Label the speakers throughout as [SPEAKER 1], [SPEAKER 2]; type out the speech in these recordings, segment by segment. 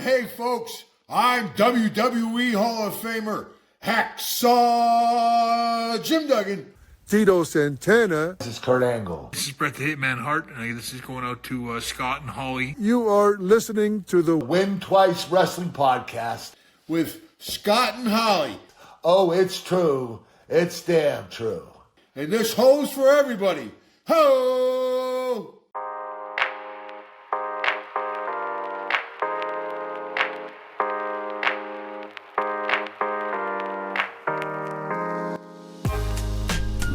[SPEAKER 1] Hey folks, I'm WWE Hall of Famer Hacksaw Jim Duggan.
[SPEAKER 2] Tito Santana.
[SPEAKER 3] This is Kurt Angle.
[SPEAKER 4] This is Bret the Hitman Hart, and this is going out to Scott and Holly.
[SPEAKER 2] You are listening to the
[SPEAKER 3] Win Twice Wrestling Podcast
[SPEAKER 1] With Scott and Holly.
[SPEAKER 3] Oh, it's true. It's damn true.
[SPEAKER 1] And this ho's for everybody. Ho!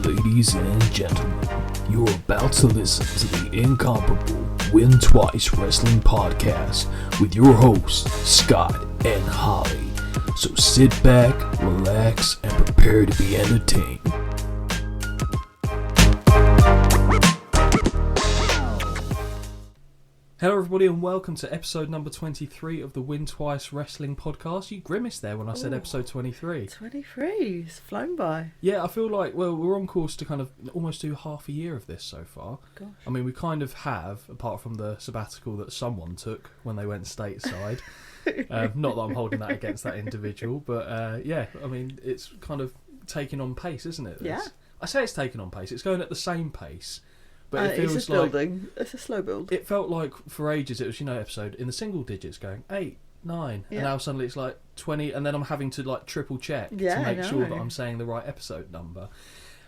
[SPEAKER 5] Ladies and gentlemen, you're about to listen to the incomparable Win Twice Wrestling Podcast with your hosts, Scott and Holly. So sit back, relax, and prepare to be entertained.
[SPEAKER 6] Hello everybody and welcome to episode number 23 of the Win Twice Wrestling Podcast. You grimaced there when I said episode 23.
[SPEAKER 7] 23, it's flown by.
[SPEAKER 6] Yeah, I feel like, well, we're on course to kind of almost do half a year of this so far.
[SPEAKER 7] Gosh.
[SPEAKER 6] I mean, we kind of have, apart from the sabbatical that someone took when they went stateside. Not that I'm holding that against that individual, but yeah, I mean, it's kind of taking on pace, isn't it?
[SPEAKER 7] Yeah.
[SPEAKER 6] I say it's taking on pace. It's going at the same pace. But it feels
[SPEAKER 7] it's
[SPEAKER 6] like
[SPEAKER 7] building. It's a slow build.
[SPEAKER 6] it felt like for ages it was, episode in the single digits going 8, 9,
[SPEAKER 7] Yeah.
[SPEAKER 6] and now suddenly it's like 20, and then I'm having to like triple check
[SPEAKER 7] Yeah,
[SPEAKER 6] to
[SPEAKER 7] I
[SPEAKER 6] make sure that
[SPEAKER 7] know.
[SPEAKER 6] I'm saying the right episode number.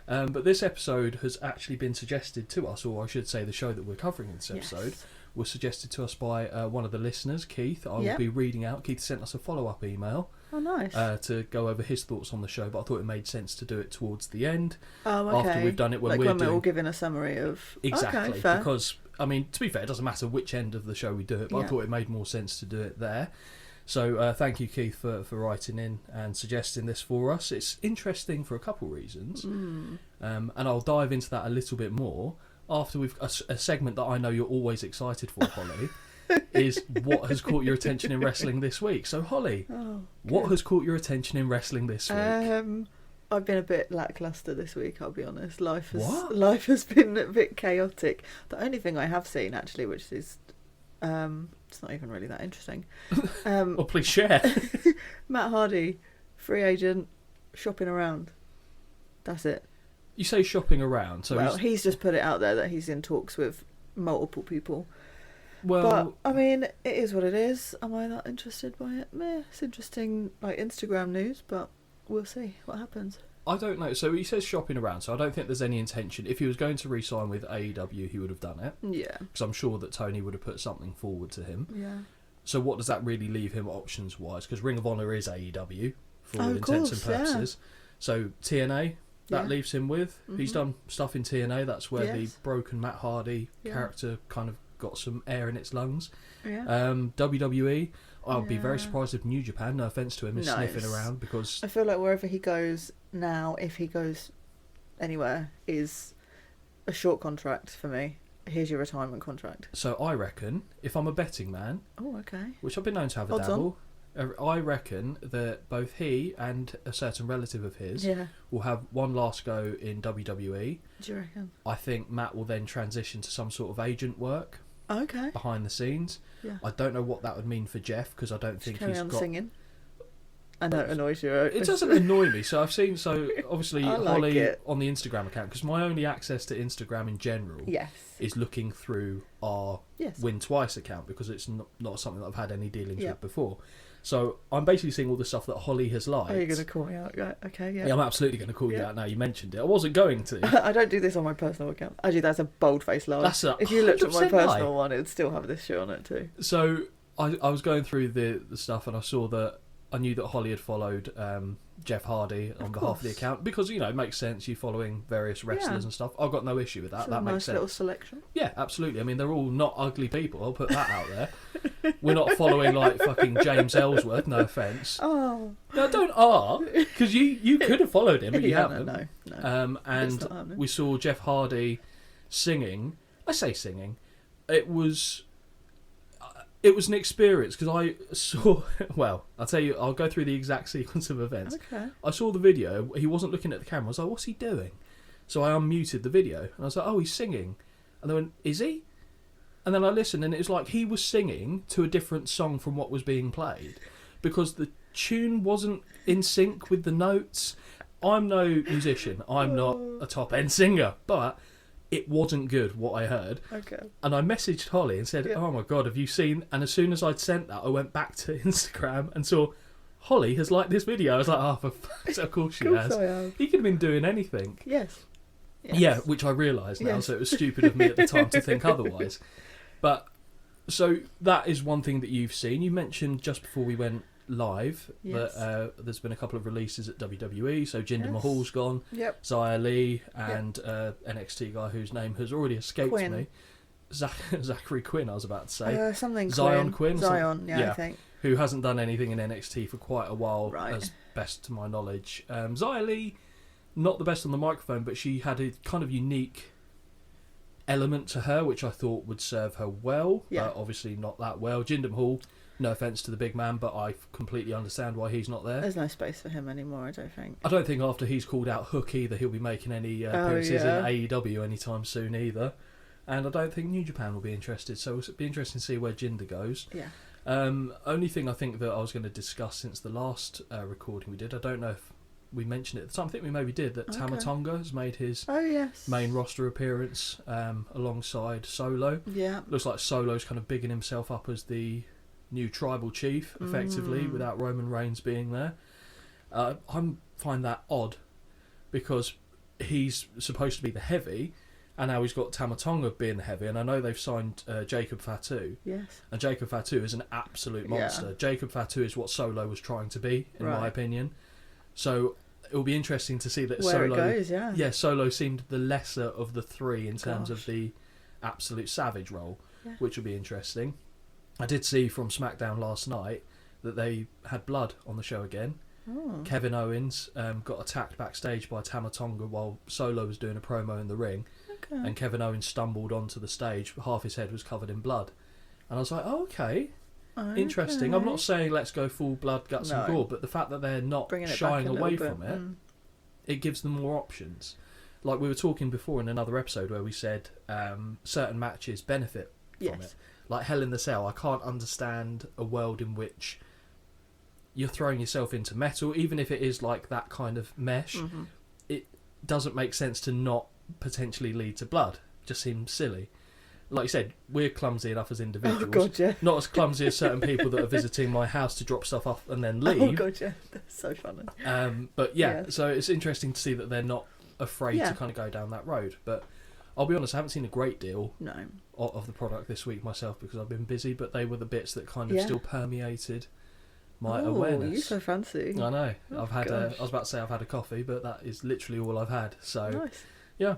[SPEAKER 6] But this episode has actually been suggested to us, or I should say the show that we're covering in this episode
[SPEAKER 7] Yes.
[SPEAKER 6] was suggested to us by one of the listeners, Keith. I will
[SPEAKER 7] Yep.
[SPEAKER 6] be reading out. Keith sent us a follow-up email
[SPEAKER 7] Oh, nice.
[SPEAKER 6] to go over his thoughts on the show, but I thought it made sense to do it towards the end.
[SPEAKER 7] Okay.
[SPEAKER 6] After we've done it when
[SPEAKER 7] like
[SPEAKER 6] we're
[SPEAKER 7] when we're all
[SPEAKER 6] doing...
[SPEAKER 7] giving a summary of...
[SPEAKER 6] Exactly,
[SPEAKER 7] Okay, fair.
[SPEAKER 6] because, I mean, to be fair, it doesn't matter which end of the show we do it, but I
[SPEAKER 7] Yeah.
[SPEAKER 6] thought it made more sense to do it there. So thank you, Keith, for writing in and suggesting this for us. It's interesting for a couple reasons, and I'll dive into that a little bit more after we've a segment that I know you're always excited for, Holly, is what has caught your attention in wrestling this week. So, Holly, what has caught your attention in wrestling this week?
[SPEAKER 7] I've been a bit lackluster this week, I'll be honest. Life
[SPEAKER 6] What?
[SPEAKER 7] has been a bit chaotic. The only thing I have seen, actually, which is... it's not even really that interesting.
[SPEAKER 6] Well, please share.
[SPEAKER 7] Matt Hardy, free agent, shopping around. That's it.
[SPEAKER 6] You say shopping around, so
[SPEAKER 7] Well, he's just put it out there that he's in talks with multiple people.
[SPEAKER 6] well,
[SPEAKER 7] But, I mean, it is what it is. Am I that interested by it? Meh, it's interesting, like, Instagram news, but we'll see what happens.
[SPEAKER 6] I don't know. So he says shopping around, so I don't think there's any intention. If he was going to re-sign with AEW, he would have done it.
[SPEAKER 7] Yeah.
[SPEAKER 6] Because I'm sure that Tony would have put something forward to him.
[SPEAKER 7] Yeah.
[SPEAKER 6] So what does that really leave him options-wise? Because Ring of Honor is AEW, for all
[SPEAKER 7] Oh, of
[SPEAKER 6] intents
[SPEAKER 7] course,
[SPEAKER 6] and purposes. So TNA, that
[SPEAKER 7] Yeah.
[SPEAKER 6] leaves him with. He's done stuff in TNA. That's where the
[SPEAKER 7] Yes.
[SPEAKER 6] broken Matt Hardy
[SPEAKER 7] Yeah.
[SPEAKER 6] character kind of got some air in its lungs.
[SPEAKER 7] Yeah.
[SPEAKER 6] WWE, I'd be very
[SPEAKER 7] Yeah.
[SPEAKER 6] surprised if New Japan, no offence to him, is
[SPEAKER 7] No,
[SPEAKER 6] sniffing
[SPEAKER 7] it's-
[SPEAKER 6] around because...
[SPEAKER 7] I feel like wherever he goes now, if he goes anywhere, is a short contract for me. Here's your retirement contract.
[SPEAKER 6] So I reckon, if I'm a betting man,
[SPEAKER 7] Oh, okay.
[SPEAKER 6] which I've been known to have a
[SPEAKER 7] Odds on.
[SPEAKER 6] dabble, I reckon that both he and a certain relative of his
[SPEAKER 7] Yeah.
[SPEAKER 6] will have one last go in WWE.
[SPEAKER 7] Do you reckon?
[SPEAKER 6] I think Matt will then transition to some sort of agent work
[SPEAKER 7] Okay.
[SPEAKER 6] behind the scenes.
[SPEAKER 7] Yeah.
[SPEAKER 6] I don't know what that would mean for Jeff because I don't think
[SPEAKER 7] Carry
[SPEAKER 6] he's
[SPEAKER 7] on
[SPEAKER 6] got...
[SPEAKER 7] singing. I know it annoys you.
[SPEAKER 6] It doesn't annoy me. So I've seen, obviously
[SPEAKER 7] I like
[SPEAKER 6] Holly
[SPEAKER 7] it.
[SPEAKER 6] on the Instagram account, because my only access to Instagram in general
[SPEAKER 7] Yes.
[SPEAKER 6] is looking through our
[SPEAKER 7] Yes.
[SPEAKER 6] Win Twice account, because it's not something that I've had any dealings
[SPEAKER 7] Yeah.
[SPEAKER 6] with before. So I'm basically seeing all the stuff that Holly has liked.
[SPEAKER 7] Are you going to call me out? Right, okay, yeah.
[SPEAKER 6] Yeah, I'm absolutely going to call you
[SPEAKER 7] Yeah.
[SPEAKER 6] out now. You mentioned it. I wasn't going to.
[SPEAKER 7] I don't do this on my personal account. Actually, that's a bold-faced lie.
[SPEAKER 6] That's a
[SPEAKER 7] If you looked at my
[SPEAKER 6] 100% lie.
[SPEAKER 7] personal one, it'd still have this shit on it too.
[SPEAKER 6] So I was going through the stuff, and I saw that I knew that Holly had followed Jeff Hardy on behalf of the
[SPEAKER 7] course.
[SPEAKER 6] account, because it makes sense. You following various wrestlers
[SPEAKER 7] Yeah.
[SPEAKER 6] and stuff. I've got no issue with that.
[SPEAKER 7] It's
[SPEAKER 6] That
[SPEAKER 7] a
[SPEAKER 6] makes
[SPEAKER 7] nice
[SPEAKER 6] sense.
[SPEAKER 7] little selection.
[SPEAKER 6] Yeah, absolutely. I mean, they're all not ugly people. I'll put that out there. We're not following like fucking James Ellsworth. No offence.
[SPEAKER 7] Oh.
[SPEAKER 6] No, don't because you could have followed him, but you
[SPEAKER 7] Yeah,
[SPEAKER 6] haven't.
[SPEAKER 7] no.
[SPEAKER 6] And
[SPEAKER 7] It's not happening.
[SPEAKER 6] we saw Jeff Hardy singing. I say singing. It was an experience, because I saw... Well, I'll tell you, I'll go through the exact sequence of events.
[SPEAKER 7] Okay.
[SPEAKER 6] I saw the video. He wasn't looking at the camera. I was like, what's he doing? So I unmuted the video. And I was like, oh, he's singing. And they went, is he? And then I listened, and it was like he was singing to a different song from what was being played, because the tune wasn't in sync with the notes. I'm no musician. I'm not a top-end singer, but it wasn't good, what I heard.
[SPEAKER 7] Okay.
[SPEAKER 6] And I messaged Holly and said,
[SPEAKER 7] Yeah.
[SPEAKER 6] oh my God, have you seen... And as soon as I'd sent that, I went back to Instagram and saw Holly has liked this video. I was like, oh, for fuck's sake, of course she has.
[SPEAKER 7] I have.
[SPEAKER 6] He could have been doing anything.
[SPEAKER 7] Yes.
[SPEAKER 6] Yeah, which I realise now,
[SPEAKER 7] Yes.
[SPEAKER 6] so it was stupid of me at the time to think otherwise. But, so that is one thing that you've seen. You mentioned just before we went live that there's been a couple of releases at WWE, so Jinder Mahal's gone,
[SPEAKER 7] Yep.
[SPEAKER 6] Zaya Lee, and NXT guy whose name has already escaped
[SPEAKER 7] Quinn.
[SPEAKER 6] me. Zachary Quinn, I was about to say.
[SPEAKER 7] Something
[SPEAKER 6] Zion Quinn?
[SPEAKER 7] Zion, I think.
[SPEAKER 6] Who hasn't done anything in NXT for quite a while,
[SPEAKER 7] Right.
[SPEAKER 6] as best to my knowledge. Zaya Lee, not the best on the microphone, but she had a kind of unique element to her, which I thought would serve her well.
[SPEAKER 7] Yeah.
[SPEAKER 6] Obviously not that well. Jinder Mahal, no offence to the big man, but I completely understand why he's not there.
[SPEAKER 7] There's no space for him anymore, I don't think.
[SPEAKER 6] I don't think after he's called out Hook either, he'll be making any appearances in AEW anytime soon either. And I don't think New Japan will be interested, so it'll be interesting to see where Jinder goes.
[SPEAKER 7] Yeah.
[SPEAKER 6] Only thing I think that I was going to discuss since the last recording we did, I don't know if we mentioned it at the time, I think we maybe did, that Tama Tonga has made his main roster appearance alongside Solo.
[SPEAKER 7] Yeah.
[SPEAKER 6] Looks like Solo's kind of bigging himself up as the new tribal chief, effectively, without Roman Reigns being there. I find that odd, because he's supposed to be the heavy, and now he's got Tama Tonga being the heavy, and I know they've signed Jacob Fatu.
[SPEAKER 7] Yes.
[SPEAKER 6] And Jacob Fatu is an absolute monster. Jacob Fatu is what Solo was trying to be, in my opinion. So it will be interesting to see that
[SPEAKER 7] Where
[SPEAKER 6] Solo...
[SPEAKER 7] it goes, yeah.
[SPEAKER 6] Yeah, Solo seemed the lesser of the three in terms of the absolute savage role, which will be interesting. I did see from SmackDown last night that they had blood on the show again.
[SPEAKER 7] Oh.
[SPEAKER 6] Kevin Owens got attacked backstage by Tama Tonga while Solo was doing a promo in the ring.
[SPEAKER 7] Okay.
[SPEAKER 6] And Kevin Owens stumbled onto the stage. Half his head was covered in blood. And I was like, oh, okay. Interesting. I'm not saying let's go full blood, guts and gore, but the fact that they're not shying away from it, it gives them more options. Like we were talking before in another episode where we said certain matches benefit from it. Like Hell in the Cell, I can't understand a world in which you're throwing yourself into metal, even if it is like that kind of mesh. It doesn't make sense to not potentially lead to blood. It just seems silly. Like you said, we're clumsy enough as individuals.
[SPEAKER 7] Oh, God, yeah.
[SPEAKER 6] Not as clumsy as certain people that are visiting my house to drop stuff off and then leave.
[SPEAKER 7] Oh, God, yeah. That's so funny.
[SPEAKER 6] But yeah, so it's interesting to see that they're not afraid to kind of go down that road. But I'll be honest, I haven't seen a great deal of the product this week myself because I've been busy, but they were the bits that kind of still permeated my awareness.
[SPEAKER 7] You're so fancy.
[SPEAKER 6] I know.
[SPEAKER 7] Oh,
[SPEAKER 6] I've had
[SPEAKER 7] gosh.
[SPEAKER 6] I was about to say I've had a coffee, but that is literally all I've had. So
[SPEAKER 7] Nice.
[SPEAKER 6] yeah,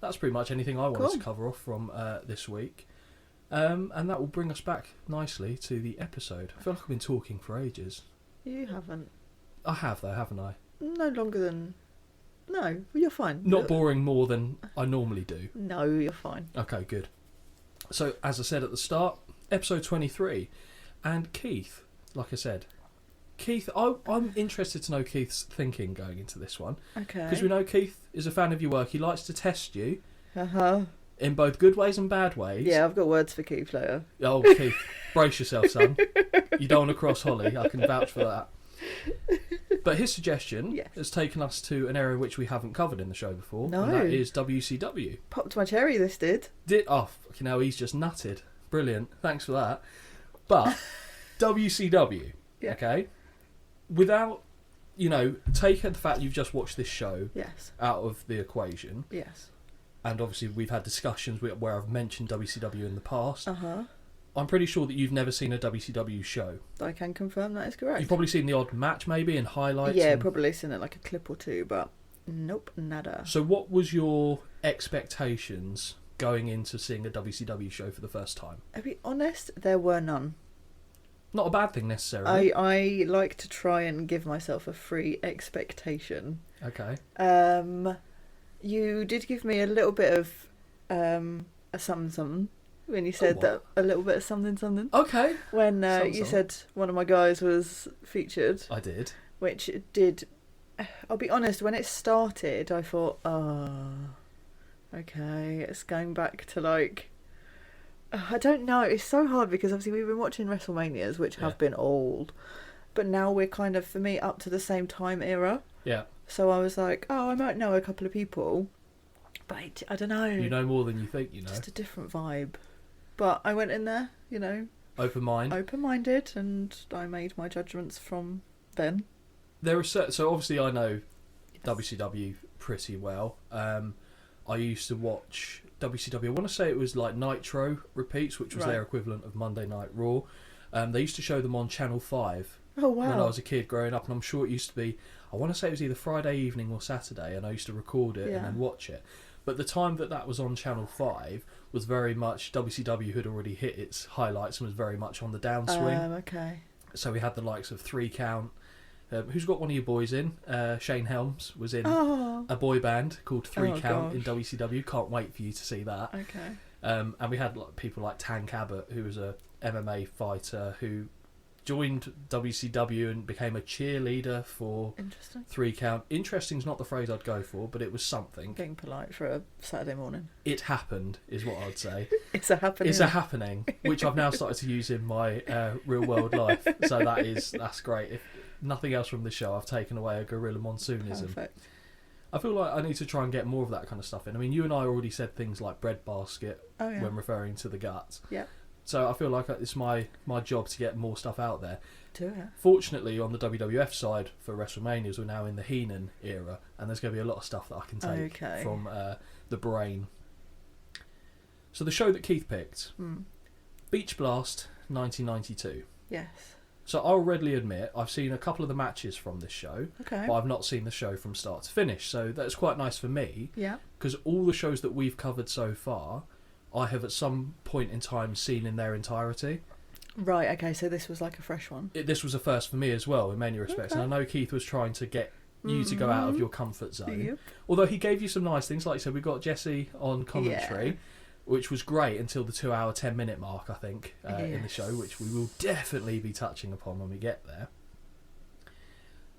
[SPEAKER 6] that's pretty much anything I wanted to cover off from this week. And that will bring us back nicely to the episode. I feel like I've been talking for ages.
[SPEAKER 7] You haven't.
[SPEAKER 6] I have though, haven't I?
[SPEAKER 7] No longer than... No, you're fine.
[SPEAKER 6] Not boring more than I normally do.
[SPEAKER 7] No, you're fine.
[SPEAKER 6] Okay, good. So, as I said at the start, episode 23. And Keith, like I said, Keith, I'm interested to know Keith's thinking going into this one.
[SPEAKER 7] Okay.
[SPEAKER 6] Because we know Keith is a fan of your work. He likes to test you
[SPEAKER 7] Uh-huh.
[SPEAKER 6] in both good ways and bad ways.
[SPEAKER 7] Yeah, I've got words for Keith later.
[SPEAKER 6] Oh, Keith, brace yourself, son. You don't want to cross Holly. I can vouch for that. But his suggestion has taken us to an area which we haven't covered in the show before.
[SPEAKER 7] No.
[SPEAKER 6] And that is WCW.
[SPEAKER 7] Popped my cherry, this did.
[SPEAKER 6] Fucking hell, he's just nutted. Brilliant. Thanks for that. But WCW, okay? Without, taking the fact you've just watched this show out of the equation.
[SPEAKER 7] Yes.
[SPEAKER 6] And obviously we've had discussions where I've mentioned WCW in the past.
[SPEAKER 7] Uh-huh.
[SPEAKER 6] I'm pretty sure that you've never seen a WCW show.
[SPEAKER 7] I can confirm that is correct.
[SPEAKER 6] You've probably seen the odd match maybe and highlights.
[SPEAKER 7] Yeah, probably seen it like a clip or two, but nope, nada.
[SPEAKER 6] So what was your expectations going into seeing a WCW show for the first time?
[SPEAKER 7] To be honest, there were none.
[SPEAKER 6] Not a bad thing necessarily.
[SPEAKER 7] I like to try and give myself a free expectation.
[SPEAKER 6] Okay.
[SPEAKER 7] You did give me a little bit of a something when you said that, a little bit of something.
[SPEAKER 6] Okay.
[SPEAKER 7] When you said one of my guys was featured.
[SPEAKER 6] I did.
[SPEAKER 7] Which did... I'll be honest, when it started, I thought, okay, it's going back to like I don't know. It's so hard because obviously we've been watching WrestleManias, which have been old, but now we're kind of, for me, up to the same time era.
[SPEAKER 6] Yeah.
[SPEAKER 7] So I was like, oh, I might know a couple of people, but I don't know.
[SPEAKER 6] You know more than you think, you know.
[SPEAKER 7] Just a different vibe. But I went in there, open-minded, and I made my judgments from then.
[SPEAKER 6] There are so obviously I know WCW pretty well. I used to watch WCW. I want to say it was like Nitro repeats, which was their equivalent of Monday Night Raw. They used to show them on Channel 5 when I was a kid growing up, and I'm sure it used to be, I want to say it was either Friday evening or Saturday, and I used to record it and then watch it. But the time that was on Channel 5 was very much, WCW had already hit its highlights and was very much on the downswing.
[SPEAKER 7] Okay.
[SPEAKER 6] So we had the likes of 3 Count. Who's got one of your boys in? Shane Helms was in a boy band called 3 Count in WCW. Can't wait for you to see that.
[SPEAKER 7] Okay.
[SPEAKER 6] And we had people like Tank Abbott, who was a MMA fighter who joined WCW and became a cheerleader for 3 Count. Interesting's not the phrase I'd go for, but it was something.
[SPEAKER 7] Being polite for a Saturday morning.
[SPEAKER 6] It happened, is what I'd say.
[SPEAKER 7] It's a happening.
[SPEAKER 6] It's a happening, which I've now started to use in my real world life. So that's great. If nothing else from the show, I've taken away a Gorilla Monsoonism.
[SPEAKER 7] Perfect.
[SPEAKER 6] I feel like I need to try and get more of that kind of stuff in. I mean, you and I already said things like breadbasket when referring to the guts.
[SPEAKER 7] Yeah.
[SPEAKER 6] So I feel like it's my job to get more stuff out there.
[SPEAKER 7] Do it.
[SPEAKER 6] Fortunately, on the WWF side for WrestleManias, we're now in the Heenan era, and there's going to be a lot of stuff that I can take from the brain. So the show that Keith picked, Beach Blast 1992.
[SPEAKER 7] Yes.
[SPEAKER 6] So I'll readily admit I've seen a couple of the matches from this show, but I've not seen the show from start to finish. So that's quite nice for me, because all the shows that we've covered so far, I have at some point in time seen in their entirety.
[SPEAKER 7] Right, okay, so this was like a fresh one.
[SPEAKER 6] This was a first for me as well, in many respects. And I know Keith was trying to get you to go out of your comfort zone.
[SPEAKER 7] Yep.
[SPEAKER 6] Although he gave you some nice things. Like I said, we got Jesse on commentary, which was great until the 2 hour, 10 minute mark, I think, in the show, which we will definitely be touching upon when we get there.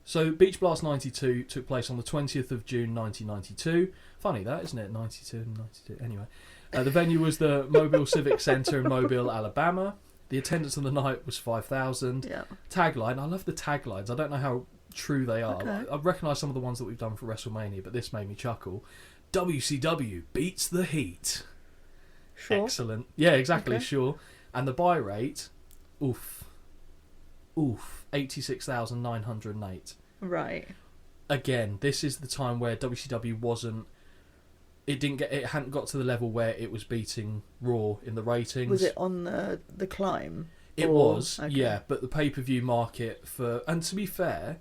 [SPEAKER 6] So Beach Blast 92 took place on the 20th of June 1992. Funny that, isn't it? 92 and 92. Anyway. The venue was the Mobile Civic Center in Mobile, Alabama. The attendance on the night was 5,000.
[SPEAKER 7] Yeah.
[SPEAKER 6] Tagline, I love the taglines. I don't know how true they are.
[SPEAKER 7] Okay.
[SPEAKER 6] I recognise some of the ones that we've done for WrestleMania, but this made me chuckle. WCW beats the heat.
[SPEAKER 7] Sure.
[SPEAKER 6] Excellent. Yeah, exactly,
[SPEAKER 7] Okay.
[SPEAKER 6] sure. And the buy rate, 86,908.
[SPEAKER 7] Right.
[SPEAKER 6] Again, this is the time where WCW wasn't. It hadn't got to the level where it was beating Raw in the ratings.
[SPEAKER 7] Was it on the climb?
[SPEAKER 6] It was, yeah. But the pay-per-view market and to be fair,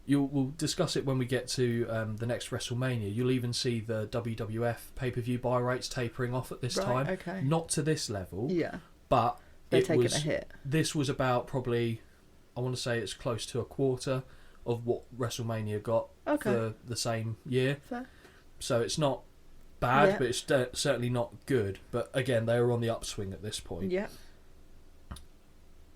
[SPEAKER 6] we'll discuss it when we get to the next WrestleMania. You'll even see the WWF pay-per-view buy rates tapering off at this time.
[SPEAKER 7] Okay.
[SPEAKER 6] Not to this level.
[SPEAKER 7] Yeah.
[SPEAKER 6] But
[SPEAKER 7] They're taking a hit.
[SPEAKER 6] This was about probably, I want to say it's close to a quarter of what WrestleMania got for the same year.
[SPEAKER 7] Fair.
[SPEAKER 6] So it's not bad, but it's certainly not good. But again, they were on the upswing at this point.
[SPEAKER 7] Yeah.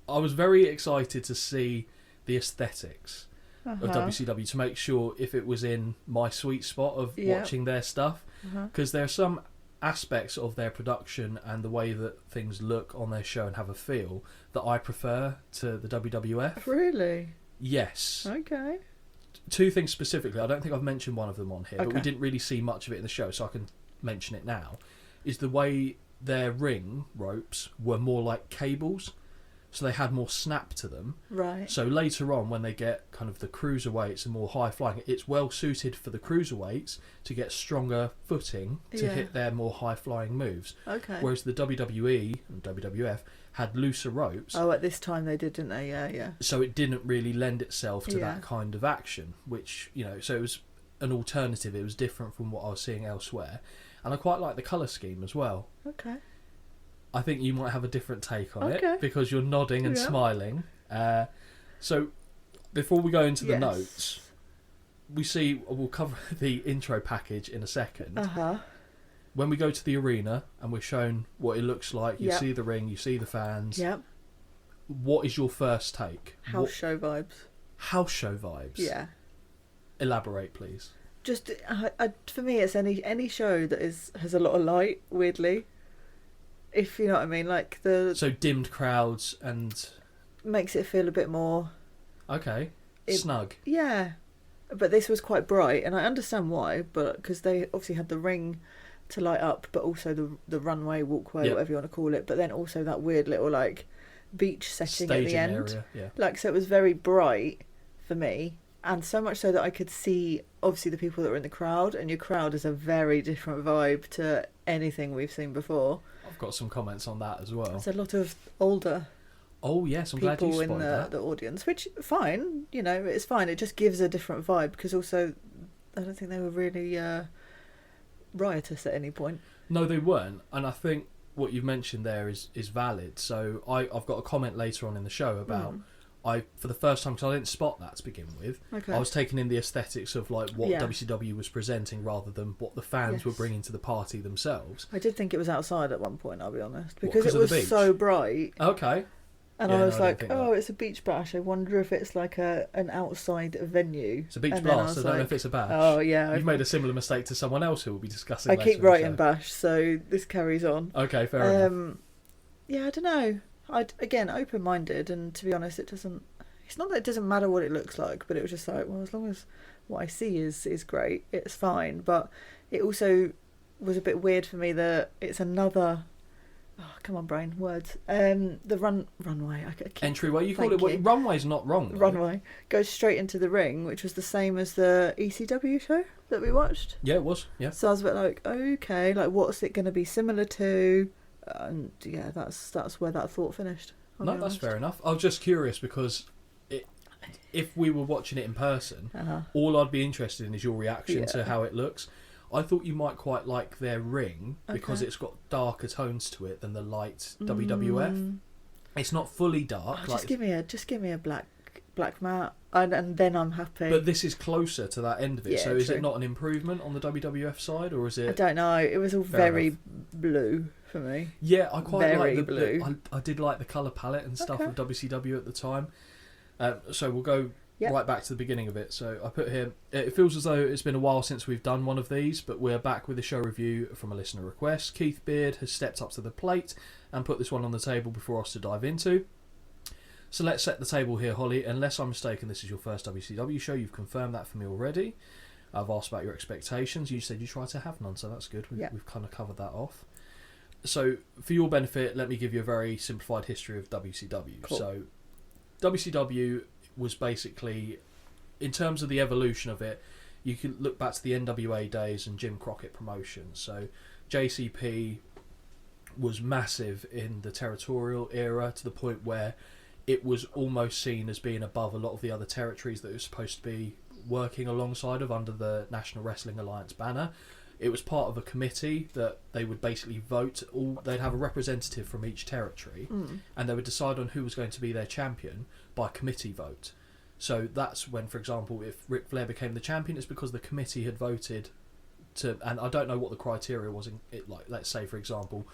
[SPEAKER 6] I was very excited to see the aesthetics of WCW, to make sure if it was in my sweet spot of watching their stuff, because there are some aspects of their production and the way that things look on their show and have a feel that I prefer to the WWF.
[SPEAKER 7] Really?
[SPEAKER 6] Yes.
[SPEAKER 7] Okay.
[SPEAKER 6] 2 things specifically. I don't think I've mentioned one of them on here, but we didn't really see much of it in the show, so I can mention it now. Is the way their ring ropes were more like cables, so they had more snap to them.
[SPEAKER 7] Right.
[SPEAKER 6] So later on, when they get kind of the cruiserweights and more high flying, it's well suited for the cruiserweights to get stronger footing to hit their more high flying moves.
[SPEAKER 7] Okay.
[SPEAKER 6] Whereas the WWE and WWF had looser ropes.
[SPEAKER 7] Oh, at this time they did, didn't they? Yeah.
[SPEAKER 6] So it didn't really lend itself to that kind of action, which, so it was an alternative. It was different from what I was seeing elsewhere. And I quite like the colour scheme as well.
[SPEAKER 7] Okay.
[SPEAKER 6] I think you might have a different take on it because you're nodding and smiling. So before we go into the notes, we'll cover the intro package in a second. When we go to the arena and we're shown what it looks like, you see the ring, you see the fans.
[SPEAKER 7] Yep.
[SPEAKER 6] What is your first take?
[SPEAKER 7] House show vibes.
[SPEAKER 6] House show vibes?
[SPEAKER 7] Yeah.
[SPEAKER 6] Elaborate, please.
[SPEAKER 7] Just for me, it's any show that has a lot of light. Weirdly, if you know what I mean. Like the
[SPEAKER 6] So dimmed crowds and
[SPEAKER 7] makes it feel a bit more.
[SPEAKER 6] okay,
[SPEAKER 7] It-
[SPEAKER 6] snug.
[SPEAKER 7] Yeah, but this was quite bright, and I understand why. But because they obviously had the ring to light up, but also the runway, walkway,
[SPEAKER 6] Yep.
[SPEAKER 7] whatever you want to call it. But then also that weird little like beach setting at the
[SPEAKER 6] Staging
[SPEAKER 7] end.
[SPEAKER 6] area, yeah.
[SPEAKER 7] Like, so it was very bright for me, and so much so that I could see obviously the people that were in the crowd, and your crowd is a very different vibe to anything we've seen before.
[SPEAKER 6] I've got some comments on that as well.
[SPEAKER 7] There's a lot of older
[SPEAKER 6] Oh yes, I'm glad you
[SPEAKER 7] people in
[SPEAKER 6] spotted that.
[SPEAKER 7] the audience, which fine, you know, it's fine. It just gives a different vibe, because also I don't think they were really riotous at any point.
[SPEAKER 6] No, they weren't, and I think what you've mentioned there is valid. So I've got a comment later on in the show about for the first time, because I didn't spot that to begin with.
[SPEAKER 7] Okay.
[SPEAKER 6] I was taking in the aesthetics of like what
[SPEAKER 7] Yeah.
[SPEAKER 6] WCW was presenting rather than what the fans were
[SPEAKER 7] Yes.
[SPEAKER 6] bringing to the party themselves.
[SPEAKER 7] I did think it was outside at one point, I'll be honest,
[SPEAKER 6] What,
[SPEAKER 7] because
[SPEAKER 6] 'cause
[SPEAKER 7] it
[SPEAKER 6] of the
[SPEAKER 7] was
[SPEAKER 6] beach?
[SPEAKER 7] so bright.
[SPEAKER 6] Okay.
[SPEAKER 7] And
[SPEAKER 6] Yeah,
[SPEAKER 7] I
[SPEAKER 6] no,
[SPEAKER 7] was
[SPEAKER 6] I didn't
[SPEAKER 7] like,
[SPEAKER 6] think
[SPEAKER 7] oh,
[SPEAKER 6] that.
[SPEAKER 7] it's a beach bash. I wonder if it's like an outside venue.
[SPEAKER 6] It's a beach
[SPEAKER 7] And then
[SPEAKER 6] blast. I
[SPEAKER 7] was
[SPEAKER 6] don't know
[SPEAKER 7] like,
[SPEAKER 6] if it's a bash.
[SPEAKER 7] Oh, yeah.
[SPEAKER 6] You've made a similar mistake to someone else who will be discussing
[SPEAKER 7] I
[SPEAKER 6] later
[SPEAKER 7] keep
[SPEAKER 6] in the
[SPEAKER 7] writing
[SPEAKER 6] show.
[SPEAKER 7] bash, so this carries on.
[SPEAKER 6] Okay, fair enough.
[SPEAKER 7] Yeah, I don't know. Again, open-minded, and to be honest, it's not that it doesn't matter what it looks like, but it was just like, well, as long as what I see is great, it's fine. But it also was a bit weird for me that it's another... Oh, come on, brain, words. The runway. I keep,
[SPEAKER 6] Entryway, you call
[SPEAKER 7] thank
[SPEAKER 6] it.
[SPEAKER 7] you.
[SPEAKER 6] Runway's not wrong. Though.
[SPEAKER 7] Runway goes straight into the ring, which was the same as the ECW show that we watched.
[SPEAKER 6] Yeah, it was. Yeah.
[SPEAKER 7] So I was a bit like, okay, like what's it going to be similar to? And yeah, that's where that thought finished. I'll
[SPEAKER 6] No,
[SPEAKER 7] be
[SPEAKER 6] that's
[SPEAKER 7] honest.
[SPEAKER 6] fair enough. I was just curious because if we were watching it in person,
[SPEAKER 7] Uh-huh.
[SPEAKER 6] all I'd be interested in is your reaction to
[SPEAKER 7] Yeah.
[SPEAKER 6] how it looks. I thought you might quite like their ring because
[SPEAKER 7] Okay.
[SPEAKER 6] it's got darker tones to it than the light WWF. It's not fully dark,
[SPEAKER 7] Oh,
[SPEAKER 6] like,
[SPEAKER 7] just give me a black mat, and then I'm happy.
[SPEAKER 6] but this is closer to that end of it.
[SPEAKER 7] Yeah,
[SPEAKER 6] so is
[SPEAKER 7] true.
[SPEAKER 6] it not an improvement on the WWF side, or is
[SPEAKER 7] I
[SPEAKER 6] it?
[SPEAKER 7] don't know. It was all
[SPEAKER 6] Fair
[SPEAKER 7] very
[SPEAKER 6] enough.
[SPEAKER 7] blue for me.
[SPEAKER 6] Yeah, I quite
[SPEAKER 7] Very
[SPEAKER 6] like
[SPEAKER 7] blue.
[SPEAKER 6] I did like the colour palette and stuff
[SPEAKER 7] Okay.
[SPEAKER 6] of WCW at the time. So we'll go
[SPEAKER 7] Yep.
[SPEAKER 6] right back to the beginning of it. So I put here, it feels as though it's been a while since we've done one of these, but we're back with a show review from a listener request. Keith Beard has stepped up to the plate and put this one on the table before us to dive into. So let's set the table here, Holly. Unless I'm mistaken, this is your first WCW show. You've confirmed that for me already. I've asked about your expectations. You said you try to have none, so that's good. We've kind of covered that off. So, for your benefit, let me give you a very simplified history of WCW.
[SPEAKER 7] Cool.
[SPEAKER 6] So, WCW was basically, in terms of the evolution of it, you can look back to the NWA days and Jim Crockett promotions. So, JCP was massive in the territorial era to the point where it was almost seen as being above a lot of the other territories that it was supposed to be working alongside of under the National Wrestling Alliance banner. It was part of a committee that they would basically vote. They'd have a representative from each territory, and they would decide on who was going to be their champion by committee vote. So that's when, for example, if Ric Flair became the champion, it's because the committee had voted to. And I don't know what the criteria was in it. Like, let's say, for example,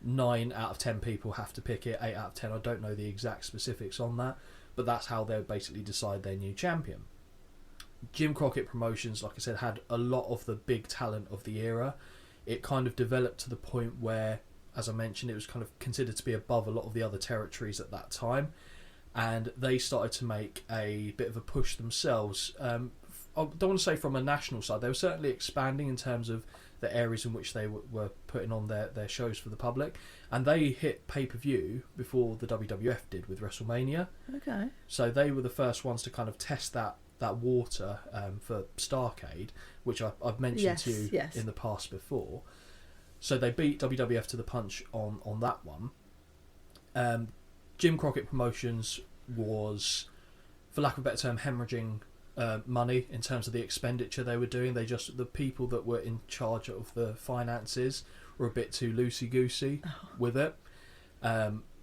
[SPEAKER 6] 9 out of 10 people have to pick it. 8 out of 10. I don't know the exact specifics on that, but that's how they would basically decide their new champion. Jim Crockett Promotions, like I said, had a lot of the big talent of the era. It kind of developed to the point where, as I mentioned, it was kind of considered to be above a lot of the other territories at that time, and they started to make a bit of a push themselves. I don't want to say from a national side. They were certainly expanding in terms of the areas in which they were putting on their shows for the public, and they hit pay-per-view before the WWF did with WrestleMania.
[SPEAKER 7] Okay.
[SPEAKER 6] So they were the first ones to kind of test that water for Starrcade, which I've mentioned to you
[SPEAKER 7] Yes.
[SPEAKER 6] in the past before. So they beat WWF to the punch on that one. Jim Crockett Promotions was, for lack of a better term, hemorrhaging money in terms of the expenditure they were doing. The people that were in charge of the finances were a bit too loosey-goosey with it.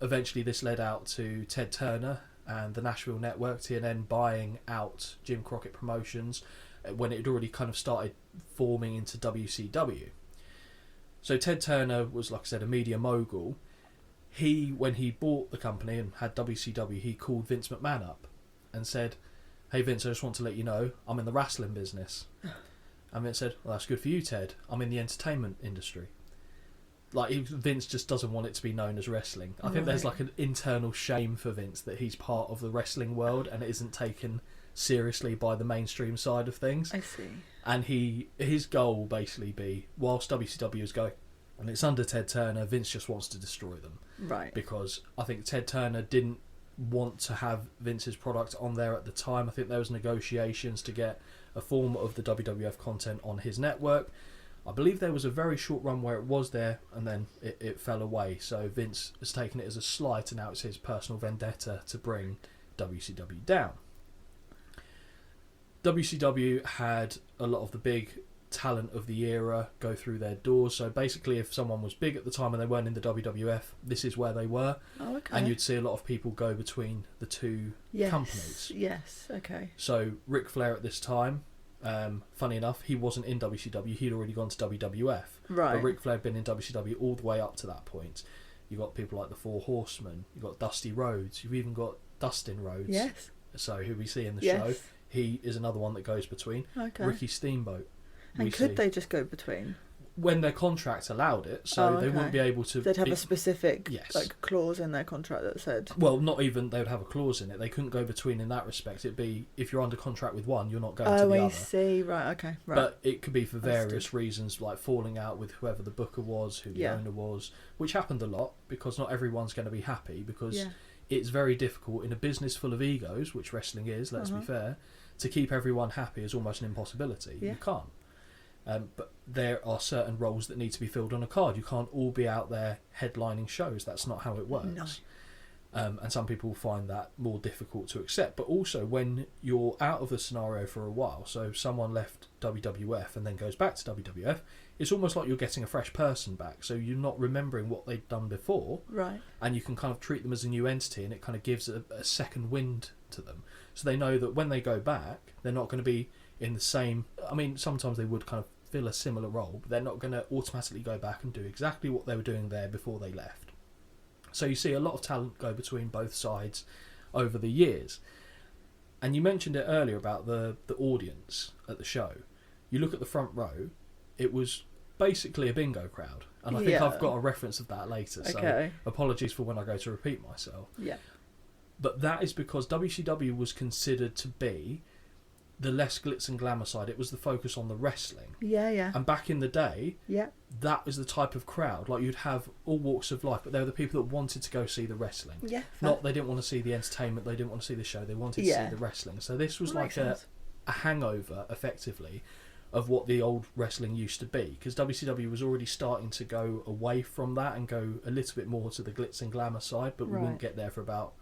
[SPEAKER 6] Eventually this led out to Ted Turner and the Nashville network, TNN, buying out Jim Crockett Promotions when it had already kind of started forming into WCW. So Ted Turner was, like I said, a media mogul. When he bought the company and had WCW, he called Vince McMahon up and said, "Hey Vince, I just want to let you know I'm in the wrestling business." And Vince said, "Well, that's good for you, Ted. I'm in the entertainment industry." like Vince just doesn't want it to be known as wrestling. I think there's like an internal shame for Vince that he's part of the wrestling world and it isn't taken seriously by the mainstream side of things.
[SPEAKER 7] I see.
[SPEAKER 6] And his goal will basically be, whilst WCW is going and it's under Ted Turner, Vince just wants to destroy them.
[SPEAKER 7] Right.
[SPEAKER 6] Because I think Ted Turner didn't want to have Vince's product on there at the time. I think there was negotiations to get a form of the WWF content on his network. I believe there was a very short run where it was there and then it fell away. So Vince has taken it as a slight and now it's his personal vendetta to bring WCW down. WCW had a lot of the big talent of the era go through their doors. So basically if someone was big at the time and they weren't in the WWF, this is where they were.
[SPEAKER 7] Oh, okay.
[SPEAKER 6] And you'd see a lot of people go between the two companies.
[SPEAKER 7] Yes, okay.
[SPEAKER 6] So Ric Flair at this time, funny enough, he wasn't in WCW, he'd already gone to WWF.
[SPEAKER 7] Right.
[SPEAKER 6] But Ric Flair had been in WCW all the way up to that point. You've got people like the Four Horsemen, you've got Dusty Rhodes, you've even got Dustin Rhodes.
[SPEAKER 7] Yes.
[SPEAKER 6] So who we see in the
[SPEAKER 7] Yes.
[SPEAKER 6] show, he is another one that goes between.
[SPEAKER 7] Okay.
[SPEAKER 6] Ricky Steamboat.
[SPEAKER 7] And could they just go between?
[SPEAKER 6] When their contract allowed it, so they wouldn't be able to...
[SPEAKER 7] They'd have a specific
[SPEAKER 6] yes.
[SPEAKER 7] like clause in their contract that said...
[SPEAKER 6] Well, not even they would have a clause in it. They couldn't go between in that respect. It'd be, if you're under contract with one, you're not going to the other.
[SPEAKER 7] Oh, I see. Right, okay. Right.
[SPEAKER 6] But it could be for various reasons, like falling out with whoever the booker was, who the owner was, which happened a lot, because not everyone's going to be happy, because it's very difficult in a business full of egos, which wrestling is, let's be fair, to keep everyone happy is almost an impossibility. You can't. But there are certain roles that need to be filled on a card. You can't all be out there headlining shows. That's not how it works. No. And some people find that more difficult to accept. But also when you're out of the scenario for a while, so someone left WWF and then goes back to WWF, it's almost like you're getting a fresh person back. So you're not remembering what they've done before.
[SPEAKER 7] Right.
[SPEAKER 6] And you can kind of treat them as a new entity, and it kind of gives a second wind to them. So they know that when they go back, they're not going to be in the same... I mean, sometimes they would kind of fill a similar role, but they're not going to automatically go back and do exactly what they were doing there before they left. So you see a lot of talent go between both sides over the years. And you mentioned it earlier about the audience at the show. You look at the front row, it was basically a bingo crowd. And I think I've got a reference of that later, so apologies for when I go to repeat myself.
[SPEAKER 7] Yeah.
[SPEAKER 6] But that is because WCW was considered to be the less glitz and glamour side. It was the focus on the wrestling.
[SPEAKER 7] Yeah, yeah.
[SPEAKER 6] And back in the day, that was the type of crowd. Like, you'd have all walks of life, but they were the people that wanted to go see the wrestling.
[SPEAKER 7] Yeah.
[SPEAKER 6] Not they didn't want to see the entertainment, they didn't want to see the show, they wanted to see the wrestling. So this was like a hangover, effectively, of what the old wrestling used to be. Because WCW was already starting to go away from that and go a little bit more to the glitz and glamour side, but we wouldn't get there for about...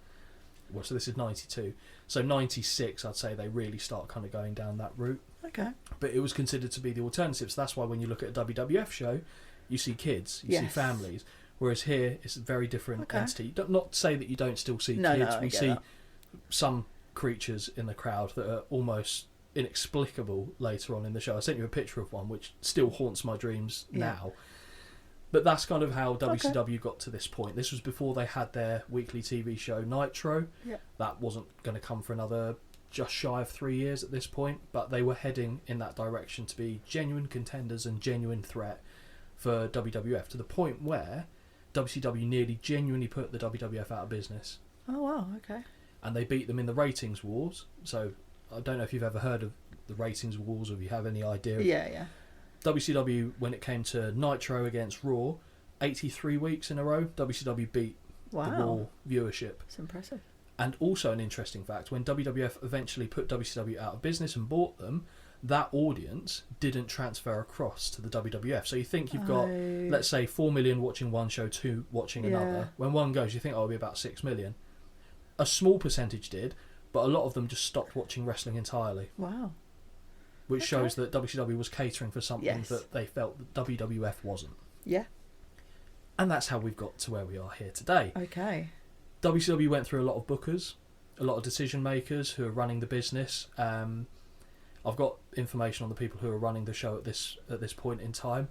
[SPEAKER 6] Well, so this is 92. So 96, I'd say they really start kind of going down that route. Okay. But it was considered to be the alternative. So that's why when you look at a WWF show, you see kids, you see families. Whereas here, it's a very different entity. Not to say that you don't still see kids. We see some creatures in the crowd that are almost inexplicable later on in the show. I sent you a picture of one, which still haunts my dreams now. But that's kind of how WCW got to this point. This was before they had their weekly TV show Nitro. Yeah. That wasn't going to come for another just shy of 3 years at this point, but they were heading in that direction to be genuine contenders and genuine threat for WWF, to the point where WCW nearly genuinely put the WWF out of business.
[SPEAKER 7] Oh, wow, okay.
[SPEAKER 6] And they beat them in the ratings wars. So I don't know if you've ever heard of the ratings wars or if you have any idea.
[SPEAKER 7] Yeah.
[SPEAKER 6] WCW, when it came to Nitro against Raw, 83 weeks in a row, WCW beat the Raw viewership.
[SPEAKER 7] That's impressive.
[SPEAKER 6] And also an interesting fact, when WWF eventually put WCW out of business and bought them, that audience didn't transfer across to the WWF. So you think you've got, let's say, 4 million watching one show, 2 watching another. When one goes, you think, it'll be about 6 million. A small percentage did, but a lot of them just stopped watching wrestling entirely.
[SPEAKER 7] Wow.
[SPEAKER 6] Which shows that WCW was catering for something that they felt that WWF wasn't.
[SPEAKER 7] Yeah.
[SPEAKER 6] And that's how we've got to where we are here today.
[SPEAKER 7] Okay.
[SPEAKER 6] WCW went through a lot of bookers, a lot of decision makers who are running the business. I've got information on the people who are running the show at this point in time,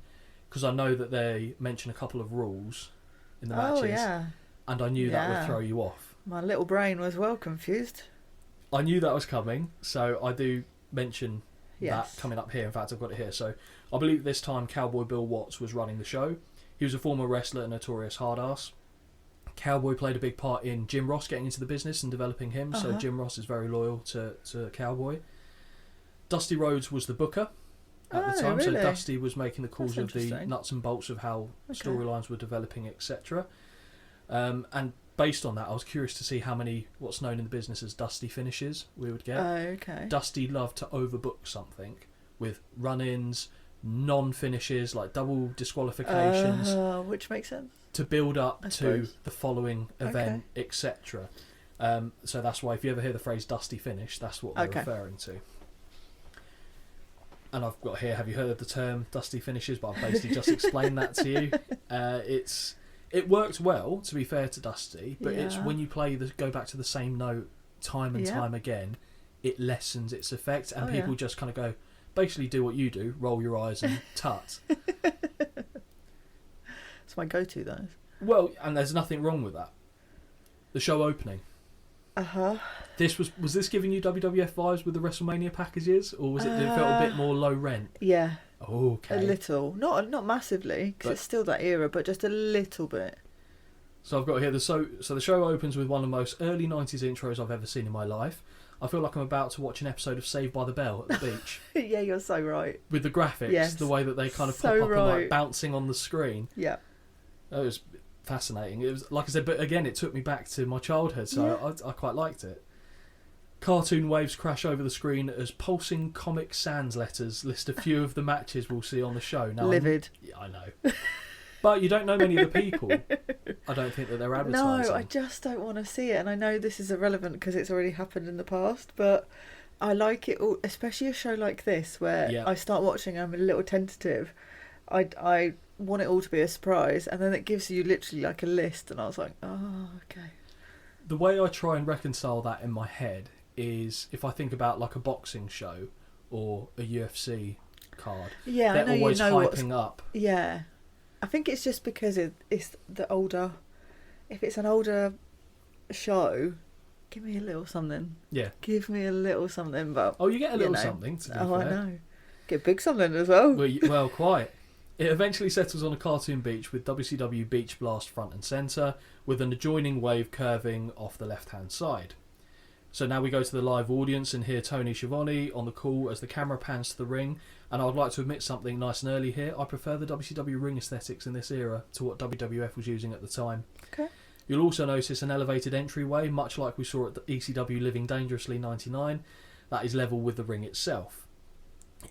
[SPEAKER 6] because I know that they mention a couple of rules in the matches, and I knew that would throw you off.
[SPEAKER 7] My little brain was well confused.
[SPEAKER 6] I knew that was coming, so I do mention that coming up here. In fact, I've got it here. So I believe this time Cowboy Bill Watts was running the show. He was a former wrestler, a notorious hard ass. Cowboy played a big part in Jim Ross getting into the business and developing him, so Jim Ross is very loyal to Cowboy. Dusty Rhodes was the booker at the time,
[SPEAKER 7] really?
[SPEAKER 6] so Dusty was making the calls
[SPEAKER 7] That's
[SPEAKER 6] of the
[SPEAKER 7] interesting.
[SPEAKER 6] nuts and bolts of how storylines were developing, etc. And based on that, I was curious to see how many what's known in the business as Dusty finishes we would get.
[SPEAKER 7] Okay.
[SPEAKER 6] Dusty loved to overbook something with run-ins, non-finishes, like double disqualifications,
[SPEAKER 7] Which makes sense.
[SPEAKER 6] to build up
[SPEAKER 7] I
[SPEAKER 6] to
[SPEAKER 7] suppose.
[SPEAKER 6] the following event, etc. So that's why if you ever hear the phrase Dusty finish, that's what we're referring to. And I've got here, have you heard of the term Dusty finishes? But I've basically just explained that to you. It worked well, to be fair to Dusty, but it's when you go back to the same note time and time again, it lessens its effect, and people just kind of go, basically do what you do, roll your eyes and tut.
[SPEAKER 7] It's my go-to, though.
[SPEAKER 6] Well, and there's nothing wrong with that. The show opening. This was this giving you WWF vibes with the WrestleMania packages, or was it felt a bit more low rent?
[SPEAKER 7] Yeah.
[SPEAKER 6] Oh, okay.
[SPEAKER 7] A little, not massively, because it's still that era, but just a little bit.
[SPEAKER 6] So I've got here so the show opens with one of the most early 90s intros I've ever seen in my life. I feel like I'm about to watch an episode of Saved by the Bell at the beach.
[SPEAKER 7] Yeah, you're so right.
[SPEAKER 6] With the graphics,
[SPEAKER 7] Yes.
[SPEAKER 6] the way that they kind of
[SPEAKER 7] So
[SPEAKER 6] pop up and like
[SPEAKER 7] right.
[SPEAKER 6] bouncing on the screen.
[SPEAKER 7] Yeah.
[SPEAKER 6] That was fascinating. It was, like I said, but again, it took me back to my childhood, so I quite liked it. Cartoon waves crash over the screen as pulsing Comic Sans letters list a few of the matches we'll see on the show. Now,
[SPEAKER 7] Livid.
[SPEAKER 6] I know. But you don't know many of the people. I don't think that they're advertising.
[SPEAKER 7] No, I just don't want to see it, and I know this is irrelevant because it's already happened in the past, but I like it all, especially a show like this where I start watching, I'm a little tentative. I want it all to be a surprise, and then it gives you literally like a list, and I was like, oh, okay.
[SPEAKER 6] The way I try and reconcile that in my head is if I think about like a boxing show or a UFC card.
[SPEAKER 7] Yeah,
[SPEAKER 6] they're
[SPEAKER 7] I know
[SPEAKER 6] always
[SPEAKER 7] you know
[SPEAKER 6] hyping up.
[SPEAKER 7] Yeah. I think it's just because it's the older... If it's an older show, give me a little something.
[SPEAKER 6] Yeah.
[SPEAKER 7] Give me a little something, but...
[SPEAKER 6] Oh, you get a little something, to be fair.
[SPEAKER 7] I know. Get big something as well.
[SPEAKER 6] Well, quite. It eventually settles on a cartoon beach with WCW Beach Blast front and centre, with an adjoining wave curving off the left-hand side. So now we go to the live audience and hear Tony Schiavone on the call as the camera pans to the ring. And I would like to admit something nice and early here. I prefer the WCW ring aesthetics in this era to what WWF was using at the time.
[SPEAKER 7] Okay.
[SPEAKER 6] You'll also notice an elevated entryway, much like we saw at the ECW Living Dangerously 99. That is level with the ring itself.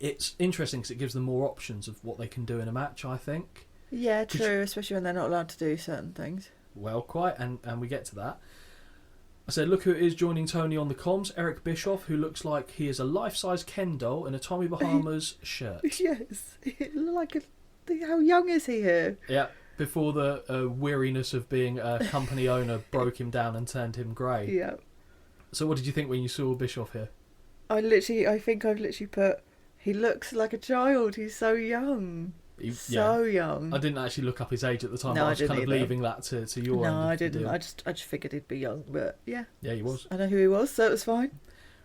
[SPEAKER 6] It's interesting because it gives them more options of what they can do in a match, I think.
[SPEAKER 7] Yeah, true, especially when they're not allowed to do certain things.
[SPEAKER 6] Well, quite, and we get to that. I said, look who it is joining Tony on the comms. Eric Bischoff, who looks like he is a life-size Ken doll in a Tommy Bahama's shirt.
[SPEAKER 7] Yes. How young is he here?
[SPEAKER 6] Yeah, before the weariness of being a company owner broke him down and turned him grey.
[SPEAKER 7] Yeah.
[SPEAKER 6] So what did you think when you saw Bischoff here?
[SPEAKER 7] I think I've literally put, he looks like a child. He's so young. So young.
[SPEAKER 6] I didn't actually look up his age at the time.
[SPEAKER 7] No,
[SPEAKER 6] but I was
[SPEAKER 7] I
[SPEAKER 6] kind of
[SPEAKER 7] didn't either.
[SPEAKER 6] leaving that to your end.
[SPEAKER 7] No, I
[SPEAKER 6] of the
[SPEAKER 7] didn't.
[SPEAKER 6] deal.
[SPEAKER 7] I just figured he'd be young, but yeah.
[SPEAKER 6] Yeah, he was.
[SPEAKER 7] I know who he was, so it was fine.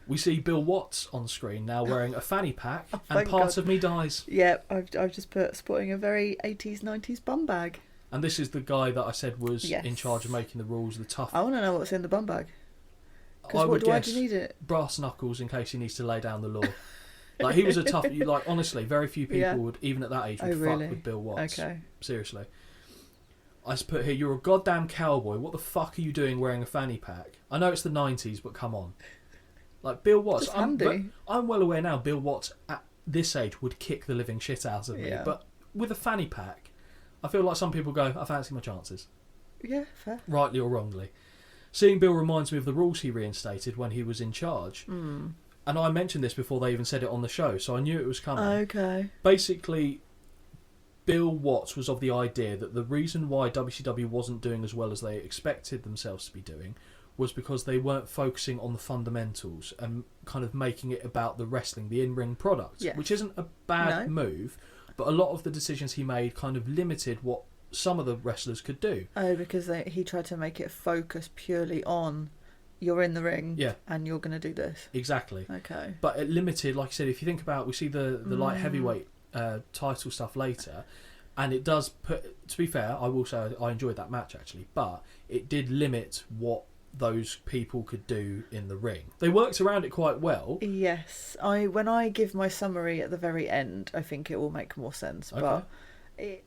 [SPEAKER 6] We see Bill Watts on screen now wearing a fanny pack, and
[SPEAKER 7] thank
[SPEAKER 6] part
[SPEAKER 7] God.
[SPEAKER 6] of me dies.
[SPEAKER 7] Yeah, I've just put sporting a very 80s, 90s bum bag.
[SPEAKER 6] And this is the guy that I said was
[SPEAKER 7] Yes.
[SPEAKER 6] in charge of making the rules, the tough.
[SPEAKER 7] I want to know what's in the bum bag.
[SPEAKER 6] I
[SPEAKER 7] Because
[SPEAKER 6] would
[SPEAKER 7] why
[SPEAKER 6] guess
[SPEAKER 7] do you need it?
[SPEAKER 6] brass knuckles in case he needs to lay down the law. Like, he was a tough... Like, honestly, very few people would, even at that age, would
[SPEAKER 7] really?
[SPEAKER 6] fuck with Bill Watts.
[SPEAKER 7] Okay.
[SPEAKER 6] Seriously. I just put here, you're a goddamn cowboy. What the fuck are you doing wearing a fanny pack? I know it's the 90s, but come on. Like, Bill Watts...
[SPEAKER 7] Just handy.
[SPEAKER 6] I'm well aware now Bill Watts, at this age, would kick the living shit out of me.
[SPEAKER 7] Yeah.
[SPEAKER 6] But with a fanny pack, I feel like some people go, I fancy my chances.
[SPEAKER 7] Yeah, fair.
[SPEAKER 6] Rightly or wrongly. Seeing Bill reminds me of the rules he reinstated when he was in charge. And I mentioned this before they even said it on the show, so I knew it was coming.
[SPEAKER 7] Okay.
[SPEAKER 6] Basically, Bill Watts was of the idea that the reason why WCW wasn't doing as well as they expected themselves to be doing was because they weren't focusing on the fundamentals and kind of making it about the wrestling, the in-ring product,
[SPEAKER 7] Yes.
[SPEAKER 6] which isn't a bad move, but a lot of the decisions he made kind of limited what some of the wrestlers could do.
[SPEAKER 7] Oh, because he tried to make it focus purely on you're in the ring and you're going to do this.
[SPEAKER 6] Exactly.
[SPEAKER 7] Okay.
[SPEAKER 6] But it limited, like I said, if you think about, we see the light heavyweight title stuff later, And it does put, to be fair, I will say I enjoyed that match actually, but it did limit what those people could do in the ring. They worked around it quite well.
[SPEAKER 7] Yes, when I give my summary at the very end, I think it will make more sense.
[SPEAKER 6] Okay.
[SPEAKER 7] But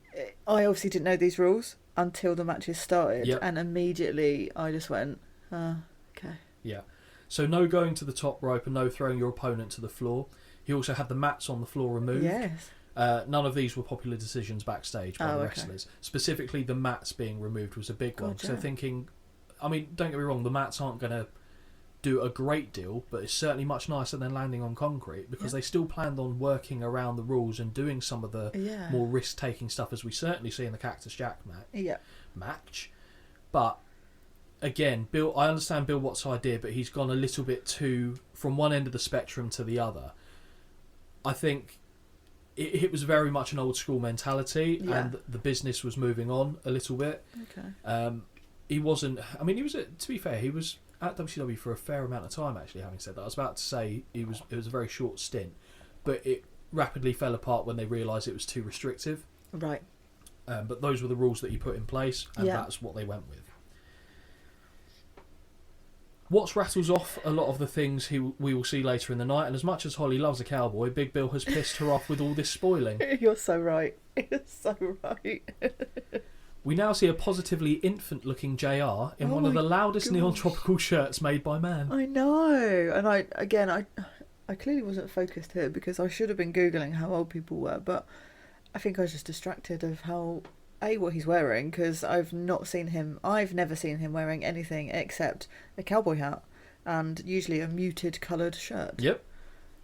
[SPEAKER 7] I obviously didn't know these rules until the matches started,
[SPEAKER 6] Yep.
[SPEAKER 7] and immediately I just went, okay.
[SPEAKER 6] Yeah. So no going to the top rope and no throwing your opponent to the floor. He also had the mats on the floor removed.
[SPEAKER 7] Yes.
[SPEAKER 6] None of these were popular decisions backstage by the
[SPEAKER 7] Okay.
[SPEAKER 6] wrestlers. Specifically, the mats being removed was a big one.
[SPEAKER 7] Gotcha.
[SPEAKER 6] So thinking, I mean, don't get me wrong, the mats aren't going to do a great deal, but it's certainly much nicer than landing on concrete because they still planned on working around the rules and doing some of the more risk-taking stuff as we certainly see in the Cactus Jack match. But again, I understand Bill Watts' idea, but he's gone a little bit too from one end of the spectrum to the other. I think it was very much an old school mentality, and the business was moving on a little bit.
[SPEAKER 7] Okay.
[SPEAKER 6] He wasn't. I mean, to be fair, he was at WCW for a fair amount of time. Actually, having said that, I was about to say it was a very short stint, but it rapidly fell apart when they realised it was too restrictive.
[SPEAKER 7] Right.
[SPEAKER 6] But those were the rules that he put in place, and that's what they went with. Watts rattles off a lot of the things we will see later in the night, and as much as Holly loves a cowboy, Big Bill has pissed her off with all this spoiling.
[SPEAKER 7] You're so right. You're so right.
[SPEAKER 6] We now see a positively infant-looking JR in one of the loudest neon tropical shirts made by man.
[SPEAKER 7] I know. And I clearly wasn't focused here because I should have been Googling how old people were, but I think I was just distracted of what he's wearing, because I've never seen him wearing anything except a cowboy hat and usually a muted coloured shirt.
[SPEAKER 6] Yep.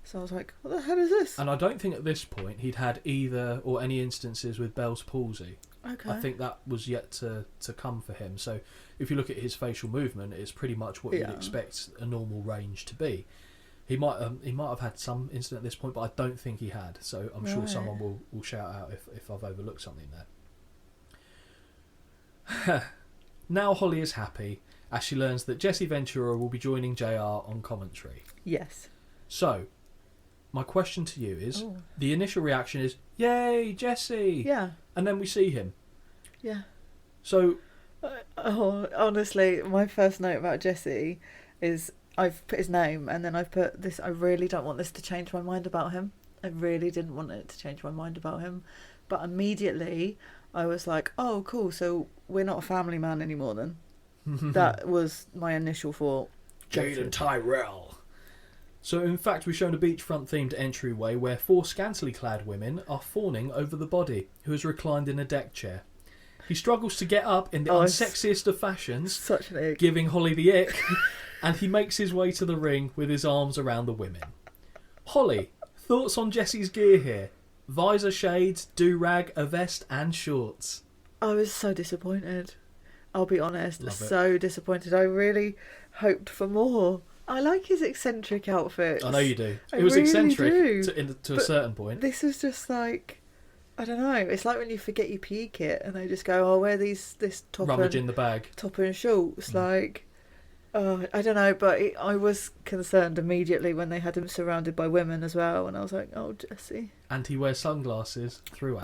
[SPEAKER 7] So I was like, what the hell is this?
[SPEAKER 6] And I don't think at this point he'd had either or any instances with Bell's palsy.
[SPEAKER 7] Okay.
[SPEAKER 6] I think that was yet to come for him. So if you look at his facial movement, it's pretty much what you'd expect a normal range to be. He might have had some incident at this point, but I don't think he had. So I'm sure someone will shout out if I've overlooked something there. Now Holly is happy as she learns that Jesse Ventura will be joining JR on commentary.
[SPEAKER 7] Yes.
[SPEAKER 6] So, my question to you is, the initial reaction is, yay, Jesse!
[SPEAKER 7] Yeah.
[SPEAKER 6] And then we see him.
[SPEAKER 7] Yeah.
[SPEAKER 6] So...
[SPEAKER 7] honestly, my first note about Jesse is I've put his name and then I've put this, I really don't want this to change my mind about him. I really didn't want it to change my mind about him. But immediately I was like, oh, cool, so we're not a family man anymore then. That was my initial thought.
[SPEAKER 6] Jade and Tyrell. So in fact we're shown a beachfront themed entryway where 4 scantily clad women are fawning over the body, who is reclined in a deck chair. He struggles to get up in the unsexiest of fashions,
[SPEAKER 7] such an ick,
[SPEAKER 6] giving Holly the ick, and he makes his way to the ring with his arms around the women. Holly, thoughts on Jesse's gear here? Visor shades, do-rag, a vest and shorts.
[SPEAKER 7] I was so disappointed. I'll be honest,
[SPEAKER 6] Love it.
[SPEAKER 7] so disappointed. I really hoped for more. I like his eccentric outfits.
[SPEAKER 6] I know you do.
[SPEAKER 7] I
[SPEAKER 6] It was
[SPEAKER 7] really
[SPEAKER 6] eccentric
[SPEAKER 7] do.
[SPEAKER 6] to a certain point.
[SPEAKER 7] This was just like, I don't know. It's like when you forget your PE kit and they just go, "Oh, wear this top
[SPEAKER 6] Rummage
[SPEAKER 7] and
[SPEAKER 6] in the bag.
[SPEAKER 7] top and shorts." Like, I don't know. But I was concerned immediately when they had him surrounded by women as well, and I was like, "Oh, Jesse."
[SPEAKER 6] And he wears sunglasses throughout.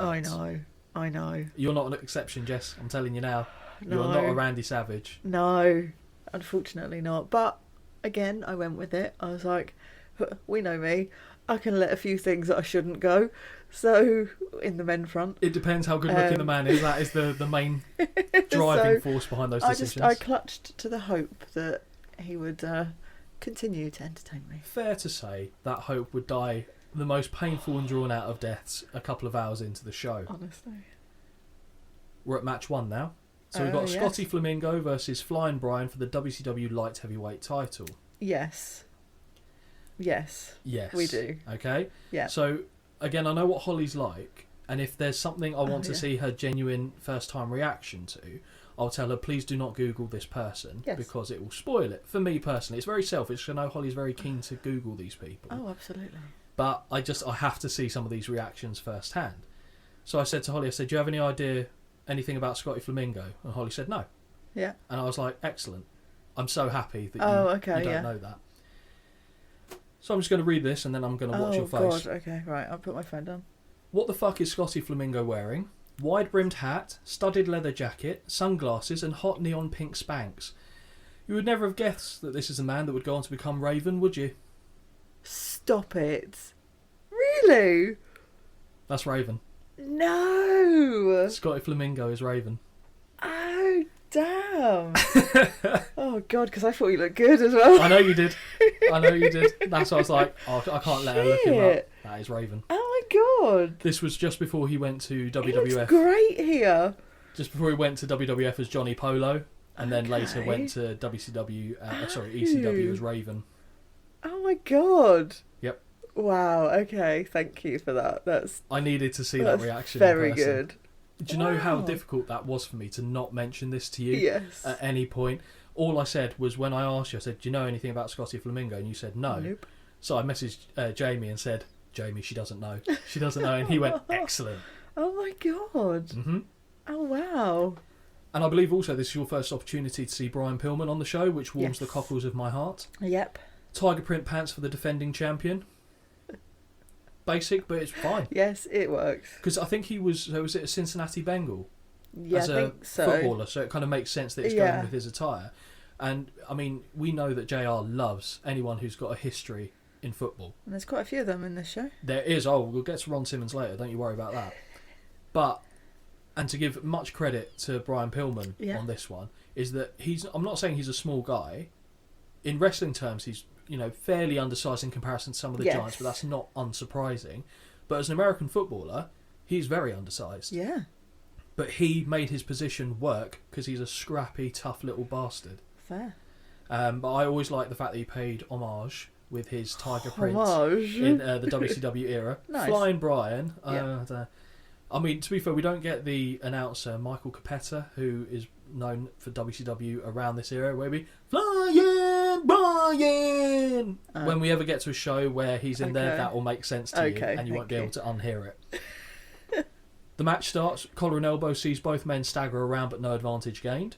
[SPEAKER 7] I know.
[SPEAKER 6] You're not an exception, Jess. I'm telling you now.
[SPEAKER 7] No.
[SPEAKER 6] You're not a Randy Savage.
[SPEAKER 7] No, unfortunately not. But again, I went with it. I was like, we know me. I can let a few things that I shouldn't go. So, in the men front.
[SPEAKER 6] It depends how good looking the man is. That is the main driving force behind those decisions.
[SPEAKER 7] I clutched to the hope that he would continue to entertain me.
[SPEAKER 6] Fair to say that hope would die the most painful and drawn out of deaths a couple of hours into the show.
[SPEAKER 7] Honestly.
[SPEAKER 6] We're at match 1 now. So we've got Scotty Flamingo versus Flying Brian for the WCW Light Heavyweight title.
[SPEAKER 7] Yes. Yes.
[SPEAKER 6] Yes.
[SPEAKER 7] We do.
[SPEAKER 6] Okay.
[SPEAKER 7] Yeah.
[SPEAKER 6] So, again, I know what Holly's like, and if there's something I want to see her genuine first-time reaction to, I'll tell her, please do not Google this person, because it will spoil it. For me personally, it's very selfish. I know Holly's very keen to Google these people.
[SPEAKER 7] Oh, absolutely.
[SPEAKER 6] But I have to see some of these reactions firsthand. So I said to Holly, do you have any idea anything about Scotty Flamingo? And Holly said no.
[SPEAKER 7] Yeah.
[SPEAKER 6] And I was like, excellent. I'm so happy that you don't know that. So I'm just going to read this and then I'm going to watch your face.
[SPEAKER 7] Oh, God. Okay, right. I'll put my phone down.
[SPEAKER 6] What the fuck is Scotty Flamingo wearing? Wide-brimmed hat, studded leather jacket, sunglasses and hot neon pink Spanx. You would never have guessed that this is a man that would go on to become Raven, would you?
[SPEAKER 7] Stop it. Really?
[SPEAKER 6] That's Raven.
[SPEAKER 7] No.
[SPEAKER 6] Scotty Flamingo is Raven.
[SPEAKER 7] Oh, damn. Oh, God, because I thought you looked good as well.
[SPEAKER 6] I know you did. That's why I was like, oh, I can't let her look him up. That is Raven.
[SPEAKER 7] Oh, my God.
[SPEAKER 6] This was just before he went to
[SPEAKER 7] He
[SPEAKER 6] WWF.
[SPEAKER 7] looks great here.
[SPEAKER 6] Just before he went to WWF as Johnny Polo. And then later went to ECW as Raven.
[SPEAKER 7] Oh, my God.
[SPEAKER 6] Yep.
[SPEAKER 7] Wow, okay, thank you for that.
[SPEAKER 6] I needed to see that reaction.
[SPEAKER 7] Very
[SPEAKER 6] in person.
[SPEAKER 7] good.
[SPEAKER 6] Do you know how difficult that was for me to not mention this to you
[SPEAKER 7] Yes.
[SPEAKER 6] at any point? All I said was when I asked you, I said, do you know anything about Scotty Flamingo? And you said no.
[SPEAKER 7] Nope.
[SPEAKER 6] So I messaged Jamie and said, Jamie, she doesn't know. She doesn't know. And he went, excellent.
[SPEAKER 7] Oh my God.
[SPEAKER 6] Mm-hmm.
[SPEAKER 7] Oh wow.
[SPEAKER 6] And I believe also this is your first opportunity to see Brian Pillman on the show, which warms the cockles of my heart.
[SPEAKER 7] Yep.
[SPEAKER 6] Tiger print pants for the defending champion. Basic, but it's fine.
[SPEAKER 7] Yes, it works.
[SPEAKER 6] Because I think he was it a Cincinnati Bengal?
[SPEAKER 7] Yeah,
[SPEAKER 6] as
[SPEAKER 7] I
[SPEAKER 6] a
[SPEAKER 7] think so.
[SPEAKER 6] footballer, so it kind of makes sense that it's going with his attire. And I mean, we know that JR loves anyone who's got a history in football.
[SPEAKER 7] And there's quite a few of them in this show.
[SPEAKER 6] There is. Oh, we'll get to Ron Simmons later. Don't you worry about that. But and to give much credit to Brian Pillman on this one is that I'm not saying he's a small guy. In wrestling terms, he's fairly undersized in comparison to some of the giants, but that's not unsurprising. But as an American footballer, he's very undersized.
[SPEAKER 7] Yeah.
[SPEAKER 6] But he made his position work because he's a scrappy, tough little bastard.
[SPEAKER 7] Fair.
[SPEAKER 6] But I always like the fact that he paid homage with his tiger print
[SPEAKER 7] Homage.
[SPEAKER 6] in the WCW era.
[SPEAKER 7] Nice.
[SPEAKER 6] Flying Brian.
[SPEAKER 7] Yeah.
[SPEAKER 6] I mean, to be fair, we don't get the announcer Michael Capetta, who is known for WCW around this era, where we Flying Brian. When we ever get to a show where he's in there, that will make sense to you, and you won't be able to unhear it. The match starts. Collar and elbow sees both men stagger around, but no advantage gained.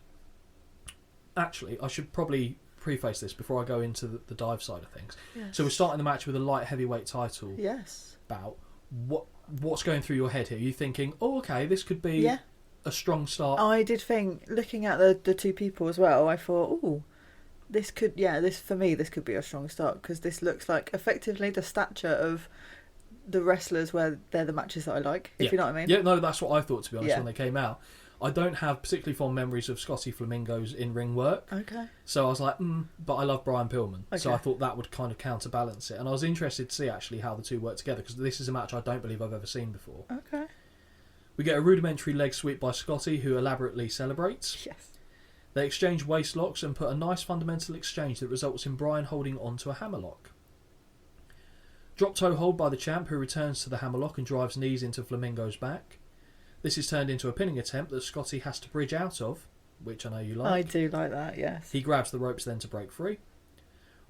[SPEAKER 6] Actually, I should probably preface this before I go into the dive side of things.
[SPEAKER 7] Yes.
[SPEAKER 6] So we're starting the match with a light heavyweight title bout. What's going through your head here? Are you thinking, oh, okay, this could be a strong start?
[SPEAKER 7] I did think, looking at the two people as well, I thought, oh, this could be a strong start, because this looks like effectively the stature of the wrestlers where they're the matches that I like, if you know what I mean.
[SPEAKER 6] Yeah, no, that's what I thought, to be honest, when they came out. I don't have particularly fond memories of Scotty Flamingo's in-ring work. Okay. So I was like, but I love Brian Pillman. Okay. So I thought that would kind of counterbalance it. And I was interested to see actually how the two work together, because this is a match I don't believe I've ever seen before.
[SPEAKER 7] Okay.
[SPEAKER 6] We get a rudimentary leg sweep by Scotty, who elaborately celebrates.
[SPEAKER 7] Yes.
[SPEAKER 6] They exchange waist locks and put a nice fundamental exchange that results in Brian holding on to a hammerlock. Drop toe hold by the champ, who returns to the hammerlock and drives knees into Flamingo's back. This is turned into a pinning attempt that Scotty has to bridge out of, which I know you like.
[SPEAKER 7] I do like that, yes.
[SPEAKER 6] He grabs the ropes then to break free.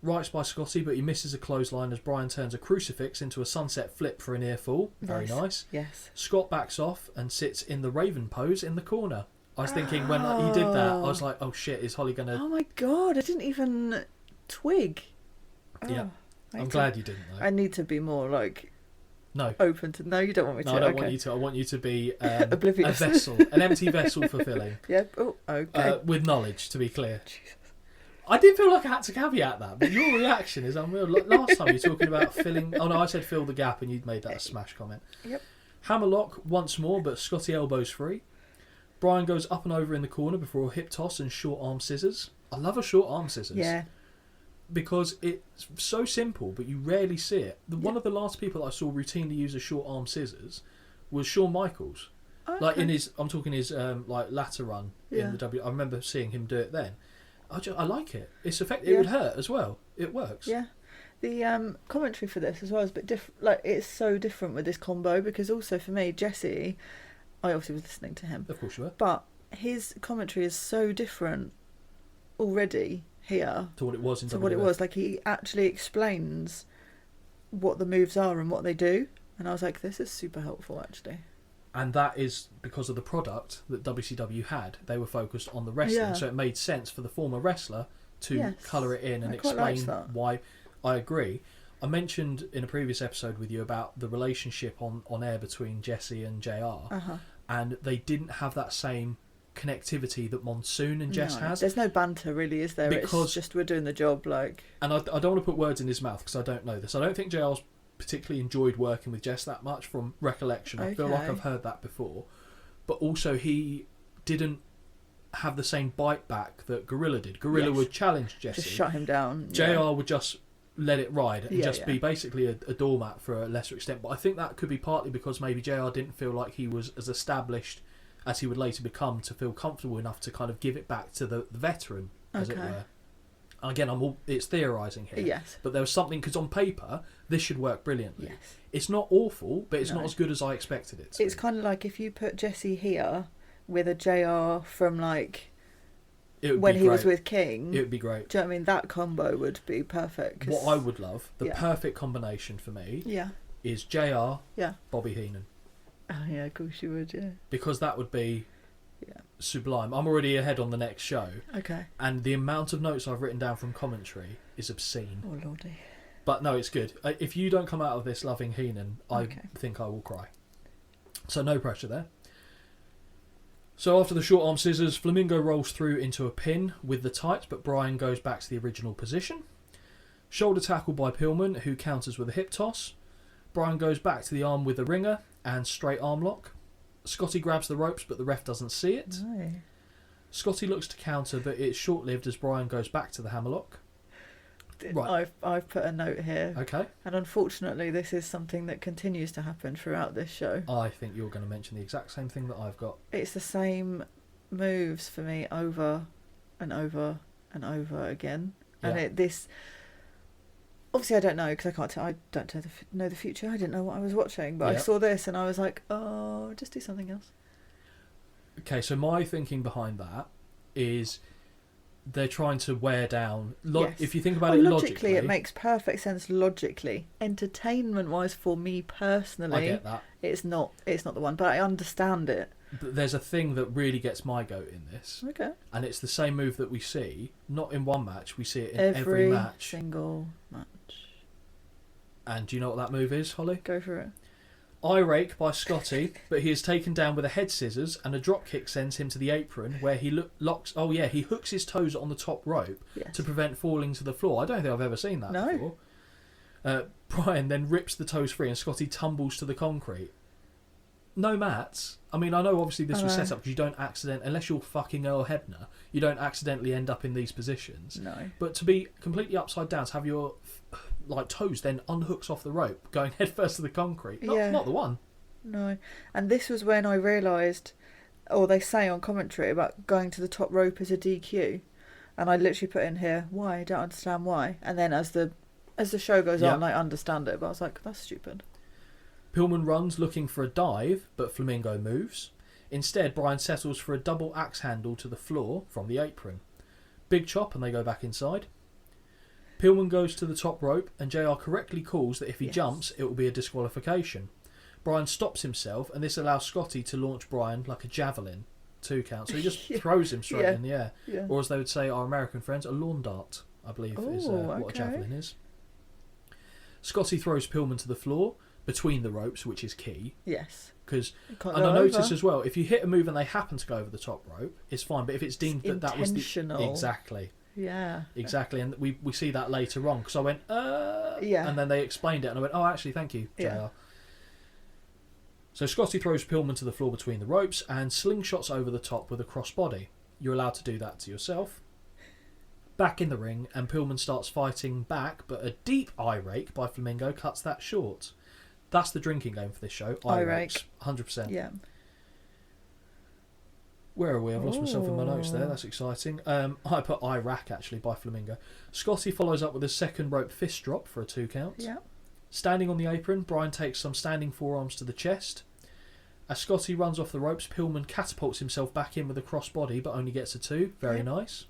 [SPEAKER 6] Rights by Scotty, but he misses a clothesline as Brian turns a crucifix into a sunset flip for a near fall. Very nice.
[SPEAKER 7] Yes.
[SPEAKER 6] Scott backs off and sits in the Raven pose in the corner. I was thinking when he did that, I was like, oh shit, is Holly going to...
[SPEAKER 7] Oh my God, I didn't even twig.
[SPEAKER 6] Yeah. I'm glad you didn't, though.
[SPEAKER 7] I need to be more,
[SPEAKER 6] open
[SPEAKER 7] to... No, you don't want me to.
[SPEAKER 6] No, I don't want you to. I want you to be
[SPEAKER 7] oblivious.
[SPEAKER 6] A vessel, an empty vessel for filling.
[SPEAKER 7] Yep. Oh, okay.
[SPEAKER 6] With knowledge, to be clear.
[SPEAKER 7] Jesus.
[SPEAKER 6] I did feel like I had to caveat that, but your reaction is unreal. Last time you were talking about filling... Oh, no, I said fill the gap, and you'd made that a smash comment.
[SPEAKER 7] Yep.
[SPEAKER 6] Hammerlock once more, but Scotty elbows free. Brian goes up and over in the corner before a hip toss and short arm scissors. I love a short arm scissors.
[SPEAKER 7] Yeah.
[SPEAKER 6] Because it's so simple, but you rarely see it. One of the last people that I saw routinely use a short arm scissors was Shawn Michaels. Okay. Like in his latter run in the W. I remember seeing him do it then. I like it. It's effective. It would hurt as well. It works.
[SPEAKER 7] Yeah. The commentary for this as well is a bit different. Like, it's so different with this combo, because also for me, Jesse, I obviously was listening to him.
[SPEAKER 6] Of course you were.
[SPEAKER 7] But his commentary is so different already here
[SPEAKER 6] to what it was in
[SPEAKER 7] to what it was. Like, he actually explains what the moves are and what they do, and I was like, this is super helpful actually.
[SPEAKER 6] And that is because of the product that WCW had. They were focused on the wrestling, so it made sense for the former wrestler to colour it in and explain why. I agree. I mentioned in a previous episode with you about the relationship on air between Jesse and JR. and they didn't have that same connectivity that Monsoon and Jess has.
[SPEAKER 7] There's no banter really, is there?
[SPEAKER 6] Because,
[SPEAKER 7] it's just we're doing the job, like.
[SPEAKER 6] And I don't want to put words in his mouth because I don't know this. I don't think JR's particularly enjoyed working with Jess that much from recollection. I feel like I've heard that before. But also he didn't have the same bite back that Gorilla did. Gorilla would challenge Jesse.
[SPEAKER 7] Just shut him down.
[SPEAKER 6] JR would just let it ride and be basically a doormat for a lesser extent. But I think that could be partly because maybe JR didn't feel like he was as established as he would later become to feel comfortable enough to kind of give it back to the veteran, as it were. And again, it's theorising here.
[SPEAKER 7] Yes.
[SPEAKER 6] But there was something, because on paper, this should work brilliantly.
[SPEAKER 7] Yes.
[SPEAKER 6] It's not awful, but it's not as good as I expected it to
[SPEAKER 7] It's kind of like if you put Jesse here with a JR from like when he was with King.
[SPEAKER 6] It would be great.
[SPEAKER 7] Do you know what I mean? That combo would be perfect.
[SPEAKER 6] What I would love, the perfect combination for me, is JR, Bobby Heenan.
[SPEAKER 7] Oh yeah, of course you would, yeah.
[SPEAKER 6] Because that would be sublime. I'm already ahead on the next show.
[SPEAKER 7] Okay.
[SPEAKER 6] And the amount of notes I've written down from commentary is obscene.
[SPEAKER 7] Oh lordy.
[SPEAKER 6] But no, it's good. If you don't come out of this loving Heenan, I think I will cry. So no pressure there. So after the short arm scissors, Flamingo rolls through into a pin with the tights, but Brian goes back to the original position. Shoulder tackle by Pillman, who counters with a hip toss. Brian goes back to the arm with a ringer and straight arm lock. Scotty grabs the ropes, but the ref doesn't see it.
[SPEAKER 7] No.
[SPEAKER 6] Scotty looks to counter, but it's short-lived as Brian goes back to the hammerlock. Right.
[SPEAKER 7] I've put a note here.
[SPEAKER 6] Okay.
[SPEAKER 7] And unfortunately, this is something that continues to happen throughout this show.
[SPEAKER 6] I think you're going to mention the exact same thing that I've got.
[SPEAKER 7] It's the same moves for me over and over and over again.
[SPEAKER 6] Yeah.
[SPEAKER 7] And this... Obviously, I don't know because I don't know the future. I didn't know what I was watching, but I saw this and I was like, "Oh, just do something else."
[SPEAKER 6] Okay, so my thinking behind that is they're trying to wear down. If you think about it logically,
[SPEAKER 7] it makes perfect sense. Logically, entertainment-wise, for me personally,
[SPEAKER 6] I get that.
[SPEAKER 7] It's not the one, but I understand it.
[SPEAKER 6] But there's a thing that really gets my goat in this.
[SPEAKER 7] Okay.
[SPEAKER 6] And it's the same move that we see, not in one match. We see it in every match.
[SPEAKER 7] Single match.
[SPEAKER 6] And do you know what that move is, Holly?
[SPEAKER 7] Go for it.
[SPEAKER 6] Eye rake by Scotty, but he is taken down with a head scissors, and a drop kick sends him to the apron, where he he hooks his toes on the top rope to prevent falling to the floor. I don't think I've ever seen that before. Brian then rips the toes free, and Scotty tumbles to the concrete. No mats. I mean, I know obviously this was set up because you don't unless you're fucking Earl Hebner, you don't accidentally end up in these positions.
[SPEAKER 7] No.
[SPEAKER 6] But to be completely upside down, to have your toes then unhooks off the rope, going head first to the concrete. Not the one.
[SPEAKER 7] No. And this was when I realised, or they say on commentary about going to the top rope as a DQ, and I literally put in here, why? I don't understand why. And then as the show goes on, I understand it, but I was like, that's stupid.
[SPEAKER 6] Pillman runs looking for a dive, but Flamingo moves. Instead, Brian settles for a double axe handle to the floor from the apron. Big chop, and they go back inside. Pillman goes to the top rope, and JR correctly calls that if he jumps, it will be a disqualification. Brian stops himself, and this allows Scotty to launch Brian like a javelin. 2 count. So he just throws him straight in the air. Yeah. Or as they would say, our American friends, a lawn dart, I believe, is what a javelin is. Scotty throws Pillman to the floor, between the ropes, which is key. Yes. Because, and I noticed as well, if you hit a move and they happen to go over the top rope, it's fine. But if it's deemed that was the... Exactly.
[SPEAKER 7] Yeah.
[SPEAKER 6] Exactly. And we see that later on. Because I went, yeah. And then they explained it. And I went, oh, actually, thank you, JR. Yeah. So Scotty throws Pillman to the floor between the ropes and slingshots over the top with a crossbody. You're allowed to do that to yourself. Back in the ring, and Pillman starts fighting back, but a deep eye rake by Flamingo cuts that short. That's the drinking game for this show. Eye rakes. 100%.
[SPEAKER 7] Yeah.
[SPEAKER 6] Where are we? I've lost myself in my notes there. That's exciting. I put eye rack, actually, by Flamingo. Scotty follows up with a second rope fist drop for a 2 count.
[SPEAKER 7] Yeah.
[SPEAKER 6] Standing on the apron, Brian takes some standing forearms to the chest. As Scotty runs off the ropes, Pillman catapults himself back in with a crossbody, but only gets a 2. Very nice.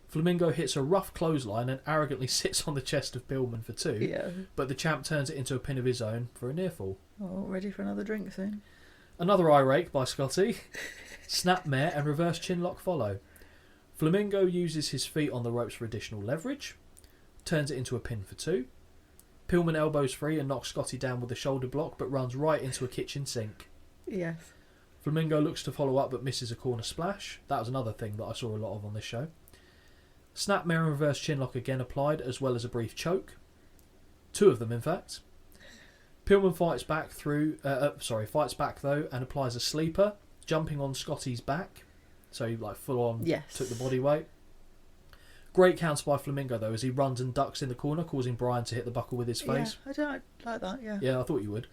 [SPEAKER 6] Flamingo hits a rough clothesline and arrogantly sits on the chest of Pillman for 2. Yeah. But the champ turns it into a pin of his own for a near fall.
[SPEAKER 7] Oh, ready for another drink soon.
[SPEAKER 6] Another eye rake by Scotty. Snapmare and reverse chinlock follow. Flamingo uses his feet on the ropes for additional leverage. Turns it into a pin for 2. Pillman elbows free and knocks Scotty down with a shoulder block, but runs right into a kitchen sink.
[SPEAKER 7] Yes.
[SPEAKER 6] Flamingo looks to follow up but misses a corner splash. That was another thing that I saw a lot of on this show. Snap mirror and reverse chinlock again applied, as well as a brief choke. 2 of them, in fact. Pillman fights back though, and applies a sleeper, jumping on Scotty's back. So he full on took the body weight. Great counter by Flamingo though, as he runs and ducks in the corner, causing Brian to hit the buckle with his face.
[SPEAKER 7] Yeah, I don't like that. Yeah.
[SPEAKER 6] Yeah, I thought you would.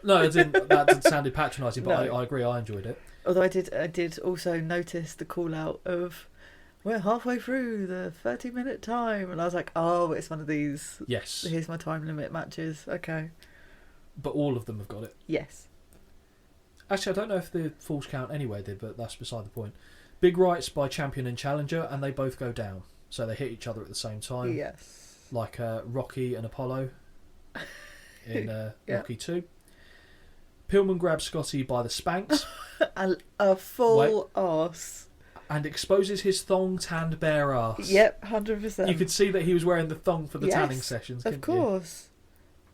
[SPEAKER 6] No, it didn't. That sounded patronising, but no. I agree. I enjoyed it.
[SPEAKER 7] Although I did also notice the call out of, we're halfway through the 30-minute time, and I was like, oh, it's one of these.
[SPEAKER 6] Yes.
[SPEAKER 7] Here's my time limit matches. Okay.
[SPEAKER 6] But all of them have got it.
[SPEAKER 7] Yes.
[SPEAKER 6] Actually, I don't know if the Falls Count anywhere did, but that's beside the point. Big rights by champion and challenger, and they both go down. So they hit each other at the same time.
[SPEAKER 7] Yes.
[SPEAKER 6] Like Rocky and Apollo in Rocky 2. Pillman grabs Scotty by the spanks.
[SPEAKER 7] a full arse.
[SPEAKER 6] And exposes his thong tanned bare ass.
[SPEAKER 7] Yep, 100%.
[SPEAKER 6] You could see that he was wearing the thong for the tanning sessions.
[SPEAKER 7] Of course.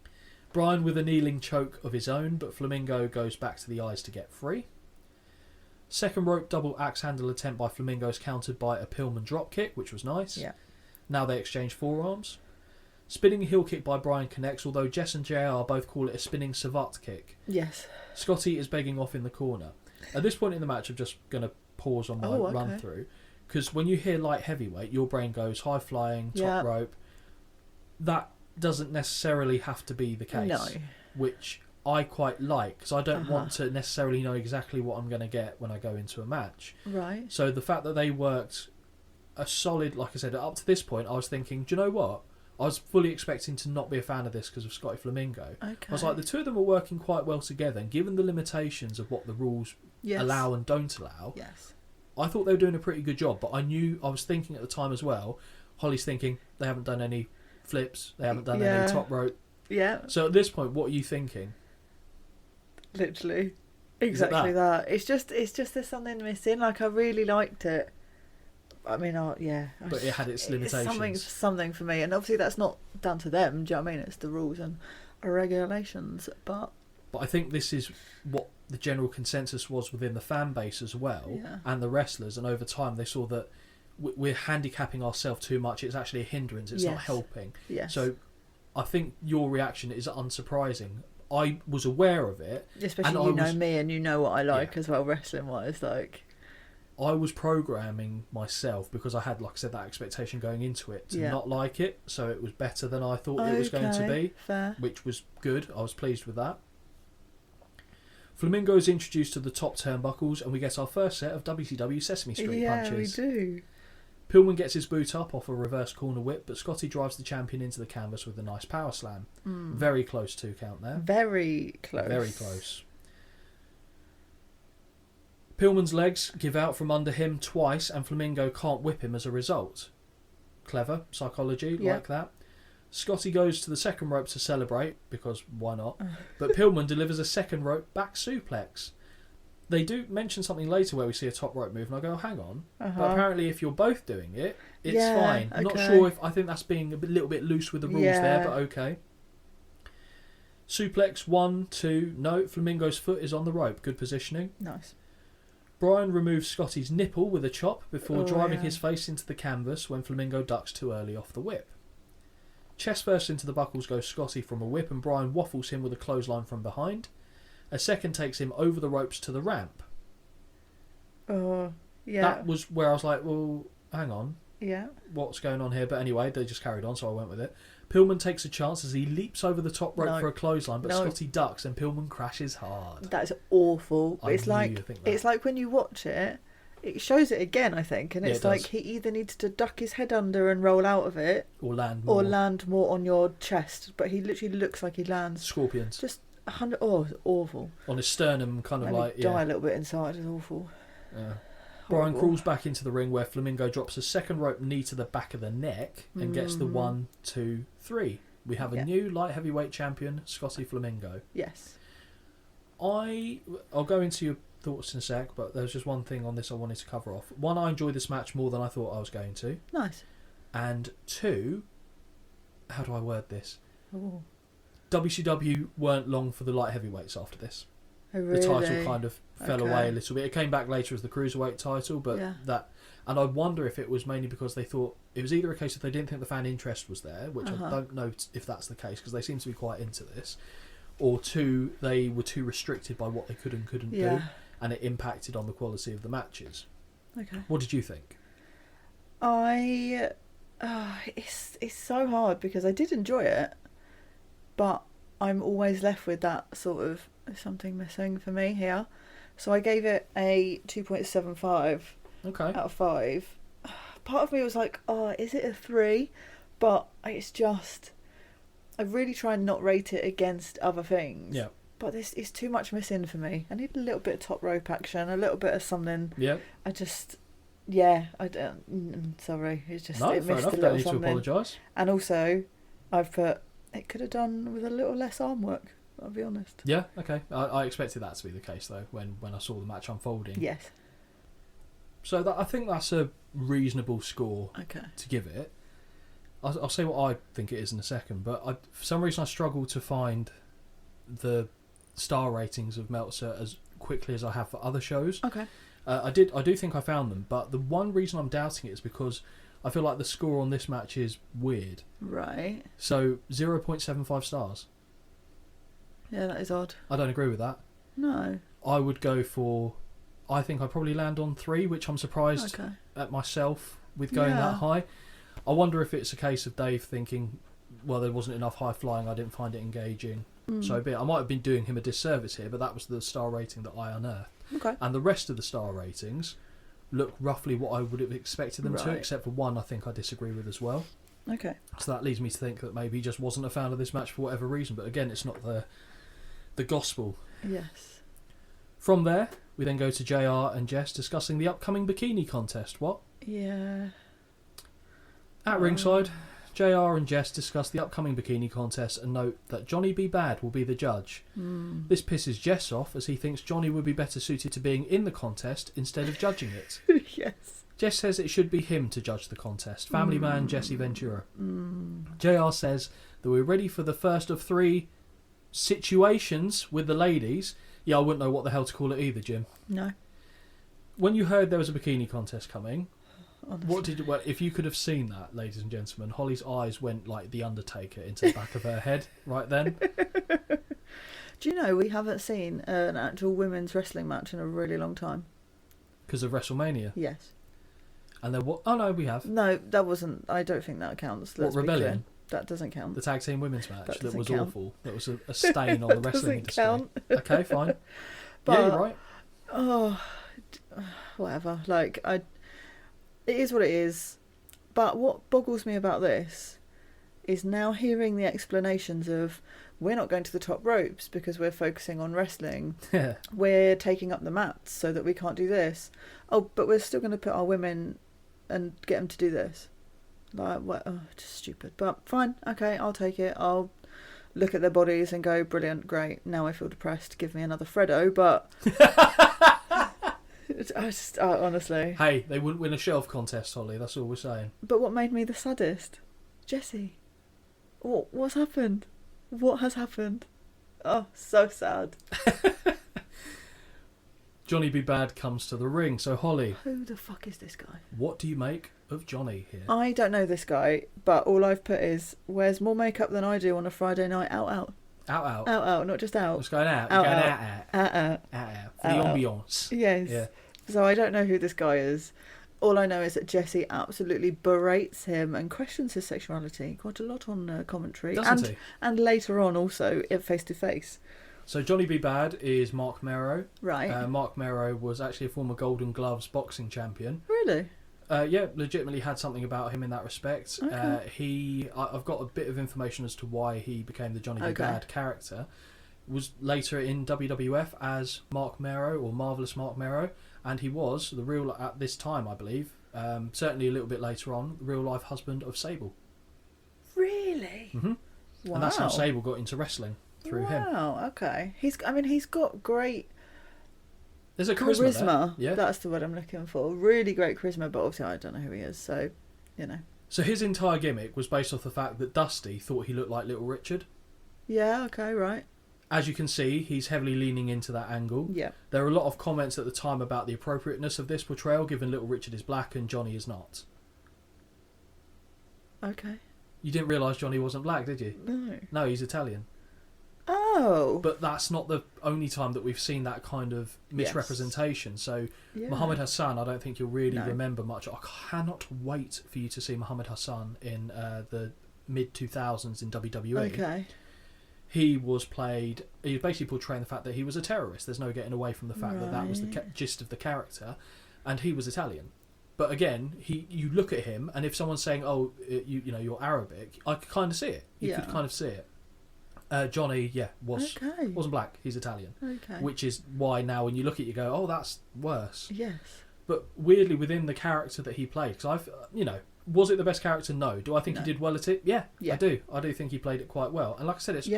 [SPEAKER 6] You? Brian with a kneeling choke of his own, but Flamingo goes back to the eyes to get free. Second rope double axe handle attempt by Flamingo is countered by a Pillman drop kick, which was nice.
[SPEAKER 7] Yeah.
[SPEAKER 6] Now they exchange forearms. Spinning heel kick by Brian connects, although Jess and JR both call it a spinning savate kick.
[SPEAKER 7] Yes.
[SPEAKER 6] Scotty is begging off in the corner. At this point in the match, I'm just going to pause on my run through, because when you hear light heavyweight, your brain goes high flying, top rope. That doesn't necessarily have to be the case.
[SPEAKER 7] No.
[SPEAKER 6] Which I quite like, because I don't want to necessarily know exactly what I'm going to get when I go into a match.
[SPEAKER 7] Right.
[SPEAKER 6] So the fact that they worked a solid, like I said, up to this point, I was thinking, do you know what? I was fully expecting to not be a fan of this because of Scotty Flamingo.
[SPEAKER 7] Okay.
[SPEAKER 6] I was like, the two of them are working quite well together, and given the limitations of what the rules allow and don't allow, I thought they were doing a pretty good job. But I was thinking at the time as well, Holly's thinking, they haven't done any flips, they haven't done any top rope.
[SPEAKER 7] Yeah.
[SPEAKER 6] So at this point, what are you thinking?
[SPEAKER 7] Literally. Exactly that. It's just there's something missing. Like, I really liked it. I mean, but
[SPEAKER 6] it had its limitations.
[SPEAKER 7] It's something for me, and obviously that's not down to them. Do you know what I mean? It's the rules and regulations. But
[SPEAKER 6] I think this is what the general consensus was within the fan base as well, and the wrestlers. And over time, they saw that we're handicapping ourselves too much. It's actually a hindrance. It's not helping.
[SPEAKER 7] Yes.
[SPEAKER 6] So I think your reaction is unsurprising. I was aware of it,
[SPEAKER 7] especially and you know me, and you know what I like as well, wrestling wise, like.
[SPEAKER 6] I was programming myself because I had, like I said, that expectation going into it to not like it, so it was better than I thought it was going to be, which was good. I was pleased with that. Flamingo is introduced to the top turnbuckles, and we get our first set of WCW Sesame Street punches.
[SPEAKER 7] Yeah, we do.
[SPEAKER 6] Pillman gets his boot up off a reverse corner whip, but Scotty drives the champion into the canvas with a nice power slam. Very close 2 count there.
[SPEAKER 7] Very close.
[SPEAKER 6] Very close. Pillman's legs give out from under him twice, and Flamingo can't whip him as a result. Clever psychology, like that. Scotty goes to the second rope to celebrate, because why not? But Pillman delivers a second rope back suplex. They do mention something later where we see a top rope move, and I go, oh, hang on. But apparently if you're both doing it, it's fine. I'm not sure if I think that's being a little bit loose with the rules there, but okay. Suplex 1, 2, no. Flamingo's foot is on the rope. Good positioning.
[SPEAKER 7] Nice.
[SPEAKER 6] Brian removes Scotty's nipple with a chop before driving his face into the canvas when Flamingo ducks too early off the whip. Chest first into the buckles goes Scotty from a whip, and Brian waffles him with a clothesline from behind. A second takes him over the ropes to the ramp. That was where I was like, well, hang on.
[SPEAKER 7] Yeah.
[SPEAKER 6] What's going on here? But anyway, they just carried on, so I went with it. Pillman takes a chance as he leaps over the top rope for a clothesline, but Scotty ducks and Pillman crashes hard.
[SPEAKER 7] That's awful. It's like when you watch it, it shows it again, I think, and it's like he either needs to duck his head under and roll out of it,
[SPEAKER 6] or land more
[SPEAKER 7] on your chest. But he literally looks like he lands
[SPEAKER 6] scorpions.
[SPEAKER 7] Just 100. Oh, it's awful.
[SPEAKER 6] On his sternum, kind of like
[SPEAKER 7] die a little bit inside. It's awful.
[SPEAKER 6] Yeah. Brian crawls back into the ring where Flamingo drops a second rope knee to the back of the neck and gets the 1, 2, 3. We have a new light heavyweight champion, Scotty Flamingo.
[SPEAKER 7] Yes.
[SPEAKER 6] I'll go into your thoughts in a sec, but there's just one thing on this I wanted to cover off. One, I enjoyed this match more than I thought I was going to.
[SPEAKER 7] Nice.
[SPEAKER 6] And 2, how do I word this?
[SPEAKER 7] Ooh.
[SPEAKER 6] WCW weren't long for the light heavyweights after this.
[SPEAKER 7] Oh,
[SPEAKER 6] The title
[SPEAKER 7] really?
[SPEAKER 6] kind of fell
[SPEAKER 7] Okay.
[SPEAKER 6] away a little bit. It came back later as the Cruiserweight title, but
[SPEAKER 7] Yeah.
[SPEAKER 6] and I wonder if it was mainly because they thought it was either a case of they didn't think the fan interest was there, which
[SPEAKER 7] Uh-huh.
[SPEAKER 6] I don't know if that's the case because they seem to be quite into this, or two, they were too restricted by what they could and couldn't do,
[SPEAKER 7] Yeah.
[SPEAKER 6] and it impacted on the quality of the matches.
[SPEAKER 7] Okay.
[SPEAKER 6] What did you think?
[SPEAKER 7] It's so hard because I did enjoy it, but I'm always left with that sort of there's something missing for me here. So I gave it a 2.75
[SPEAKER 6] Okay.
[SPEAKER 7] out of 5. Part of me was like, oh, is it a 3? But it's just, I really try and not rate it against other things.
[SPEAKER 6] Yeah.
[SPEAKER 7] But this is too much missing for me. I need a little bit of top rope action, a little bit of something.
[SPEAKER 6] Yeah.
[SPEAKER 7] I just, yeah, I don't. Sorry, it's just
[SPEAKER 6] No,
[SPEAKER 7] it
[SPEAKER 6] fair
[SPEAKER 7] missed
[SPEAKER 6] enough.
[SPEAKER 7] a
[SPEAKER 6] Don't
[SPEAKER 7] little
[SPEAKER 6] need to
[SPEAKER 7] something.
[SPEAKER 6] apologise.
[SPEAKER 7] And also, I've put it could have done with a little less arm work. I'll be honest.
[SPEAKER 6] Yeah. Okay. I expected that to be the case though when I saw the match unfolding.
[SPEAKER 7] Yes.
[SPEAKER 6] So I think that's a reasonable score
[SPEAKER 7] Okay.
[SPEAKER 6] to give it. I'll say what I think it is in a second, but for some reason I struggle to find the star ratings of Meltzer as quickly as I have for other shows.
[SPEAKER 7] Okay.
[SPEAKER 6] I do think I found them, but the one reason I'm doubting it is because I feel like the score on this match is weird.
[SPEAKER 7] Right.
[SPEAKER 6] So 0.75 stars.
[SPEAKER 7] Yeah, that is odd.
[SPEAKER 6] I don't agree with that.
[SPEAKER 7] No.
[SPEAKER 6] I would go for. I think I'd probably land on 3, which I'm surprised
[SPEAKER 7] Okay.
[SPEAKER 6] at myself with going
[SPEAKER 7] Yeah.
[SPEAKER 6] that high. I wonder if it's a case of Dave thinking, well, there wasn't enough high flying, I didn't find it engaging. So be it. I might have been doing him a disservice here, but that was the star rating that I unearthed.
[SPEAKER 7] Okay.
[SPEAKER 6] And the rest of the star ratings look roughly what I would have expected them to,
[SPEAKER 7] Right.
[SPEAKER 6] except for one I think I disagree with as well.
[SPEAKER 7] Okay.
[SPEAKER 6] So that leads me to think that maybe he just wasn't a fan of this match for whatever reason. But again, it's not the gospel.
[SPEAKER 7] Yes.
[SPEAKER 6] From there, we then go to JR and Jess discussing the upcoming bikini contest. What?
[SPEAKER 7] Yeah.
[SPEAKER 6] At ringside, JR and Jess discuss the upcoming bikini contest and note that Johnny B. Bad will be the judge. This pisses Jess off as he thinks Johnny would be better suited to being in the contest instead of judging it.
[SPEAKER 7] Yes.
[SPEAKER 6] Jess says it should be him to judge the contest. Family man Jesse Ventura. JR says that we're ready for the first of 3 situations with the ladies. Yeah, I wouldn't know what the hell to call it either, Jim.
[SPEAKER 7] No.
[SPEAKER 6] When you heard there was a bikini contest coming,
[SPEAKER 7] Honestly.
[SPEAKER 6] what did you, well, if you could have seen that, ladies and gentlemen, Holly's eyes went like the Undertaker into the back of her head right then.
[SPEAKER 7] Do you know we haven't seen an actual women's wrestling match in a really long time?
[SPEAKER 6] Because of WrestleMania.
[SPEAKER 7] Yes.
[SPEAKER 6] And then what? Oh no, we have.
[SPEAKER 7] No, that wasn't. I don't think that counts. Let's
[SPEAKER 6] What,
[SPEAKER 7] be clear.
[SPEAKER 6] Rebellion?
[SPEAKER 7] That doesn't count.
[SPEAKER 6] The tag team women's match
[SPEAKER 7] That
[SPEAKER 6] that was
[SPEAKER 7] doesn't count.
[SPEAKER 6] awful. That was a stain on the
[SPEAKER 7] That
[SPEAKER 6] wrestling
[SPEAKER 7] doesn't
[SPEAKER 6] industry.
[SPEAKER 7] count.
[SPEAKER 6] Okay, fine.
[SPEAKER 7] But-
[SPEAKER 6] yeah, you're right.
[SPEAKER 7] Oh, whatever. Like it is what it is. But what boggles me about this is now hearing the explanations of we're not going to the top ropes because we're focusing on wrestling.
[SPEAKER 6] Yeah.
[SPEAKER 7] We're taking up the mats so that we can't do this. Oh, but we're still going to put our women and get them to do this. Like, what? Oh, just stupid. But fine, okay, I'll take it. I'll look at their bodies and go, brilliant, great. Now I feel depressed. Give me another Freddo. But honestly.
[SPEAKER 6] Hey, they wouldn't win a shelf contest, Holly. That's all we're saying.
[SPEAKER 7] But what made me the saddest? Jesse. What's happened? What has happened? Oh, so sad.
[SPEAKER 6] Johnny B. Bad comes to the ring. So, Holly,
[SPEAKER 7] Who the fuck is this guy?
[SPEAKER 6] what do you make of Johnny here?
[SPEAKER 7] I don't know this guy, but all I've put is wears more makeup than I do on a Friday night. Out,
[SPEAKER 6] Out.
[SPEAKER 7] out, not just out.
[SPEAKER 6] What's going out?
[SPEAKER 7] Out,
[SPEAKER 6] Going
[SPEAKER 7] out.
[SPEAKER 6] out. For the
[SPEAKER 7] Out.
[SPEAKER 6] ambience.
[SPEAKER 7] Yes.
[SPEAKER 6] Yeah.
[SPEAKER 7] So I don't know who this guy is. All I know is that Jesse absolutely berates him and questions his sexuality quite a lot on commentary.
[SPEAKER 6] Doesn't he?
[SPEAKER 7] And later on also face to face.
[SPEAKER 6] So Johnny B. Bad is Mark Merrow.
[SPEAKER 7] Right.
[SPEAKER 6] Mark Merrow was actually a former Golden Gloves boxing champion.
[SPEAKER 7] Really?
[SPEAKER 6] Yeah, legitimately had something about him in that respect.
[SPEAKER 7] Okay.
[SPEAKER 6] I've got a bit of information as to why he became the Johnny B.
[SPEAKER 7] Okay.
[SPEAKER 6] Bad character. Was later in WWF as Mark Merrow or Marvelous Mark Merrow, and he was the real at this time, I believe. Certainly a little bit later on, the real life husband of Sable.
[SPEAKER 7] Really?
[SPEAKER 6] Mm-hmm.
[SPEAKER 7] Wow.
[SPEAKER 6] And that's how Sable got into wrestling through him.
[SPEAKER 7] Wow. Okay. He's got great
[SPEAKER 6] There's a charisma.
[SPEAKER 7] charisma.
[SPEAKER 6] There. Yeah.
[SPEAKER 7] That's the word I'm looking for. Really great charisma, but obviously I don't know who he is, so you know.
[SPEAKER 6] So his entire gimmick was based off the fact that Dusty thought he looked like Little Richard.
[SPEAKER 7] Yeah. Okay. Right.
[SPEAKER 6] as you can see, he's heavily leaning into that angle.
[SPEAKER 7] Yeah.
[SPEAKER 6] There are a lot of comments at the time about the appropriateness of this portrayal, given Little Richard is black and Johnny is not.
[SPEAKER 7] Okay.
[SPEAKER 6] You didn't realise Johnny wasn't black, did you?
[SPEAKER 7] No.
[SPEAKER 6] No, he's Italian.
[SPEAKER 7] Oh.
[SPEAKER 6] But that's not the only time that we've seen that kind of misrepresentation. So
[SPEAKER 7] Yeah.
[SPEAKER 6] Muhammad Hassan, I don't think you'll really
[SPEAKER 7] No.
[SPEAKER 6] remember much. I cannot wait for you to see Muhammad Hassan in the mid-2000s in WWE.
[SPEAKER 7] Okay.
[SPEAKER 6] He was basically portraying the fact that he was a terrorist. There's no getting away from the fact that that was the gist of the character, and he was Italian. But again, you look at him, and if someone's saying, "Oh, you know, you're Arabic," I could kind of see it. You could kind of see it. Johnny, wasn't black. He's Italian.
[SPEAKER 7] Okay.
[SPEAKER 6] Which is why now when you look at it, you go, "Oh, that's worse."
[SPEAKER 7] Yes.
[SPEAKER 6] But weirdly, within the character that he played, because was it the best character? No. Do I think he did well at it? Yeah, I do. I do think he played it quite well. And like I said, it's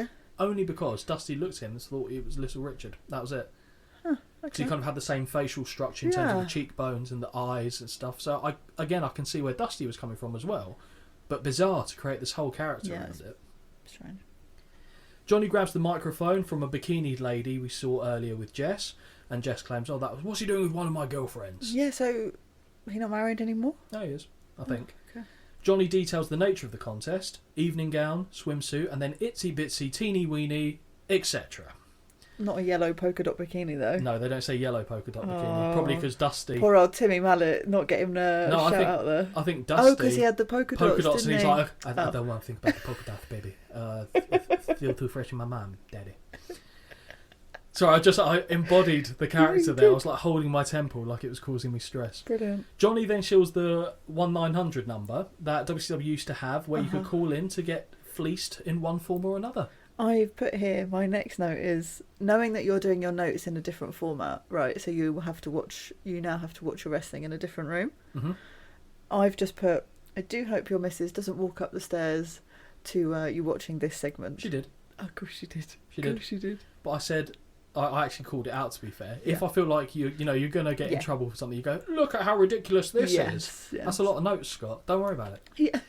[SPEAKER 6] only because Dusty looked at him and thought it was Little Richard. That was it. Because he kind of had the same facial structure in terms of the cheekbones and the eyes and stuff. So I can see where Dusty was coming from as well. But bizarre to create this whole character around it.
[SPEAKER 7] Strange.
[SPEAKER 6] Johnny grabs the microphone from a bikini lady we saw earlier with Jess, and Jess claims, "Oh, what's he doing with one of my girlfriends?"
[SPEAKER 7] Yeah, so he not married anymore?
[SPEAKER 6] No, he is, I think.
[SPEAKER 7] Okay.
[SPEAKER 6] Johnny details the nature of the contest: evening gown, swimsuit, and then itsy bitsy teeny weeny, etc.
[SPEAKER 7] Not a yellow polka dot bikini though.
[SPEAKER 6] No, they don't say yellow polka dot bikini. Probably because Dusty.
[SPEAKER 7] Poor old Timmy Mallet, not getting a shout out there.
[SPEAKER 6] I think Dusty.
[SPEAKER 7] Oh, because he had the polka dots,
[SPEAKER 6] and
[SPEAKER 7] didn't
[SPEAKER 6] he's
[SPEAKER 7] he?
[SPEAKER 6] like, I don't want to think about the polka dots, baby. Still too fresh in my mind, daddy. So I embodied the character there. I was like holding my temple like it was causing me stress.
[SPEAKER 7] Brilliant.
[SPEAKER 6] Johnny then shows the 1-900 number that WCW used to have, where you could call in to get fleeced in one form or another.
[SPEAKER 7] I've put here, my next note is, knowing that you're doing your notes in a different format, right, so you now have to watch your wrestling in a different room.
[SPEAKER 6] Mm-hmm.
[SPEAKER 7] I've just put, I do hope your missus doesn't walk up the stairs to you watching this segment.
[SPEAKER 6] She did.
[SPEAKER 7] Oh, of course she did.
[SPEAKER 6] She did. But I said, I actually called it out, to be fair. If I feel like you're going to get in trouble for something, you go, look at how ridiculous this is.
[SPEAKER 7] Yes.
[SPEAKER 6] That's a lot of notes, Scott. Don't worry about it.
[SPEAKER 7] Yeah.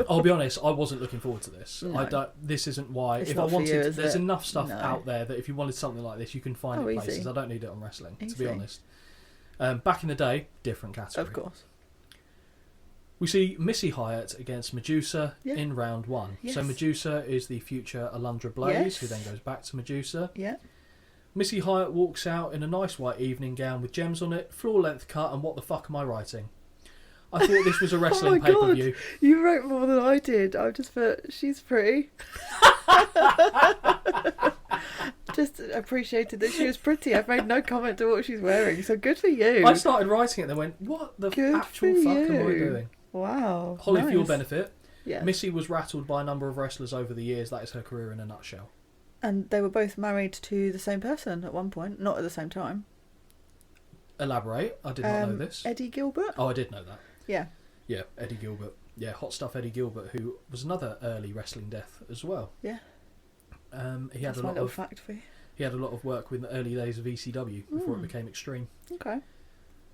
[SPEAKER 6] I'll be honest, I wasn't looking forward to this.
[SPEAKER 7] No.
[SPEAKER 6] This isn't why.
[SPEAKER 7] It's
[SPEAKER 6] if
[SPEAKER 7] not
[SPEAKER 6] I
[SPEAKER 7] for
[SPEAKER 6] wanted,
[SPEAKER 7] you, is
[SPEAKER 6] there's
[SPEAKER 7] it?
[SPEAKER 6] enough stuff
[SPEAKER 7] No.
[SPEAKER 6] out there that if you wanted something like this, you can find it places.
[SPEAKER 7] Easy.
[SPEAKER 6] I don't need it on wrestling, to
[SPEAKER 7] Easy.
[SPEAKER 6] be honest. Back in the day, different category.
[SPEAKER 7] Of course.
[SPEAKER 6] We see Missy Hyatt against Medusa in round 1.
[SPEAKER 7] Yes.
[SPEAKER 6] So Medusa is the future Alundra Blaze,
[SPEAKER 7] Yes.
[SPEAKER 6] who then goes back to Medusa.
[SPEAKER 7] Yeah.
[SPEAKER 6] Missy Hyatt walks out in a nice white evening gown with gems on it, floor length cut, and what the fuck am I writing? I thought this was a wrestling
[SPEAKER 7] Oh my God.
[SPEAKER 6] pay-per-view.
[SPEAKER 7] You wrote more than I did. I just put, she's pretty. Just appreciated that she was pretty. I've made no comment to what she's wearing, so good for you.
[SPEAKER 6] I started writing it and then went, what the
[SPEAKER 7] Good
[SPEAKER 6] actual
[SPEAKER 7] for
[SPEAKER 6] fuck am I
[SPEAKER 7] you.
[SPEAKER 6] doing?
[SPEAKER 7] Wow.
[SPEAKER 6] Holly, for your
[SPEAKER 7] nice.
[SPEAKER 6] benefit,
[SPEAKER 7] Yeah.
[SPEAKER 6] Missy was rattled by a number of wrestlers over the years. That is her career in a nutshell.
[SPEAKER 7] And they were both married to the same person at one point, not at the same time.
[SPEAKER 6] Elaborate. I did not know this.
[SPEAKER 7] Eddie Gilbert?
[SPEAKER 6] Oh, I did know that.
[SPEAKER 7] Yeah.
[SPEAKER 6] Yeah, Eddie Gilbert. Yeah, hot stuff Eddie Gilbert, who was another early wrestling death as well.
[SPEAKER 7] Yeah.
[SPEAKER 6] He had
[SPEAKER 7] That's
[SPEAKER 6] a
[SPEAKER 7] my
[SPEAKER 6] lot
[SPEAKER 7] little
[SPEAKER 6] of
[SPEAKER 7] fact for you.
[SPEAKER 6] he had a lot of work with the early days of ECW before it became Extreme.
[SPEAKER 7] Okay.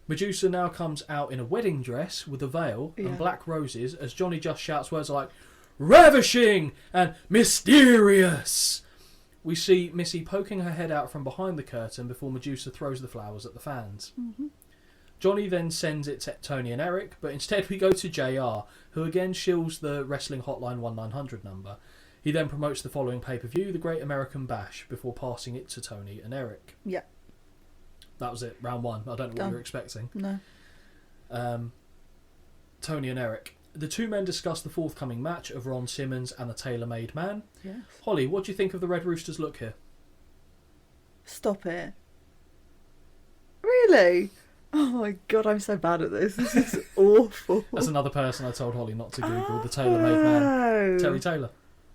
[SPEAKER 6] Medusa now comes out in a wedding dress with a veil
[SPEAKER 7] Yeah.
[SPEAKER 6] and black roses as Johnny just shouts words like ravishing and mysterious. We see Missy poking her head out from behind the curtain before Medusa throws the flowers at the fans.
[SPEAKER 7] Mm-hmm.
[SPEAKER 6] Johnny then sends it to Tony and Eric, but instead we go to JR, who again shills the Wrestling Hotline 1900 number. He then promotes the following pay-per-view, the Great American Bash, before passing it to Tony and Eric.
[SPEAKER 7] Yeah.
[SPEAKER 6] That was it, round 1. I don't know what
[SPEAKER 7] Done.
[SPEAKER 6] you were expecting.
[SPEAKER 7] No.
[SPEAKER 6] Tony and Eric. The two men discuss the forthcoming match of Ron Simmons and the Tailor-Made Man.
[SPEAKER 7] Yes.
[SPEAKER 6] Holly, what do you think of the Red Roosters' look here?
[SPEAKER 7] Stop it. Really? Oh my God, I'm so bad at this. This is awful.
[SPEAKER 6] That's another person I told Holly not to Google, the Tailor-Made Man.
[SPEAKER 7] Oh.
[SPEAKER 6] Terry Taylor.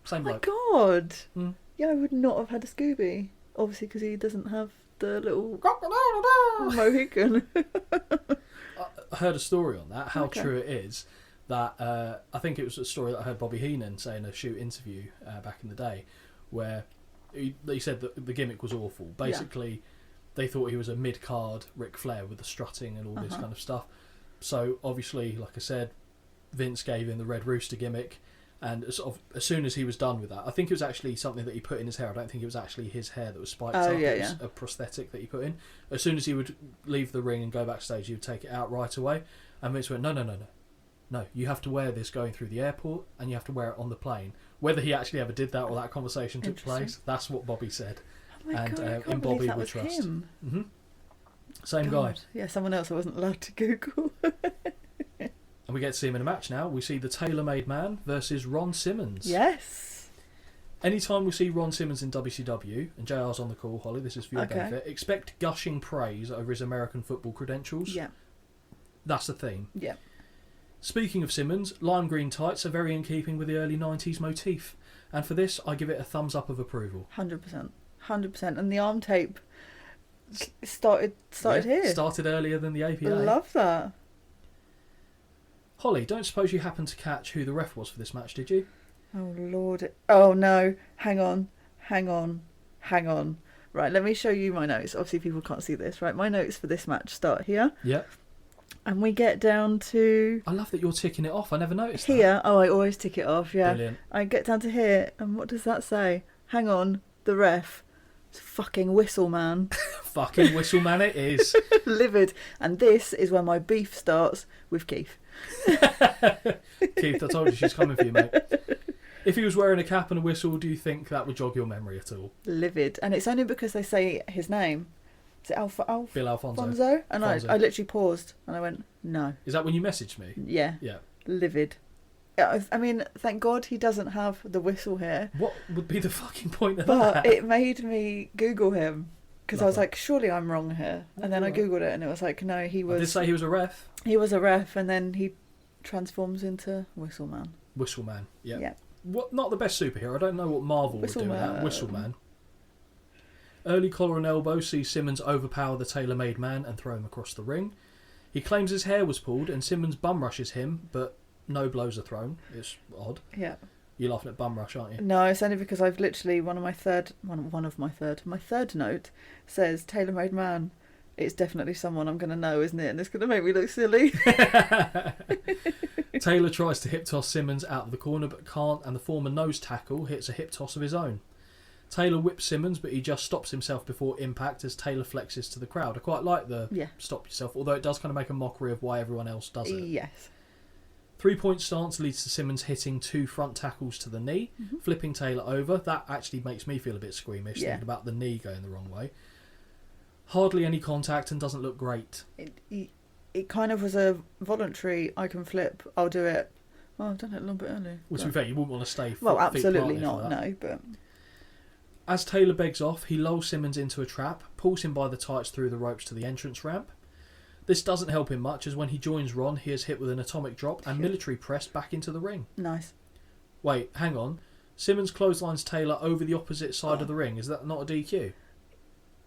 [SPEAKER 6] Same
[SPEAKER 7] My
[SPEAKER 6] bloke.
[SPEAKER 7] God.
[SPEAKER 6] Mm.
[SPEAKER 7] Yeah, I would not have had a Scooby. Obviously, because he doesn't have the little Mohican.
[SPEAKER 6] I heard a story on that, how
[SPEAKER 7] Okay.
[SPEAKER 6] true it is, that I think it was a story that I heard Bobby Heenan say in a shoot interview back in the day, where he said that the gimmick was awful. Basically, they thought he was a mid-card Ric Flair with the strutting and all this kind of stuff. So, obviously, like I said, Vince gave him the Red Rooster gimmick, And sort of as soon as he was done with that, I think it was actually something that he put in his hair. I don't think it was actually his hair that was spiked up.
[SPEAKER 7] Yeah,
[SPEAKER 6] it was a prosthetic that he put in. As soon as he would leave the ring and go backstage, he would take it out right away. And Vince went, no, you have to wear this going through the airport and you have to wear it on the plane. Whether he actually ever did that or that conversation took place, that's what Bobby said.
[SPEAKER 7] Oh my God, I can't
[SPEAKER 6] in
[SPEAKER 7] believe
[SPEAKER 6] Bobby
[SPEAKER 7] that
[SPEAKER 6] we
[SPEAKER 7] was
[SPEAKER 6] trust.
[SPEAKER 7] him.
[SPEAKER 6] Mm-hmm. Same
[SPEAKER 7] God.
[SPEAKER 6] guy.
[SPEAKER 7] Yeah, someone else I wasn't allowed to Google.
[SPEAKER 6] And we get to see him in a match now. We see the Tailor-Made Man versus Ron Simmons.
[SPEAKER 7] Yes.
[SPEAKER 6] Anytime we see Ron Simmons in WCW, and JR's on the call, Holly, this is for your
[SPEAKER 7] Okay.
[SPEAKER 6] benefit, expect gushing praise over his American football credentials.
[SPEAKER 7] Yeah.
[SPEAKER 6] That's the theme.
[SPEAKER 7] Yeah.
[SPEAKER 6] Speaking of Simmons, lime green tights are very in keeping with the early 90s motif. And for this, I give it a thumbs up of approval.
[SPEAKER 7] 100%. 100%. And the arm tape started here.
[SPEAKER 6] Started earlier than the APA.
[SPEAKER 7] I love that.
[SPEAKER 6] Holly, don't suppose you happened to catch who the ref was for this match, did you?
[SPEAKER 7] Oh, Lord. Oh, no. Hang on. Right, let me show you my notes. Obviously, people can't see this. Right, my notes for this match start here.
[SPEAKER 6] Yeah.
[SPEAKER 7] And we get down to...
[SPEAKER 6] I love that you're ticking it off. I never noticed
[SPEAKER 7] here. Oh, I always tick it off, yeah.
[SPEAKER 6] Brilliant.
[SPEAKER 7] I get down to here, and what does that say? Hang on. The ref. It's fucking Whistle Man.
[SPEAKER 6] Fucking Whistle Man it is.
[SPEAKER 7] Livid. And this is where my beef starts with Keith.
[SPEAKER 6] Keith, I told you she's coming for you, mate. If he was wearing a cap and a whistle, do you think that would jog your memory at all?
[SPEAKER 7] Livid. And it's only because they say his name. Is it
[SPEAKER 6] Bill Alfonso.
[SPEAKER 7] Fonzo? And
[SPEAKER 6] Fonzo.
[SPEAKER 7] I literally paused and I went, no.
[SPEAKER 6] Is that when you messaged me?
[SPEAKER 7] Yeah.
[SPEAKER 6] Yeah.
[SPEAKER 7] Livid. I mean, thank God he doesn't have the whistle here.
[SPEAKER 6] What would be the fucking point of
[SPEAKER 7] But
[SPEAKER 6] that?
[SPEAKER 7] it made me Google him. Because I was
[SPEAKER 6] Lovely.
[SPEAKER 7] like, surely I'm wrong here. And then I Googled it and it was like, no, he
[SPEAKER 6] I did
[SPEAKER 7] was
[SPEAKER 6] say he was a ref.
[SPEAKER 7] he was a ref and then he transforms into Whistle Man.
[SPEAKER 6] Whistle Man. Yeah.
[SPEAKER 7] Yeah.
[SPEAKER 6] What? Not the best superhero. I don't know what Marvel would do with that.
[SPEAKER 7] Whistle
[SPEAKER 6] Whistle
[SPEAKER 7] Man.
[SPEAKER 6] Man. Early collar and elbow sees Simmons overpower the Tailor-Made Man and throw him across the ring. He claims his hair was pulled and Simmons bum rushes him, but no blows are thrown. It's odd.
[SPEAKER 7] Yeah.
[SPEAKER 6] You're laughing at bum rush, aren't you?
[SPEAKER 7] No, it's only because I've literally my third note says Tailor-Made Man. It's definitely someone I'm going to know, isn't it? And it's going to make me look silly.
[SPEAKER 6] Taylor tries to hip toss Simmons out of the corner but can't, and the former nose tackle hits a hip toss of his own. Taylor whips Simmons, but he just stops himself before impact as Taylor flexes to the crowd. I quite like the stop yourself, although it does kind of make a mockery of why everyone else does it.
[SPEAKER 7] Yes.
[SPEAKER 6] 3-point stance leads to Simmons hitting 2 front tackles to the knee, flipping Taylor over. That actually makes me feel a bit squeamish, thinking about the knee going the wrong way. Hardly any contact and doesn't look great.
[SPEAKER 7] It kind of was a voluntary, I can flip, I'll do it. Well, I've done it a little bit earlier.
[SPEAKER 6] Well, to be fair, you wouldn't want to stay
[SPEAKER 7] Well,
[SPEAKER 6] feet
[SPEAKER 7] absolutely
[SPEAKER 6] planted for
[SPEAKER 7] not,
[SPEAKER 6] that.
[SPEAKER 7] no, but...
[SPEAKER 6] As Taylor begs off, he lulls Simmons into a trap, pulls him by the tights through the ropes to the entrance ramp. This doesn't help him much, as when he joins Ron, he is hit with an atomic drop and military pressed back into the ring.
[SPEAKER 7] Nice.
[SPEAKER 6] Wait, hang on. Simmons clotheslines Taylor over the opposite side of the ring. Is that not a DQ?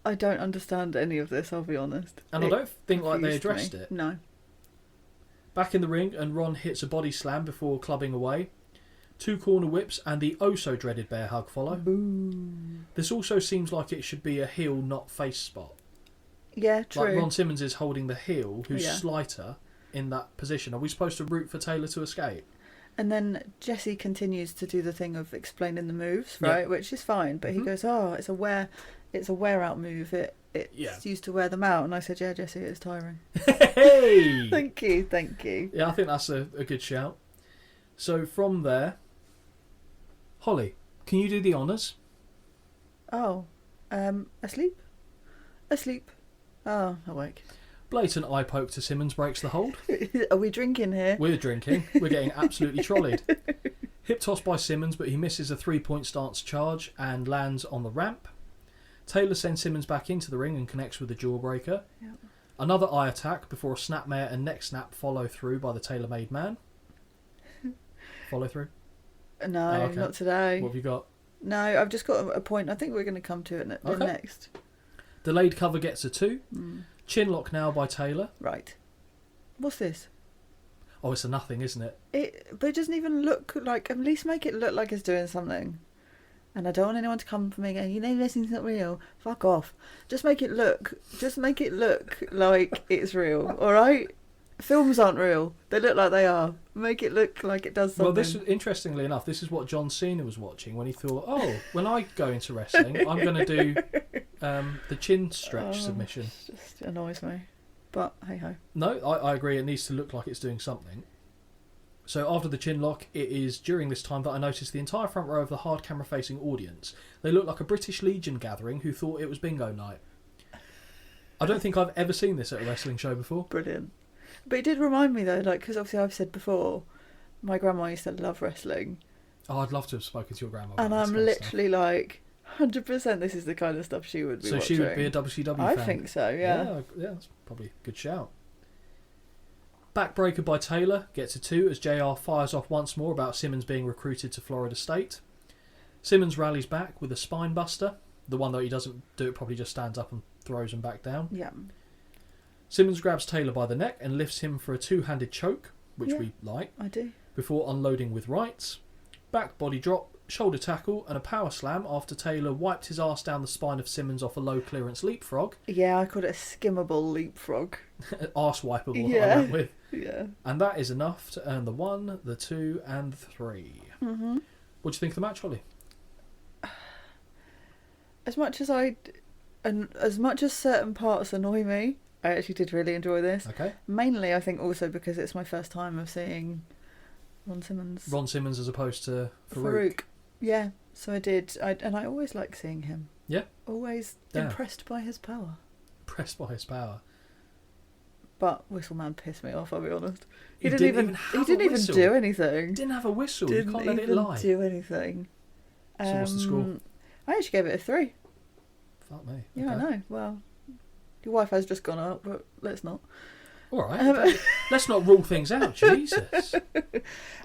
[SPEAKER 7] I don't understand any of this, I'll be honest.
[SPEAKER 6] And I don't think like they
[SPEAKER 7] confused
[SPEAKER 6] addressed
[SPEAKER 7] me.
[SPEAKER 6] it.
[SPEAKER 7] No.
[SPEAKER 6] Back in the ring, and Ron hits a body slam before clubbing away. 2 corner whips and the oh-so-dreaded bear hug follow.
[SPEAKER 7] Boo.
[SPEAKER 6] This also seems like it should be a heel, not face spot.
[SPEAKER 7] Yeah, true.
[SPEAKER 6] Like Ron Simmons is holding the heel, who's
[SPEAKER 7] Yeah.
[SPEAKER 6] slighter, in that position. Are we supposed to root for Taylor to escape?
[SPEAKER 7] And then Jesse continues to do the thing of explaining the moves,
[SPEAKER 6] Yeah.
[SPEAKER 7] right? Which is fine, but he goes, "Oh, it's a wear out move. It's used to wear them out." And I said, "Yeah, Jesse, it's tiring."
[SPEAKER 6] Hey!
[SPEAKER 7] Thank you.
[SPEAKER 6] Yeah, I think that's a good shout. So from there, Holly, can you do the honours?
[SPEAKER 7] Oh, asleep. Oh, awake.
[SPEAKER 6] Blatant eye poke to Simmons breaks the hold.
[SPEAKER 7] Are we drinking here?
[SPEAKER 6] We're drinking. We're getting absolutely trolleyed. Hip toss by Simmons, but he misses a 3-point stance charge and lands on the ramp. Taylor sends Simmons back into the ring and connects with the jawbreaker.
[SPEAKER 7] Yep.
[SPEAKER 6] Another eye attack before a snapmare and neck snap follow through by the Tailor-Made Man. Follow through?
[SPEAKER 7] No,
[SPEAKER 6] Oh, okay.
[SPEAKER 7] not today.
[SPEAKER 6] What have you got?
[SPEAKER 7] No, I've just got a point. I think we're going to come to it
[SPEAKER 6] Okay.
[SPEAKER 7] next.
[SPEAKER 6] Delayed cover gets a 2. Chin lock now by Taylor.
[SPEAKER 7] Right. What's this?
[SPEAKER 6] Oh, it's a nothing, isn't it?
[SPEAKER 7] But it doesn't even look like... At least make it look like it's doing something. And I don't want anyone to come for me going, "You know, wrestling's not real." Fuck off. Just make it look like it's real. All right. Films aren't real. They look like they are. Make it look like it does something.
[SPEAKER 6] Well, interestingly enough, this is what John Cena was watching when he thought, oh, when I go into wrestling, I'm going to do the chin stretch submission.
[SPEAKER 7] It just annoys me. But, hey-ho.
[SPEAKER 6] No, I agree. It needs to look like it's doing something. So after the chin lock, it is during this time that I noticed the entire front row of the hard camera-facing audience. They looked like a British Legion gathering who thought it was bingo night. I don't think I've ever seen this at a wrestling show before.
[SPEAKER 7] Brilliant. But it did remind me, though, like, because obviously I've said before, my grandma used to love wrestling.
[SPEAKER 6] Oh, I'd love to have spoken to your grandma.
[SPEAKER 7] And I'm literally like, 100% this is the kind of stuff she would be watching.
[SPEAKER 6] So she would be a WCW fan?
[SPEAKER 7] I think so, yeah.
[SPEAKER 6] Yeah, that's probably a good shout. Backbreaker by Taylor gets a 2 as JR fires off once more about Simmons being recruited to Florida State. Simmons rallies back with a spine buster. The one that he doesn't do, it probably just stands up and throws him back down.
[SPEAKER 7] Yeah.
[SPEAKER 6] Simmons grabs Taylor by the neck and lifts him for a two-handed choke, which we like.
[SPEAKER 7] I do.
[SPEAKER 6] Before unloading with rights. Back body drop, shoulder tackle and a power slam after Taylor wiped his ass down the spine of Simmons off a low clearance leapfrog.
[SPEAKER 7] Yeah, I called it a skimmable leapfrog.
[SPEAKER 6] Arse wipeable,
[SPEAKER 7] Yeah.
[SPEAKER 6] I went with.
[SPEAKER 7] Yeah.
[SPEAKER 6] And that is enough to earn the 1, the 2 and the 3.
[SPEAKER 7] Mm-hmm.
[SPEAKER 6] What do you think of the match, Holly?
[SPEAKER 7] As much as certain parts annoy me, I actually did really enjoy this.
[SPEAKER 6] Okay.
[SPEAKER 7] Mainly, I think, also because it's my first time of seeing Ron Simmons.
[SPEAKER 6] Ron Simmons as opposed to Farouk.
[SPEAKER 7] Farouk. Yeah, so I did. And I always like seeing him.
[SPEAKER 6] Yeah.
[SPEAKER 7] Always impressed by his power.
[SPEAKER 6] Impressed by his power.
[SPEAKER 7] But Whistleman pissed me off, I'll be honest.
[SPEAKER 6] He didn't even
[SPEAKER 7] do anything.
[SPEAKER 6] Didn't have a whistle.
[SPEAKER 7] Didn't
[SPEAKER 6] you can't let it
[SPEAKER 7] even
[SPEAKER 6] lie.
[SPEAKER 7] do anything.
[SPEAKER 6] So what's the score?
[SPEAKER 7] I actually gave it a 3.
[SPEAKER 6] Fuck me.
[SPEAKER 7] Yeah,
[SPEAKER 6] Okay.
[SPEAKER 7] I know. Well, your Wi-Fi's just gone up, but let's not.
[SPEAKER 6] All right. Let's not rule things out. Jesus.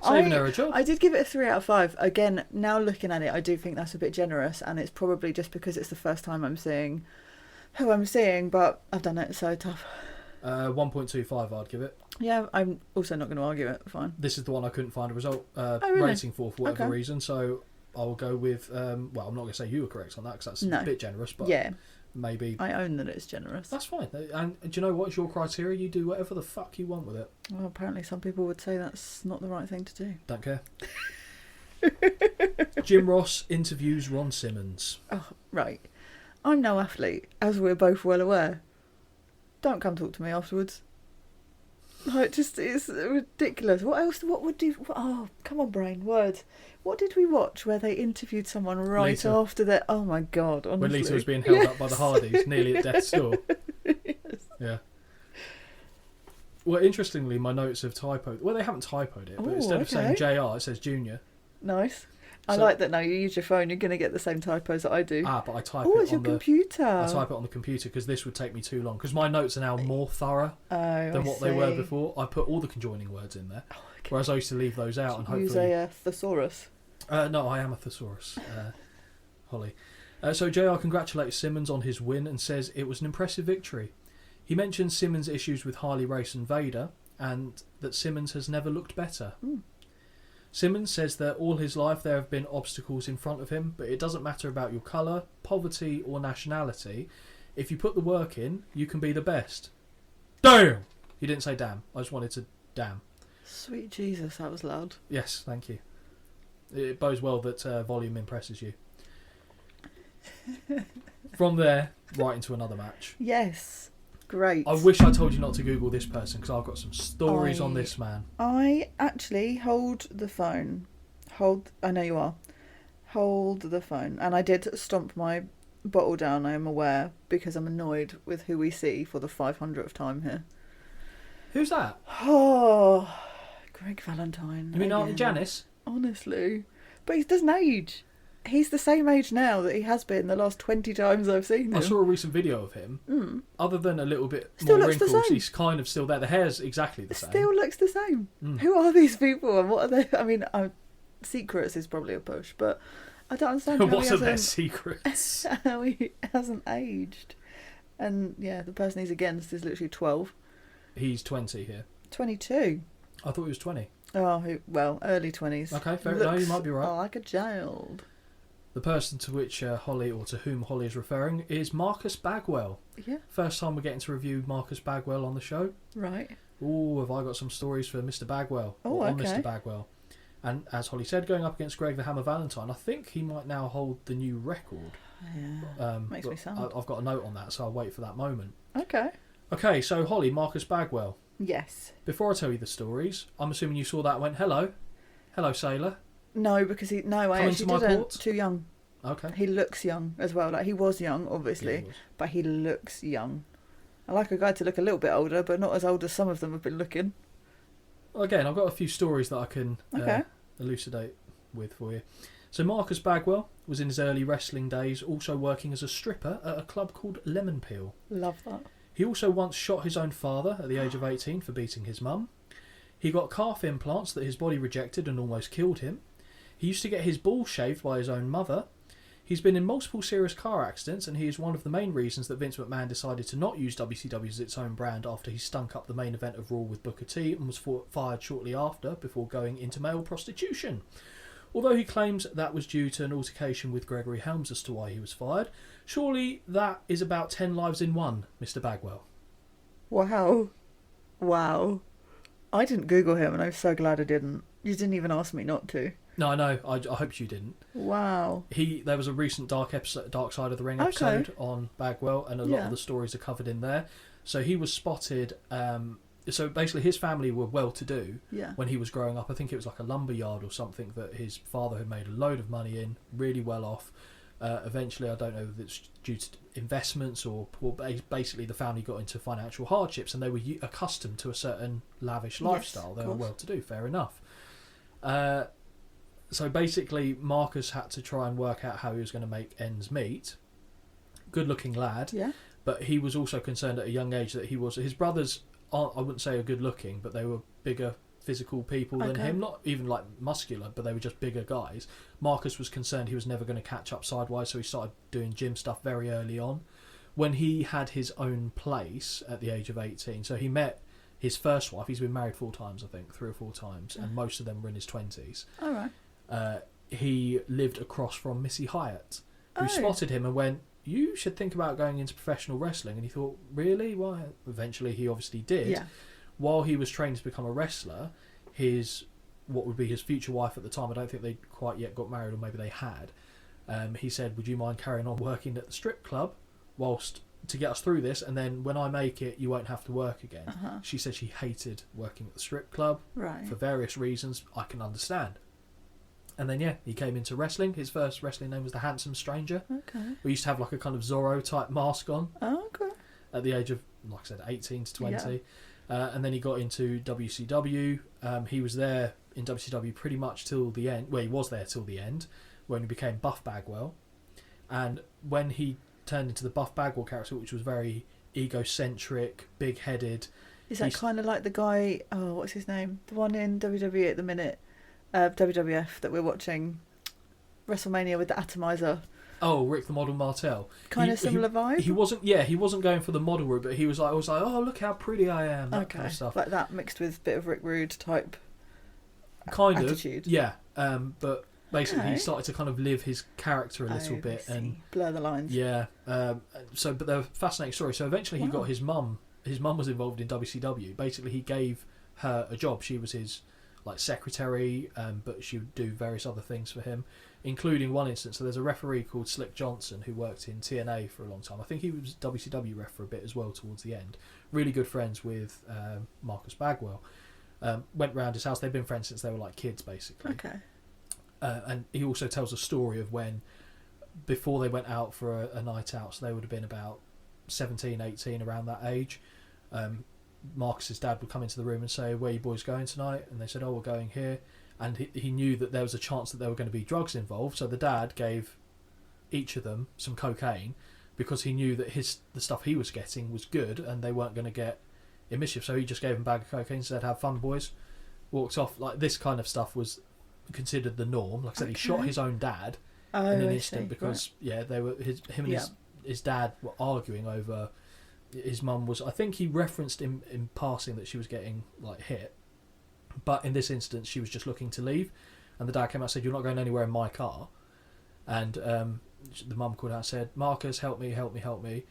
[SPEAKER 6] Saving her a job.
[SPEAKER 7] I did give it a 3 out of 5. Again, now looking at it, I do think that's a bit generous, and it's probably just because it's the first time I'm seeing who I'm seeing, but I've done it, so tough.
[SPEAKER 6] 1.25 I'd give it.
[SPEAKER 7] Yeah, I'm also not going to argue it. Fine.
[SPEAKER 6] This is the one I couldn't find a result
[SPEAKER 7] really?
[SPEAKER 6] rating for whatever
[SPEAKER 7] Okay.
[SPEAKER 6] reason, so I will go with, well, I'm not going to say you were correct on that because that's
[SPEAKER 7] No.
[SPEAKER 6] a bit generous, but
[SPEAKER 7] Yeah,
[SPEAKER 6] maybe...
[SPEAKER 7] I own that it's generous.
[SPEAKER 6] That's fine. And do you know what? It's your criteria. You do whatever the fuck you want with it.
[SPEAKER 7] Well, apparently some people would say that's not the right thing to do.
[SPEAKER 6] Don't care. Jim Ross interviews Ron Simmons.
[SPEAKER 7] Oh, right. I'm no athlete, as we're both well aware. Don't come talk to me afterwards. Like, just, it's ridiculous. What else? What would do? Oh, come on, brain. Words. What did we watch where they interviewed someone right
[SPEAKER 6] Lita.
[SPEAKER 7] after their... Oh, my God, honestly.
[SPEAKER 6] When Lita was being held up by the Hardys, nearly at death's door.
[SPEAKER 7] Yes.
[SPEAKER 6] Yeah. Well, interestingly, my notes have typoed. Well, they haven't typoed it, but
[SPEAKER 7] Ooh,
[SPEAKER 6] instead of saying
[SPEAKER 7] okay.
[SPEAKER 6] JR, it says Junior.
[SPEAKER 7] Nice. I
[SPEAKER 6] So-
[SPEAKER 7] like that now. You use your phone, you're going to get the same typos that I do.
[SPEAKER 6] But I type
[SPEAKER 7] Oh,
[SPEAKER 6] it
[SPEAKER 7] it's your
[SPEAKER 6] on the...
[SPEAKER 7] computer.
[SPEAKER 6] I type it on the computer because this would take me too long. Because my notes are now more thorough than what they were before. I put all the conjoining words in there, whereas I used to leave those out and
[SPEAKER 7] Use
[SPEAKER 6] hopefully...
[SPEAKER 7] a thesaurus.
[SPEAKER 6] No, I am a thesaurus, Holly. So JR congratulates Simmons on his win and says it was an impressive victory. He mentions Simmons' issues with Harley Race and Vader and that Simmons has never looked better. Simmons says that all his life there have been obstacles in front of him, but it doesn't matter about your colour, poverty or nationality. If you put the work in, you can be the best. Damn! He didn't say damn. I just wanted to damn.
[SPEAKER 7] Sweet Jesus, that was loud.
[SPEAKER 6] Yes, thank you. It bodes well that volume impresses you. From there, right into another match.
[SPEAKER 7] Yes. Great.
[SPEAKER 6] I wish I told you not to Google this person because I've got some stories on this man.
[SPEAKER 7] I actually hold the phone. I know you are. Hold the phone. And I did stomp my bottle down, I am aware, because I'm annoyed with who we see for the 500th time here.
[SPEAKER 6] Who's that?
[SPEAKER 7] Oh, Greg Valentine.
[SPEAKER 6] You mean Auntie
[SPEAKER 7] again.
[SPEAKER 6] Janice?
[SPEAKER 7] Honestly. But he doesn't age. He's the same age now that he has been the last 20 times I've seen him.
[SPEAKER 6] I saw a recent video of him. Other than a little bit
[SPEAKER 7] Still
[SPEAKER 6] more
[SPEAKER 7] looks the
[SPEAKER 6] wrinkles,
[SPEAKER 7] same.
[SPEAKER 6] he's kind of still there. The hair's exactly the same.
[SPEAKER 7] Still looks the same. Who are these people and what are they? I mean, secrets is probably a push, but I don't understand how
[SPEAKER 6] What
[SPEAKER 7] he
[SPEAKER 6] are their
[SPEAKER 7] hasn't,
[SPEAKER 6] secrets?
[SPEAKER 7] how he hasn't aged. And yeah, the person he's against is literally 12.
[SPEAKER 6] He's 20 here.
[SPEAKER 7] 22.
[SPEAKER 6] I thought he was 20.
[SPEAKER 7] Oh, well, early 20s.
[SPEAKER 6] Okay, fair enough. No, you might be right.
[SPEAKER 7] Like a child.
[SPEAKER 6] The person to which Holly, or to whom Holly is referring, is Marcus Bagwell.
[SPEAKER 7] Yeah,
[SPEAKER 6] First time we're getting to review Marcus Bagwell on the show.
[SPEAKER 7] right.
[SPEAKER 6] Oh, have I got some stories for Mr. Bagwell?
[SPEAKER 7] Oh,
[SPEAKER 6] or on
[SPEAKER 7] okay.
[SPEAKER 6] Mr. Bagwell. And as Holly said, going up against Greg the Hammer Valentine, I think he might now hold the new record.
[SPEAKER 7] Yeah. Makes me
[SPEAKER 6] but
[SPEAKER 7] sad.
[SPEAKER 6] I've got a note on that, so I'll wait for that moment.
[SPEAKER 7] Okay.
[SPEAKER 6] Okay, so Holly, Marcus Bagwell.
[SPEAKER 7] Yes.
[SPEAKER 6] Before I tell you the stories, I'm assuming you saw that and went, hello, sailor.
[SPEAKER 7] No, because I
[SPEAKER 6] Come
[SPEAKER 7] actually
[SPEAKER 6] into my
[SPEAKER 7] didn't.
[SPEAKER 6] port?
[SPEAKER 7] Too young.
[SPEAKER 6] Okay.
[SPEAKER 7] He looks young as well. Like, he was young, obviously,
[SPEAKER 6] Yeah, he was.
[SPEAKER 7] but he looks young. I like a guy to look a little bit older, but not as old as some of them have been looking.
[SPEAKER 6] Well, again, I've got a few stories that I can
[SPEAKER 7] Okay.
[SPEAKER 6] elucidate with for you. So Marcus Bagwell was in his early wrestling days also working as a stripper at a club called Lemon Peel.
[SPEAKER 7] Love that.
[SPEAKER 6] He also once shot his own father at the age of 18 for beating his mum. He got calf implants that his body rejected and almost killed him. He used to get his balls shaved by his own mother. He's been in multiple serious car accidents, and he is one of the main reasons that Vince McMahon decided to not use WCW as its own brand after he stunk up the main event of Raw with Booker T and was fired shortly after before going into male prostitution. Although he claims that was due to an altercation with Gregory Helms as to why he was fired, surely that is about 10 lives in one, Mr. Bagwell.
[SPEAKER 7] Wow. Wow. I didn't Google him, and I'm so glad I didn't. You didn't even ask me not to.
[SPEAKER 6] No, I know. I hope you didn't.
[SPEAKER 7] Wow.
[SPEAKER 6] There was a recent Dark Side of the Ring episode on Bagwell, and a lot of the stories are covered in there. So he was spotted. So basically, his family were well-to-do when he was growing up. I think it was like a lumber yard or something that his father had made a load of money in, really well off. Eventually, I don't know if it's due to investments or basically the family got into financial hardships and they were accustomed to a certain lavish lifestyle. They were well-to-do, fair enough. So basically, Marcus had to try and work out how he was going to make ends meet. Good-looking lad, but he was also concerned at a young age that his brothers aren't, I wouldn't say, are good-looking, but they were bigger physical people than him. Not even like muscular, but they were just bigger guys. Marcus was concerned he was never going to catch up sidewise, so he started doing gym stuff very early on. When he had his own place at the age of 18, so he met his first wife. He's been married 4 times, I think, 3 or 4 times, and most of them were in his 20s.
[SPEAKER 7] All right.
[SPEAKER 6] He lived across from Missy Hyatt, who spotted him and went, "You should think about going into professional wrestling." And he thought, really? Why? Eventually, he obviously did.
[SPEAKER 7] Yeah.
[SPEAKER 6] While he was training to become a wrestler, what would be his future wife at the time, I don't think they'd quite yet got married, or maybe they had. He said, "Would you mind carrying on working at the strip club whilst to get us through this, and then when I make it, you won't have to work again." She said she hated working at the strip club for various reasons I can understand. And then he came into wrestling. His first wrestling name was the Handsome Stranger.
[SPEAKER 7] Okay.
[SPEAKER 6] We used to have like a kind of Zorro type mask on.
[SPEAKER 7] Oh, okay.
[SPEAKER 6] At the age of, like I said, 18 to 20. And then he got into WCW. He was there in WCW pretty much till the end. Well, he was there till the end, when he became Buff Bagwell. And when he turned into the Buff Bagwell character, which was very egocentric, big-headed.
[SPEAKER 7] Is that kind of like the guy, what's his name? The one in WWE at the minute, WWF, that we're watching, WrestleMania with the Atomizer.
[SPEAKER 6] Oh, Rick the Model Martel.
[SPEAKER 7] Kind of similar vibe?
[SPEAKER 6] He wasn't going for the model route, but he was like, oh, look how pretty I am, that kind of stuff.
[SPEAKER 7] Like that mixed with a bit of Rick Rude type
[SPEAKER 6] attitude.
[SPEAKER 7] Of.
[SPEAKER 6] Yeah, but basically he started to kind of live his character a little bit and
[SPEAKER 7] blur the lines.
[SPEAKER 6] Yeah. But they're a fascinating story. So eventually he got his mum. His mum was involved in WCW. Basically, he gave her a job. She was his secretary, but she would do various other things for him, including one instance. So there's a referee called Slick Johnson who worked in TNA for a long time. I think he was WCW ref for a bit as well towards the end. Really good friends with Marcus Bagwell. Went round his house. They've been friends since they were like kids, basically.
[SPEAKER 7] Okay.
[SPEAKER 6] And he also tells a story of when, before they went out for a night out, so they would have been about 17, 18, around that age. Marcus's dad would come into the room and say, "Where are you boys going tonight?" And they said, "Oh, we're going here." And he knew that there was a chance that there were going to be drugs involved, so the dad gave each of them some cocaine because he knew that the stuff he was getting was good and they weren't going to get in mischief. So he just gave them a bag of cocaine, said, "Have fun, boys." Walked off. Like, this kind of stuff was considered the norm. Like I said, he shot his own dad in an instant because they were him and his dad were arguing over. His mum was, I think he referenced in passing that she was getting hit, but in this instance she was just looking to leave, and the dad came out and said, "You're not going anywhere in my car." And the mum called out and said, "Marcus, help me, help me, help me."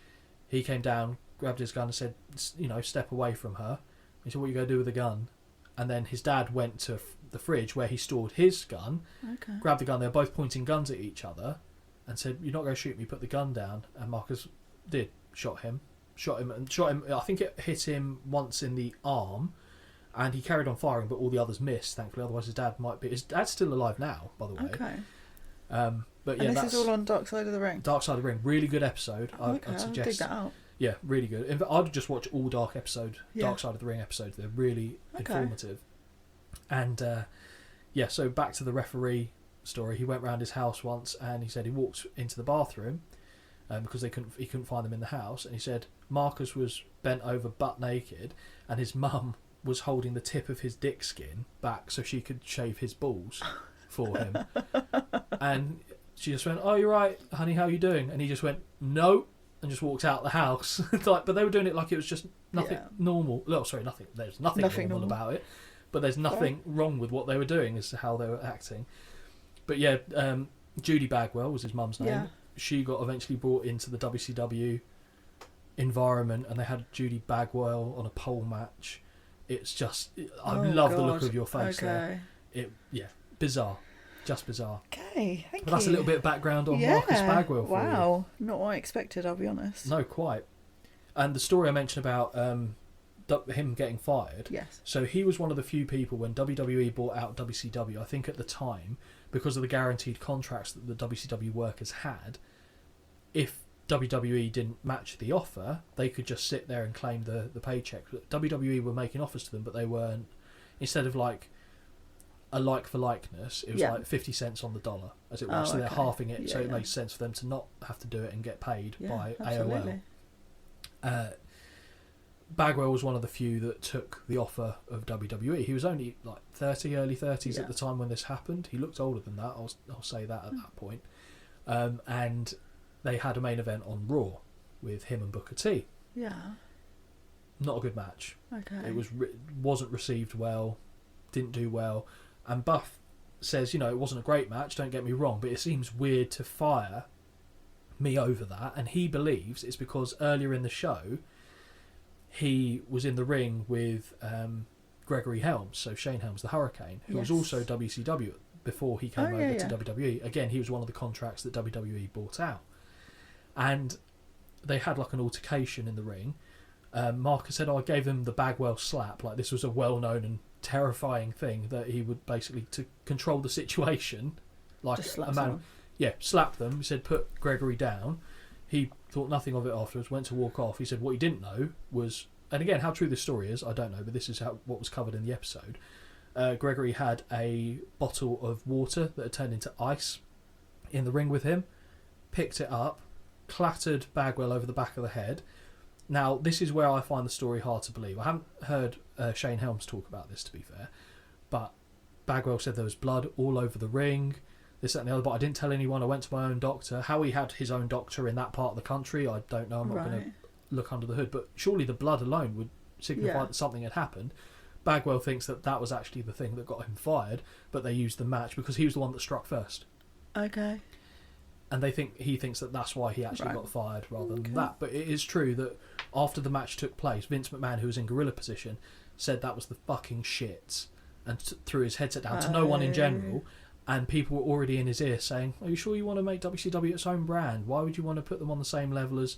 [SPEAKER 6] He came down, grabbed his gun and said, "Step away from her." He said, what are you going to do with the gun? And then his dad went to the fridge where he stored his gun,
[SPEAKER 7] Okay.
[SPEAKER 6] grabbed the gun. They were both pointing guns at each other and said, you're not going to shoot me, put the gun down. And Marcus did, shot him. I think it hit him once in the arm, and he carried on firing, but all the others missed, thankfully. Otherwise his dad's still alive now, by the way.
[SPEAKER 7] Okay.
[SPEAKER 6] But yeah,
[SPEAKER 7] And this
[SPEAKER 6] that's
[SPEAKER 7] is all on Dark Side of the Ring.
[SPEAKER 6] Dark Side of the Ring. Really good episode.
[SPEAKER 7] Okay,
[SPEAKER 6] I'd
[SPEAKER 7] I'll
[SPEAKER 6] suggest.
[SPEAKER 7] dig that out.
[SPEAKER 6] Yeah, really good. In fact, I'd just watch all Dark Side of the Ring episodes. They're really informative. And so back to the referee story. He went round his house once, and he said he walked into the bathroom because he couldn't find them in the house, and he said Marcus was bent over butt naked, and his mum was holding the tip of his dick skin back so she could shave his balls for him. And she just went, "Oh, you're right, honey, how are you doing?" And he just went, "No," and just walked out the house. But they were doing it like it was just nothing normal. No, sorry, nothing. There's nothing normal about it, but there's nothing wrong with what they were doing as to how they were acting. But yeah, Judy Bagwell was his mum's name.
[SPEAKER 7] Yeah.
[SPEAKER 6] She got eventually brought into the WCW environment, and they had Judy Bagwell on a pole match. It's just, I love the look of your face there. Bizarre. Just bizarre.
[SPEAKER 7] Okay, thank you.
[SPEAKER 6] But that's a little bit of background on Marcus Bagwell for you.
[SPEAKER 7] Wow, not what I expected, I'll be honest.
[SPEAKER 6] No, quite. And the story I mentioned about him getting fired.
[SPEAKER 7] Yes.
[SPEAKER 6] So he was one of the few people when WWE bought out WCW, I think at the time, because of the guaranteed contracts that the WCW workers had, if WWE didn't match the offer, they could just sit there and claim the paycheck. WWE were making offers to them, but they weren't. Instead of like a like for likeness, it was like 50 cents on the dollar, as it was. So they're halving it, so it makes sense for them to not have to do it and get paid by
[SPEAKER 7] absolutely.
[SPEAKER 6] AOL. Bagwell was one of the few that took the offer of WWE. He was only like early 30s at the time when this happened. He looked older than that, I'll say that at that point. And they had a main event on Raw with him and Booker T.
[SPEAKER 7] Yeah.
[SPEAKER 6] Not a good match.
[SPEAKER 7] Okay.
[SPEAKER 6] It wasn't received well, didn't do well. And Buff says, it wasn't a great match, don't get me wrong, but it seems weird to fire me over that. And he believes it's because earlier in the show, he was in the ring with Gregory Helms, so Shane Helms, the Hurricane, who was also WCW before he came over to WWE. Again, he was one of the contracts that WWE bought out. And they had like an altercation in the ring. Marcus said, I gave him the Bagwell slap. Like, this was a well-known and terrifying thing that he would basically, to control the situation, like
[SPEAKER 7] just slap
[SPEAKER 6] a man, slap them. He said, put Gregory down. He thought nothing of it afterwards, went to walk off. He said what he didn't know was, and again, how true this story is, I don't know, but this is what was covered in the episode. Gregory had a bottle of water that had turned into ice in the ring with him, picked it up, clattered Bagwell over the back of the head. Now, this is where I find the story hard to believe. I haven't heard Shane Helms talk about this, to be fair, but Bagwell said there was blood all over the ring, this, that and the other, but I didn't tell anyone. I went to my own doctor. How he had his own doctor in that part of the country, I don't know. I'm not going to look under the hood, but surely the blood alone would signify that something had happened. Bagwell thinks that was actually the thing that got him fired, but they used the match because he was the one that struck first.
[SPEAKER 7] Okay.
[SPEAKER 6] And he thinks that that's why he actually got fired rather than that. But it is true that after the match took place, Vince McMahon, who was in gorilla position, said that was the fucking shit and threw his headset down to no one in general. And people were already in his ear saying, are you sure you want to make WCW its own brand? Why would you want to put them on the same level as...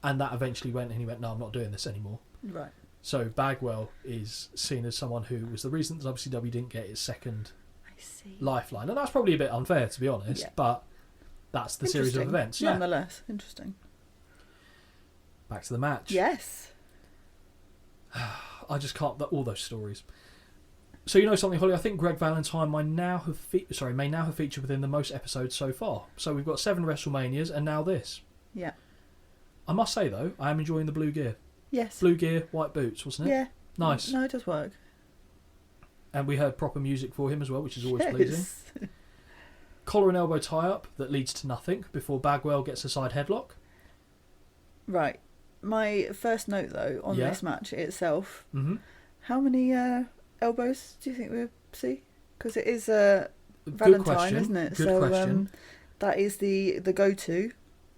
[SPEAKER 6] And that eventually went, and he went, no, I'm not doing this anymore.
[SPEAKER 7] Right.
[SPEAKER 6] So Bagwell is seen as someone who was the reason that WCW didn't get its second lifeline. And that's probably a bit unfair, to be honest, but that's the series of events.
[SPEAKER 7] Nonetheless, interesting.
[SPEAKER 6] Back to the match.
[SPEAKER 7] Yes.
[SPEAKER 6] I just can't... all those stories. So you know something, Holly? I think Greg Valentine may now have featured within the most episodes so far. So we've got 7 WrestleManias and now this.
[SPEAKER 7] Yeah.
[SPEAKER 6] I must say though, I am enjoying the blue gear.
[SPEAKER 7] Yes.
[SPEAKER 6] Blue gear, white boots, wasn't it?
[SPEAKER 7] Yeah.
[SPEAKER 6] Nice.
[SPEAKER 7] No, it does work.
[SPEAKER 6] And we heard proper music for him as well, which is always pleasing. Collar and elbow tie-up that leads to nothing before Bagwell gets a side headlock.
[SPEAKER 7] Right. My first note though on this match itself.
[SPEAKER 6] Mm-hmm.
[SPEAKER 7] How many elbows do you think we'll see? Because it is Valentine, isn't it?
[SPEAKER 6] Good question.
[SPEAKER 7] That is the go-to.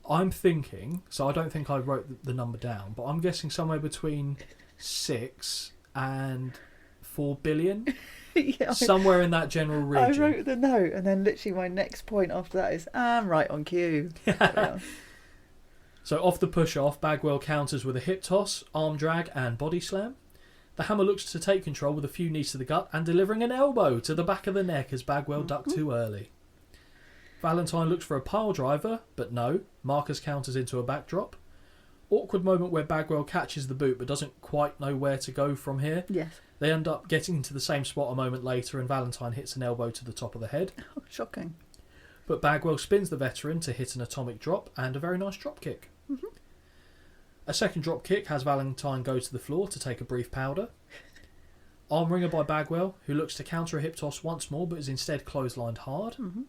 [SPEAKER 6] I'm thinking, so I don't think I wrote the number down, but I'm guessing somewhere between 6 billion.
[SPEAKER 7] Yeah,
[SPEAKER 6] Somewhere in that general region.
[SPEAKER 7] I wrote the note, and then literally my next point after that is, I'm right on cue.
[SPEAKER 6] So off the push-off, Bagwell counters with a hip toss, arm drag and body slam. The Hammer looks to take control with a few knees to the gut and delivering an elbow to the back of the neck as Bagwell ducked too early. Valentine looks for a pile driver, but no. Marcus counters into a backdrop. Awkward moment where Bagwell catches the boot but doesn't quite know where to go from here.
[SPEAKER 7] Yes.
[SPEAKER 6] They end up getting into the same spot a moment later and Valentine hits an elbow to the top of the head.
[SPEAKER 7] Oh, shocking.
[SPEAKER 6] But Bagwell spins the veteran to hit an atomic drop and a very nice drop kick.
[SPEAKER 7] Mm-hmm.
[SPEAKER 6] A second drop kick has Valentine go to the floor to take a brief powder. Arm wringer by Bagwell, who looks to counter a hip toss once more but is instead clotheslined hard.
[SPEAKER 7] Mm-hmm.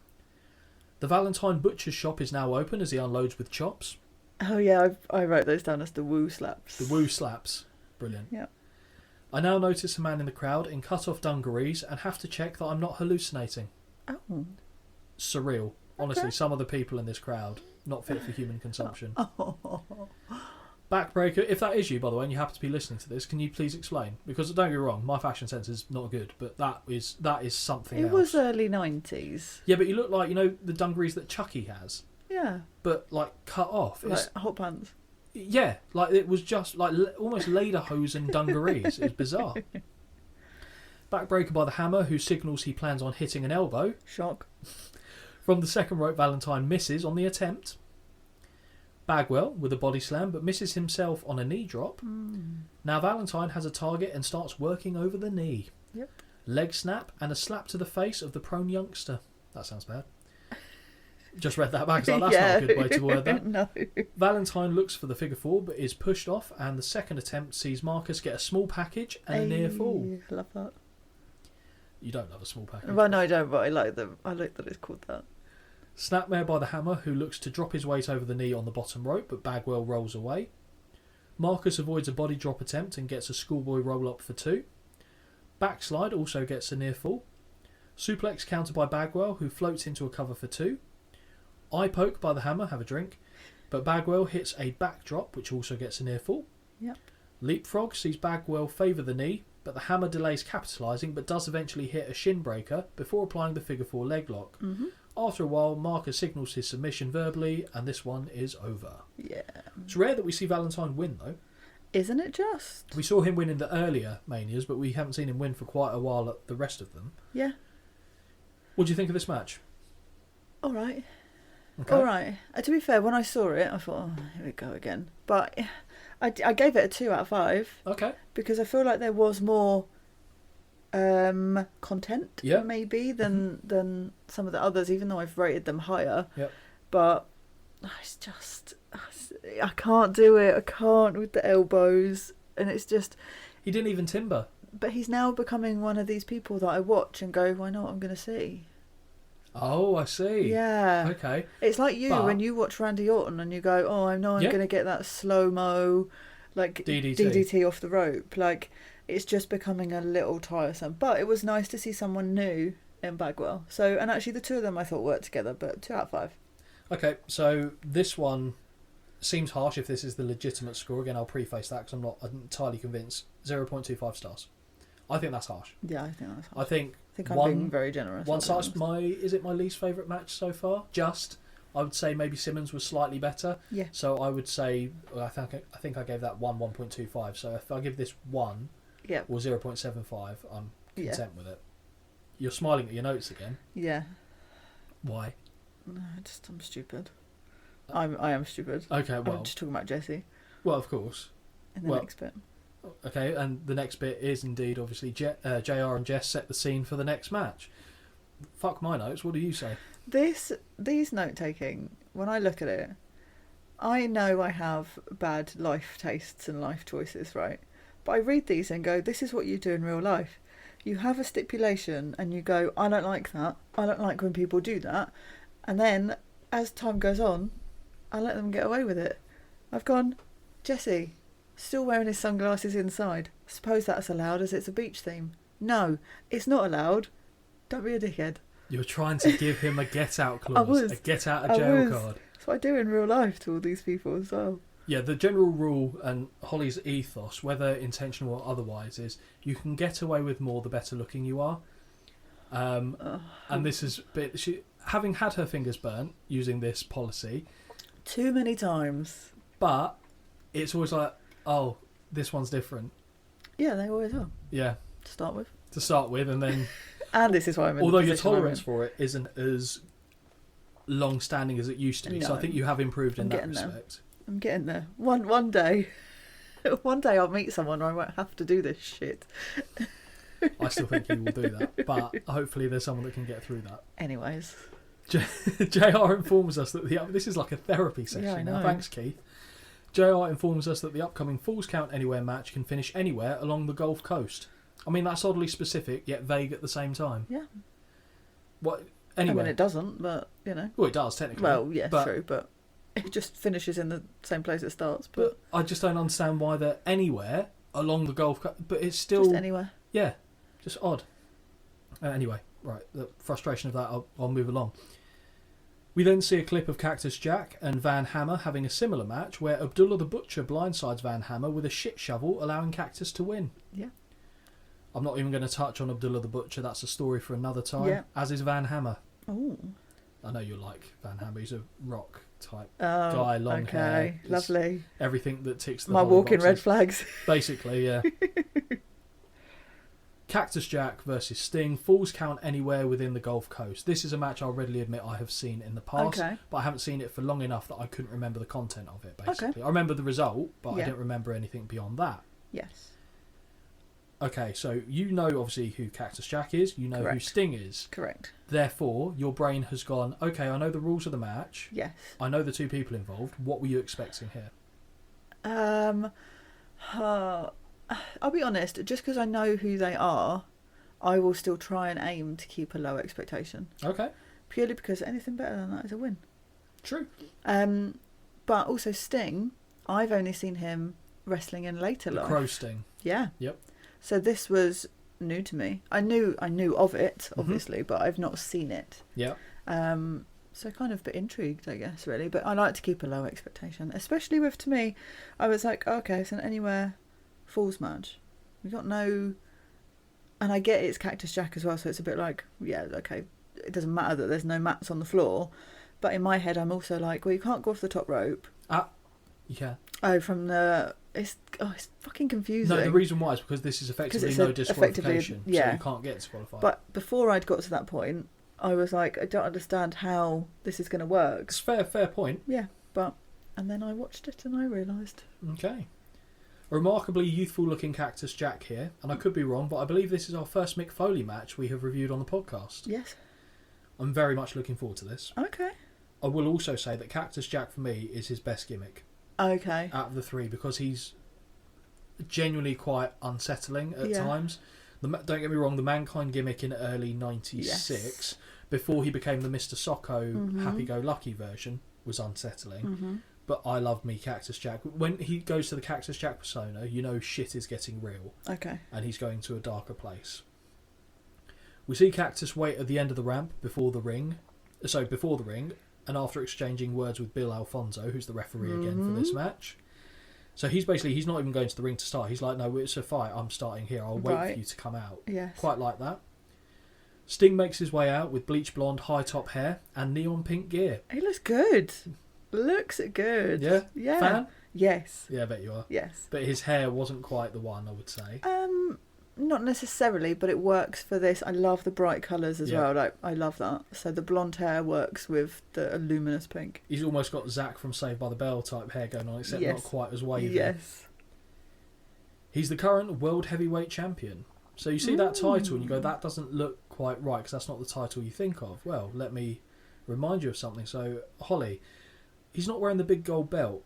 [SPEAKER 6] The Valentine Butcher's shop is now open as he unloads with chops.
[SPEAKER 7] Oh yeah, I wrote those down as the woo slaps.
[SPEAKER 6] The woo slaps. Brilliant.
[SPEAKER 7] Yeah.
[SPEAKER 6] I now notice a man in the crowd in cut-off dungarees and have to check that I'm not hallucinating.
[SPEAKER 7] Oh.
[SPEAKER 6] Surreal. Honestly,
[SPEAKER 7] Okay.
[SPEAKER 6] some of the people in this crowd, not fit for human consumption.
[SPEAKER 7] Oh.
[SPEAKER 6] Backbreaker, if that is you, by the way, and you happen to be listening to this, can you please explain? Because don't get me wrong, my fashion sense is not good, but that is something
[SPEAKER 7] It
[SPEAKER 6] else.
[SPEAKER 7] was early 90s.
[SPEAKER 6] Yeah, but you look like, the dungarees that Chucky has,
[SPEAKER 7] Yeah.
[SPEAKER 6] but, cut off.
[SPEAKER 7] Like hot pants.
[SPEAKER 6] Yeah, it was just, almost lederhosen dungarees. It was bizarre. Backbreaker by the Hammer, who signals he plans on hitting an elbow.
[SPEAKER 7] Shock.
[SPEAKER 6] From the second rope, Valentine misses on the attempt. Bagwell with a body slam, but misses himself on a knee drop. Now Valentine has a target and starts working over the knee.
[SPEAKER 7] Yep.
[SPEAKER 6] Leg snap and a slap to the face of the prone youngster. That sounds bad. Just read that back, so that's not a good way to word that.
[SPEAKER 7] No.
[SPEAKER 6] Valentine looks for the figure four, but is pushed off, and the second attempt sees Marcus get a small package and a near fall.
[SPEAKER 7] I love that.
[SPEAKER 6] You don't love a small package.
[SPEAKER 7] Well, no, I don't, but I like them. I like that it's called that.
[SPEAKER 6] Snapmare by the Hammer, who looks to drop his weight over the knee on the bottom rope, but Bagwell rolls away. Marcus avoids a body drop attempt and gets a schoolboy roll up for 2. Backslide also gets a near fall. Suplex counter by Bagwell, who floats into a cover for 2. Eye poke by the Hammer, have a drink, but Bagwell hits a backdrop, which also gets a near fall.
[SPEAKER 7] Yep.
[SPEAKER 6] Leapfrog sees Bagwell favour the knee, but the Hammer delays capitalising, but does eventually hit a shin breaker before applying the figure 4 leg lock.
[SPEAKER 7] Mm-hmm.
[SPEAKER 6] After a while, Marcus signals his submission verbally, and this one is over.
[SPEAKER 7] Yeah.
[SPEAKER 6] It's rare that we see Valentine win, though.
[SPEAKER 7] Isn't it just?
[SPEAKER 6] We saw him win in the earlier Manias, but we haven't seen him win for quite a while at the rest of them.
[SPEAKER 7] Yeah.
[SPEAKER 6] What do you think of this match?
[SPEAKER 7] All right.
[SPEAKER 6] Okay.
[SPEAKER 7] All right. To be fair, when I saw it, I thought, oh, here we go again. But I gave it a 2 out of 5
[SPEAKER 6] Okay.
[SPEAKER 7] because I feel like there was more content,
[SPEAKER 6] Yeah.
[SPEAKER 7] maybe, than some of the others, even though I've rated them higher.
[SPEAKER 6] Yep.
[SPEAKER 7] But it's just, I can't do it. I can't with the elbows. And it's just,
[SPEAKER 6] He didn't even timber.
[SPEAKER 7] but he's now becoming one of these people that I watch and go, well, I know what I'm going to see.
[SPEAKER 6] Oh, I see.
[SPEAKER 7] Yeah.
[SPEAKER 6] Okay.
[SPEAKER 7] It's like you
[SPEAKER 6] But-
[SPEAKER 7] when you watch Randy Orton and you go, oh, I know I'm
[SPEAKER 6] Yeah.
[SPEAKER 7] going to get that slow-mo, like
[SPEAKER 6] DDT.
[SPEAKER 7] off the rope. Like, it's just becoming a little tiresome. But it was nice to see someone new in Bagwell. So, and actually the two of them I thought worked together, but 2 out of 5.
[SPEAKER 6] Okay, so this one seems harsh if this is the legitimate score. Again, I'll preface that because I'm not entirely convinced. 0.25 stars. I think that's harsh.
[SPEAKER 7] Yeah, I think that's
[SPEAKER 6] I think
[SPEAKER 7] I'm being very generous.
[SPEAKER 6] One
[SPEAKER 7] I'll be
[SPEAKER 6] side's
[SPEAKER 7] honest.
[SPEAKER 6] is it my least favourite match so far? I would say maybe Simmons was slightly better.
[SPEAKER 7] Yeah.
[SPEAKER 6] So I would say I think I gave that 1.25. So if I give this 1
[SPEAKER 7] Yeah.
[SPEAKER 6] or 0.75, I'm
[SPEAKER 7] Yeah.
[SPEAKER 6] content with it. You're smiling at your notes again.
[SPEAKER 7] Yeah.
[SPEAKER 6] Why?
[SPEAKER 7] No, I'm stupid. I am stupid.
[SPEAKER 6] Okay, well,
[SPEAKER 7] I'm just talking about Jesse
[SPEAKER 6] well, of course.
[SPEAKER 7] in the
[SPEAKER 6] Well,
[SPEAKER 7] next bit.
[SPEAKER 6] Okay, and the next bit is indeed obviously JR and Jess set the scene for the next match. Fuck my notes. What do you say?
[SPEAKER 7] These note taking, when I look at it, I know I have bad life tastes and life choices, right? But I read these and go, this is what you do in real life. You have a stipulation and you go, I don't like that. I don't like when people do that. And then, as time goes on, I let them get away with it. I've gone, Jesse, still wearing his sunglasses inside. Suppose that's allowed as it's a beach theme. No, it's not allowed. Don't be a dickhead.
[SPEAKER 6] You're trying to give him a get out clause.
[SPEAKER 7] I was.
[SPEAKER 6] A get out of jail
[SPEAKER 7] was.
[SPEAKER 6] card.
[SPEAKER 7] That's what I do in real life to all these people as well.
[SPEAKER 6] Yeah, the general rule and Holly's ethos, whether intentional or otherwise, is you can get away with more the better looking you are. And this is having had her fingers burnt using this policy
[SPEAKER 7] too many times.
[SPEAKER 6] But it's always like, oh, this one's different.
[SPEAKER 7] Yeah, they always are.
[SPEAKER 6] Yeah,
[SPEAKER 7] To start with,
[SPEAKER 6] and then
[SPEAKER 7] and this is why I'm in.
[SPEAKER 6] although
[SPEAKER 7] the
[SPEAKER 6] your
[SPEAKER 7] position I'm
[SPEAKER 6] tolerance
[SPEAKER 7] in.
[SPEAKER 6] for it isn't as long-standing as it used to be, so I
[SPEAKER 7] No.
[SPEAKER 6] think you have improved in
[SPEAKER 7] I'm
[SPEAKER 6] that
[SPEAKER 7] getting there.
[SPEAKER 6] respect.
[SPEAKER 7] I'm getting there. One day, one day I'll meet someone where I won't have to do this shit.
[SPEAKER 6] I still think you will do that, but hopefully there's someone that can get through that.
[SPEAKER 7] Anyways,
[SPEAKER 6] JR informs us that this is like a therapy session
[SPEAKER 7] Yeah, I
[SPEAKER 6] now.
[SPEAKER 7] know.
[SPEAKER 6] Thanks, Keith. JR informs us that the upcoming Falls Count Anywhere match can finish anywhere along the Gulf Coast. I mean, that's oddly specific, yet vague at the same time.
[SPEAKER 7] yeah.
[SPEAKER 6] What?
[SPEAKER 7] I
[SPEAKER 6] Anyway.
[SPEAKER 7] mean, it doesn't, but you know.
[SPEAKER 6] Well, it does, technically.
[SPEAKER 7] Well, yeah,
[SPEAKER 6] but,
[SPEAKER 7] true, but it just finishes in the same place it starts. But
[SPEAKER 6] But I just don't understand why they're anywhere along the Gulf Coast. But it's still...
[SPEAKER 7] just anywhere.
[SPEAKER 6] Yeah, just odd. Anyway, right, the frustration of that, I'll move along. We then see a clip of Cactus Jack and Van Hammer having a similar match where Abdullah the Butcher blindsides Van Hammer with a shit shovel, allowing Cactus to win.
[SPEAKER 7] Yeah.
[SPEAKER 6] I'm not even going to touch on Abdullah the Butcher, that's a story for another time,
[SPEAKER 7] Yeah.
[SPEAKER 6] as is Van Hammer.
[SPEAKER 7] Oh.
[SPEAKER 6] I know you like Van Hammer, he's a rock type
[SPEAKER 7] Oh,
[SPEAKER 6] guy, long
[SPEAKER 7] okay.
[SPEAKER 6] hair. It's
[SPEAKER 7] Lovely.
[SPEAKER 6] everything that ticks the
[SPEAKER 7] My
[SPEAKER 6] Holly
[SPEAKER 7] walking red
[SPEAKER 6] boxes.
[SPEAKER 7] flags.
[SPEAKER 6] Basically, yeah. Cactus Jack versus Sting, Falls Count Anywhere within the Gulf Coast. This is a match I'll readily admit I have seen in the past,
[SPEAKER 7] Okay.
[SPEAKER 6] but I haven't seen it for long enough that I couldn't remember the content of it, basically.
[SPEAKER 7] Okay.
[SPEAKER 6] I remember the result, but
[SPEAKER 7] Yeah.
[SPEAKER 6] I didn't remember anything beyond that.
[SPEAKER 7] Yes.
[SPEAKER 6] Okay, so you know obviously who Cactus Jack is, you know who
[SPEAKER 7] Correct.
[SPEAKER 6] Sting is.
[SPEAKER 7] Correct.
[SPEAKER 6] Therefore, your brain has gone, okay, I know the rules of the match,
[SPEAKER 7] Yes.
[SPEAKER 6] I know the two people involved, what were you expecting here?
[SPEAKER 7] I'll be honest, just because I know who they are, I will still try and aim to keep a low expectation.
[SPEAKER 6] Okay,
[SPEAKER 7] Purely because anything better than that is a win.
[SPEAKER 6] true.
[SPEAKER 7] But also Sting, I've only seen him wrestling in later
[SPEAKER 6] The
[SPEAKER 7] life.
[SPEAKER 6] Crow Sting.
[SPEAKER 7] Yeah.
[SPEAKER 6] Yep.
[SPEAKER 7] So this was new to me. I knew of it,
[SPEAKER 6] Mm-hmm.
[SPEAKER 7] obviously, but I've not seen it.
[SPEAKER 6] Yep.
[SPEAKER 7] So kind of a bit intrigued, I guess, really. But I like to keep a low expectation, especially with, to me, I was like, okay, it's an Anywhere Falls match. We got no... And I get it's Cactus Jack as well, so it's a bit like, yeah, okay, it doesn't matter that there's no mats on the floor. But in my head, I'm also like, well, you can't go off the top rope.
[SPEAKER 6] Yeah.
[SPEAKER 7] Oh, from the... It's fucking confusing.
[SPEAKER 6] No, the reason why is because this is effectively
[SPEAKER 7] it's
[SPEAKER 6] no
[SPEAKER 7] effectively,
[SPEAKER 6] disqualification,
[SPEAKER 7] yeah.
[SPEAKER 6] so you can't get disqualified.
[SPEAKER 7] But before I'd got to that point, I was like, I don't understand how this is going to work.
[SPEAKER 6] it's fair point.
[SPEAKER 7] Yeah, but... And then I watched it and I realised.
[SPEAKER 6] Okay. A remarkably youthful-looking Cactus Jack here, and I could be wrong, but I believe this is our first Mick Foley match we have reviewed on the podcast.
[SPEAKER 7] Yes.
[SPEAKER 6] I'm very much looking forward to this.
[SPEAKER 7] Okay.
[SPEAKER 6] I will also say that Cactus Jack, for me, is his best gimmick
[SPEAKER 7] Okay.
[SPEAKER 6] out of the three, because he's genuinely quite unsettling at
[SPEAKER 7] Yeah.
[SPEAKER 6] times. Don't get me wrong, the Mankind gimmick in early 96,
[SPEAKER 7] Yes.
[SPEAKER 6] before he became the Mr. Socko
[SPEAKER 7] Mm-hmm.
[SPEAKER 6] happy-go-lucky version, was unsettling.
[SPEAKER 7] Mm-hmm.
[SPEAKER 6] But I love me Cactus Jack. When he goes to the Cactus Jack persona, you know shit is getting real,
[SPEAKER 7] Okay.
[SPEAKER 6] and he's going to a darker place. We see Cactus wait at the end of the ramp before the ring, and after exchanging words with Bill Alfonso, who's the referee again for this match. So he's not even going to the ring to start. He's like, no, it's a fight, I'm starting here, I'll wait
[SPEAKER 7] Right.
[SPEAKER 6] for you to come out.
[SPEAKER 7] Yes.
[SPEAKER 6] Quite like that. Sting makes his way out with bleach blonde high top hair and neon pink gear.
[SPEAKER 7] He looks good. Looks good.
[SPEAKER 6] Yeah?
[SPEAKER 7] Yeah.
[SPEAKER 6] Fan?
[SPEAKER 7] Yes.
[SPEAKER 6] Yeah, I bet you are.
[SPEAKER 7] Yes.
[SPEAKER 6] But his hair wasn't quite the one, I would say.
[SPEAKER 7] Not necessarily, but it works for this. I love the bright colours as
[SPEAKER 6] Yeah.
[SPEAKER 7] well. Like, I love that. So the blonde hair works with the luminous pink.
[SPEAKER 6] He's almost got Zack from Saved by the Bell type hair going on, except
[SPEAKER 7] Yes.
[SPEAKER 6] not quite as wavy.
[SPEAKER 7] Yes.
[SPEAKER 6] He's the current World Heavyweight Champion. So you see that title and you go, that doesn't look quite right, because that's not the title you think of. Well, let me remind you of something. So, Holly, he's not wearing the big gold belt.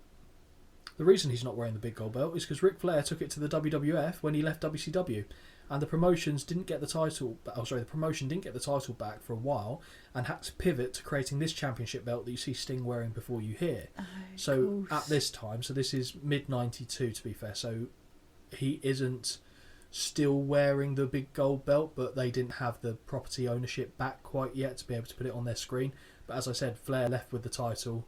[SPEAKER 6] The reason he's not wearing the big gold belt is because Ric Flair took it to the WWF when he left WCW, and the promotion didn't get the title back for a while, and had to pivot to creating this championship belt that you see Sting wearing before you here. So at this time, so this is mid '92 to be fair, so he isn't still wearing the big gold belt, but they didn't have the property ownership back quite yet to be able to put it on their screen. But as I said, Flair left with the title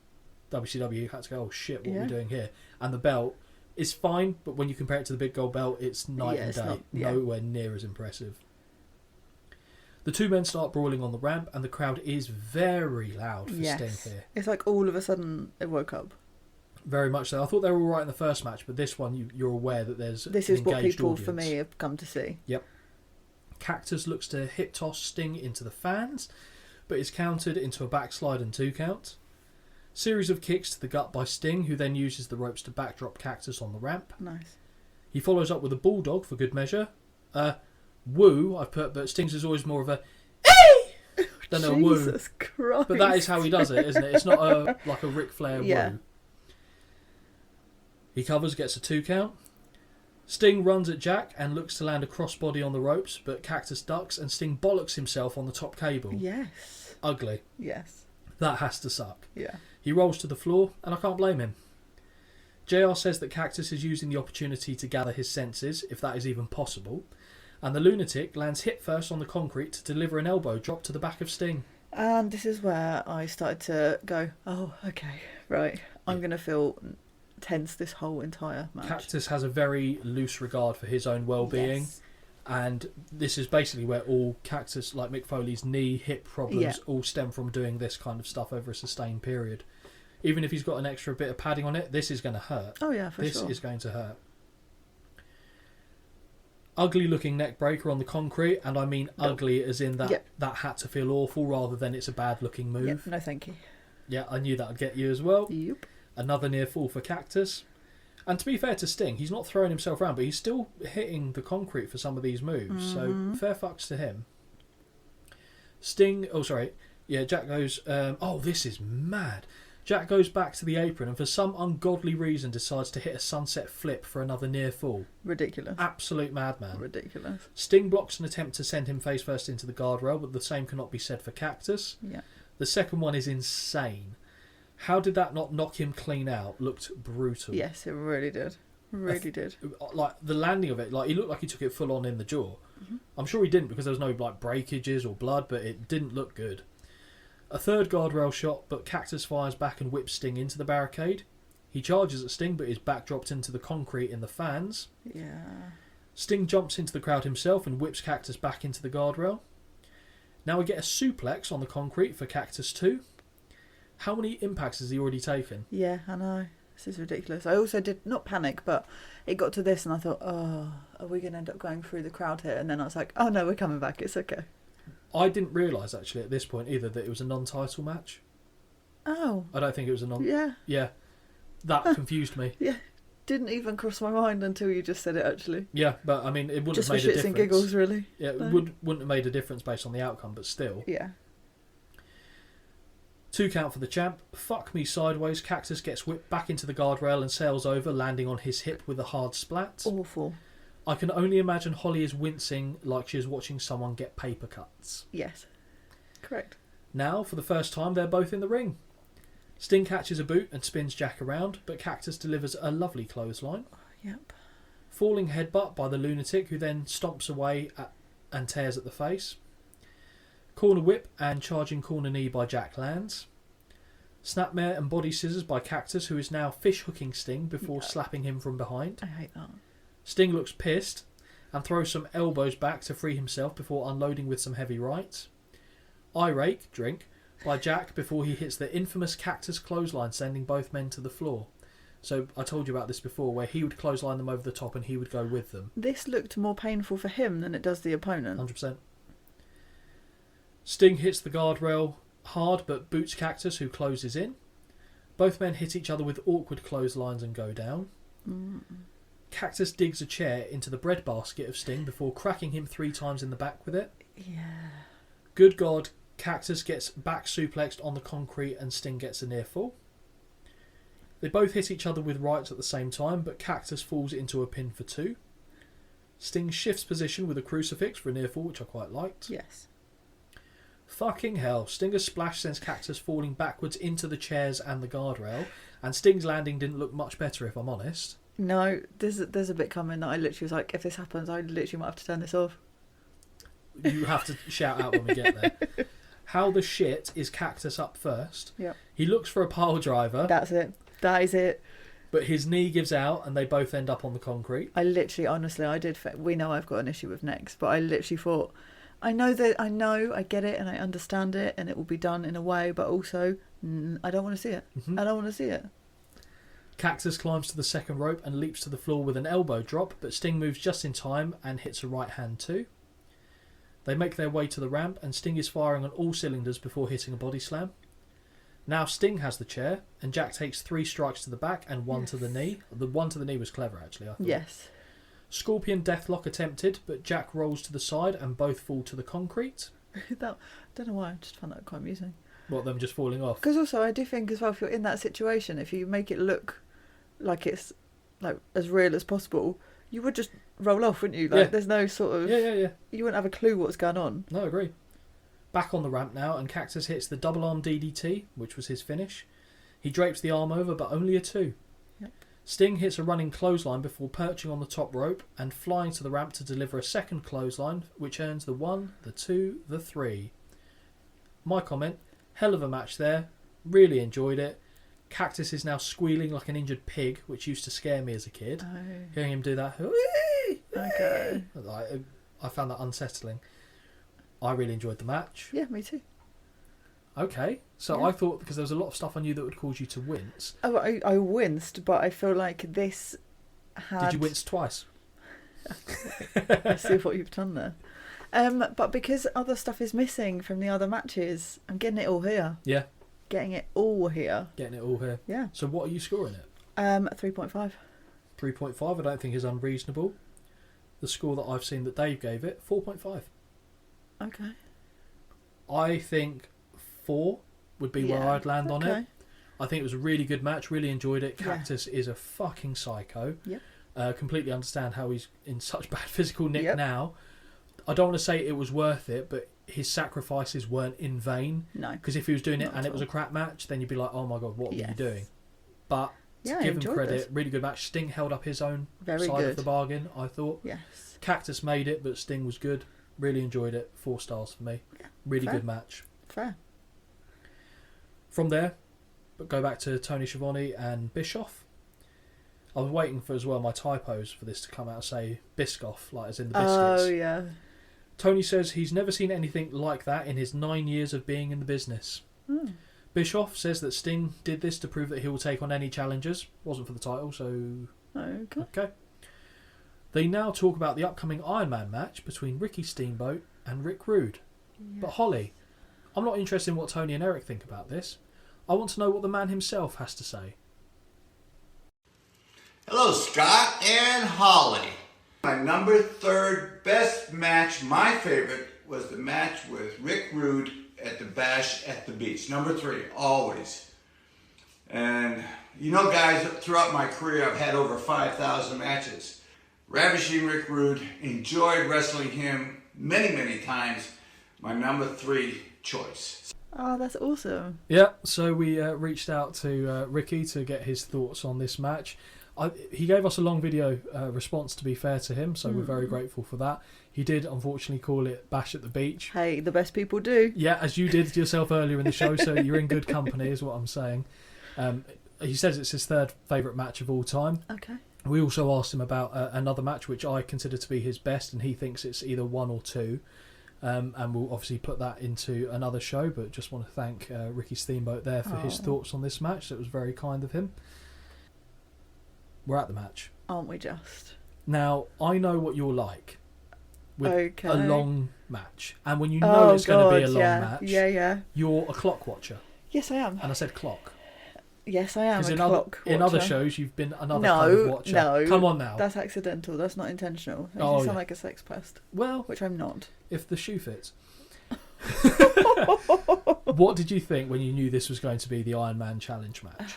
[SPEAKER 6] WCW had to go, oh shit, what are
[SPEAKER 7] Yeah.
[SPEAKER 6] we doing here? And the belt is fine, but when you compare it to the big gold belt, it's night and
[SPEAKER 7] it's
[SPEAKER 6] day.
[SPEAKER 7] not- yeah.
[SPEAKER 6] Nowhere near as impressive. The two men start brawling on the ramp, and the crowd is very loud for
[SPEAKER 7] Yes.
[SPEAKER 6] Sting here.
[SPEAKER 7] It's like all of a sudden it woke up.
[SPEAKER 6] Very much so. I thought they were all right in the first match, but this one, you're aware that there's
[SPEAKER 7] This
[SPEAKER 6] an
[SPEAKER 7] is what
[SPEAKER 6] engaged
[SPEAKER 7] people,
[SPEAKER 6] audience.
[SPEAKER 7] for me, have come to see.
[SPEAKER 6] Yep. Cactus looks to hip toss Sting into the fans, but is countered into a backslide and 2 count. Series of kicks to the gut by Sting, who then uses the ropes to backdrop Cactus on the ramp.
[SPEAKER 7] Nice.
[SPEAKER 6] He follows up with a bulldog for good measure. Woo, I've put, but Sting's is always more of a hey than a woo.
[SPEAKER 7] Jesus Christ.
[SPEAKER 6] But that is how he does it, isn't it? It's not like a Ric Flair
[SPEAKER 7] Yeah.
[SPEAKER 6] woo. He covers, gets a 2 count. Sting runs at Jack and looks to land a crossbody on the ropes, but Cactus ducks and Sting bollocks himself on the top cable.
[SPEAKER 7] Yes.
[SPEAKER 6] Ugly.
[SPEAKER 7] Yes.
[SPEAKER 6] That has to suck.
[SPEAKER 7] Yeah.
[SPEAKER 6] He rolls to the floor, and I can't blame him. JR says that Cactus is using the opportunity to gather his senses, if that is even possible, and the lunatic lands hip first on the concrete to deliver an elbow drop to the back of Sting.
[SPEAKER 7] And this is where I started to go, oh, okay, right. I'm going to feel tense this whole entire match.
[SPEAKER 6] Cactus has a very loose regard for his own well-being,
[SPEAKER 7] Yes.
[SPEAKER 6] and this is basically where all Cactus, like Mick Foley's knee, hip problems,
[SPEAKER 7] Yeah.
[SPEAKER 6] all stem from doing this kind of stuff over a sustained period. Even if he's got an extra bit of padding on it, this is going to hurt.
[SPEAKER 7] Oh, yeah, for
[SPEAKER 6] This
[SPEAKER 7] sure.
[SPEAKER 6] is going to hurt. Ugly looking neck breaker on the concrete, and I mean ugly as in that
[SPEAKER 7] Yep.
[SPEAKER 6] that had to feel awful rather than it's a bad looking move.
[SPEAKER 7] Yep, no thank you.
[SPEAKER 6] Yeah, I knew that would get you as well.
[SPEAKER 7] Yep.
[SPEAKER 6] Another near fall for Cactus. And to be fair to Sting, he's not throwing himself around, but he's still hitting the concrete for some of these moves.
[SPEAKER 7] Mm-hmm.
[SPEAKER 6] So fair fucks to him. Sting, Jack goes, this is mad. Jack goes back to the apron and for some ungodly reason decides to hit a sunset flip for another near fall.
[SPEAKER 7] Ridiculous.
[SPEAKER 6] Absolute madman.
[SPEAKER 7] Ridiculous.
[SPEAKER 6] Sting blocks an attempt to send him face first into the guardrail, but the same cannot be said for Cactus.
[SPEAKER 7] Yeah.
[SPEAKER 6] The second one is insane. How did that not knock him clean out? Looked brutal.
[SPEAKER 7] Yes, it really did. Really did.
[SPEAKER 6] Like the landing of it, like he looked like he took it full on in the jaw.
[SPEAKER 7] Mm-hmm.
[SPEAKER 6] I'm sure he didn't because there was no like breakages or blood, but it didn't look good. A third guardrail shot, but Cactus fires back and whips Sting into the barricade. He charges at Sting, but is backdropped into the concrete in the fans.
[SPEAKER 7] Yeah.
[SPEAKER 6] Sting jumps into the crowd himself and whips Cactus back into the guardrail. Now we get a suplex on the concrete for Cactus 2. How many impacts has he already taken?
[SPEAKER 7] Yeah, I know. This is ridiculous. I also did not panic, but it got to this and I thought, oh, are we going to end up going through the crowd here? And then I was like, oh no, we're coming back. It's okay.
[SPEAKER 6] I didn't realise actually at this point either that it was a non-title match.
[SPEAKER 7] Oh.
[SPEAKER 6] I don't think it was a non...
[SPEAKER 7] Yeah.
[SPEAKER 6] Yeah. That confused me.
[SPEAKER 7] Yeah. Didn't even cross my mind until you just said it, actually.
[SPEAKER 6] Yeah, but I mean, it wouldn't
[SPEAKER 7] Just for
[SPEAKER 6] have made a
[SPEAKER 7] shits
[SPEAKER 6] difference.
[SPEAKER 7] and giggles, really.
[SPEAKER 6] Yeah, it
[SPEAKER 7] No.
[SPEAKER 6] wouldn't have made a difference based on the outcome, but still.
[SPEAKER 7] Yeah.
[SPEAKER 6] 2 count for the champ. Fuck me sideways. Cactus gets whipped back into the guardrail and sails over, landing on his hip with a hard splat.
[SPEAKER 7] Awful.
[SPEAKER 6] I can only imagine Holly is wincing like she is watching someone get paper cuts.
[SPEAKER 7] Yes. Correct.
[SPEAKER 6] Now, for the first time, they're both in the ring. Sting catches a boot and spins Jack around, but Cactus delivers a lovely clothesline.
[SPEAKER 7] Yep.
[SPEAKER 6] Falling headbutt by the lunatic, who then stomps away and tears at the face. Corner whip and charging corner knee by Jack lands. Snapmare and body scissors by Cactus, who is now fish hooking Sting before slapping him from behind.
[SPEAKER 7] I hate that.
[SPEAKER 6] Sting looks pissed and throws some elbows back to free himself before unloading with some heavy rights. Eye rake, drink, by Jack before he hits the infamous Cactus clothesline, sending both men to the floor. So I told you about this before, where he would clothesline them over the top and he would go with them.
[SPEAKER 7] This looked more painful for him than it does the opponent.
[SPEAKER 6] 100%. Sting hits the guardrail hard but boots Cactus, who closes in. Both men hit each other with awkward clotheslines and go down. Cactus digs a chair into the breadbasket of Sting before cracking him 3 times in the back with it.
[SPEAKER 7] Yeah.
[SPEAKER 6] Good God, Cactus gets back suplexed on the concrete and Sting gets a near fall. They both hit each other with rights at the same time, but Cactus falls into a pin for 2. Sting shifts position with a crucifix for a near fall, which I quite liked.
[SPEAKER 7] Yes.
[SPEAKER 6] Fucking hell, Stinger's splash sends Cactus falling backwards into the chairs and the guardrail, and Sting's landing didn't look much better, if I'm honest.
[SPEAKER 7] No, there's a bit coming that I literally was like, if this happens, I literally might have to turn this off.
[SPEAKER 6] You have to shout out when we get there. How the shit is Cactus up first?
[SPEAKER 7] Yep.
[SPEAKER 6] He looks for a pile driver,
[SPEAKER 7] That's it. That is it.
[SPEAKER 6] but his knee gives out and they both end up on the concrete.
[SPEAKER 7] I literally, honestly, we know I've got an issue with necks, but I literally thought, I get it and I understand it and it will be done in a way, but also, I don't want to see it. I don't want to see it.
[SPEAKER 6] Cactus climbs to the second rope and leaps to the floor with an elbow drop, but Sting moves just in time and hits a right hand too. They make their way to the ramp and Sting is firing on all cylinders before hitting a body slam. Now Sting has the chair and Jack takes 3 strikes to the back and 1 to the knee. The 1 to the knee was clever actually, I thought.
[SPEAKER 7] Yes.
[SPEAKER 6] Scorpion deathlock attempted, but Jack rolls to the side and both fall to the concrete.
[SPEAKER 7] I don't know why, I just found that quite amusing.
[SPEAKER 6] What, them just falling off?
[SPEAKER 7] Because also I do think as well, if you're in that situation, if you make it look like it's like as real as possible, you would just roll off, wouldn't you? Like,
[SPEAKER 6] Yeah.
[SPEAKER 7] there's no sort of...
[SPEAKER 6] Yeah.
[SPEAKER 7] You wouldn't have a clue what's going on.
[SPEAKER 6] No, I agree. Back on the ramp now, and Cactus hits the double arm DDT, which was his finish. He drapes the arm over, but only a 2.
[SPEAKER 7] Yep.
[SPEAKER 6] Sting hits a running clothesline before perching on the top rope and flying to the ramp to deliver a second clothesline, which earns the 1, the 2, the 3. My comment, hell of a match there. Really enjoyed it. Cactus is now squealing like an injured pig, which used to scare me as a kid.
[SPEAKER 7] Oh.
[SPEAKER 6] Hearing him do that,
[SPEAKER 7] Okay.
[SPEAKER 6] I found that unsettling. I really enjoyed the match.
[SPEAKER 7] Yeah, me too.
[SPEAKER 6] Okay, so
[SPEAKER 7] Yeah.
[SPEAKER 6] I thought, because there was a lot of stuff I knew that would cause you to wince.
[SPEAKER 7] Oh, I winced, but I feel like this had...
[SPEAKER 6] Did you wince twice?
[SPEAKER 7] I see what you've done there. But because other stuff is missing from the other matches, I'm getting it all here.
[SPEAKER 6] Yeah,
[SPEAKER 7] Getting it all here.
[SPEAKER 6] getting it all here.
[SPEAKER 7] Yeah.
[SPEAKER 6] So what are you scoring it?
[SPEAKER 7] 3.5.
[SPEAKER 6] 3.5 I don't think is unreasonable. The score that I've seen that Dave gave it, 4.5.
[SPEAKER 7] Okay.
[SPEAKER 6] I think 4 would be where
[SPEAKER 7] Yeah,
[SPEAKER 6] I'd land on
[SPEAKER 7] okay.
[SPEAKER 6] it. I think it was a really good match, really enjoyed it.
[SPEAKER 7] Yeah.
[SPEAKER 6] Cactus is a fucking psycho.
[SPEAKER 7] Yep.
[SPEAKER 6] Completely understand how he's in such bad physical nick
[SPEAKER 7] Yep.
[SPEAKER 6] now. I don't want to say it was worth it, but his sacrifices weren't in vain.
[SPEAKER 7] No.
[SPEAKER 6] Because if he was doing it
[SPEAKER 7] Not
[SPEAKER 6] and
[SPEAKER 7] at
[SPEAKER 6] it was a
[SPEAKER 7] all.
[SPEAKER 6] crap match, then you'd be like, oh my god, what were you
[SPEAKER 7] Yes.
[SPEAKER 6] doing? But to
[SPEAKER 7] Yeah, I
[SPEAKER 6] give him
[SPEAKER 7] enjoyed
[SPEAKER 6] credit,
[SPEAKER 7] this.
[SPEAKER 6] really good match. Sting held up his own
[SPEAKER 7] Very
[SPEAKER 6] side
[SPEAKER 7] good.
[SPEAKER 6] of the bargain, I thought.
[SPEAKER 7] Yes.
[SPEAKER 6] Cactus made it, but Sting was good. Really enjoyed it. 4 stars for me. Really
[SPEAKER 7] fair.
[SPEAKER 6] good match.
[SPEAKER 7] Fair.
[SPEAKER 6] From there, but go back to Tony Schiavone and Bischoff. I was waiting for as well my typos for this to come out and say Biscoff, like as in the biscuits.
[SPEAKER 7] Oh, yeah.
[SPEAKER 6] Tony says he's never seen anything like that in his 9 years of being in the business. Bischoff says that Sting did this to prove that he will take on any challengers. Wasn't for the title, so...
[SPEAKER 7] Okay.
[SPEAKER 6] Okay. They now talk about the upcoming Iron Man match between Ricky Steamboat and Rick Rude. But Holly, I'm not interested in what Tony and Eric think about this. I want to know what the man himself has to say.
[SPEAKER 8] Hello, Scott and Holly. My number 3rd best match, my favorite, was the match with Rick Rude at the Bash at the Beach. Number 3, always. And you know, guys, throughout my career, I've had over 5,000 matches. Ravishing Rick Rude, enjoyed wrestling him many, many times. My number 3 choice.
[SPEAKER 7] Oh, that's awesome.
[SPEAKER 6] Yeah, so we reached out to Ricky to get his thoughts on this match. He gave us a long video response, to be fair to him, so we're very grateful for that. He did unfortunately call it Bash at the Beach.
[SPEAKER 7] Hey, the best people do.
[SPEAKER 6] Yeah, as you did yourself earlier in the show, so you're in good company is what I'm saying. He says it's his 3rd favourite match of all time.
[SPEAKER 7] Okay.
[SPEAKER 6] We also asked him about another match which I consider to be his best, and he thinks it's either 1 or 2. And we'll obviously put that into another show, but just want to thank Ricky Steamboat there for his thoughts on this match. That was very kind of him. We're at the match.
[SPEAKER 7] Aren't we just?
[SPEAKER 6] Now, I know what you're like with
[SPEAKER 7] Okay.
[SPEAKER 6] a long match. And when you know it's going to be a long match,
[SPEAKER 7] Yeah.
[SPEAKER 6] you're a clock watcher.
[SPEAKER 7] Yes, I am.
[SPEAKER 6] And I said clock.
[SPEAKER 7] Yes, I am a
[SPEAKER 6] Because
[SPEAKER 7] clock
[SPEAKER 6] in other
[SPEAKER 7] watcher.
[SPEAKER 6] shows, you've been another kind of
[SPEAKER 7] No,
[SPEAKER 6] watcher.
[SPEAKER 7] no.
[SPEAKER 6] Come on now.
[SPEAKER 7] That's accidental. That's not intentional. It makes
[SPEAKER 6] Oh,
[SPEAKER 7] me sound
[SPEAKER 6] yeah.
[SPEAKER 7] like a sex pest,
[SPEAKER 6] Well,
[SPEAKER 7] which I'm not.
[SPEAKER 6] if the shoe fits. What did you think when you knew this was going to be the Iron Man Challenge match?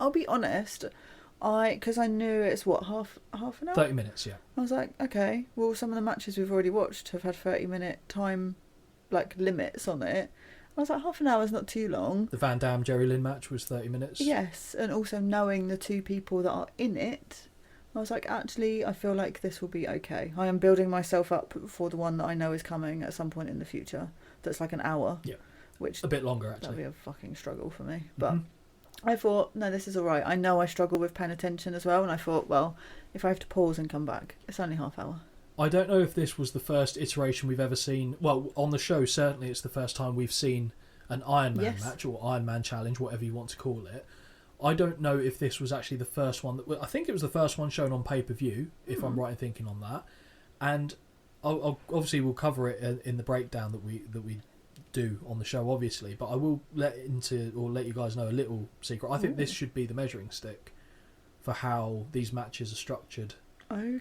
[SPEAKER 7] I'll be honest. Because I knew it's half an hour.
[SPEAKER 6] 30 minutes, yeah.
[SPEAKER 7] I was like, okay. Well, some of the matches we've already watched have had 30-minute time, limits on it. I was like, half an hour is not too long.
[SPEAKER 6] The Van Damme Jerry Lynn match was 30 minutes.
[SPEAKER 7] Yes, and also knowing the 2 people that are in it, I was like, actually, I feel like this will be okay. I am building myself up for the one that I know is coming at some point in the future. that's like an hour.
[SPEAKER 6] Yeah.
[SPEAKER 7] Which
[SPEAKER 6] A bit longer,
[SPEAKER 7] that'll
[SPEAKER 6] actually.
[SPEAKER 7] be a fucking struggle for me. But I thought, no, this is all right. I know I struggle with paying attention as well, and I thought, well, if I have to pause and come back, it's only half hour.
[SPEAKER 6] I don't know if this was the first iteration we've ever seen. Well, on the show, certainly it's the first time we've seen an Iron Man match or Iron Man challenge, whatever you want to call it. I don't know if this was actually the first one. I think it was the first one shown on pay-per-view, if I'm right in thinking on that. And I'll obviously we'll cover it in the breakdown that we do on the show, obviously. But I will let you guys know a little secret. I think this should be the measuring stick for how these matches are structured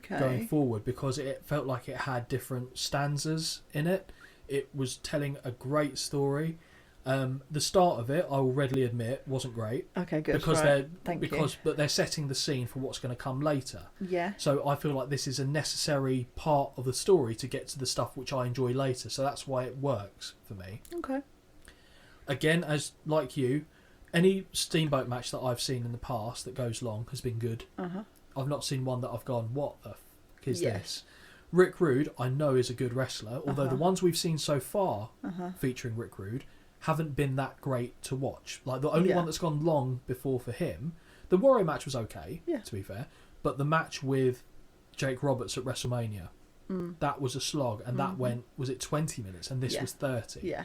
[SPEAKER 6] going forward, because it felt like it had different stanzas in it. It was telling a great story. The start of it, I will readily admit, wasn't great.
[SPEAKER 7] Okay, good.
[SPEAKER 6] Because
[SPEAKER 7] right.
[SPEAKER 6] but they're setting the scene for what's going to come later.
[SPEAKER 7] Yeah.
[SPEAKER 6] So I feel like this is a necessary part of the story to get to the stuff which I enjoy later. So that's why it works for me.
[SPEAKER 7] Okay.
[SPEAKER 6] Again, as like you, any Steamboat match that I've seen in the past that goes long has been good. I've not seen one that I've gone, what the fuck is this? Rick Rude, I know, is a good wrestler, although the ones we've seen so far featuring Rick Rude haven't been that great to watch. Like, the only one that's gone long before for him, the Warrior match was okay, to be fair, but the match with Jake Roberts at WrestleMania, that was a slog, and that went, was it 20 minutes, and this was 30.
[SPEAKER 7] Yeah.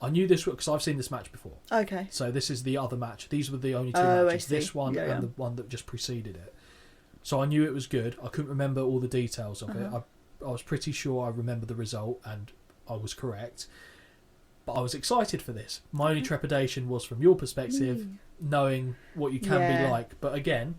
[SPEAKER 6] I knew this because I've seen this match before.
[SPEAKER 7] Okay.
[SPEAKER 6] So this is the other match. These were the only two matches, this one and the one that just preceded it. So I knew it was good. I couldn't remember all the details of it. I was pretty sure I remember the result, and I was correct. But I was excited for this. My only trepidation was from your perspective, knowing what you can be like. But again,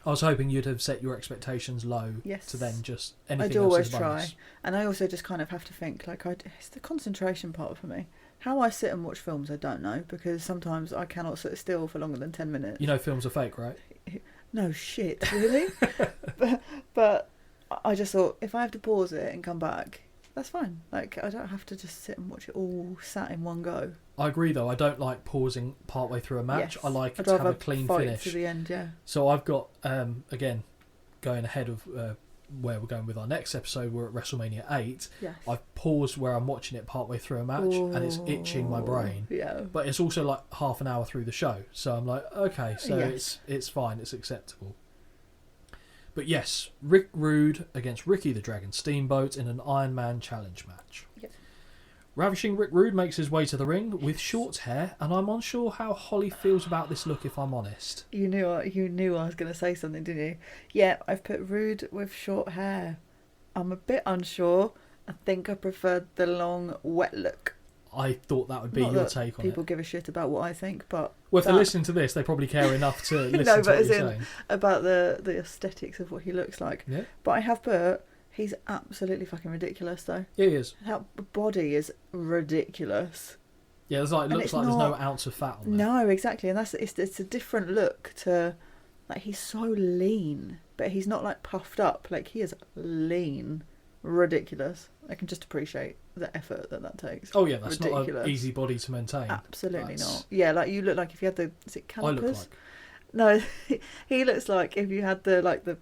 [SPEAKER 6] I was hoping you'd have set your expectations low to then just anything
[SPEAKER 7] I do
[SPEAKER 6] else
[SPEAKER 7] always
[SPEAKER 6] is a bonus.
[SPEAKER 7] try. And I also just kind of have to think, like, it's the concentration part for me. How I sit and watch films, I don't know, because sometimes I cannot sit still for longer than 10 minutes.
[SPEAKER 6] You know films are fake, right?
[SPEAKER 7] No shit, really? but I just thought, if I have to pause it and come back, that's fine. Like, I don't have to just sit and watch it all sat in one go.
[SPEAKER 6] I agree, though. I don't like pausing partway through a match. I like
[SPEAKER 7] I'd
[SPEAKER 6] to have
[SPEAKER 7] rather
[SPEAKER 6] a clean
[SPEAKER 7] fight
[SPEAKER 6] finish.
[SPEAKER 7] to the end, yeah.
[SPEAKER 6] So I've got, again, going ahead of where we're going with our next episode, we're at WrestleMania 8.
[SPEAKER 7] Yes.
[SPEAKER 6] I've paused where I'm watching it partway through a match, and it's itching my brain.
[SPEAKER 7] Yeah.
[SPEAKER 6] But it's also like half an hour through the show. So I'm like, okay, so it's fine, it's acceptable. But yes, Rick Rude against Ricky the Dragon Steamboat in an Iron Man challenge match.
[SPEAKER 7] Yes.
[SPEAKER 6] Ravishing Rick Rude makes his way to the ring with short hair, and I'm unsure how Holly feels about this look, if I'm honest.
[SPEAKER 7] You knew I was going to say something, didn't you? Yeah, I've put Rude with short hair. I'm a bit unsure. I think I preferred the long, wet look.
[SPEAKER 6] I thought that would be your take on
[SPEAKER 7] people
[SPEAKER 6] it.
[SPEAKER 7] give a shit about what I think, but...
[SPEAKER 6] Well, if they're listening to this, they probably care enough to listen
[SPEAKER 7] no,
[SPEAKER 6] to
[SPEAKER 7] but
[SPEAKER 6] what you're
[SPEAKER 7] as in,
[SPEAKER 6] saying.
[SPEAKER 7] about the aesthetics of what he looks like.
[SPEAKER 6] Yeah.
[SPEAKER 7] But I have put... He's absolutely fucking ridiculous, though.
[SPEAKER 6] Yeah, he is.
[SPEAKER 7] That body is ridiculous.
[SPEAKER 6] Yeah, there's like, looks like there's no ounce of fat on there.
[SPEAKER 7] No, exactly. And it's a different look to... Like, he's so lean, but he's not, like, puffed up. Like, he is lean. Ridiculous. I can just appreciate the effort that takes.
[SPEAKER 6] Oh, yeah, that's
[SPEAKER 7] ridiculous.
[SPEAKER 6] not an easy body to maintain.
[SPEAKER 7] Absolutely not. Yeah, like, you look like if you had the... Is it calipers?
[SPEAKER 6] I look like...
[SPEAKER 7] No, he looks like if you had the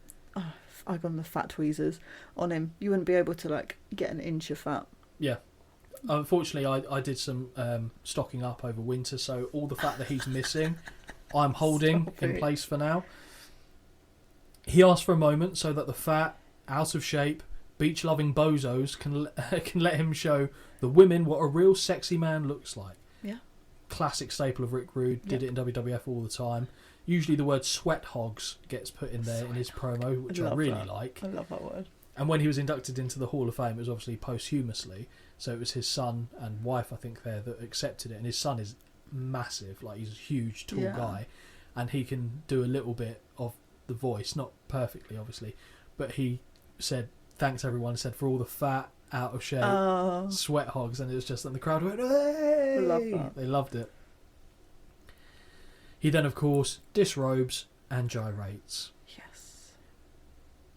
[SPEAKER 7] I got the fat tweezers on him, you wouldn't be able to, like, get an inch of fat.
[SPEAKER 6] Yeah. Unfortunately, I did some stocking up over winter, so all the fat that he's missing, I'm holding in place for now. He asked for a moment so that the fat, out of shape, beach-loving bozos can let him show the women what a real sexy man looks like.
[SPEAKER 7] Yeah.
[SPEAKER 6] Classic staple of Rick Rude, did it in WWF all the time. Usually the word sweat hogs gets put in there in his promo, which I really like.
[SPEAKER 7] I love that word.
[SPEAKER 6] And when he was inducted into the Hall of Fame, it was obviously posthumously. So it was his son and wife, I think, there that accepted it. And his son is massive, like he's a huge, tall guy. And he can do a little bit of the voice, not perfectly, obviously. But he said, thanks everyone, said for all the fat, out of shape, sweat hogs. And it was just, and the crowd went, hey!
[SPEAKER 7] I love that.
[SPEAKER 6] They loved it. He then, of course, disrobes and gyrates.
[SPEAKER 7] Yes.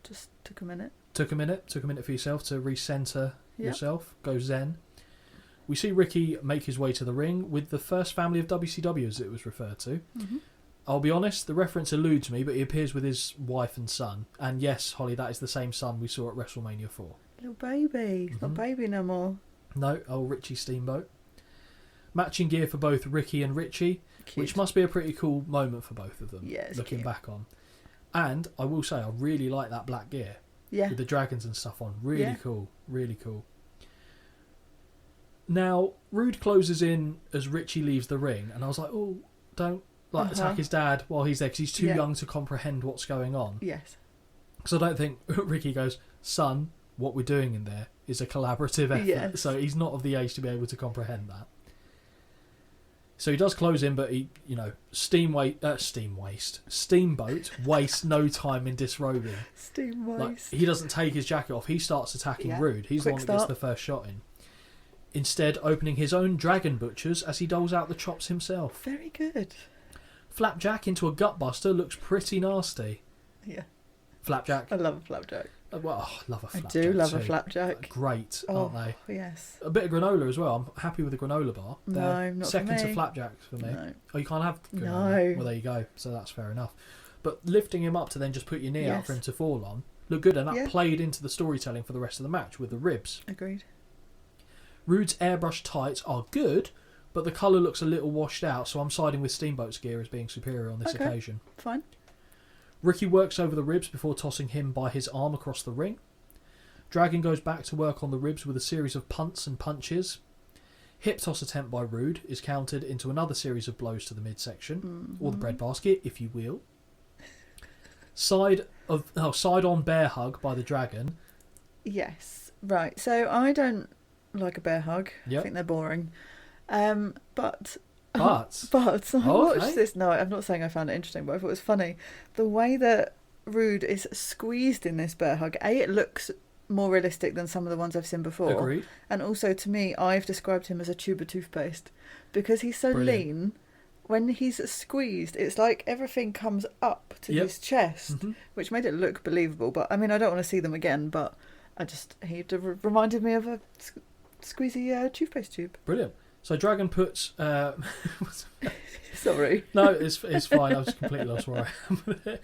[SPEAKER 7] Just took a minute.
[SPEAKER 6] Took a minute for yourself to recenter yourself, go zen. We see Ricky make his way to the ring with the first family of WCW, as it was referred to.
[SPEAKER 7] Mm-hmm.
[SPEAKER 6] I'll be honest, the reference eludes me, but he appears with his wife and son. And yes, Holly, that is the same son we saw at WrestleMania 4.
[SPEAKER 7] Little baby. He's not baby no more.
[SPEAKER 6] No, Richie Steamboat. Matching gear for both Ricky and Richie,
[SPEAKER 7] Cute.
[SPEAKER 6] which must be a pretty cool moment for both of them.
[SPEAKER 7] Yeah, it's
[SPEAKER 6] looking
[SPEAKER 7] cute.
[SPEAKER 6] back on. And I will say, I really like that black gear.
[SPEAKER 7] Yeah.
[SPEAKER 6] With the dragons and stuff on. Really
[SPEAKER 7] Yeah.
[SPEAKER 6] cool. Really cool. Now, Rude closes in as Richie leaves the ring, and I was like, oh, don't attack his dad while he's there, because he's too young to comprehend what's going on.
[SPEAKER 7] Yes.
[SPEAKER 6] Because I don't think Ricky goes, son, what we're doing in there is a collaborative effort.
[SPEAKER 7] Yes.
[SPEAKER 6] So he's not of the age to be able to comprehend that. So he does close in, but he, Steamboat wastes no time in disrobing.
[SPEAKER 7] Steam waste.
[SPEAKER 6] Like, he doesn't take his jacket off. He starts attacking Rude. He's the
[SPEAKER 7] Quick
[SPEAKER 6] one that gets
[SPEAKER 7] start.
[SPEAKER 6] the first shot in. Instead, opening his own dragon butchers as he doles out the chops himself.
[SPEAKER 7] Very good.
[SPEAKER 6] Flapjack into a gutbuster looks pretty nasty.
[SPEAKER 7] Yeah.
[SPEAKER 6] Flapjack.
[SPEAKER 7] I love a flapjack.
[SPEAKER 6] Well, I love a
[SPEAKER 7] I
[SPEAKER 6] flapjack.
[SPEAKER 7] do love a
[SPEAKER 6] too.
[SPEAKER 7] flapjack.
[SPEAKER 6] Great,
[SPEAKER 7] Oh,
[SPEAKER 6] aren't they?
[SPEAKER 7] yes.
[SPEAKER 6] A bit of granola as well. I'm happy with the granola bar.
[SPEAKER 7] No,
[SPEAKER 6] They're
[SPEAKER 7] not for
[SPEAKER 6] second to
[SPEAKER 7] me.
[SPEAKER 6] flapjacks for me.
[SPEAKER 7] No.
[SPEAKER 6] Oh, you can't have granola?
[SPEAKER 7] No.
[SPEAKER 6] Well, there you go. So that's fair enough. But lifting him up to then just put your knee out
[SPEAKER 7] Yes.
[SPEAKER 6] for him to fall on looked good, and that
[SPEAKER 7] Yeah.
[SPEAKER 6] played into the storytelling for the rest of the match with the ribs.
[SPEAKER 7] Agreed.
[SPEAKER 6] Rude's airbrush tights are good, but the colour looks a little washed out, so I'm siding with Steamboat's gear as being superior on this
[SPEAKER 7] Okay.
[SPEAKER 6] occasion.
[SPEAKER 7] Fine.
[SPEAKER 6] Ricky works over the ribs before tossing him by his arm across the ring. Dragon goes back to work on the ribs with a series of punts and punches. Hip toss attempt by Rude is countered into another series of blows to the midsection, or the breadbasket, if you will. Side on bear hug by the Dragon.
[SPEAKER 7] Yes. Right. So I don't like a bear hug.
[SPEAKER 6] Yep.
[SPEAKER 7] I think they're boring. But
[SPEAKER 6] But
[SPEAKER 7] I
[SPEAKER 6] Oh, okay.
[SPEAKER 7] watched this. No, I'm not saying I found it interesting, but I thought it was funny. The way that Rude is squeezed in this bear hug, it looks more realistic than some of the ones I've seen before.
[SPEAKER 6] agreed.
[SPEAKER 7] And also, to me, I've described him as a tube of toothpaste because he's so
[SPEAKER 6] Brilliant.
[SPEAKER 7] lean. When he's squeezed, it's like everything comes up to
[SPEAKER 6] Yep.
[SPEAKER 7] his chest,
[SPEAKER 6] Mhm.
[SPEAKER 7] which made it look believable. But I mean, I don't want to see them again. But he reminded me of a squeezy toothpaste tube.
[SPEAKER 6] Brilliant. So Dragon puts...
[SPEAKER 7] Sorry.
[SPEAKER 6] No, it's fine. I was completely lost where I am.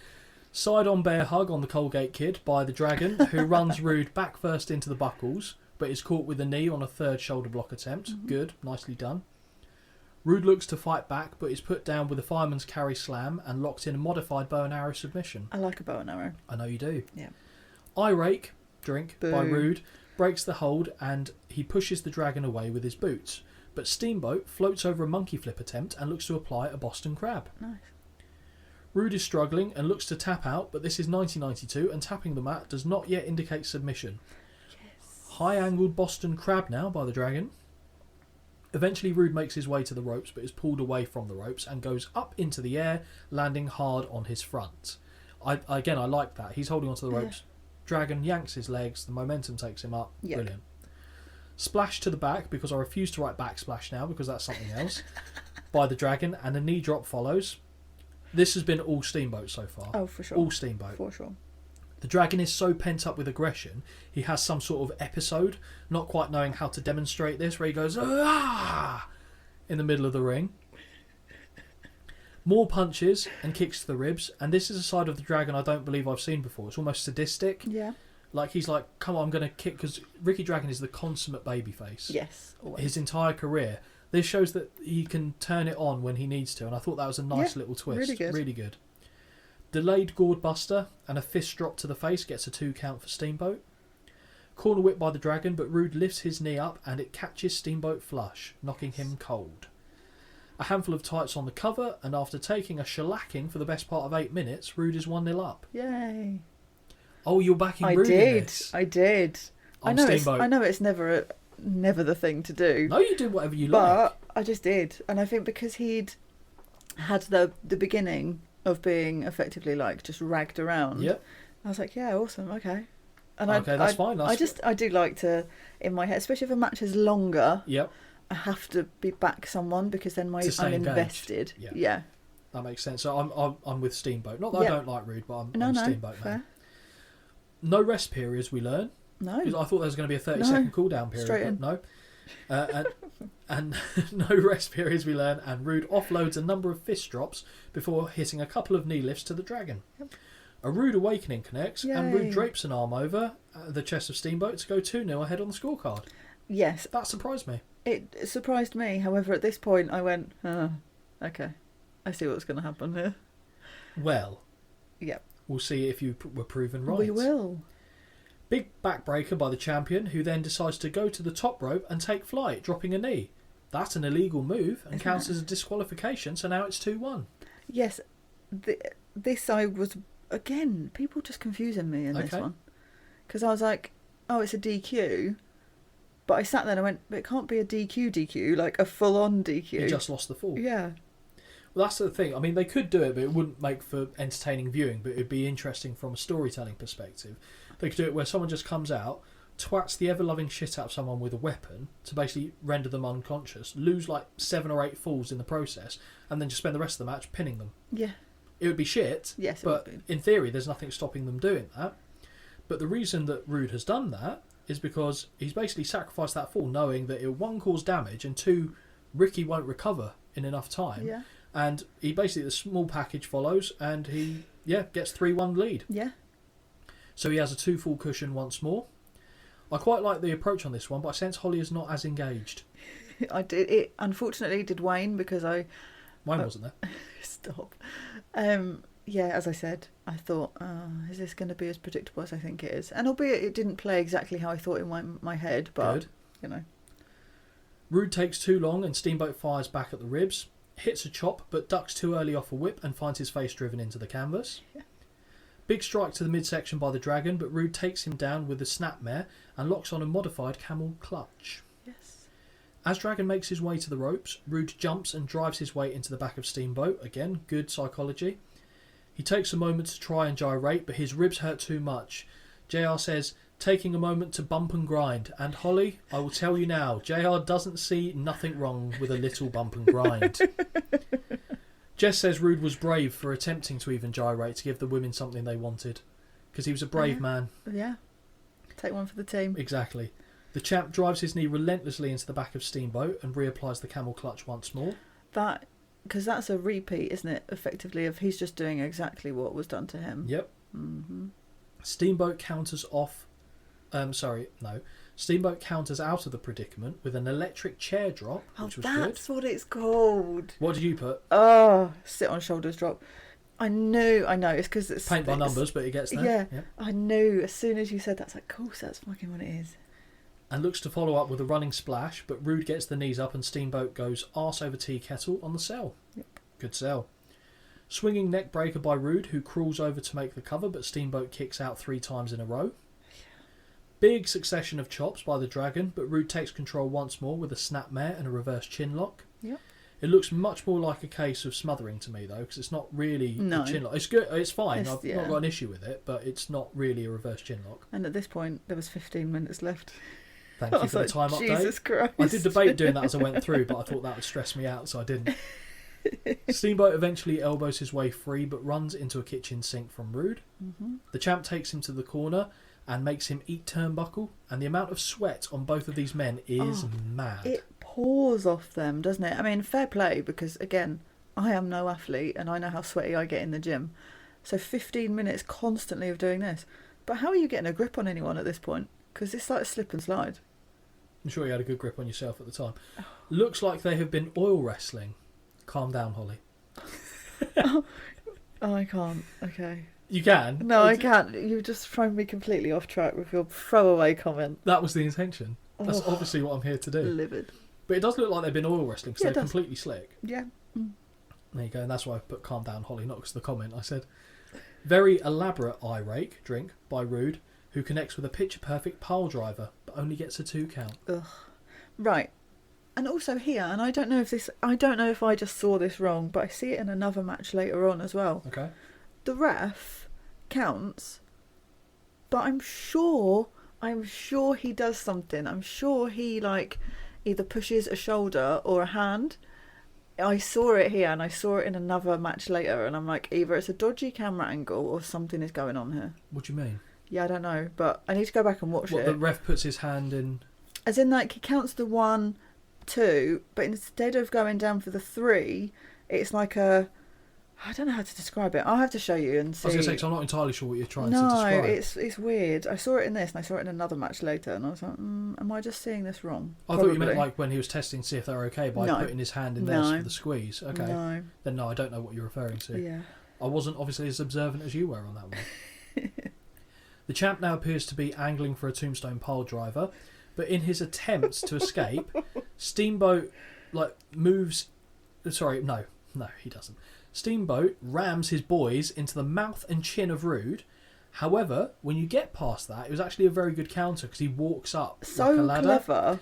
[SPEAKER 6] Side on bear hug on the Colgate Kid by the Dragon, who runs Rude back first into the buckles, but is caught with a knee on a third shoulder block attempt. Good, nicely done. Rude looks to fight back, but is put down with a fireman's carry slam and locked in a modified bow and arrow submission.
[SPEAKER 7] I like a bow and arrow.
[SPEAKER 6] I know you do.
[SPEAKER 7] Yeah.
[SPEAKER 6] Eye rake, drink, by
[SPEAKER 7] Boo.
[SPEAKER 6] Rude, breaks the hold and he pushes the Dragon away with his boots. But Steamboat floats over a monkey flip attempt and looks to apply a Boston Crab.
[SPEAKER 7] Nice.
[SPEAKER 6] Rude is struggling and looks to tap out, but this is 1992 and tapping the mat does not yet indicate submission.
[SPEAKER 7] Yes.
[SPEAKER 6] High-angled Boston Crab now by the Dragon. Eventually Rude makes his way to the ropes but is pulled away from the ropes and goes up into the air, landing hard on his front. I like that. He's holding onto the ropes. Dragon yanks his legs, the momentum takes him up.
[SPEAKER 7] Yep.
[SPEAKER 6] Brilliant. Splash to the back, because I refuse to write backsplash now because that's something else, by the Dragon, and a knee drop follows. This has been all Steamboat so far.
[SPEAKER 7] Oh, for sure.
[SPEAKER 6] All Steamboat.
[SPEAKER 7] For sure.
[SPEAKER 6] The Dragon is so pent up with aggression, he has some sort of episode, not quite knowing how to demonstrate this, where he goes, ah, in the middle of the ring. More punches and kicks to the ribs, and this is a side of the Dragon I don't believe I've seen before. It's almost sadistic.
[SPEAKER 7] Yeah.
[SPEAKER 6] Like, he's like, come on, I'm going to kick, because Ricky Dragon is the consummate babyface.
[SPEAKER 7] Yes. Always.
[SPEAKER 6] His entire career. This shows that he can turn it on when he needs to, and I thought that was a nice little twist.
[SPEAKER 7] really good.
[SPEAKER 6] Really good. Delayed gourd buster and a fist drop to the face gets a 2 count for Steamboat. Corner whip by the Dragon, but Rude lifts his knee up and it catches Steamboat flush, knocking him cold. A handful of tights on the cover, and after taking a shellacking for the best part of 8 minutes, Rude is 1-0 up.
[SPEAKER 7] Yay.
[SPEAKER 6] Oh, you're backing
[SPEAKER 7] I
[SPEAKER 6] Rude in
[SPEAKER 7] did.
[SPEAKER 6] this.
[SPEAKER 7] I did.
[SPEAKER 6] I'm
[SPEAKER 7] I
[SPEAKER 6] Steamboat.
[SPEAKER 7] know it's never the thing to do.
[SPEAKER 6] No, you do whatever you like.
[SPEAKER 7] But I just did. And I think because he'd had the beginning of being effectively like just ragged around,
[SPEAKER 6] Yep.
[SPEAKER 7] I was like, yeah, awesome, okay. And
[SPEAKER 6] Okay, that's fine.
[SPEAKER 7] I do like to, in my head, especially if a match is longer,
[SPEAKER 6] Yep.
[SPEAKER 7] I have to be back someone because then
[SPEAKER 6] To stay
[SPEAKER 7] I'm
[SPEAKER 6] engaged.
[SPEAKER 7] invested.
[SPEAKER 6] Yeah.
[SPEAKER 7] Yeah.
[SPEAKER 6] That makes sense. So I'm with Steamboat. Not that I
[SPEAKER 7] Yeah.
[SPEAKER 6] don't like Rude, but I'm
[SPEAKER 7] No,
[SPEAKER 6] Steamboat
[SPEAKER 7] fair.
[SPEAKER 6] man. No rest periods, we learn.
[SPEAKER 7] No.
[SPEAKER 6] Because I thought there was going to be a 30
[SPEAKER 7] No.
[SPEAKER 6] second cooldown period,
[SPEAKER 7] Straight
[SPEAKER 6] but
[SPEAKER 7] in.
[SPEAKER 6] no. And no rest periods, we learn. And Rude offloads a number of fist drops before hitting a couple of knee lifts to the Dragon.
[SPEAKER 7] Yep.
[SPEAKER 6] A Rude awakening connects, and Rude
[SPEAKER 7] Yay.
[SPEAKER 6] drapes an arm over the chest of Steamboat to go 2-0 ahead on the scorecard.
[SPEAKER 7] Yes.
[SPEAKER 6] That surprised me.
[SPEAKER 7] It surprised me. However, at this point, I went, okay, I see what's going to happen here.
[SPEAKER 6] Well,
[SPEAKER 7] Yep.
[SPEAKER 6] we'll see if you were proven right.
[SPEAKER 7] We will.
[SPEAKER 6] Big backbreaker by the champion, who then decides to go to the top rope and take flight, dropping a knee. That's an illegal move and counts as a disqualification, so now it's 2-1.
[SPEAKER 7] Yes. This I was, again, people just confusing me in this one. Because I was like, oh, it's a DQ. But I sat there and I went, but it can't be a DQ, like a full-on DQ.
[SPEAKER 6] He just lost the fall.
[SPEAKER 7] Yeah.
[SPEAKER 6] Well, that's the thing. I mean, they could do it, but it wouldn't make for entertaining viewing, but it would be interesting from a storytelling perspective. They could do it where someone just comes out, twats the ever-loving shit out of someone with a weapon to basically render them unconscious, lose like 7 or 8 falls in the process, and then just spend the rest of the match pinning them.
[SPEAKER 7] Yeah.
[SPEAKER 6] It would be shit,
[SPEAKER 7] Yes, it
[SPEAKER 6] but
[SPEAKER 7] would be.
[SPEAKER 6] in theory, there's nothing stopping them doing that. But the reason that Rude has done that is because he's basically sacrificed that fall, knowing that it will, 1, cause damage, and 2, Ricky won't recover in enough time.
[SPEAKER 7] Yeah.
[SPEAKER 6] And he basically, the small package follows, and he, gets 3-1 lead.
[SPEAKER 7] Yeah.
[SPEAKER 6] So he has a 2 fall cushion once more. I quite like the approach on this one, but I sense Holly is not as engaged.
[SPEAKER 7] I did. It unfortunately did wane because
[SPEAKER 6] Mine wasn't there.
[SPEAKER 7] Stop. Yeah, as I said, I thought, is this going to be as predictable as I think it is? And albeit it didn't play exactly how I thought in my head, but,
[SPEAKER 6] Good.
[SPEAKER 7] you know.
[SPEAKER 6] Rude takes too long and Steamboat fires back at the ribs, hits a chop but ducks too early off a whip and finds his face driven into the canvas.
[SPEAKER 7] Yeah.
[SPEAKER 6] Big strike to the midsection by the Dragon, but Rude takes him down with the snapmare and locks on a modified camel clutch.
[SPEAKER 7] Yes.
[SPEAKER 6] As Dragon makes his way to the ropes, Rude jumps and drives his way into the back of Steamboat. Again, good psychology. He takes a moment to try and gyrate, but his ribs hurt too much. JR says, taking a moment to bump and grind. And Holly, I will tell you now, JR doesn't see nothing wrong with a little bump and grind. Jess says Rude was brave for attempting to even gyrate to give the women something they wanted. Because he was a brave man.
[SPEAKER 7] Yeah. Take one for the team.
[SPEAKER 6] Exactly. The champ drives his knee relentlessly into the back of Steamboat and reapplies the camel clutch once more.
[SPEAKER 7] Because that's a repeat, isn't it, effectively, of he's just doing exactly what was done to him.
[SPEAKER 6] Yep.
[SPEAKER 7] Mm-hmm.
[SPEAKER 6] Steamboat counters off... Steamboat counters out of the predicament with an electric chair drop, which was good.
[SPEAKER 7] That's what it's called.
[SPEAKER 6] What did you put?
[SPEAKER 7] Oh, sit on shoulders drop. I know, it's because it's...
[SPEAKER 6] Paint by numbers, but it gets there.
[SPEAKER 7] Yeah,
[SPEAKER 6] Yep.
[SPEAKER 7] I knew. As soon as you said that, it's like, cool, so that's fucking what it is.
[SPEAKER 6] And looks to follow up with a running splash, but Rude gets the knees up and Steamboat goes arse over tea kettle on the cell.
[SPEAKER 7] Yep.
[SPEAKER 6] Good sell. Swinging neck breaker by Rude, who crawls over to make the cover, but Steamboat kicks out 3 times in a row. Big succession of chops by the Dragon, but Rude takes control once more with a snapmare and a reverse chin lock.
[SPEAKER 7] Yep.
[SPEAKER 6] It looks much more like a case of smothering to me, though, because it's not really a chin lock. It's good. It's fine. I've not got an issue with it, but it's not really a reverse chin lock.
[SPEAKER 7] And at this point, there was 15 minutes left.
[SPEAKER 6] Thank you for the time update.
[SPEAKER 7] Jesus Christ.
[SPEAKER 6] I did debate doing that as I went through, but I thought that would stress me out, so I didn't. Steamboat eventually elbows his way free, but runs into a kitchen sink from Rude.
[SPEAKER 7] Mm-hmm.
[SPEAKER 6] The champ takes him to the corner and makes him eat turnbuckle, and the amount of sweat on both of these men is mad.
[SPEAKER 7] It pours off them, doesn't it? I mean, fair play, because, again, I am no athlete, and I know how sweaty I get in the gym. So 15 minutes constantly of doing this. But how are you getting a grip on anyone at this point? Because it's like a slip and slide.
[SPEAKER 6] I'm sure you had a good grip on yourself at the time. Looks like they have been oil wrestling. Calm down, Holly.
[SPEAKER 7] Oh, I can't. Okay.
[SPEAKER 6] You can.
[SPEAKER 7] No, I can't. You've just thrown me completely off track with your throwaway comment.
[SPEAKER 6] That was the intention. That's obviously what I'm here to do.
[SPEAKER 7] Livid.
[SPEAKER 6] But it does look like they've been oil wrestling, because they're completely slick.
[SPEAKER 7] Yeah. Mm.
[SPEAKER 6] There you go, and that's why I put calm down, Holly, not because of the comment. I said, very elaborate eye rake drink by Rude, who connects with a picture-perfect pile driver, but only gets a 2 count.
[SPEAKER 7] Ugh. Right. And also here, and I don't know if I just saw this wrong, but I see it in another match later on as well.
[SPEAKER 6] Okay.
[SPEAKER 7] The ref counts, but I'm sure he does something. I'm sure he either pushes a shoulder or a hand. I saw it here and I saw it in another match later, and I'm like, either it's a dodgy camera angle or something is going on here.
[SPEAKER 6] What do you mean?
[SPEAKER 7] Yeah, I don't know, but I need to go back and watch it.
[SPEAKER 6] The ref puts his hand in...
[SPEAKER 7] As in, he counts the 1, 2, but instead of going down for the 3, it's like a I don't know how to describe it. I'll have to show you and see.
[SPEAKER 6] I was going to say, 'cause I'm not entirely sure what you're trying to
[SPEAKER 7] No,
[SPEAKER 6] describe.
[SPEAKER 7] it's weird. I saw it in this and I saw it in another match later and I was like, am I just seeing this wrong?
[SPEAKER 6] I thought you meant like when he was testing to see if they were okay by putting his hand in theirs for the squeeze. Okay.
[SPEAKER 7] No.
[SPEAKER 6] Then no, I don't know what you're referring to.
[SPEAKER 7] Yeah.
[SPEAKER 6] I wasn't obviously as observant as you were on that one. The champ now appears to be angling for a tombstone pile driver, but in his attempts to escape, Steamboat moves. Sorry, no, he doesn't. Steamboat rams his boys into the mouth and chin of Rude. However, when you get past that, it was actually a very good counter because he walks up like a ladder.
[SPEAKER 7] Clever.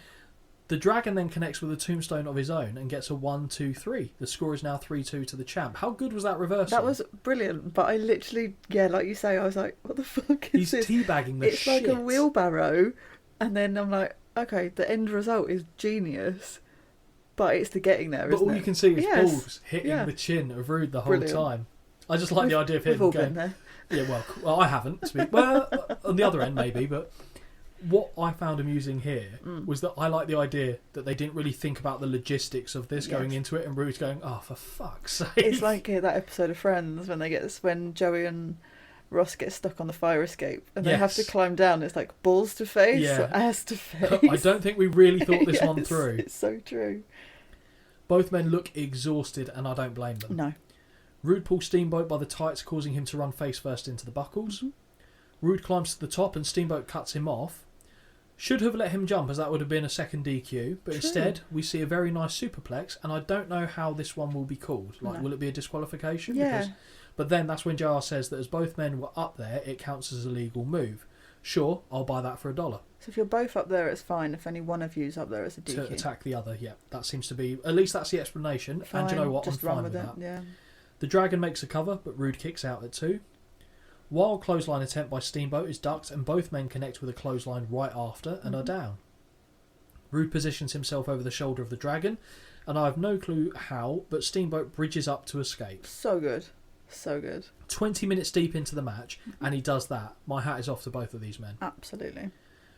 [SPEAKER 6] The Dragon then connects with a tombstone of his own and gets a 1-2-3. The score is now 3-2 to the champ. How good was that reversal?
[SPEAKER 7] That was brilliant, but I literally, like you say, I was like, what the fuck is this?
[SPEAKER 6] He's teabagging the
[SPEAKER 7] It's
[SPEAKER 6] shit.
[SPEAKER 7] like a wheelbarrow, and then I'm like, okay, the end result is genius, but it's the getting there,
[SPEAKER 6] But
[SPEAKER 7] isn't
[SPEAKER 6] all
[SPEAKER 7] it?
[SPEAKER 6] you can see is
[SPEAKER 7] Yes.
[SPEAKER 6] balls hitting
[SPEAKER 7] Yeah.
[SPEAKER 6] the chin of Rude the whole
[SPEAKER 7] Brilliant.
[SPEAKER 6] time. I just like the idea of
[SPEAKER 7] We've
[SPEAKER 6] him
[SPEAKER 7] all
[SPEAKER 6] going...
[SPEAKER 7] been there.
[SPEAKER 6] Yeah, well, I haven't. Well, on the other end, maybe, but what I found amusing here was that I like the idea that they didn't really think about the logistics of this going into it, and Rude's going, oh, for fuck's sake.
[SPEAKER 7] It's like that episode of Friends when Joey and Ross get stuck on the fire escape and they have to climb down. It's like balls to face or ass to face.
[SPEAKER 6] I don't think we really thought this one through.
[SPEAKER 7] It's so true.
[SPEAKER 6] Both men look exhausted, and I don't blame them.
[SPEAKER 7] No.
[SPEAKER 6] Rude pulls Steamboat by the tights, causing him to run face first into the buckles. Rude climbs to the top, and Steamboat cuts him off. Should have let him jump, as that would have been a second DQ, but instead we see a very nice superplex, and I don't know how this one will be called. Will it be a disqualification?
[SPEAKER 7] Yeah.
[SPEAKER 6] But then that's when JR says that as both men were up there, it counts as a legal move. Sure, I'll buy that for $1.
[SPEAKER 7] So if you're both up there, it's fine. If only one of you's up there, it's a DQ.
[SPEAKER 6] To attack the other, yeah. That seems to be... At least that's the explanation.
[SPEAKER 7] Fine,
[SPEAKER 6] and you know what?
[SPEAKER 7] just
[SPEAKER 6] I'm
[SPEAKER 7] run
[SPEAKER 6] fine with
[SPEAKER 7] it.
[SPEAKER 6] that.
[SPEAKER 7] Yeah.
[SPEAKER 6] The Dragon makes a cover, but Rude kicks out at 2. Wild clothesline attempt by Steamboat is ducked, and both men connect with a clothesline right after and are down. Rude positions himself over the shoulder of the Dragon, and I have no clue how, but Steamboat bridges up to escape.
[SPEAKER 7] So good. So good.
[SPEAKER 6] 20 minutes deep into the match, and he does that. My hat is off to both of these men.
[SPEAKER 7] Absolutely.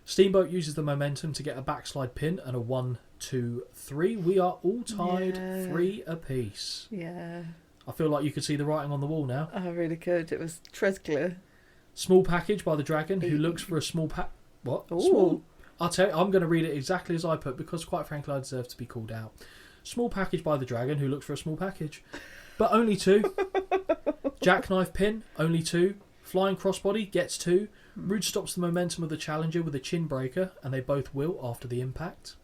[SPEAKER 6] Steamboat uses the momentum to get a backslide pin and a 1-2-3. We are all tied 3 apiece.
[SPEAKER 7] Yeah.
[SPEAKER 6] I feel like you could see the writing on the wall now.
[SPEAKER 7] I really could. It was tres clear.
[SPEAKER 6] Small package by the Dragon, who looks for a small What?
[SPEAKER 7] Ooh.
[SPEAKER 6] Small. I'll tell you, I'm going to read it exactly as I put, because quite frankly I deserve to be called out. Small package by the Dragon, who looks for a small package. But only 2. Jackknife pin, only 2. Flying crossbody, gets 2. Rude stops the momentum of the challenger with a chin breaker, and they both will after the impact.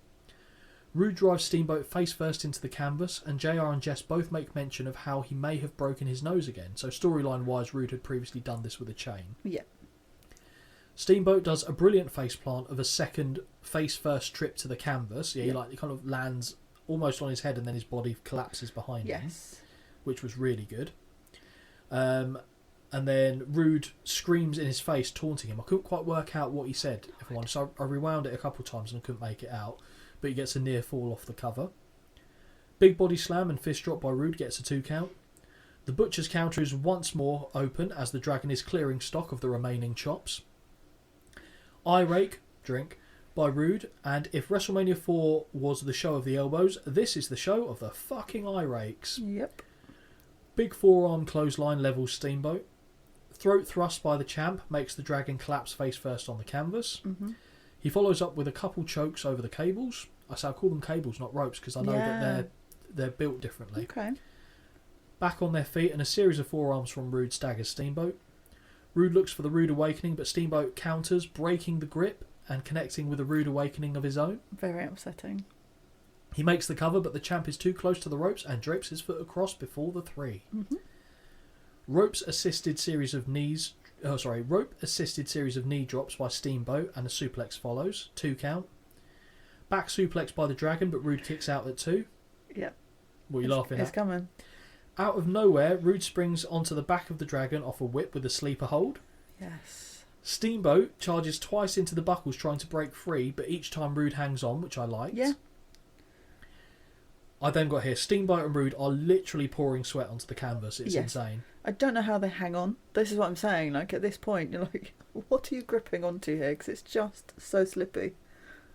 [SPEAKER 6] Rude drives Steamboat face first into the canvas, and JR and Jess both make mention of how he may have broken his nose again. So storyline wise, Rude had previously done this with a chain.
[SPEAKER 7] Yeah.
[SPEAKER 6] Steamboat does a brilliant face plant of a second face first trip to the canvas. He kind of lands almost on his head, and then his body collapses behind him.
[SPEAKER 7] Yes.
[SPEAKER 6] Which was really good. And then Rude screams in his face, taunting him. I couldn't quite work out what he said, if I'm honest. So I rewound it a couple of times and I couldn't make it out. But he gets a near fall off the cover. Big body slam and fist drop by Rude gets a 2 count. The Butcher's counter is once more open as the Dragon is clearing stock of the remaining chops. Eye rake, drink, by Rude, and if WrestleMania 4 was the show of the elbows, this is the show of the fucking eye rakes.
[SPEAKER 7] Yep.
[SPEAKER 6] Big forearm clothesline levels Steamboat. Throat thrust by the champ makes the Dragon collapse face first on the canvas. He follows up with a couple chokes over the cables. I call them cables, not ropes, because I know that they're built differently.
[SPEAKER 7] Okay.
[SPEAKER 6] Back on their feet, and a series of forearms from Rude staggers Steamboat. Rude looks for the Rude Awakening, but Steamboat counters, breaking the grip and connecting with a Rude Awakening of his own.
[SPEAKER 7] Very upsetting.
[SPEAKER 6] He makes the cover, but the champ is too close to the ropes and drapes his foot across before the 3. Rope assisted series of knee drops by Steamboat, and a suplex follows. 2 count. Back suplex by the Dragon, but Rude kicks out at 2.
[SPEAKER 7] Yep.
[SPEAKER 6] What are you laughing
[SPEAKER 7] It's
[SPEAKER 6] at?
[SPEAKER 7] coming.
[SPEAKER 6] Out of nowhere, Rude springs onto the back of the Dragon off a whip with a sleeper hold.
[SPEAKER 7] Yes.
[SPEAKER 6] Steamboat charges twice into the buckles trying to break free, but each time Rude hangs on, which I liked.
[SPEAKER 7] Yeah.
[SPEAKER 6] I then got here, Steamboat and Rude are literally pouring sweat onto the canvas. It's insane.
[SPEAKER 7] I don't know how they hang on. This is what I'm saying. Like, at this point, you're like, what are you gripping onto here? Because it's just so slippy.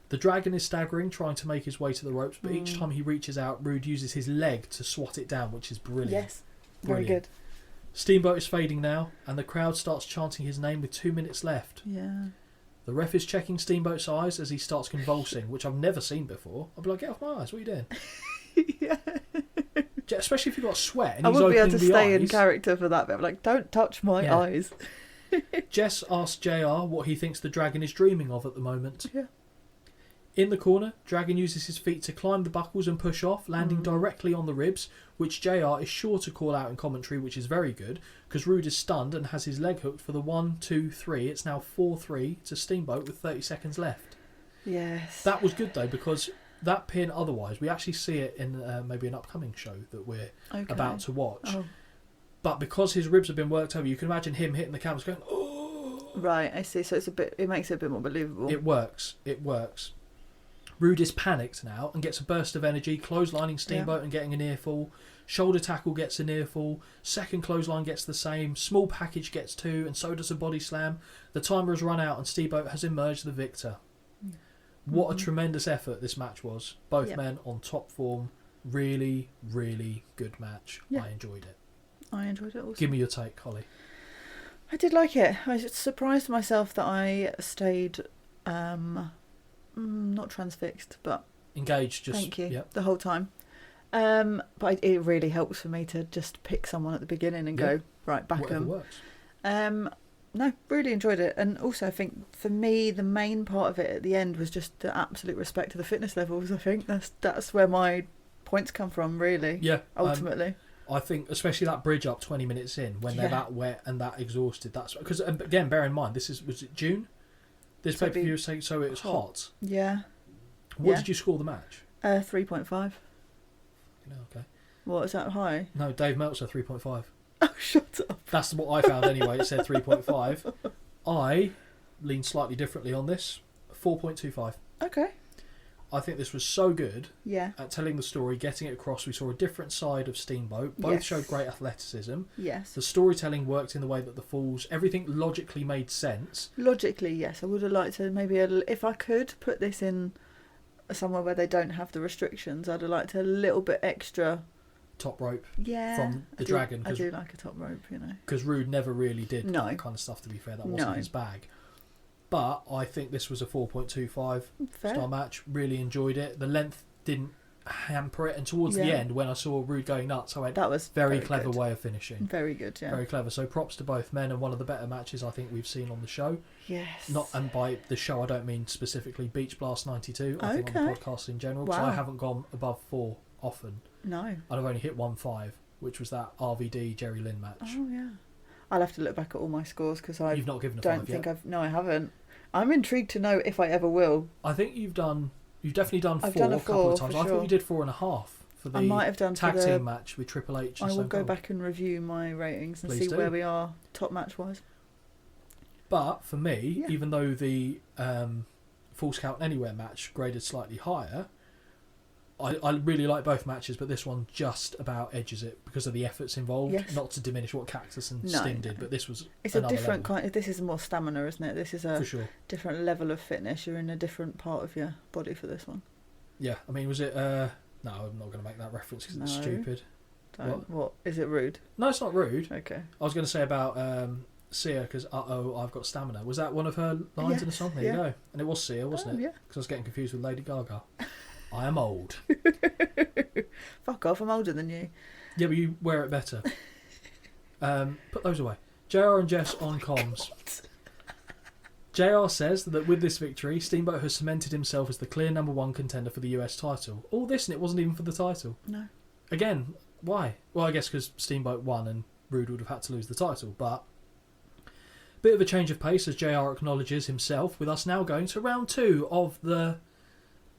[SPEAKER 6] The Dragon is staggering, trying to make his way to the ropes, but each time he reaches out, Rude uses his leg to swat it down, which is brilliant.
[SPEAKER 7] Yes. Very
[SPEAKER 6] Brilliant.
[SPEAKER 7] good.
[SPEAKER 6] Steamboat is fading now, and the crowd starts chanting his name with 2 minutes left.
[SPEAKER 7] Yeah.
[SPEAKER 6] The ref is checking Steamboat's eyes as he starts convulsing, which I've never seen before. I'll be like, get off my eyes, what are you doing?
[SPEAKER 7] Yeah.
[SPEAKER 6] Especially if you've got sweat and
[SPEAKER 7] I
[SPEAKER 6] he's
[SPEAKER 7] wouldn't be
[SPEAKER 6] opening
[SPEAKER 7] able to
[SPEAKER 6] the
[SPEAKER 7] stay in
[SPEAKER 6] eyes.
[SPEAKER 7] character for that bit. I'm like, don't touch my
[SPEAKER 6] Yeah.
[SPEAKER 7] eyes.
[SPEAKER 6] Jess asks JR what he thinks the Dragon is dreaming of at the moment.
[SPEAKER 7] Yeah.
[SPEAKER 6] In the corner, Dragon uses his feet to climb the buckles and push off, landing directly on the ribs, which JR is sure to call out in commentary, which is very good, because Rude is stunned and has his leg hooked for the 1, 2, 3. It's now 4-3 to Steamboat with 30 seconds left.
[SPEAKER 7] Yes.
[SPEAKER 6] That was good, though, because that pin, otherwise, we actually see it in maybe an upcoming show that we're about to watch.
[SPEAKER 7] Oh.
[SPEAKER 6] But because his ribs have been worked over, you can imagine him hitting the cameras going, oh!
[SPEAKER 7] Right, I see. So it makes it a bit more believable.
[SPEAKER 6] It works. Rude is panicked now and gets a burst of energy, clotheslining Steamboat and getting an earful. Shoulder tackle gets an earful. Second clothesline gets the same. Small package gets 2, and so does a body slam. The timer has run out and Steamboat has emerged the victor. What a tremendous effort this match was. Both men on top form. Really, really good match.
[SPEAKER 7] Yeah.
[SPEAKER 6] I enjoyed it.
[SPEAKER 7] I enjoyed it also.
[SPEAKER 6] Give me your take, Holly.
[SPEAKER 7] I did like it. I was surprised myself that I stayed not transfixed, but
[SPEAKER 6] Engaged. Just,
[SPEAKER 7] thank you,
[SPEAKER 6] Yep.
[SPEAKER 7] the whole time. But it really helps for me to just pick someone at the beginning and go, right, back
[SPEAKER 6] Whatever
[SPEAKER 7] them.
[SPEAKER 6] works.
[SPEAKER 7] No, really enjoyed it. And also I think for me the main part of it at the end was just the absolute respect to the fitness levels. I think that's where my points come from, really.
[SPEAKER 6] Yeah.
[SPEAKER 7] Ultimately.
[SPEAKER 6] I think especially that bridge up 20 minutes in when they're that wet and that exhausted. That's because, again, bear in mind, was it June? This
[SPEAKER 7] So
[SPEAKER 6] pay-per-view was taken, so it was hot.
[SPEAKER 7] Yeah.
[SPEAKER 6] What did you score the match?
[SPEAKER 7] 3.5.
[SPEAKER 6] Okay.
[SPEAKER 7] What, is that high?
[SPEAKER 6] No, Dave Meltzer 3.5.
[SPEAKER 7] Oh, shut up.
[SPEAKER 6] That's what I found anyway. It said 3.5. I leaned slightly differently on this. 4.25.
[SPEAKER 7] Okay.
[SPEAKER 6] I think this was so good
[SPEAKER 7] Yeah.
[SPEAKER 6] at telling the story, getting it across. We saw a different side of Steamboat. Both
[SPEAKER 7] Yes.
[SPEAKER 6] showed great athleticism.
[SPEAKER 7] Yes.
[SPEAKER 6] The storytelling worked in the way that the falls, everything logically made sense.
[SPEAKER 7] Logically, yes. I would have liked to maybe, if I could put this in somewhere where they don't have the restrictions, I'd have liked a little bit extra.
[SPEAKER 6] Top rope
[SPEAKER 7] Yeah.
[SPEAKER 6] from the
[SPEAKER 7] I
[SPEAKER 6] Dragon.
[SPEAKER 7] do like a top rope, you know.
[SPEAKER 6] Because Rude never really did
[SPEAKER 7] No.
[SPEAKER 6] that kind of stuff, to be fair. That wasn't
[SPEAKER 7] No.
[SPEAKER 6] his bag. But I think this was a 4.25
[SPEAKER 7] Fair.
[SPEAKER 6] star match. Really enjoyed it. The length didn't hamper it. And towards the
[SPEAKER 7] Yeah.
[SPEAKER 6] end, when I saw Rude going nuts, I went,
[SPEAKER 7] That was
[SPEAKER 6] very
[SPEAKER 7] very
[SPEAKER 6] clever
[SPEAKER 7] good.
[SPEAKER 6] way of finishing.
[SPEAKER 7] Very good, yeah.
[SPEAKER 6] Very clever. So props to both men, and one of the better matches I think we've seen on the show.
[SPEAKER 7] Yes.
[SPEAKER 6] And by the show, I don't mean specifically Beach Blast 92. I think on the
[SPEAKER 7] Okay.
[SPEAKER 6] podcast in general. Because
[SPEAKER 7] Wow.
[SPEAKER 6] I haven't gone above 4 often.
[SPEAKER 7] No.
[SPEAKER 6] And I've only hit 1.5, which was that RVD Jerry Lynn match.
[SPEAKER 7] Oh, yeah. I'll have to look back at all my scores because I
[SPEAKER 6] You've not given a
[SPEAKER 7] don't
[SPEAKER 6] 5
[SPEAKER 7] think
[SPEAKER 6] yet.
[SPEAKER 7] No, I haven't. I'm intrigued to know if I ever will.
[SPEAKER 6] I think you've definitely done 4
[SPEAKER 7] I've done a
[SPEAKER 6] a couple of
[SPEAKER 7] 4
[SPEAKER 6] times.
[SPEAKER 7] for
[SPEAKER 6] I thought
[SPEAKER 7] sure.
[SPEAKER 6] you did 4.5 for the
[SPEAKER 7] I might have done
[SPEAKER 6] tag
[SPEAKER 7] for the-
[SPEAKER 6] team match with Triple H and
[SPEAKER 7] I will
[SPEAKER 6] Stone
[SPEAKER 7] go
[SPEAKER 6] Cold.
[SPEAKER 7] back and review my ratings and
[SPEAKER 6] Please
[SPEAKER 7] see
[SPEAKER 6] do.
[SPEAKER 7] where we are top match wise.
[SPEAKER 6] But for me,
[SPEAKER 7] Yeah.
[SPEAKER 6] even though the Falls Count Anywhere match graded slightly higher, I really like both matches, but this one just about edges it because of the efforts involved.
[SPEAKER 7] Yes.
[SPEAKER 6] Not to diminish what Cactus and
[SPEAKER 7] No,
[SPEAKER 6] Sting
[SPEAKER 7] no.
[SPEAKER 6] did, but this was
[SPEAKER 7] It's a
[SPEAKER 6] another
[SPEAKER 7] different
[SPEAKER 6] level,
[SPEAKER 7] kind. This is more stamina, isn't it? This is a
[SPEAKER 6] for sure.
[SPEAKER 7] different level of fitness. You're in a different part of your body for this one.
[SPEAKER 6] Yeah, I mean, was it? No, I'm not going to make that reference because it's
[SPEAKER 7] No.
[SPEAKER 6] stupid.
[SPEAKER 7] What is it? Rude?
[SPEAKER 6] No, it's not rude.
[SPEAKER 7] Okay.
[SPEAKER 6] I was going to say about Sia because I've got stamina. Was that one of her lines in the
[SPEAKER 7] Yes,
[SPEAKER 6] song? There
[SPEAKER 7] yeah.
[SPEAKER 6] you go. And it was Sia, wasn't
[SPEAKER 7] Oh,
[SPEAKER 6] it?
[SPEAKER 7] yeah.
[SPEAKER 6] Because I was getting confused with Lady Gaga. I am old.
[SPEAKER 7] Fuck off! I'm older than you.
[SPEAKER 6] Yeah, but you wear it better. Put those away. JR and Jess on comms. JR says that with this victory, Steamboat has cemented himself as the clear number 1 contender for the US title. All this and it wasn't even for the title.
[SPEAKER 7] No.
[SPEAKER 6] Again, why? Well, I guess because Steamboat won and Rude would have had to lose the title, but bit of a change of pace as JR acknowledges himself, with us now going to round 2 of the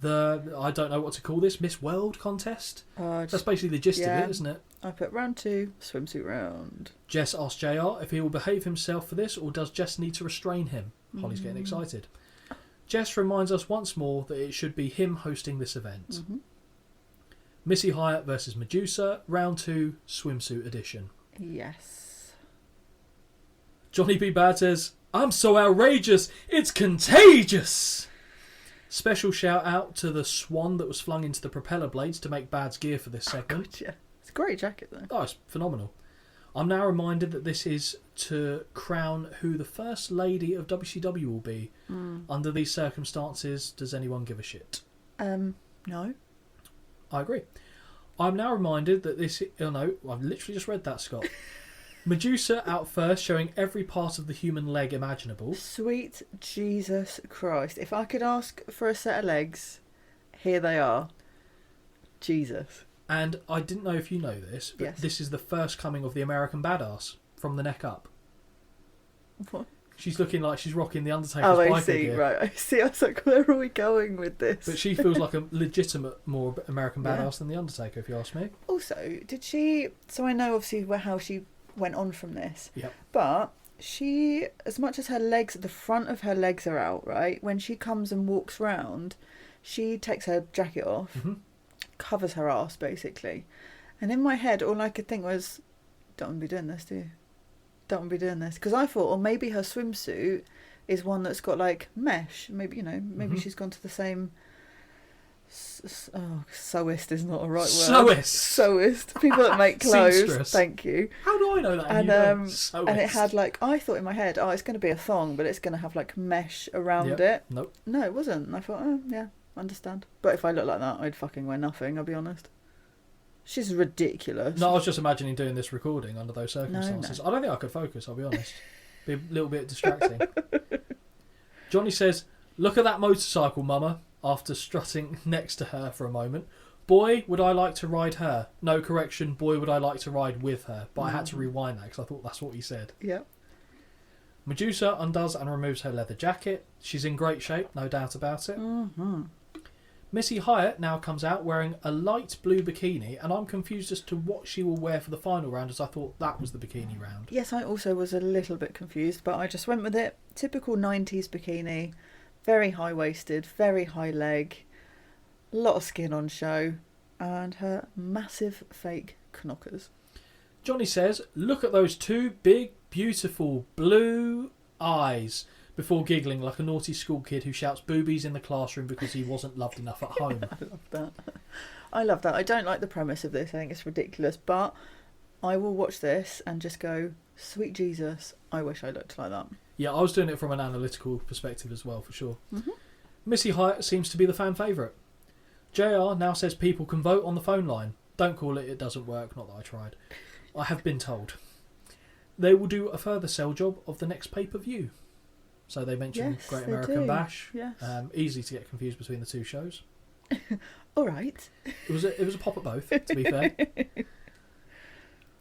[SPEAKER 6] I don't know what to call this, Miss World contest. That's basically the gist of it, isn't it?
[SPEAKER 7] I put round 2, swimsuit round.
[SPEAKER 6] Jess asks JR if he will behave himself for this, or does Jess need to restrain him? Holly's getting excited. Jess reminds us once more that it should be him hosting this event. Missy Hyatt versus Medusa, round 2, swimsuit edition.
[SPEAKER 7] Yes.
[SPEAKER 6] Johnny B. Bad says, "I'm so outrageous, it's contagious!" Special shout out to the swan that was flung into the propeller blades to make Bad's gear for this segment.
[SPEAKER 7] Good, yeah. It's a great jacket though.
[SPEAKER 6] Oh, it's phenomenal. I'm now reminded that this is to crown who the first lady of WCW will be. Under these circumstances, does anyone give a shit?
[SPEAKER 7] No.
[SPEAKER 6] I agree. I'm now reminded that this... Oh no, I've literally just read that, Scott. Medusa out first, showing every part of the human leg imaginable.
[SPEAKER 7] Sweet Jesus Christ. If I could ask for a set of legs, here they are. Jesus.
[SPEAKER 6] And I didn't know if you know this, but
[SPEAKER 7] Yes.
[SPEAKER 6] this is the first coming of the American Badass from the neck up.
[SPEAKER 7] What?
[SPEAKER 6] She's looking like she's rocking the Undertaker's
[SPEAKER 7] Oh, I
[SPEAKER 6] biker
[SPEAKER 7] see.
[SPEAKER 6] gear.
[SPEAKER 7] Right, I see. I was like, where are we going with this?
[SPEAKER 6] But she feels like a legitimate, more American
[SPEAKER 7] Yeah.
[SPEAKER 6] badass than the Undertaker, if you ask me.
[SPEAKER 7] Also, did she... So I know, obviously, how she went on from this.
[SPEAKER 6] Yep.
[SPEAKER 7] But she, as much as her legs, the front of her legs are out, right? When she comes and walks round, she takes her jacket off, covers her ass, basically. And in my head, all I could think was, don't want to be doing this, do you? Don't want to be doing this. Because I thought, or maybe her swimsuit is one that's got, like, mesh. Maybe, maybe she's gone to the same... sewist is not a right word. Sewist. People that make clothes.
[SPEAKER 6] Seamstress.
[SPEAKER 7] Thank you.
[SPEAKER 6] How do I know that?
[SPEAKER 7] And
[SPEAKER 6] Sewist.
[SPEAKER 7] and it had like, I thought in my head, oh, it's going to be a thong, but it's going to have like mesh around it.
[SPEAKER 6] Nope.
[SPEAKER 7] No, it wasn't. And I thought, oh yeah, understand. But if I look like that, I'd fucking wear nothing. I'll be honest. She's ridiculous.
[SPEAKER 6] No, I was just imagining doing this recording under those circumstances. I don't think I could focus, I'll be honest. Be a little bit distracting. Johnny says, look at that motorcycle, mama, after strutting next to her for a moment. Boy, would I like to ride her. No, correction, boy, would I like to ride with her. But I had to rewind that because I thought that's what he said.
[SPEAKER 7] Yeah.
[SPEAKER 6] Medusa undoes and removes her leather jacket. She's in great shape, no doubt about it. Missy Hyatt now comes out wearing a light blue bikini, and I'm confused as to what she will wear for the final round, as I thought that was the bikini round.
[SPEAKER 7] Yes, I also was a little bit confused, but I just went with it. Typical 90s bikini, very high-waisted, very high leg, a lot of skin on show, and her massive fake knockers.
[SPEAKER 6] Johnny says, look at those two big, beautiful blue eyes, before giggling like a naughty school kid who shouts boobies in the classroom because he wasn't loved enough at home.
[SPEAKER 7] I love that. I love that. I don't like the premise of this. I think it's ridiculous, but I will watch this and just go, sweet Jesus, I wish I looked like that.
[SPEAKER 6] Yeah, I was doing it from an analytical perspective as well, for sure. Missy Hyatt seems to be the fan favourite. JR now says people can vote on the phone line. Don't call it, it doesn't work, not that I tried. I have been told. They will do a further sell job of the next pay-per-view. So they mentioned
[SPEAKER 7] Yes,
[SPEAKER 6] Great
[SPEAKER 7] they
[SPEAKER 6] American
[SPEAKER 7] do.
[SPEAKER 6] Bash.
[SPEAKER 7] Yes.
[SPEAKER 6] Easy to get confused between the two shows.
[SPEAKER 7] All right.
[SPEAKER 6] It was a pop at both, to be fair.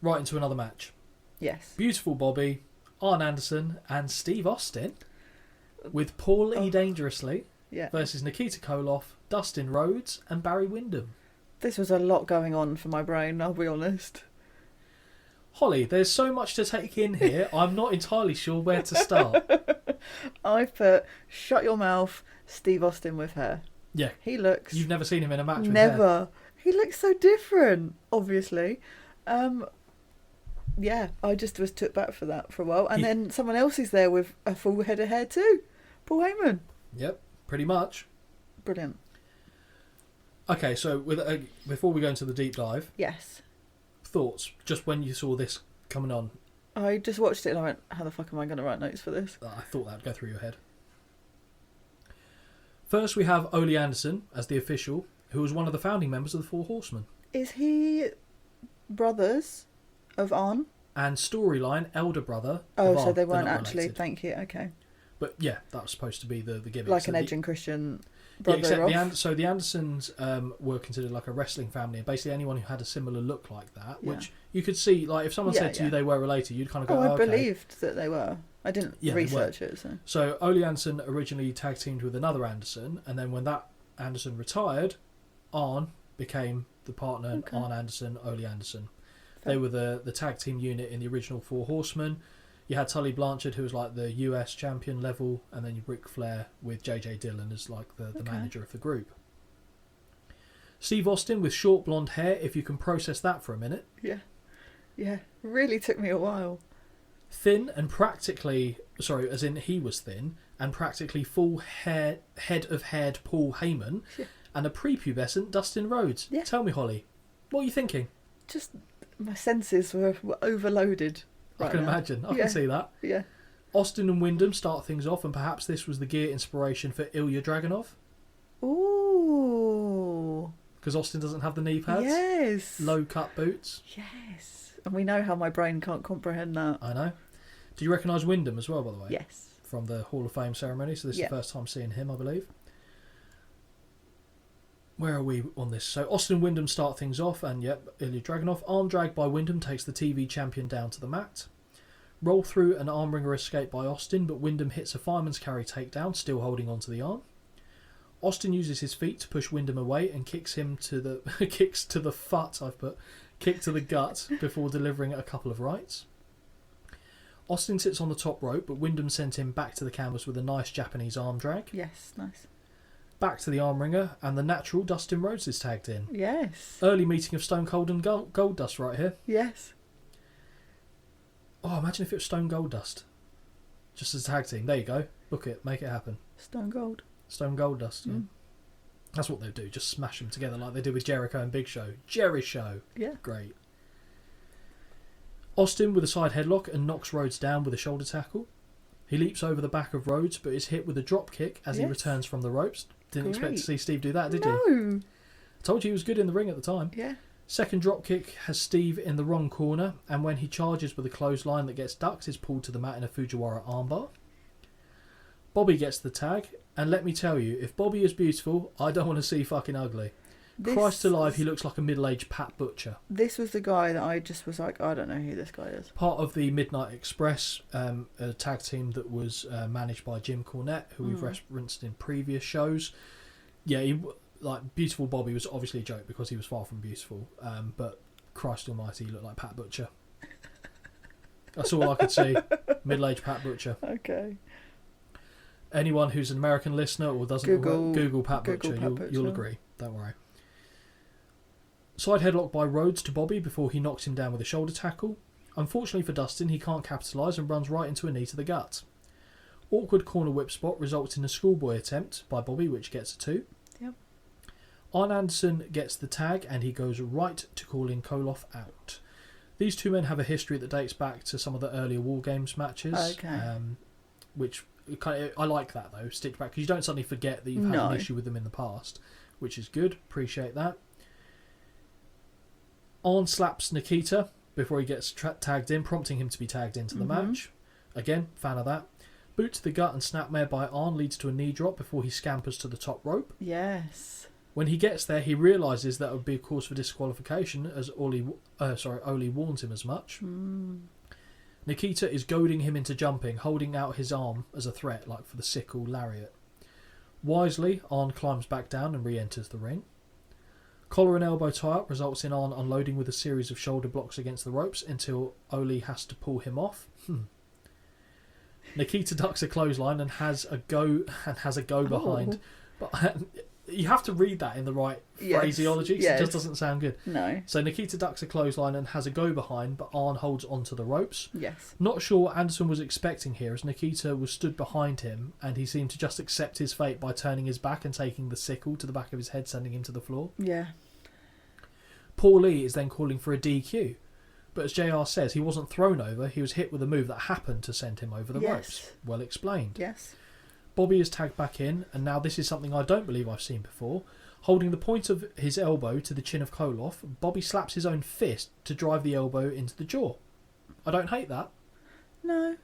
[SPEAKER 6] Right into another match.
[SPEAKER 7] Yes.
[SPEAKER 6] Beautiful Bobby, Arn Anderson, and Steve Austin with Paul E. Dangerously
[SPEAKER 7] Yeah.
[SPEAKER 6] versus Nikita Koloff, Dustin Rhodes, and Barry Windham.
[SPEAKER 7] This was a lot going on for my brain, I'll be honest.
[SPEAKER 6] Holly, there's so much to take in here, I'm not entirely sure where to start.
[SPEAKER 7] I put, shut your mouth, Steve Austin with hair.
[SPEAKER 6] Yeah.
[SPEAKER 7] He looks...
[SPEAKER 6] You've never seen him in a match with
[SPEAKER 7] Never.
[SPEAKER 6] hair.
[SPEAKER 7] He looks so different, obviously. Yeah, I just was took back for that for a while. And then someone else is there with a full head of hair too. Paul Heyman.
[SPEAKER 6] Yep, pretty much.
[SPEAKER 7] Brilliant.
[SPEAKER 6] Okay, so before we go into the deep dive,
[SPEAKER 7] Yes.
[SPEAKER 6] thoughts, just when you saw this coming on.
[SPEAKER 7] I just watched it and I went, how the fuck am I going to write notes for this?
[SPEAKER 6] I thought that would go through your head. First, we have Ole Anderson as the official, who was one of the founding members of the Four Horsemen.
[SPEAKER 7] Is he brothers of Arn?
[SPEAKER 6] And storyline, elder brother.
[SPEAKER 7] Oh,
[SPEAKER 6] of
[SPEAKER 7] so
[SPEAKER 6] Arn.
[SPEAKER 7] they
[SPEAKER 6] They're
[SPEAKER 7] weren't
[SPEAKER 6] not
[SPEAKER 7] actually.
[SPEAKER 6] related.
[SPEAKER 7] Thank you. Okay.
[SPEAKER 6] But yeah, that was supposed to be the gimmick.
[SPEAKER 7] Like
[SPEAKER 6] So
[SPEAKER 7] an
[SPEAKER 6] the-
[SPEAKER 7] Edge and Christian
[SPEAKER 6] Yeah,
[SPEAKER 7] brother
[SPEAKER 6] except
[SPEAKER 7] off.
[SPEAKER 6] the Andersons were considered like a wrestling family, and basically anyone who had a similar look like that,
[SPEAKER 7] Yeah.
[SPEAKER 6] which you could see, like if someone
[SPEAKER 7] Yeah,
[SPEAKER 6] said to you
[SPEAKER 7] yeah.
[SPEAKER 6] they were related, you'd kind of go,
[SPEAKER 7] Oh, I
[SPEAKER 6] okay.
[SPEAKER 7] believed that they were. I didn't
[SPEAKER 6] Yeah, they
[SPEAKER 7] research it. So.
[SPEAKER 6] So Ole Anderson originally tag teamed with another Anderson, and then when that Anderson retired, Arn became the partner.
[SPEAKER 7] Okay.
[SPEAKER 6] Arn Anderson, Ole Anderson.
[SPEAKER 7] Fair.
[SPEAKER 6] They were the tag team unit in the original Four Horsemen. You had Tully Blanchard, who was like the US champion level, and then Ric Flair with JJ Dillon as like the
[SPEAKER 7] Okay.
[SPEAKER 6] manager of the group. Steve Austin with short blonde hair, if you can process that for a minute.
[SPEAKER 7] Yeah. Yeah. Really took me a while.
[SPEAKER 6] Thin and practically, sorry, as in he was thin, and practically full head of haired Paul Heyman,
[SPEAKER 7] Yeah.
[SPEAKER 6] and a prepubescent Dustin Rhodes.
[SPEAKER 7] Yeah.
[SPEAKER 6] Tell me, Holly, what are you thinking?
[SPEAKER 7] just my senses were overloaded.
[SPEAKER 6] I can imagine. I can see that.
[SPEAKER 7] Yeah.
[SPEAKER 6] Austin and Wyndham start things off, and perhaps this was the gear inspiration for Ilya Dragunov.
[SPEAKER 7] Ooh.
[SPEAKER 6] Because Austin doesn't have the knee pads.
[SPEAKER 7] Yes.
[SPEAKER 6] Low cut boots.
[SPEAKER 7] Yes. And we know how my brain can't comprehend that.
[SPEAKER 6] I know. Do you recognise Wyndham as well, by the way?
[SPEAKER 7] Yes.
[SPEAKER 6] From the Hall of Fame ceremony, so this is the first time seeing him, I believe. Where are we on this? So Austin and Wyndham start things off, and Ilya Dragunov, arm drag by Wyndham, takes the TV champion down to the mat. Roll through an arm wringer escape by Austin, but Wyndham hits a fireman's carry takedown, still holding onto the arm. Austin uses his feet to push Wyndham away and kicks him to the kick to the gut before delivering a couple of rights. Austin sits on the top rope, but Wyndham sent him back to the canvas with a nice Japanese arm drag.
[SPEAKER 7] Yes, nice.
[SPEAKER 6] Back to the arm ringer, and the natural Dustin Rhodes is tagged in.
[SPEAKER 7] Yes.
[SPEAKER 6] Early meeting of Stone Cold and Gold Dust right here.
[SPEAKER 7] Yes.
[SPEAKER 6] Oh, imagine if it was Stone Gold Dust. Just as a tag team. There you go. Book it. Make it happen.
[SPEAKER 7] Stone Cold.
[SPEAKER 6] Stone Gold Dust, yeah. That's what they do. Just smash them together like they did with Jericho and Big Show. Jerry Show.
[SPEAKER 7] Yeah.
[SPEAKER 6] Great. Austin with a side headlock and knocks Rhodes down with a shoulder tackle. He leaps over the back of Rhodes but is hit with a drop kick as he returns from the ropes. Didn't expect to see Steve do that, did you?
[SPEAKER 7] No.
[SPEAKER 6] I told you he was good in the ring at the time.
[SPEAKER 7] Yeah.
[SPEAKER 6] Second drop kick has Steve in the wrong corner, and when he charges with a clothesline that gets ducked, is pulled to the mat in a Fujiwara armbar. Bobby gets the tag, and let me tell you, if Bobby is beautiful, I don't want to see fucking ugly. Christ alive, he looks like a middle-aged Pat Butcher.
[SPEAKER 7] This was the guy that I just was like, I don't know who this guy is.
[SPEAKER 6] Part of the Midnight Express, a tag team that was managed by Jim Cornette, who we've referenced in previous shows. Yeah, beautiful Bobby was obviously a joke because he was far from beautiful, but Christ almighty, he looked like Pat Butcher. That's all I could see. Middle-aged Pat Butcher.
[SPEAKER 7] Okay.
[SPEAKER 6] Anyone who's an American listener or doesn't Google Pat Butcher, you'll agree. Don't worry. Side headlock by Rhodes to Bobby before he knocks him down with a shoulder tackle. Unfortunately for Dustin, he can't capitalise and runs right into a knee to the gut. Awkward corner whip spot results in a schoolboy attempt by Bobby, which gets a 2.
[SPEAKER 7] Yep.
[SPEAKER 6] Arn Anderson gets the tag and he goes right to calling Koloff out. These two men have a history that dates back to some of the earlier War Games matches.
[SPEAKER 7] Okay.
[SPEAKER 6] Which I like that though, stitch back, because you don't suddenly forget that you've had an issue with them in the past, which is good. Appreciate that. Arn slaps Nikita before he gets tagged in, prompting him to be tagged into the match. Again, fan of that. Boot to the gut and snapmare by Arn leads to a knee drop before he scampers to the top rope.
[SPEAKER 7] Yes.
[SPEAKER 6] When he gets there, he realises that would be a cause for disqualification, as Ole warns him as much. Nikita is goading him into jumping, holding out his arm as a threat, like for the sickle lariat. Wisely, Arn climbs back down and re-enters the ring. Collar and elbow tie-up results in Arn unloading with a series of shoulder blocks against the ropes until Ole has to pull him off. Nikita ducks a clothesline and has a go behind. But you have to read that in the right phraseology, because it just doesn't sound good.
[SPEAKER 7] No.
[SPEAKER 6] So Nikita ducks a clothesline and has a go behind, but Arn holds onto the ropes.
[SPEAKER 7] Yes.
[SPEAKER 6] Not sure what Anderson was expecting here, as Nikita was stood behind him and he seemed to just accept his fate by turning his back and taking the sickle to the back of his head, sending him to the floor.
[SPEAKER 7] Yeah.
[SPEAKER 6] Paul Lee is then calling for a DQ. But as JR says, he wasn't thrown over, he was hit with a move that happened to send him over the ropes. Well explained.
[SPEAKER 7] Yes.
[SPEAKER 6] Bobby is tagged back in, and now this is something I don't believe I've seen before. Holding the point of his elbow to the chin of Koloff, Bobby slaps his own fist to drive the elbow into the jaw. I don't hate that.
[SPEAKER 7] No.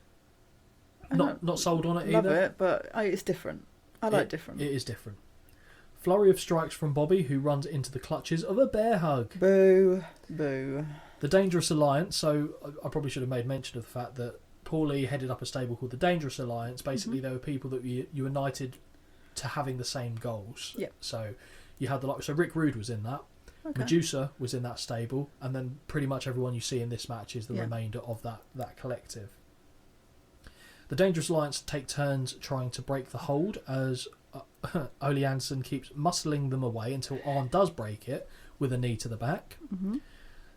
[SPEAKER 6] Not sold on it
[SPEAKER 7] love
[SPEAKER 6] either.
[SPEAKER 7] It, but it's different. I like different.
[SPEAKER 6] It is different. Flurry of strikes from Bobby, who runs into the clutches of a bear hug.
[SPEAKER 7] Boo. Boo.
[SPEAKER 6] The Dangerous Alliance, so I probably should have made mention of the fact that Paulie headed up a stable called the Dangerous Alliance. Basically, there were people that you united to having the same goals.
[SPEAKER 7] Yep.
[SPEAKER 6] So you had so Rick Rude was in that. Okay. Medusa was in that stable, and then pretty much everyone you see in this match is the remainder of that collective. The Dangerous Alliance take turns trying to break the hold as Ole Anderson keeps muscling them away until Arn does break it with a knee to the back.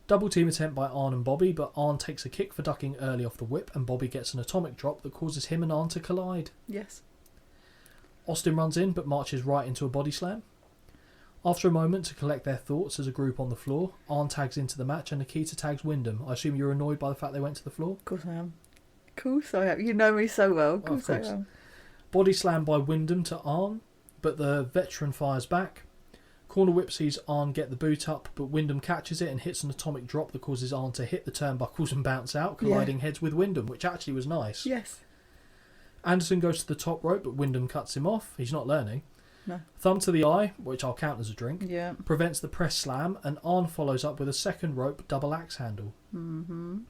[SPEAKER 6] Double team attempt by Arn and Bobby, but Arn takes a kick for ducking early off the whip, and Bobby gets an atomic drop that causes him and Arn to collide.
[SPEAKER 7] Yes.
[SPEAKER 6] Austin runs in, but marches right into a body slam. After a moment to collect their thoughts as a group on the floor, Arn tags into the match and Nikita tags Wyndham. I assume you're annoyed by the fact they went to the floor?
[SPEAKER 7] Of course I am. Of course I am. You know me so well. Of course I am.
[SPEAKER 6] Body slam by Wyndham to Arn, but the veteran fires back. Corner whip sees Arn get the boot up, but Wyndham catches it and hits an atomic drop that causes Arn to hit the turnbuckles and bounce out, colliding heads with Wyndham, which actually was nice.
[SPEAKER 7] Yes.
[SPEAKER 6] Anderson goes to the top rope, but Wyndham cuts him off. He's not learning.
[SPEAKER 7] No.
[SPEAKER 6] Thumb to the eye, which I'll count as a drink,
[SPEAKER 7] Yeah.
[SPEAKER 6] prevents the press slam, and Arn follows up with a second rope double axe handle.
[SPEAKER 7] Mm-hmm.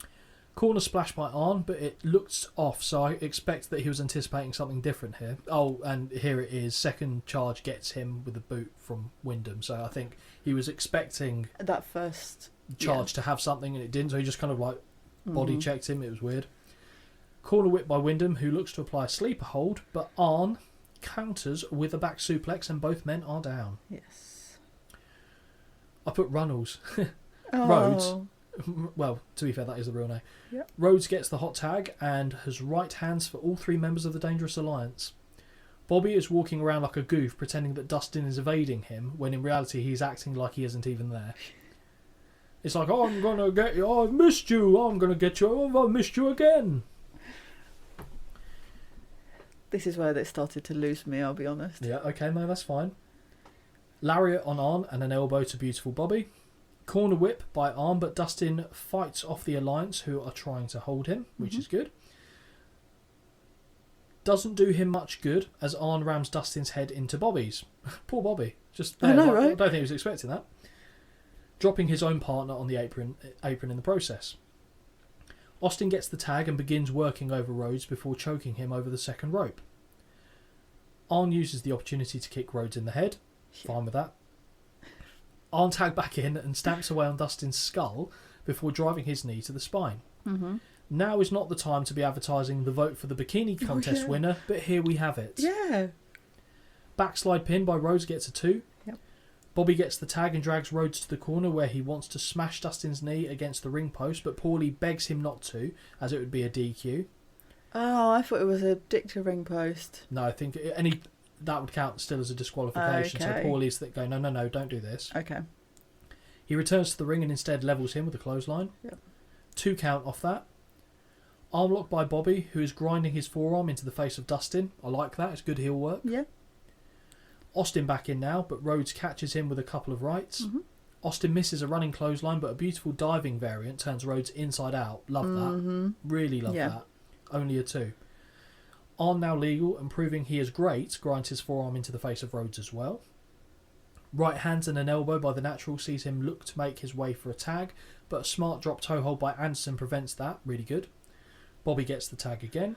[SPEAKER 6] Corner splash by Arn, but it looked off, so I expect that he was anticipating something different here. Oh, and here it is. Second charge gets him with a boot from Wyndham, so I think he was expecting
[SPEAKER 7] That first
[SPEAKER 6] charge to have something, and it didn't, so he just kind of like body checked him. It was weird. Corner whip by Wyndham, who looks to apply a sleeper hold, but Arn counters with a back suplex, and both men are down.
[SPEAKER 7] Yes.
[SPEAKER 6] I put Runnels.
[SPEAKER 7] Oh.
[SPEAKER 6] Rhodes. Well, to be fair, that is the real name.
[SPEAKER 7] Yep.
[SPEAKER 6] Rhodes gets the hot tag and has right hands for all three members of the Dangerous Alliance. Bobby is walking around like a goof, pretending that Dustin is evading him, when in reality he's acting like he isn't even there. It's like, oh, I'm going to get you, oh, I've missed you, oh, I'm going to get you, oh, I've missed you again.
[SPEAKER 7] This is where they started to lose me, I'll be honest.
[SPEAKER 6] Yeah, okay, no, that's fine. Lariat on Arn and an elbow to beautiful Bobby. Corner whip by Arn, but Dustin fights off the Alliance, who are trying to hold him, which is good. Doesn't do him much good as Arn rams Dustin's head into Bobby's. Poor Bobby. Just there,
[SPEAKER 7] I know,
[SPEAKER 6] like,
[SPEAKER 7] right?
[SPEAKER 6] I don't think he was expecting that. Dropping his own partner on the apron in the process. Austin gets the tag and begins working over Rhodes before choking him over the second rope. Arn uses the opportunity to kick Rhodes in the head. Fine with that. Arn tag back in and stamps away on Dustin's skull before driving his knee to the spine.
[SPEAKER 7] Mm-hmm.
[SPEAKER 6] Now is not the time to be advertising the vote for the bikini contest winner, but here we have it.
[SPEAKER 7] Yeah.
[SPEAKER 6] Backslide pin by Rhodes gets a 2.
[SPEAKER 7] Yep.
[SPEAKER 6] Bobby gets the tag and drags Rhodes to the corner where he wants to smash Dustin's knee against the ring post, but Paulie begs him not to, as it would be a DQ.
[SPEAKER 7] Oh, I thought it was a dick to ring post.
[SPEAKER 6] No, I think that would count still as a disqualification.
[SPEAKER 7] Okay.
[SPEAKER 6] So Paulie's that go, no, don't do this.
[SPEAKER 7] Okay.
[SPEAKER 6] He returns to the ring and instead levels him with a clothesline.
[SPEAKER 7] Yep.
[SPEAKER 6] 2 count off that. Arm lock by Bobby, who is grinding his forearm into the face of Dustin. I like that. It's good heel work.
[SPEAKER 7] Yeah.
[SPEAKER 6] Austin back in now, but Rhodes catches him with a couple of rights.
[SPEAKER 7] Mm-hmm.
[SPEAKER 6] Austin misses a running clothesline, but a beautiful diving variant turns Rhodes inside out. Love that. Really love that. Only a 2. Arn now legal and proving he is great, grinds his forearm into the face of Rhodes as well. Right hands and an elbow by the Natural sees him look to make his way for a tag, but a smart drop toe hold by Anderson prevents that. Really good. Bobby gets the tag again.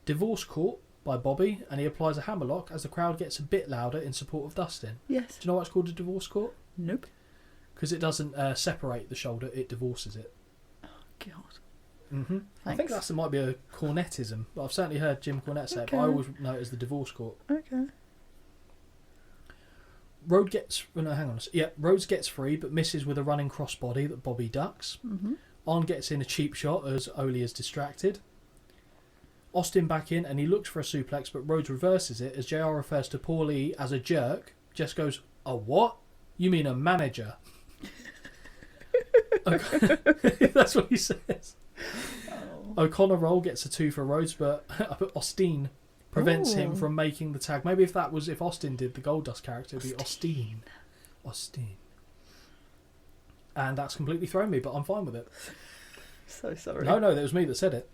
[SPEAKER 6] Divorce court by Bobby, and he applies a hammerlock as the crowd gets a bit louder in support of Dustin.
[SPEAKER 7] Yes.
[SPEAKER 6] Do you know why it's called a divorce court?
[SPEAKER 7] Nope.
[SPEAKER 6] Because it doesn't separate the shoulder, it divorces it.
[SPEAKER 7] Oh, God.
[SPEAKER 6] Mm-hmm. I think that might be a Cornettism, but I've certainly heard Jim Cornette say it, but I always know it as the divorce court.
[SPEAKER 7] Okay.
[SPEAKER 6] Rhodes gets free, but misses with a running crossbody that Bobby ducks.
[SPEAKER 7] Mm-hmm.
[SPEAKER 6] Arn gets in a cheap shot as Ole is distracted. Austin back in, and he looks for a suplex, but Rhodes reverses it as JR refers to Paulie as a jerk. Jess goes, "A what? You mean a manager?" That's what he says. O'Connor roll gets a 2 for Rhodes, but Austin prevents him from making the tag. Maybe if Austin did the Goldust character, it'd be Austin. And that's completely thrown me, but I'm fine with it.
[SPEAKER 7] So sorry.
[SPEAKER 6] No, that was me that said it.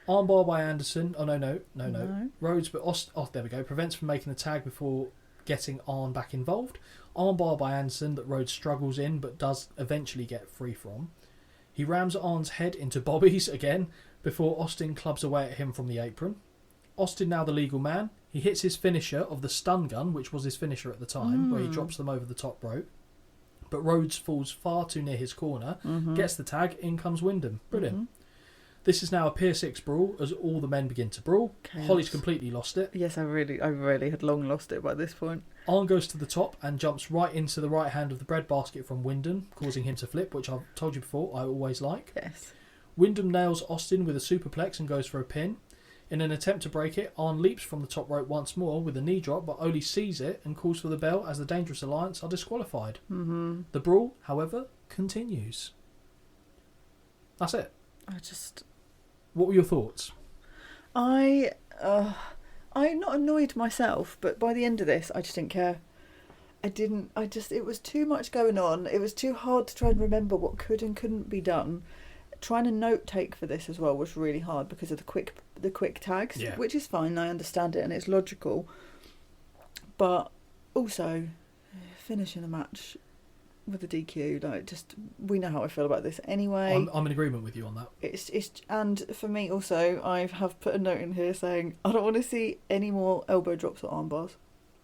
[SPEAKER 6] Armbar by Anderson. Oh, no. Rhodes, but there we go. Prevents from making the tag before getting Arn back involved. Armbar by Anderson that Rhodes struggles in, but does eventually get free from. He rams Arn's head into Bobby's again, before Austin clubs away at him from the apron. Austin now the legal man. He hits his finisher of the stun gun, which was his finisher at the time, where he drops them over the top rope. But Rhodes falls far too near his corner, gets the tag, in comes Wyndham. Brilliant. This is now a Pier 6 brawl as all the men begin to brawl.
[SPEAKER 7] Chaos.
[SPEAKER 6] Holly's completely lost it.
[SPEAKER 7] Yes, I really had long lost it by this point.
[SPEAKER 6] Arn goes to the top and jumps right into the right hand of the breadbasket from Wyndham, causing him to flip, which I've told you before I always like.
[SPEAKER 7] Yes.
[SPEAKER 6] Wyndham nails Austin with a superplex and goes for a pin. In an attempt to break it, Arn leaps from the top rope once more with a knee drop, but Ole sees it and calls for the bell as the Dangerous Alliance are disqualified.
[SPEAKER 7] Mm-hmm.
[SPEAKER 6] The brawl, however, continues. That's it. What were your thoughts?
[SPEAKER 7] I'm not annoyed myself, but by the end of this, I just didn't care. It was too much going on. It was too hard to try and remember what could and couldn't be done. Trying to note take for this as well was really hard because of the quick tags, which is fine. I understand it and it's logical, but also finishing the match with the DQ, we know how I feel about this anyway.
[SPEAKER 6] I'm in agreement with you on that.
[SPEAKER 7] It's and for me also, I have put a note in here saying I don't want to see any more elbow drops or arm bars.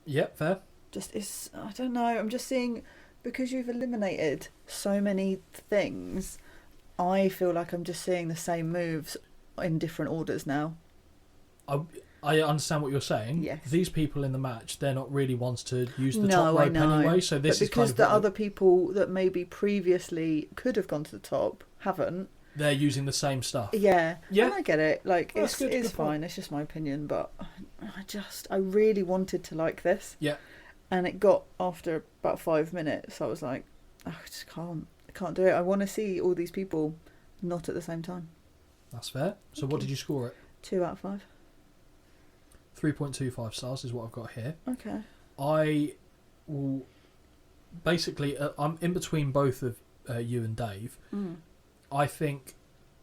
[SPEAKER 6] Yep, fair.
[SPEAKER 7] I don't know. I'm just seeing, because you've eliminated so many things, I feel like I'm just seeing the same moves in different orders now.
[SPEAKER 6] I understand what you're saying.
[SPEAKER 7] Yes.
[SPEAKER 6] These people in the match, they're not really ones to use the top rope anyway. So this is
[SPEAKER 7] because
[SPEAKER 6] kind of
[SPEAKER 7] the other people that maybe previously could have gone to the top haven't.
[SPEAKER 6] They're using the same stuff.
[SPEAKER 7] Yeah.
[SPEAKER 6] Yeah.
[SPEAKER 7] And I get it. It's
[SPEAKER 6] good
[SPEAKER 7] fine.
[SPEAKER 6] point.
[SPEAKER 7] It's just my opinion, but I really wanted to like this.
[SPEAKER 6] Yeah.
[SPEAKER 7] And it got after about 5 minutes. I was like, I just can't. I can't do it. I want to see all these people not at the same time.
[SPEAKER 6] That's fair. So what did you score it?
[SPEAKER 7] 2 out of 5.
[SPEAKER 6] 3.25 stars is what I've got here.
[SPEAKER 7] Okay.
[SPEAKER 6] I will basically, I'm in between both of you and Dave. I think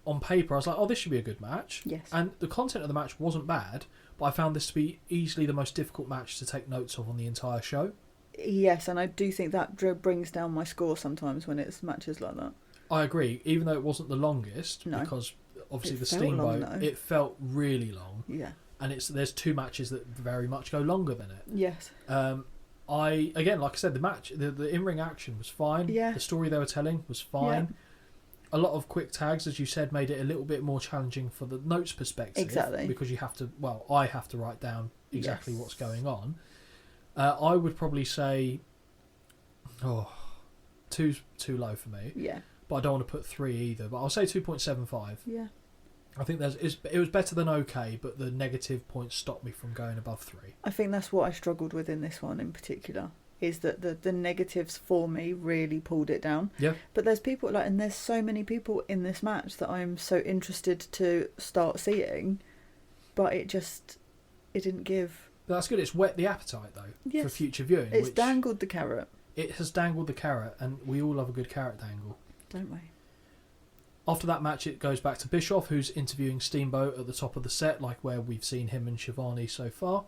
[SPEAKER 6] on paper I was like, oh, this should be a good match.
[SPEAKER 7] Yes.
[SPEAKER 6] And the content of the match wasn't bad, but I found this to be easily the most difficult match to take notes of on the entire show.
[SPEAKER 7] Yes, and I do think that brings down my score sometimes when it's matches like that.
[SPEAKER 6] I agree, even though it wasn't the longest, because obviously the Steamboat, it felt really long.
[SPEAKER 7] Yeah.
[SPEAKER 6] And there's 2 matches that very much go longer than it.
[SPEAKER 7] Yes.
[SPEAKER 6] Again, like I said, the match, the in-ring action was fine.
[SPEAKER 7] Yeah.
[SPEAKER 6] The story they were telling was fine. Yeah. A lot of quick tags, as you said, made it a little bit more challenging for the notes perspective.
[SPEAKER 7] Exactly.
[SPEAKER 6] Because you have to, I have to write down exactly what's going on. I would probably say, too low for me.
[SPEAKER 7] Yeah.
[SPEAKER 6] But I don't want to put 3 either. But I'll say 2.75.
[SPEAKER 7] Yeah.
[SPEAKER 6] I think it was better than okay, but the negative points stopped me from going above 3.
[SPEAKER 7] I think that's what I struggled with in this one in particular, is that the negatives for me really pulled it down.
[SPEAKER 6] Yeah.
[SPEAKER 7] But there's people and there's so many people in this match that I'm so interested to start seeing, but it didn't give.
[SPEAKER 6] But that's good. It's whet the appetite though for future viewing.
[SPEAKER 7] It's dangled the carrot.
[SPEAKER 6] It has dangled the carrot, and we all love a good carrot dangle,
[SPEAKER 7] don't we?
[SPEAKER 6] After that match, it goes back to Bischoff, who's interviewing Steamboat at the top of the set, like where we've seen him and Shivani so far.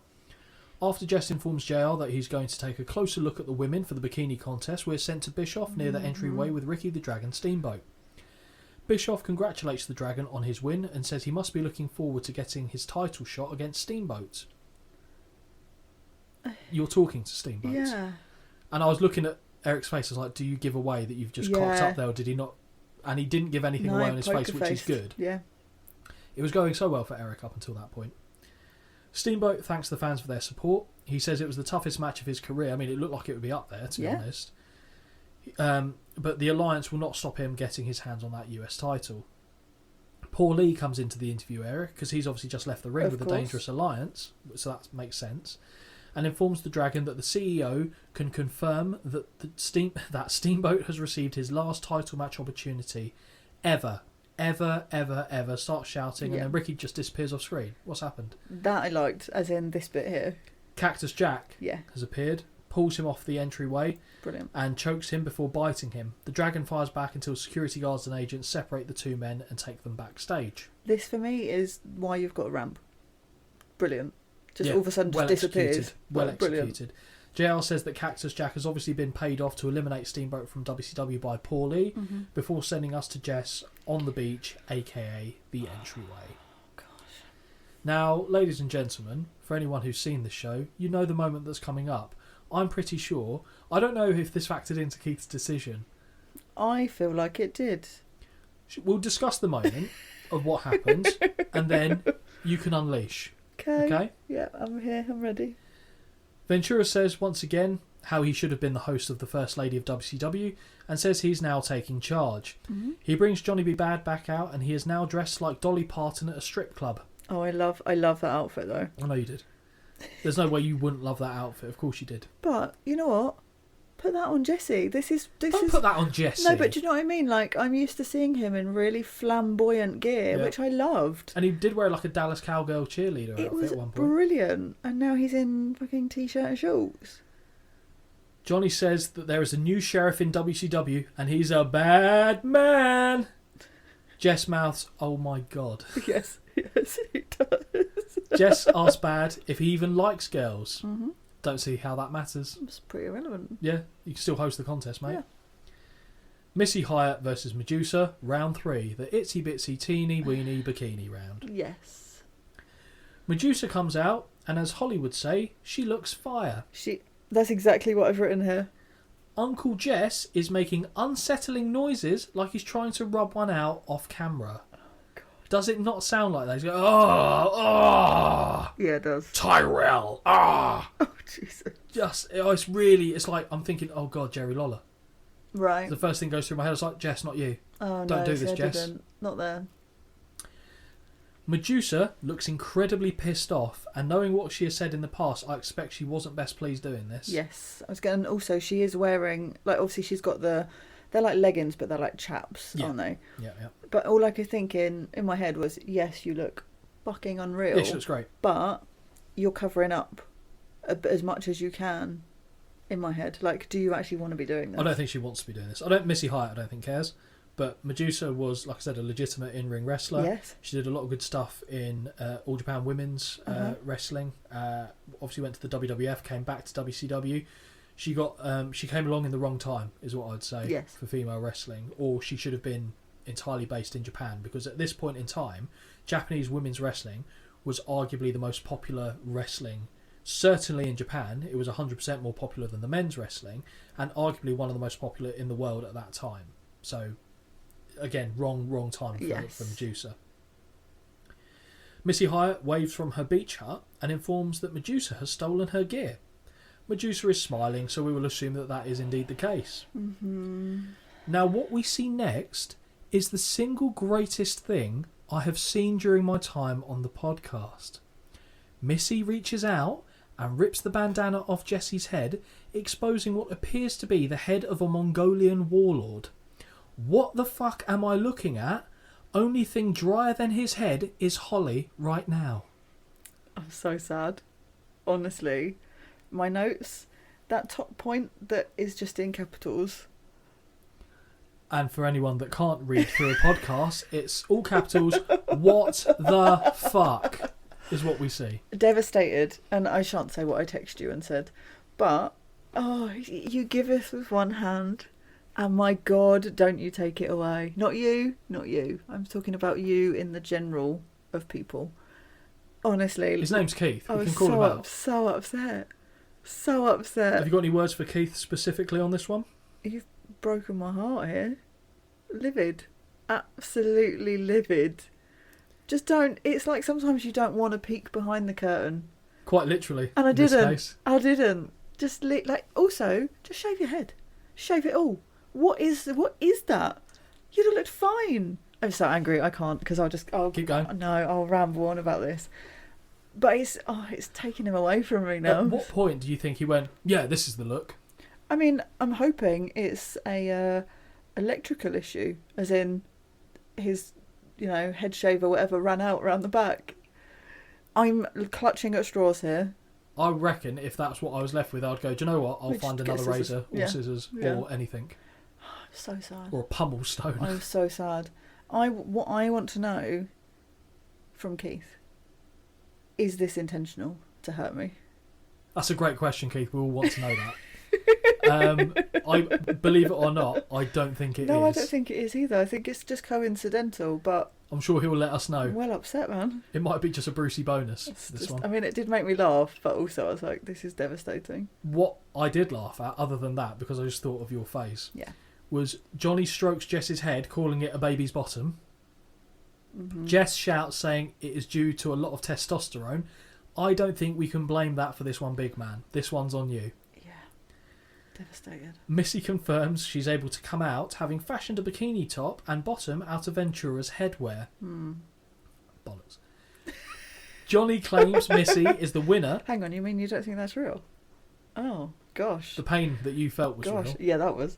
[SPEAKER 6] After Jess informs JR that he's going to take a closer look at the women for the bikini contest, we're sent to Bischoff near the entryway with Ricky the Dragon Steamboat. Bischoff congratulates the Dragon on his win and says he must be looking forward to getting his title shot against Steamboat. You're talking to Steamboat.
[SPEAKER 7] Yeah.
[SPEAKER 6] And I was looking at Eric's face, I was like, do you give away that you've just cocked up there, or did he not? And he didn't give anything away on his face, which is good.
[SPEAKER 7] Yeah.
[SPEAKER 6] It was going so well for Eric up until that point. Steamboat thanks the fans for their support. He says it was the toughest match of his career. I mean, it looked like it would be up there, to be honest. But the Alliance will not stop him getting his hands on that US title. Paul Lee comes into the interview area, because he's obviously just left the ring with the Dangerous Alliance, so that makes sense, and informs the Dragon that the CEO can confirm that that Steamboat has received his last title match opportunity ever. Starts shouting, and then Ricky just disappears off screen. What's happened?
[SPEAKER 7] That I liked, as in this bit here.
[SPEAKER 6] Cactus Jack has appeared, pulls him off the entryway,
[SPEAKER 7] brilliant,
[SPEAKER 6] and chokes him before biting him. The Dragon fires back until security guards and agents separate the 2 men and take them backstage.
[SPEAKER 7] This, for me, is why you've got a ramp. Brilliant. Just all of a sudden just disappears.
[SPEAKER 6] Well executed. JR says that Cactus Jack has obviously been paid off to eliminate Steamboat from WCW by Paul Lee before sending us to Jess on the beach, aka the entryway.
[SPEAKER 7] Gosh.
[SPEAKER 6] Now, ladies and gentlemen, for anyone who's seen the show, you know the moment that's coming up. I'm pretty sure. I don't know if this factored into Keith's decision.
[SPEAKER 7] I feel like it did.
[SPEAKER 6] We'll discuss the moment of what happens, and then you can unleash. Okay?
[SPEAKER 7] Yeah, I'm here. I'm ready.
[SPEAKER 6] Ventura says once again how he should have been the host of the First Lady of WCW, and says he's now taking charge. He brings Johnny B. Bad back out, and he is now dressed like Dolly Parton at a strip club.
[SPEAKER 7] Oh, I love that outfit though.
[SPEAKER 6] I know you did. There's no way you wouldn't love that outfit. Of course you did.
[SPEAKER 7] But you know what? Put that on Jesse.
[SPEAKER 6] Don't put that on Jesse.
[SPEAKER 7] No, but do you know what I mean? Like, I'm used to seeing him in really flamboyant gear,
[SPEAKER 6] Yeah.
[SPEAKER 7] which I loved.
[SPEAKER 6] And he did wear like a Dallas Cowgirl cheerleader
[SPEAKER 7] It
[SPEAKER 6] outfit
[SPEAKER 7] was
[SPEAKER 6] at one point.
[SPEAKER 7] brilliant. And now he's in fucking t-shirt and shorts.
[SPEAKER 6] Johnny says that there is a new sheriff in WCW and he's a bad man. Jess mouths, "Oh my god."
[SPEAKER 7] Yes, he does.
[SPEAKER 6] Jess asks Bad if he even likes girls.
[SPEAKER 7] Mm-hmm.
[SPEAKER 6] Don't see how that matters.
[SPEAKER 7] It's pretty irrelevant.
[SPEAKER 6] Yeah, you can still host the contest, mate.
[SPEAKER 7] Yeah.
[SPEAKER 6] Missy Hyatt versus Medusa, round 3, the itsy bitsy teeny weeny bikini round.
[SPEAKER 7] Yes.
[SPEAKER 6] Medusa comes out, and as Holly would say, she looks fire.
[SPEAKER 7] That's exactly what I've written here.
[SPEAKER 6] Uncle Jess is making unsettling noises like he's trying to rub one out off camera.
[SPEAKER 7] Oh, God.
[SPEAKER 6] Does it not sound like that? He's going, oh,
[SPEAKER 7] Yeah, it does.
[SPEAKER 6] Tyrell, ah.
[SPEAKER 7] Oh, Jesus.
[SPEAKER 6] It's like, I'm thinking, oh God, Jerry Lawler.
[SPEAKER 7] Right.
[SPEAKER 6] The first thing goes through my head, it's like, Jess, not you.
[SPEAKER 7] Oh,
[SPEAKER 6] Don't
[SPEAKER 7] no,
[SPEAKER 6] do this,
[SPEAKER 7] I
[SPEAKER 6] Jess.
[SPEAKER 7] didn't. Not there.
[SPEAKER 6] Medusa looks incredibly pissed off, and knowing what she has said in the past, I expect she wasn't best pleased doing this.
[SPEAKER 7] Yes. I was going. Also, she is wearing, like, obviously she's got they're like leggings, but they're like chaps,
[SPEAKER 6] Yeah.
[SPEAKER 7] aren't they?
[SPEAKER 6] Yeah.
[SPEAKER 7] But all I could think in my head was, yes, you look fucking unreal.
[SPEAKER 6] Yeah, she looks great.
[SPEAKER 7] But you're covering up as much as you can. In my head, like, do you actually want to be doing this?
[SPEAKER 6] I don't think she wants to be doing this. Missy Hyatt, I don't think cares. But Medusa was, like I said, a legitimate in-ring wrestler.
[SPEAKER 7] Yes.
[SPEAKER 6] She did a lot of good stuff in All Japan Women's wrestling. Obviously went to the WWF, came back to WCW. She came along in the wrong time, is what I'd say,
[SPEAKER 7] Yes.
[SPEAKER 6] for female wrestling. Or she should have been entirely based in Japan, because at this point in time, Japanese women's wrestling was arguably the most popular wrestling. Certainly in Japan, it was 100% more popular than the men's wrestling, and arguably one of the most popular in the world at that time. So, again, wrong time for Medusa. Missy Hyatt waves from her beach hut and informs that Medusa has stolen her gear. Medusa is smiling, so we will assume that is indeed the case.
[SPEAKER 7] Mm-hmm.
[SPEAKER 6] Now, what we see next is the single greatest thing I have seen during my time on the podcast. Missy reaches out and rips the bandana off Jesse's head, exposing what appears to be the head of a Mongolian warlord. What the fuck am I looking at? Only thing drier than his head is Holly right now.
[SPEAKER 7] I'm so sad. Honestly, my notes, that top point that is just in capitals.
[SPEAKER 6] And for anyone that can't read through a podcast, it's all capitals. What the fuck is what we see.
[SPEAKER 7] Devastated, and I shan't say what I texted you and said, but, you giveth with one hand, and my God, don't you take it away. Not you. I'm talking about you in the general of people. Honestly.
[SPEAKER 6] His name's Keith.
[SPEAKER 7] I
[SPEAKER 6] We
[SPEAKER 7] was
[SPEAKER 6] can call him out.
[SPEAKER 7] so upset. So upset.
[SPEAKER 6] Have you got any words for Keith specifically on this one?
[SPEAKER 7] You've broken my heart here. Livid. Absolutely livid. Just don't. It's like sometimes you don't want to peek behind the curtain.
[SPEAKER 6] Quite literally.
[SPEAKER 7] And I
[SPEAKER 6] in this
[SPEAKER 7] didn't.
[SPEAKER 6] case.
[SPEAKER 7] I didn't. Just also, just shave your head. Shave it all. What is that? You'd have looked fine. I'm so angry. I can't, because I'll
[SPEAKER 6] keep going.
[SPEAKER 7] No, I'll ramble on about this. But it's taking him away from me now.
[SPEAKER 6] At what point do you think he went, yeah, this is the look?
[SPEAKER 7] I mean, I'm hoping it's a electrical issue, as in his, head shave or whatever ran out around the back. I'm clutching at straws here.
[SPEAKER 6] I reckon if that's what I was left with, I'd go, do you know what? I'll find
[SPEAKER 7] get
[SPEAKER 6] another
[SPEAKER 7] scissors.
[SPEAKER 6] razor or
[SPEAKER 7] Yeah.
[SPEAKER 6] scissors
[SPEAKER 7] Yeah.
[SPEAKER 6] or anything.
[SPEAKER 7] I'm so sad.
[SPEAKER 6] Or a pummel stone.
[SPEAKER 7] I'm so sad. What I want to know from Keith, is this intentional to hurt me?
[SPEAKER 6] That's a great question, Keith. We all want to know that. I believe it or not, I don't think it is.
[SPEAKER 7] No, I don't think it is either. I think it's just coincidental, but
[SPEAKER 6] I'm sure he'll let us know.
[SPEAKER 7] I'm well upset, man.
[SPEAKER 6] It might be just a Brucey bonus, one.
[SPEAKER 7] I mean, it did make me laugh, but also I was like, this is devastating.
[SPEAKER 6] What I did laugh at, other than that, because I just thought of your face, was Johnny strokes Jess's head, calling it a baby's bottom. Mm-hmm. Jess shouts, saying it is due to a lot of testosterone. I don't think we can blame that for this one, big man. This one's on you.
[SPEAKER 7] Devastated.
[SPEAKER 6] Missy confirms she's able to come out having fashioned a bikini top and bottom out of Ventura's headwear. Bollocks. Johnny claims Missy is the winner.
[SPEAKER 7] Hang on, you mean you don't think that's real? Oh, gosh.
[SPEAKER 6] The pain that you felt was
[SPEAKER 7] Gosh,
[SPEAKER 6] real.
[SPEAKER 7] yeah, that was.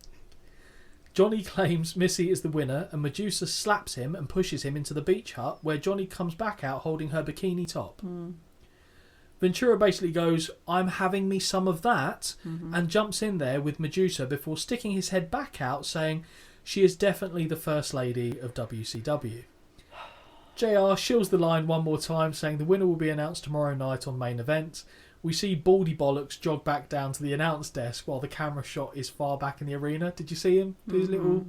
[SPEAKER 6] Johnny claims Missy is the winner, and Medusa slaps him and pushes him into the beach hut, where Johnny comes back out holding her bikini top. Ventura basically goes, "I'm having me some of that," and jumps in there with Medusa before sticking his head back out, saying she is definitely the First Lady of WCW. JR shills the line one more time, saying the winner will be announced tomorrow night on Main Event. We see Baldy Bollocks jog back down to the announce desk while the camera shot is far back in the arena. Did you see him? His little...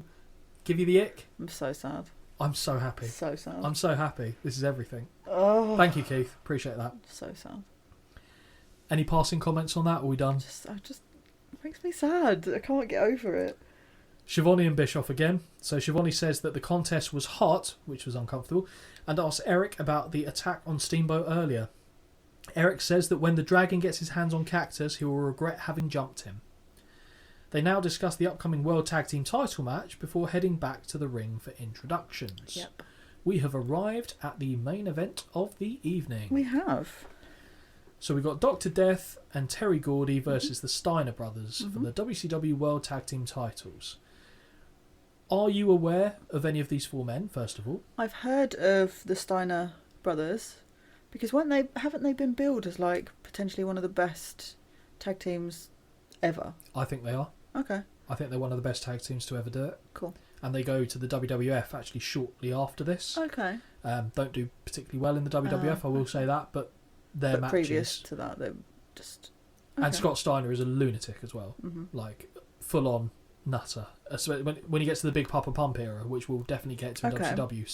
[SPEAKER 6] Give you the ick?
[SPEAKER 7] I'm so sad.
[SPEAKER 6] I'm so happy.
[SPEAKER 7] So sad.
[SPEAKER 6] I'm so happy. This is everything.
[SPEAKER 7] Oh,
[SPEAKER 6] Thank you, Keith. Appreciate that.
[SPEAKER 7] so sad.
[SPEAKER 6] Any passing comments on that? Are we done?
[SPEAKER 7] It makes me sad. I can't get over it.
[SPEAKER 6] Shivani and Bischoff again. So Shivani says that the contest was hot, which was uncomfortable, and asks Eric about the attack on Steamboat earlier. Eric says that when the Dragon gets his hands on Cactus, he will regret having jumped him. They now discuss the upcoming World Tag Team title match before heading back to the ring for introductions.
[SPEAKER 7] Yep.
[SPEAKER 6] We have arrived at the main event of the evening.
[SPEAKER 7] We have.
[SPEAKER 6] So we got Dr. Death and Terry Gordy versus the Steiner brothers for the WCW World Tag Team titles. Are you aware of any of these four men, first of all?
[SPEAKER 7] I've heard of the Steiner brothers because haven't they been billed as like potentially one of the best tag teams ever?
[SPEAKER 6] I think they are.
[SPEAKER 7] Okay.
[SPEAKER 6] I think they're one of the best tag teams to ever do it.
[SPEAKER 7] Cool.
[SPEAKER 6] And they go to the WWF actually shortly after this.
[SPEAKER 7] Okay.
[SPEAKER 6] Don't do particularly well in the WWF, I will say that, but their
[SPEAKER 7] But
[SPEAKER 6] matches...
[SPEAKER 7] previous to that, they're just...
[SPEAKER 6] And
[SPEAKER 7] Okay.
[SPEAKER 6] Scott Steiner is a lunatic as well. Like, full-on nutter. When he gets to the Big Papa Pump era, which we'll definitely get to in
[SPEAKER 7] Okay.
[SPEAKER 6] WCW.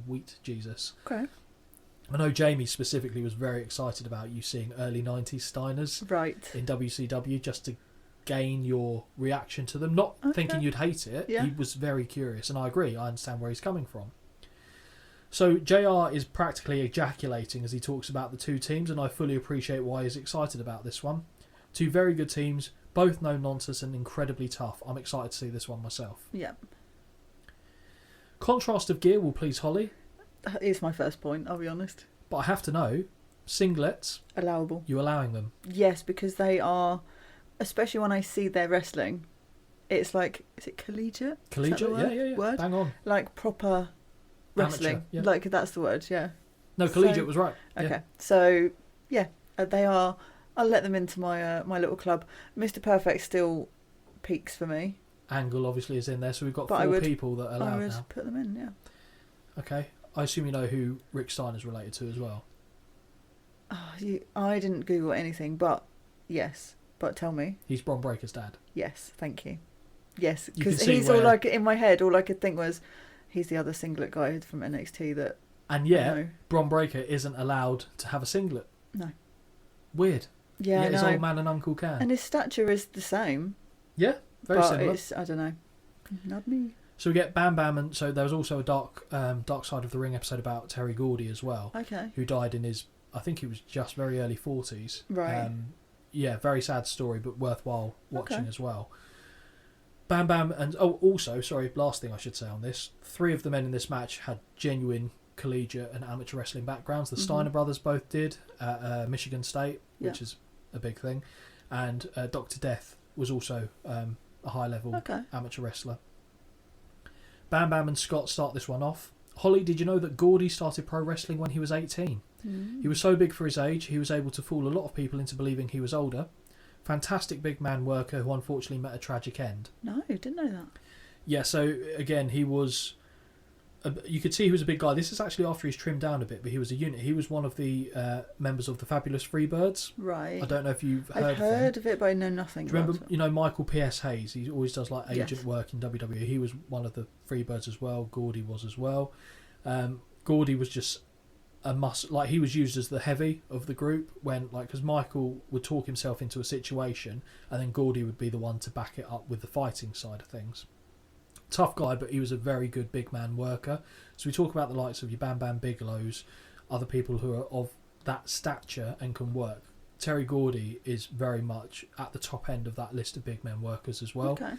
[SPEAKER 6] Sweet Jesus.
[SPEAKER 7] Okay.
[SPEAKER 6] I know Jamie specifically was very excited about you seeing early 90s Steiners
[SPEAKER 7] Right.
[SPEAKER 6] in WCW just to gain your reaction to them. Not thinking you'd hate it.
[SPEAKER 7] Yeah.
[SPEAKER 6] He was very curious, and I agree. I understand where he's coming from. So JR is practically ejaculating as he talks about the two teams, and I fully appreciate why he's excited about this one. Two very good teams, both no nonsense and incredibly tough. I'm excited to see this one myself.
[SPEAKER 7] Yeah.
[SPEAKER 6] Contrast of gear will please Holly,
[SPEAKER 7] That is my first point, I'll be honest.
[SPEAKER 6] but I have to know, singlets,
[SPEAKER 7] Allowable.
[SPEAKER 6] you allowing them?
[SPEAKER 7] Yes, because they are, especially when I see their wrestling, it's like, is it collegiate? Is that the
[SPEAKER 6] Collegiate?
[SPEAKER 7] word?
[SPEAKER 6] Yeah.
[SPEAKER 7] Word?
[SPEAKER 6] Bang on.
[SPEAKER 7] Like proper wrestling.
[SPEAKER 6] Amateur, yeah.
[SPEAKER 7] Like, that's the word, yeah.
[SPEAKER 6] No, collegiate
[SPEAKER 7] So-
[SPEAKER 6] was right.
[SPEAKER 7] Okay,
[SPEAKER 6] Yeah.
[SPEAKER 7] so, yeah, they are, I'll let them into my my little club. Mr. Perfect still peaks for me.
[SPEAKER 6] Angle obviously is in there, so we've got
[SPEAKER 7] But I
[SPEAKER 6] four
[SPEAKER 7] would-
[SPEAKER 6] people that are
[SPEAKER 7] I
[SPEAKER 6] allowed
[SPEAKER 7] would
[SPEAKER 6] now.
[SPEAKER 7] put them in, yeah.
[SPEAKER 6] Okay. I assume you know who Rick Steiner's related to as well.
[SPEAKER 7] Oh, I didn't Google anything, but yes. But tell me.
[SPEAKER 6] He's Bron Breaker's dad.
[SPEAKER 7] Yes, thank you. Yes,
[SPEAKER 6] You can
[SPEAKER 7] because
[SPEAKER 6] see
[SPEAKER 7] he's all
[SPEAKER 6] where-
[SPEAKER 7] like in my head. All I could think was, he's the other singlet guy from NXT that.
[SPEAKER 6] And yet,
[SPEAKER 7] No.
[SPEAKER 6] Bron Breakker isn't allowed to have a singlet.
[SPEAKER 7] No.
[SPEAKER 6] Weird.
[SPEAKER 7] Yeah,
[SPEAKER 6] Yet his
[SPEAKER 7] no.
[SPEAKER 6] old man and uncle can.
[SPEAKER 7] And his stature is the same.
[SPEAKER 6] Yeah, very
[SPEAKER 7] but
[SPEAKER 6] similar.
[SPEAKER 7] it's, I don't know. Not me.
[SPEAKER 6] So we get Bam Bam, and so there was also a dark Side of the Ring episode about Terry Gordy as well,
[SPEAKER 7] Okay.
[SPEAKER 6] who died in his, I think he was just very early 40s.
[SPEAKER 7] Right.
[SPEAKER 6] Yeah, very sad story, but worthwhile watching
[SPEAKER 7] Okay.
[SPEAKER 6] as well. Bam Bam, and also, sorry, last thing I should say on this, 3 of the men in this match had genuine collegiate and amateur wrestling backgrounds. The Steiner brothers both did at Michigan State, which is a big thing, and Dr. Death was also a high-level
[SPEAKER 7] Okay.
[SPEAKER 6] amateur wrestler. Bam Bam and Scott start this one off. Holly, did you know that Gordy started pro wrestling when he was 18? He was so big for his age, he was able to fool a lot of people into believing he was older. Fantastic big man worker who unfortunately met a tragic end.
[SPEAKER 7] No, didn't know that.
[SPEAKER 6] Yeah, so again, he was... you could see he was a big guy. This is actually after he's trimmed down a bit, but he was a unit. He was one of the members of the Fabulous Freebirds.
[SPEAKER 7] Right.
[SPEAKER 6] I don't know if you've heard
[SPEAKER 7] I've
[SPEAKER 6] of them.
[SPEAKER 7] heard of it, but I know nothing.
[SPEAKER 6] Do you remember,
[SPEAKER 7] about
[SPEAKER 6] you know, Michael P.S. Hayes? He always does like agent
[SPEAKER 7] Yes.
[SPEAKER 6] work in WWE. He was one of the Freebirds as well. Gordy was as well. Gordy was just a like he was used as the heavy of the group when, like, because Michael would talk himself into a situation, and then Gordy would be the one to back it up with the fighting side of things. Tough guy, but he was a very good big man worker. So we talk about the likes of your Bam Bam Bigelows, other people who are of that stature and can work. Terry Gordy is very much at the top end of that list of big men workers as well.
[SPEAKER 7] Okay.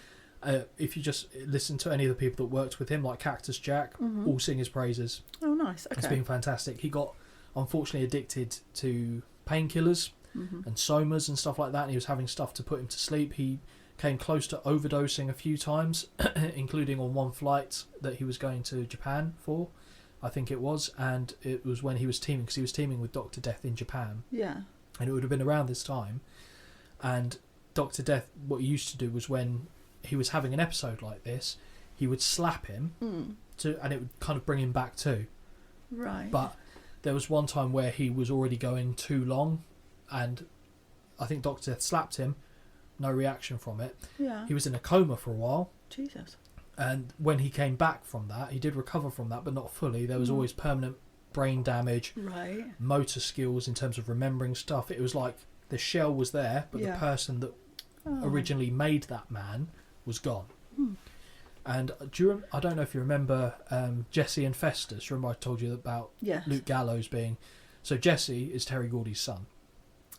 [SPEAKER 6] If you just listen to any of the people that worked with him, like Cactus Jack, all sing his praises
[SPEAKER 7] Oh, nice.
[SPEAKER 6] as
[SPEAKER 7] Okay.
[SPEAKER 6] being fantastic. He got unfortunately addicted to painkillers and somas and stuff like that, and he was having stuff to put him to sleep. He came close to overdosing a few times, including on one flight that he was going to Japan for, I think it was, and it was when he was teaming, because he was teaming with Dr. Death in Japan.
[SPEAKER 7] Yeah.
[SPEAKER 6] And it would have been around this time. And Dr. Death, what he used to do was when he was having an episode like this, he would slap him, and it would kind of bring him back too.
[SPEAKER 7] Right.
[SPEAKER 6] But there was one time where he was already going too long, and I think Dr. Death slapped him, no reaction from it.
[SPEAKER 7] Yeah.
[SPEAKER 6] He was in a coma for a while.
[SPEAKER 7] Jesus.
[SPEAKER 6] And when he came back from that, he did recover from that, but not fully. There was always permanent brain damage,
[SPEAKER 7] Right.
[SPEAKER 6] motor skills in terms of remembering stuff. It was like the shell was there, but the person that originally made that man was gone. And I don't know if you remember Jesse and Festus. Remember I told you about Luke Gallows being... So Jesse is Terry Gordy's son.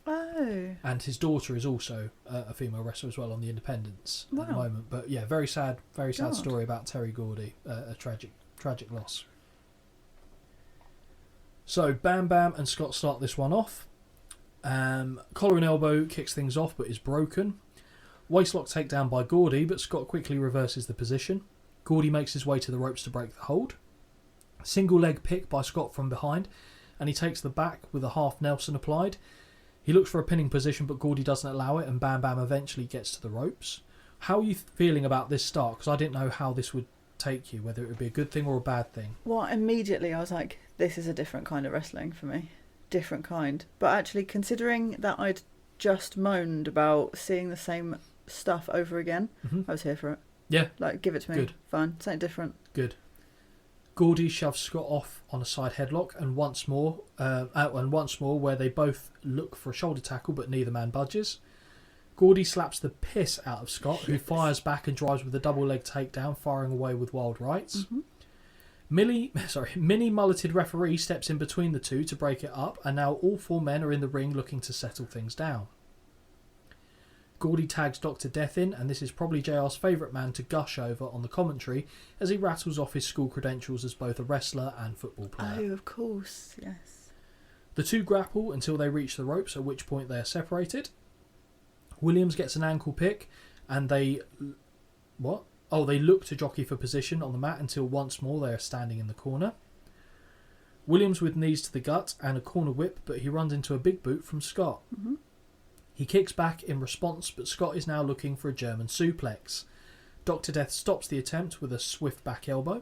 [SPEAKER 7] Oh.
[SPEAKER 6] And his daughter is also a female wrestler as well on the independents at the moment. But yeah, very sad story about Terry Gordy. A tragic loss. So Bam Bam and Scott start this one off. Collar and elbow kicks things off but is broken. Waistlock takedown by Gordy, but Scott quickly reverses the position. Gordy makes his way to the ropes to break the hold. Single leg pick by Scott from behind, and he takes the back with a half Nelson applied. He looks for a pinning position, but Gordy doesn't allow it, and Bam Bam eventually gets to the ropes. How are you feeling about this start? Because I didn't know how this would take you, whether it would be a good thing or a bad thing.
[SPEAKER 7] Well, immediately I was like, this is a different kind of wrestling for me. Different kind. But actually, considering that I'd just moaned about seeing the same stuff over again, I was here for it.
[SPEAKER 6] Yeah.
[SPEAKER 7] Like, give it to me.
[SPEAKER 6] Good.
[SPEAKER 7] Fine. Something different.
[SPEAKER 6] Good. Gordy shoves Scott off on a side headlock, and once more where they both look for a shoulder tackle, but neither man budges. Gordy slaps the piss out of Scott, who fires back and drives with a double leg takedown, firing away with wild rights. Mini mulleted referee steps in between the two to break it up, and now all four men are in the ring looking to settle things down. Gordy tags Dr. Death in, and this is probably JR's favourite man to gush over on the commentary as he rattles off his school credentials as both a wrestler and football player.
[SPEAKER 7] Oh, of course, yes.
[SPEAKER 6] The two grapple until they reach the ropes, at which point they are separated. Williams gets an ankle pick, and they look to jockey for position on the mat until once more they are standing in the corner. Williams with knees to the gut and a corner whip, but he runs into a big boot from Scott. He kicks back in response, but Scott is now looking for a German suplex. Dr. Death stops the attempt with a swift back elbow.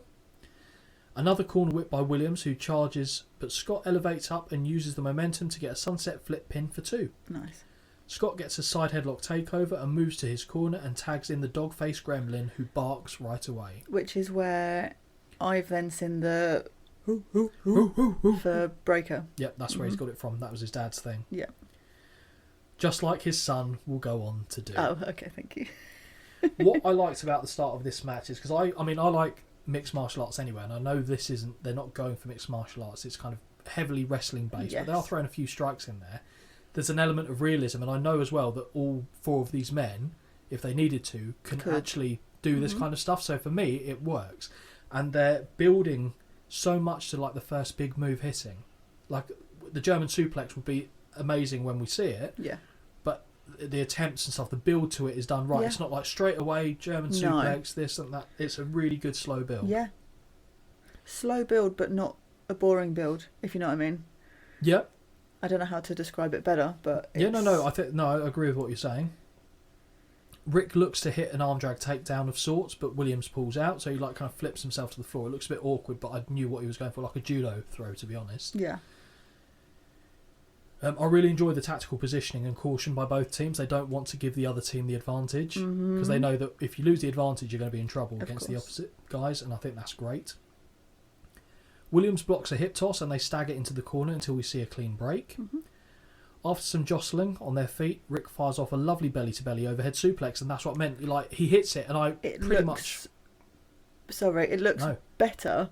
[SPEAKER 6] Another corner whip by Williams, who charges, but Scott elevates up and uses the momentum to get a sunset flip pin for two.
[SPEAKER 7] Nice.
[SPEAKER 6] Scott gets a side headlock takeover and moves to his corner and tags in the dog-faced gremlin, who barks right away.
[SPEAKER 7] Which is where I've then seen the for Breaker.
[SPEAKER 6] Yep, that's where he's got it from. That was his dad's thing.
[SPEAKER 7] Yeah.
[SPEAKER 6] Just like his son will go on to do.
[SPEAKER 7] Oh, okay, thank you.
[SPEAKER 6] What I liked about the start of this match is, because I like mixed martial arts anyway, and I know they're not going for mixed martial arts, it's kind of heavily wrestling based, but they are throwing a few strikes in there. There's an element of realism, and I know as well that all four of these men, if they needed to, could actually do this kind of stuff. So for me, it works. And they're building so much to like the first big move hitting. Like the German suplex would be amazing when we see it.
[SPEAKER 7] Yeah.
[SPEAKER 6] But the attempts and stuff, the build to it is done right.
[SPEAKER 7] Yeah.
[SPEAKER 6] It's not like straight away German suplex, this and that. It's a really good slow build.
[SPEAKER 7] Yeah. Slow build, but not a boring build, if you know what I mean.
[SPEAKER 6] Yep.
[SPEAKER 7] I don't know how to describe it better, but it's...
[SPEAKER 6] I agree with what you're saying. Rick looks to hit an arm drag takedown of sorts, but Williams pulls out, so he like kind of flips himself to the floor. It looks a bit awkward, but I knew what he was going for, like a judo throw, to be honest.
[SPEAKER 7] Yeah.
[SPEAKER 6] I really enjoy the tactical positioning and caution by both teams. They don't want to give the other team the advantage, because they know that if you lose the advantage, you're going to be in trouble against the opposite guys, and I think that's great. Williams blocks a hip toss and they stagger into the corner until we see a clean break. After some jostling on their feet, Rick fires off a lovely belly-to-belly overhead suplex, and that's what I meant. Like, he hits it, and it looks better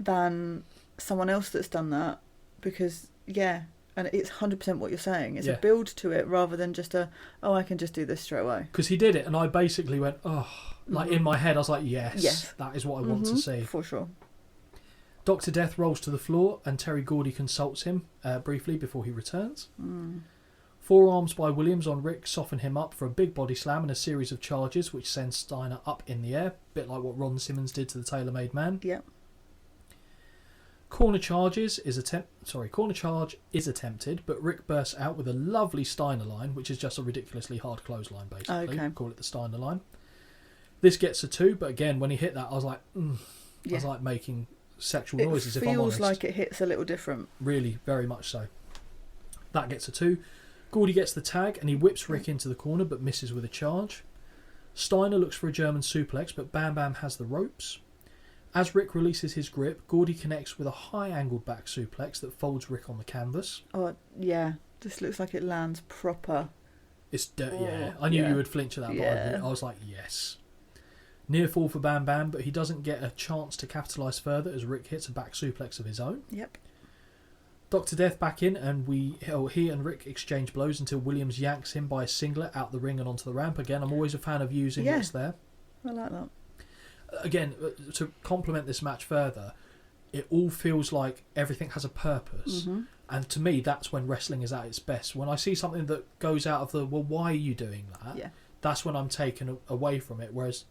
[SPEAKER 6] than someone else that's done that, because, and it's 100% what you're saying. It's a build to it rather than just I can just do this straight away. Because he did it, and I basically went, in my head, I was like, yes, that is what I want to see.
[SPEAKER 7] For sure.
[SPEAKER 6] Dr. Death rolls to the floor and Terry Gordy consults him briefly before he returns. Forearms by Williams on Rick soften him up for a big body slam and a series of charges which sends Steiner up in the air, a bit like what Ron Simmons did to the Tailor-Made Man.
[SPEAKER 7] Yep.
[SPEAKER 6] Corner charge is attempted, but Rick bursts out with a lovely Steiner line, which is just a ridiculously hard clothesline, basically.
[SPEAKER 7] Okay.
[SPEAKER 6] Call it the Steiner line. This gets a 2, but again, when he hit that, I was like, I was like making sexual noises, if I'm honest.
[SPEAKER 7] It feels like it hits a little different.
[SPEAKER 6] Really, very much so. That gets a 2. Gordy gets the tag, and he whips Rick into the corner, but misses with a charge. Steiner looks for a German suplex, but Bam Bam has the ropes. As Rick releases his grip, Gordy connects with a high-angled back suplex that folds Rick on the canvas.
[SPEAKER 7] Oh, yeah. This looks like it lands proper.
[SPEAKER 6] It's yeah. I knew you would flinch at that, but I was like, yes. Near fall for Bam Bam, but he doesn't get a chance to capitalise further as Rick hits a back suplex of his own.
[SPEAKER 7] Yep.
[SPEAKER 6] Dr. Death back in, and he and Rick exchange blows until Williams yanks him by a singlet out the ring and onto the ramp. Again, I'm always a fan of using what's there.
[SPEAKER 7] I like that.
[SPEAKER 6] Again, to complement this match further, it all feels like everything has a purpose. And to me, that's when wrestling is at its best. When I see something that goes out of the, well, why are you doing that? That's when I'm taken away from it. Whereas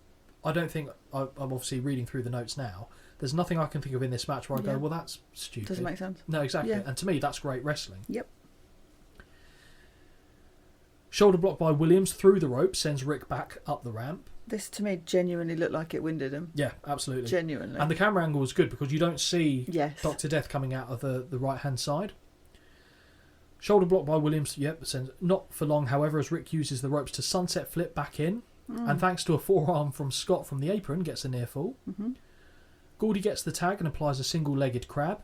[SPEAKER 6] I don't think, I'm obviously reading through the notes now, there's nothing I can think of in this match where I go, well, that's stupid.
[SPEAKER 7] Doesn't make sense.
[SPEAKER 6] No, exactly. And to me, that's great wrestling.
[SPEAKER 7] Yep.
[SPEAKER 6] Shoulder block by Williams through the rope sends Rick back up the ramp.
[SPEAKER 7] This, to me, genuinely looked like it winded him.
[SPEAKER 6] Yeah, absolutely.
[SPEAKER 7] Genuinely.
[SPEAKER 6] And the camera angle was good because you don't see
[SPEAKER 7] Yes.
[SPEAKER 6] Dr. Death coming out of the right-hand side. Shoulder block by Williams, sends not for long, however, as Rick uses the ropes to sunset flip back in. And thanks to a forearm from Scott from the apron, gets a near fall. Gordy gets the tag and applies a single-legged crab.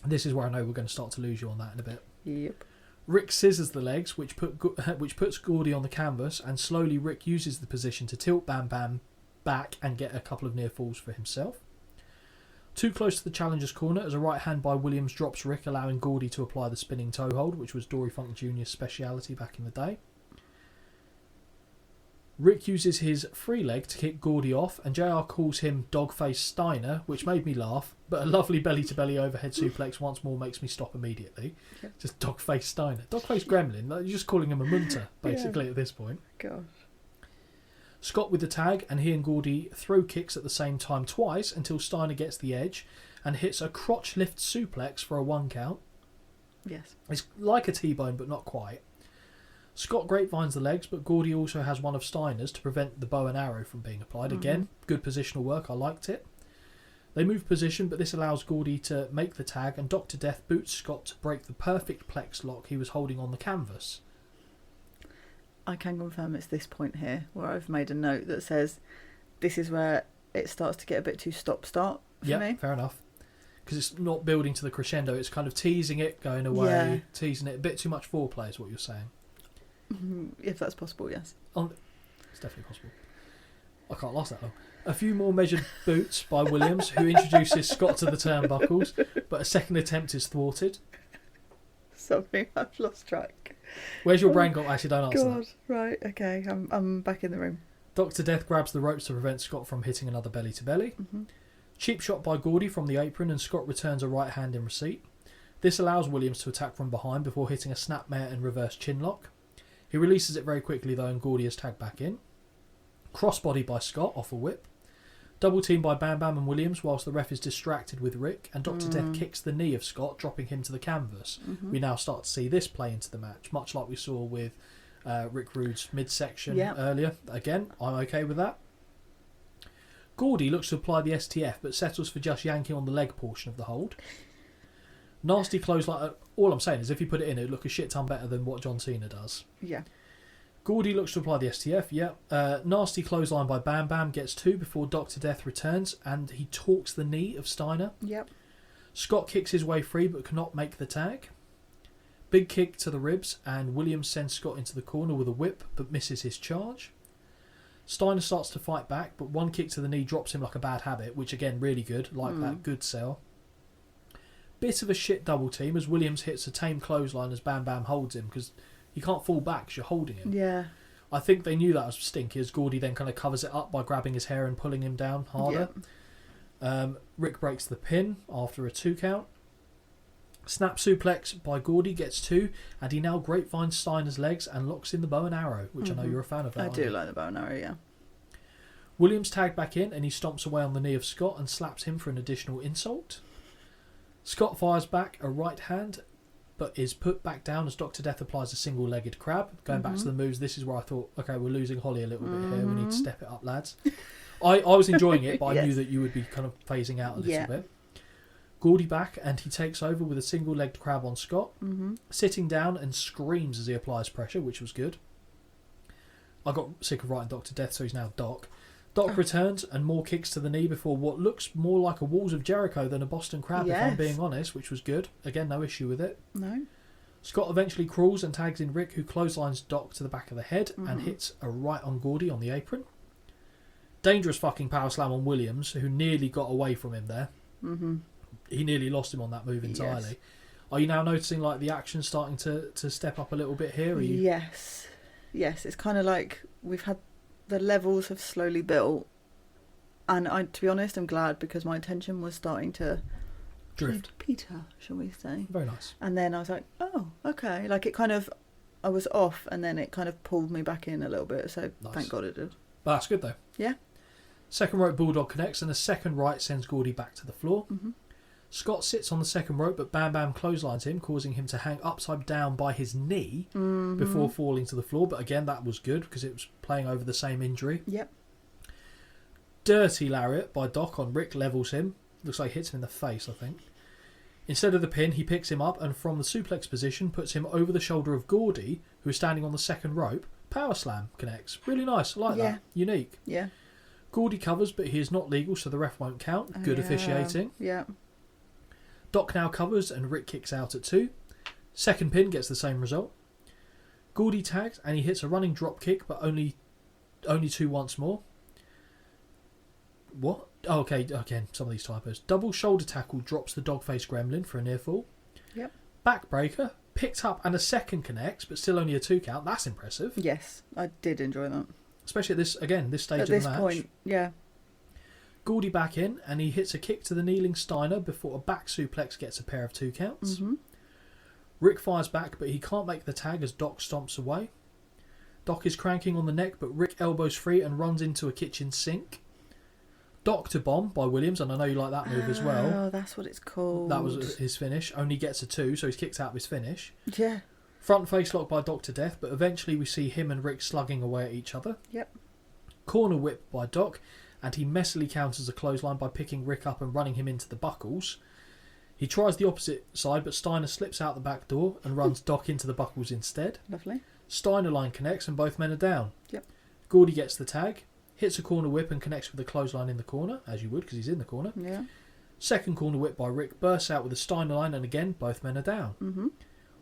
[SPEAKER 6] This is where I know we're going to start to lose you on that in a bit.
[SPEAKER 7] Yep.
[SPEAKER 6] Rick scissors the legs, which puts Gordy on the canvas, and slowly Rick uses the position to tilt Bam Bam back and get a couple of near falls for himself. Too close to the challenger's corner as a right hand by Williams drops Rick, allowing Gordy to apply the spinning toe hold, which was Dory Funk Jr.'s speciality back in the day. Rick uses his free leg to kick Gordy off, and JR calls him Dogface Steiner, which made me laugh, but a lovely belly-to-belly overhead suplex once more makes me stop immediately. Just Dogface Steiner. Dogface Gremlin, you're just calling him a munter, basically, at this point.
[SPEAKER 7] Gosh.
[SPEAKER 6] Scott with the tag, and he and Gordy throw kicks at the same time twice until Steiner gets the edge and hits a crotch lift suplex for a 1 count.
[SPEAKER 7] Yes.
[SPEAKER 6] It's like a T-bone, but not quite. Scott grapevines the legs, but Gordy also has one of Steiner's to prevent the bow and arrow from being applied. Again, good positional work, I liked it. They move position, but this allows Gordy to make the tag, and Dr. Death boots Scott to break the perfect plex lock he was holding on the canvas.
[SPEAKER 7] I can confirm it's this point here where I've made a note that says this is where it starts to get a bit too stop-start for me.
[SPEAKER 6] Yeah, fair enough. Because it's not building to the crescendo, it's kind of teasing it, going away, teasing it. A bit too much foreplay is what you're saying.
[SPEAKER 7] If that's possible, yes.
[SPEAKER 6] It's definitely possible. I can't last that long. A few more measured boots by Williams, who introduces Scott to the turnbuckles, but a second attempt is thwarted.
[SPEAKER 7] Sorry, I've lost track.
[SPEAKER 6] Where's your brain gone? Actually, don't answer
[SPEAKER 7] God,
[SPEAKER 6] that.
[SPEAKER 7] right, okay, I'm back in the room.
[SPEAKER 6] Dr. Death grabs the ropes to prevent Scott from hitting another belly-to-belly. Cheap shot by Gordy from the apron, and Scott returns a right hand in receipt. This allows Williams to attack from behind before hitting a snapmare and reverse chinlock. He releases it very quickly though, and Gordy is tagged back in. Crossbody by Scott off a whip. Double team by Bam Bam and Williams whilst the ref is distracted with Rick, and Dr. Death kicks the knee of Scott, dropping him to the canvas. We now start to see this play into the match, much like we saw with Rick Rude's midsection earlier. Again, I'm okay with that. Gordy looks to apply the STF, but settles for just yanking on the leg portion of the hold. Nasty clothesline. All I'm saying is if you put it in, it would look a shit ton better than what John Cena does.
[SPEAKER 7] Yeah.
[SPEAKER 6] Gordy looks to apply the STF, nasty clothesline by Bam Bam gets 2 before Dr. Death returns, and he talks the knee of Steiner.
[SPEAKER 7] Yep.
[SPEAKER 6] Scott kicks his way free but cannot make the tag. Big kick to the ribs, and Williams sends Scott into the corner with a whip but misses his charge. Steiner starts to fight back, but one kick to the knee drops him like a bad habit, which again, really good, like that, good sell. Bit of a shit double team as Williams hits a tame clothesline as Bam Bam holds him, because you can't fall back because you're holding him.
[SPEAKER 7] Yeah.
[SPEAKER 6] I think they knew that was stinky as Gordy then kind of covers it up by grabbing his hair and pulling him down harder. Rick breaks the pin after a 2 count. Snap suplex by Gordy gets 2, and he now grapevines Steiner's legs and locks in the bow and arrow, which I know you're a fan of that.
[SPEAKER 7] I do like the bow and arrow, yeah.
[SPEAKER 6] Williams tagged back in and he stomps away on the knee of Scott and slaps him for an additional insult. Scott fires back a right hand, but is put back down as Dr. Death applies a single-legged crab. Going back to the moves, this is where I thought, okay, we're losing Holly a little bit here. We need to step it up, lads. I was enjoying it, but I knew that you would be kind of phasing out a little bit. Gordy back, and he takes over with a single-legged crab on Scott, sitting down and screams as he applies pressure, which was good. I got sick of writing Dr. Death, so he's now Doc. Doc returns, and more kicks to the knee before what looks more like a Walls of Jericho than a Boston Crab, if I'm being honest, which was good. Again, no issue with it.
[SPEAKER 7] No.
[SPEAKER 6] Scott eventually crawls and tags in Rick, who clotheslines Doc to the back of the head and hits a right on Gordy on the apron. Dangerous fucking power slam on Williams, who nearly got away from him there. He nearly lost him on that move entirely. Yes. Are you now noticing like the action starting to step up a little bit here?
[SPEAKER 7] Yes. Yes, it's kind of like we've had the levels have slowly built, and to be honest, I'm glad because my attention was starting to
[SPEAKER 6] drift.
[SPEAKER 7] Peter, shall we say?
[SPEAKER 6] Very nice.
[SPEAKER 7] And then I was like, oh, okay. Like it kind of, I was off, and then it kind of pulled me back in a little bit. So thank God it did.
[SPEAKER 6] But that's good though.
[SPEAKER 7] Yeah.
[SPEAKER 6] Second rope bulldog connects, and a second right sends Gordy back to the floor. Scott sits on the second rope, but Bam Bam clotheslines him, causing him to hang upside down by his knee before falling to the floor. But again, that was good because it was playing over the same injury.
[SPEAKER 7] Yep.
[SPEAKER 6] Dirty lariat by Doc on Rick levels him. Looks like hits him in the face, I think. Instead of the pin, he picks him up and from the suplex position puts him over the shoulder of Gordy, who is standing on the second rope. Power slam connects. Really nice. I like that. Unique.
[SPEAKER 7] Yeah.
[SPEAKER 6] Gordy covers, but he is not legal, so the ref won't count. Good officiating.
[SPEAKER 7] Yeah.
[SPEAKER 6] Doc now covers and Rick kicks out at 2. Second pin gets the same result. Gordy tags and he hits a running drop kick, but only 2 once more. What? Oh, okay, again, some of these typos. Double shoulder tackle drops the dogface gremlin for a near fall.
[SPEAKER 7] Yep.
[SPEAKER 6] Backbreaker, picked up and a second connects, but still only a 2 count. That's impressive.
[SPEAKER 7] Yes, I did enjoy that.
[SPEAKER 6] Especially at this stage of the match.
[SPEAKER 7] At this point, yeah.
[SPEAKER 6] Gordy back in, and he hits a kick to the kneeling Steiner before a back suplex gets a pair of 2 counts. Rick fires back, but he can't make the tag as Doc stomps away. Doc is cranking on the neck, but Rick elbows free and runs into a kitchen sink. Doc to bomb by Williams, and I know you like that move as well.
[SPEAKER 7] Oh, that's what it's called.
[SPEAKER 6] That was his finish. Only gets a 2, so he's kicked out of his finish.
[SPEAKER 7] Yeah.
[SPEAKER 6] Front face lock by Dr. Death, but eventually we see him and Rick slugging away at each other.
[SPEAKER 7] Yep.
[SPEAKER 6] Corner whip by Doc, and he messily counters a clothesline by picking Rick up and running him into the buckles. He tries the opposite side, but Steiner slips out the back door and runs Doc into the buckles instead.
[SPEAKER 7] Lovely.
[SPEAKER 6] Steiner line connects and both men are down.
[SPEAKER 7] Yep.
[SPEAKER 6] Gordy gets the tag, hits a corner whip and connects with a clothesline in the corner, as you would because he's in the corner.
[SPEAKER 7] Yeah.
[SPEAKER 6] Second corner whip by Rick bursts out with a Steiner line, and again both men are down.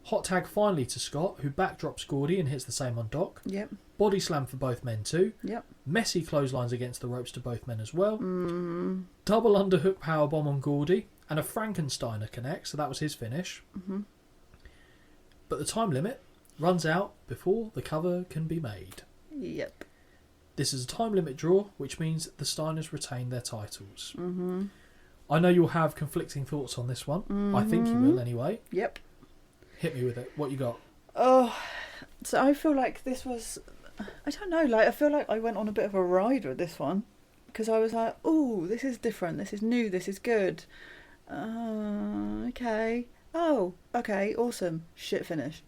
[SPEAKER 6] Hot tag finally to Scott, who backdrops Gordy and hits the same on Doc.
[SPEAKER 7] Yep.
[SPEAKER 6] Body slam for both men too.
[SPEAKER 7] Yep.
[SPEAKER 6] Messy clotheslines against the ropes to both men as well. Double underhook powerbomb on Gordy, and a Frankensteiner connects, so that was his finish. But the time limit runs out before the cover can be made.
[SPEAKER 7] Yep.
[SPEAKER 6] This is a time limit draw, which means the Steiners retain their titles. I know you'll have conflicting thoughts on this one. I think you will anyway.
[SPEAKER 7] Yep.
[SPEAKER 6] Hit me with it. What you got?
[SPEAKER 7] Oh, so I feel like this was, I don't know, like I feel like I went on a bit of a ride with this one because I was like, oh, this is different, this is new, this is good. Okay. Oh, okay, awesome. Shit finish.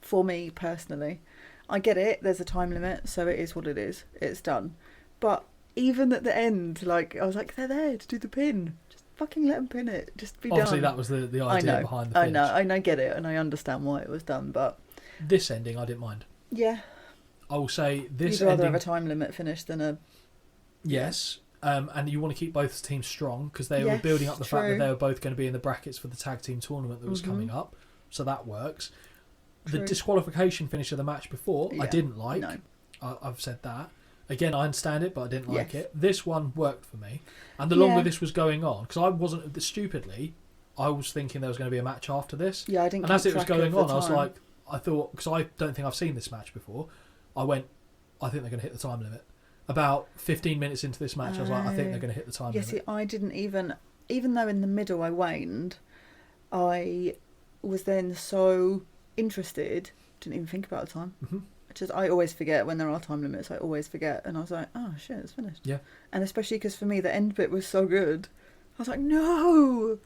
[SPEAKER 7] For me personally. I get it, there's a time limit, so it is what it is. It's done. But even at the end, like, I was like, they're there to do the pin. Just fucking let them pin it. Just be
[SPEAKER 6] Obviously,
[SPEAKER 7] done.
[SPEAKER 6] that was the idea behind the finish.
[SPEAKER 7] I know, I get it, and I understand why it was done, but...
[SPEAKER 6] This ending, I didn't mind.
[SPEAKER 7] Yeah.
[SPEAKER 6] I will say this
[SPEAKER 7] You'd rather
[SPEAKER 6] ending...
[SPEAKER 7] have a time limit finish than a...
[SPEAKER 6] Yes. And you want to keep both teams strong because they were building up the fact that they were both going to be in the brackets for the tag team tournament that was coming up. So that works. The disqualification finish of the match before, I didn't like.
[SPEAKER 7] No.
[SPEAKER 6] I've said that. Again, I understand it, but I didn't like it. This one worked for me. And the longer this was going on, because I wasn't, stupidly, I was thinking there was going to be a match after this.
[SPEAKER 7] Yeah, I didn't.
[SPEAKER 6] And as it was going on, I was like, I thought, because I don't think I've seen this match before, I went, I think they're going to hit the time limit. About 15 minutes into this match, I was like, I think they're going to hit the time
[SPEAKER 7] Yeah,
[SPEAKER 6] limit.
[SPEAKER 7] see, I didn't even though in the middle I waned, I was then so interested, didn't even think about the time. I always forget when there are time limits. I always forget, and I was like, "Oh shit, it's finished."
[SPEAKER 6] Yeah,
[SPEAKER 7] and especially because for me the end bit was so good, I was like, "No,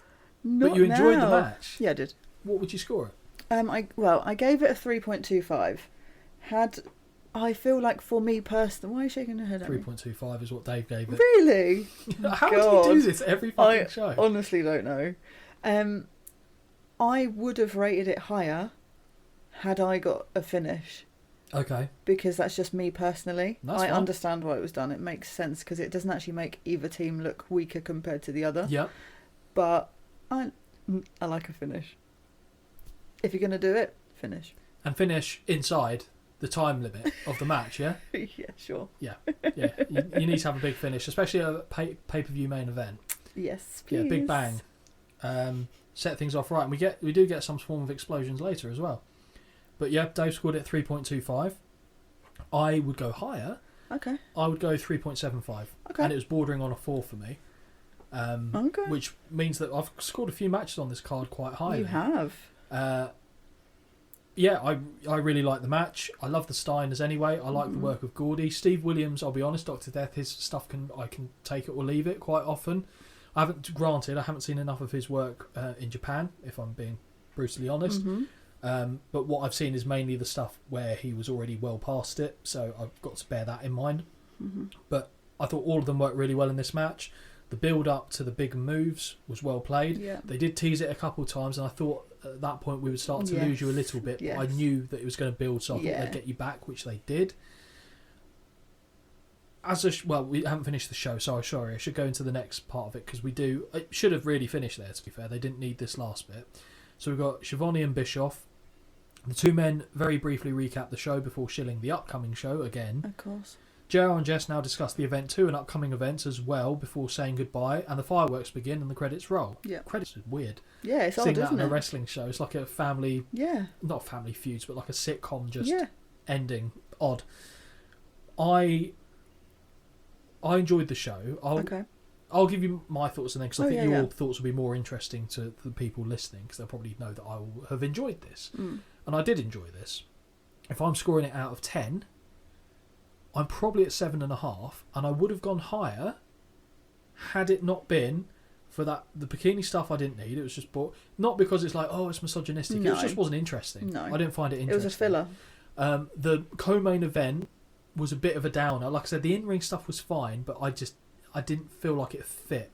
[SPEAKER 7] not
[SPEAKER 6] but you enjoyed
[SPEAKER 7] now."
[SPEAKER 6] the match.
[SPEAKER 7] Yeah, I did.
[SPEAKER 6] What would you score it?
[SPEAKER 7] I gave it a 3.25. I feel like for me personally, why are you shaking your head at me?
[SPEAKER 6] 3.25 is what Dave gave it.
[SPEAKER 7] Really?
[SPEAKER 6] How
[SPEAKER 7] God.
[SPEAKER 6] do you do this every fucking
[SPEAKER 7] I
[SPEAKER 6] show?
[SPEAKER 7] honestly don't know. I would have rated it higher had I got a finish.
[SPEAKER 6] Okay.
[SPEAKER 7] Because that's just me personally.
[SPEAKER 6] That's
[SPEAKER 7] I
[SPEAKER 6] fine.
[SPEAKER 7] understand why it was done. It makes sense because it doesn't actually make either team look weaker compared to the other.
[SPEAKER 6] Yeah.
[SPEAKER 7] But I like a finish. If you're going to do it, finish.
[SPEAKER 6] And finish inside the time limit of the match, yeah?
[SPEAKER 7] Yeah, sure.
[SPEAKER 6] Yeah. You need to have a big finish, especially a pay-per-view main event.
[SPEAKER 7] Yes, please.
[SPEAKER 6] Yeah, big bang. Set things off right. And we do get some form of explosions later as well. But yeah, Dave scored it 3.25. I would go higher.
[SPEAKER 7] Okay.
[SPEAKER 6] I would go 3.75.
[SPEAKER 7] Okay.
[SPEAKER 6] And it was bordering on a 4 for me.
[SPEAKER 7] Okay.
[SPEAKER 6] Which means that I've scored a few matches on this card quite highly.
[SPEAKER 7] You have.
[SPEAKER 6] Yeah, I really like the match. I love the Steiners anyway. I like the work of Gordy. Steve Williams, I'll be honest, Dr. Death, his stuff I can take it or leave it quite often. I haven't seen enough of his work in Japan, if I'm being brutally honest. But what I've seen is mainly the stuff where he was already well past it, so I've got to bear that in mind. But I thought all of them worked really well in this match. The build up to the big moves was well played.
[SPEAKER 7] Yeah.
[SPEAKER 6] They did tease it a couple of times, and I thought at that point we would start to lose you a little bit.
[SPEAKER 7] Yes.
[SPEAKER 6] But I knew that it was going to build, so I thought they'd get you back, which they did. We haven't finished the show, so sorry. I should go into the next part of it because it should have really finished there. To be fair, they didn't need this last bit. So we've got Schiavone and Bischoff. The two men very briefly recap the show before shilling the upcoming show again.
[SPEAKER 7] Of course.
[SPEAKER 6] JR and Jess now discuss the event too and upcoming events as well before saying goodbye, and the fireworks begin and the credits roll.
[SPEAKER 7] Yeah.
[SPEAKER 6] Credits is weird.
[SPEAKER 7] Yeah, it's
[SPEAKER 6] Seeing
[SPEAKER 7] odd,
[SPEAKER 6] that
[SPEAKER 7] isn't
[SPEAKER 6] in a
[SPEAKER 7] it?
[SPEAKER 6] wrestling show, it's like a family, not family feuds, but like a sitcom just ending. Odd. I enjoyed the show. I'll give you my thoughts and then because I think your thoughts will be more interesting to the people listening because they'll probably know that I will have enjoyed this. And I did enjoy this. If I'm scoring it out of 10, I'm probably at 7.5, and I would have gone higher had it not been for the bikini stuff I didn't need. It was just not because it's like, oh, it's misogynistic.
[SPEAKER 7] No.
[SPEAKER 6] It just wasn't interesting.
[SPEAKER 7] No.
[SPEAKER 6] I didn't find it interesting.
[SPEAKER 7] It was a filler.
[SPEAKER 6] The co-main event was a bit of a downer. Like I said, the in-ring stuff was fine, but I didn't feel like it fit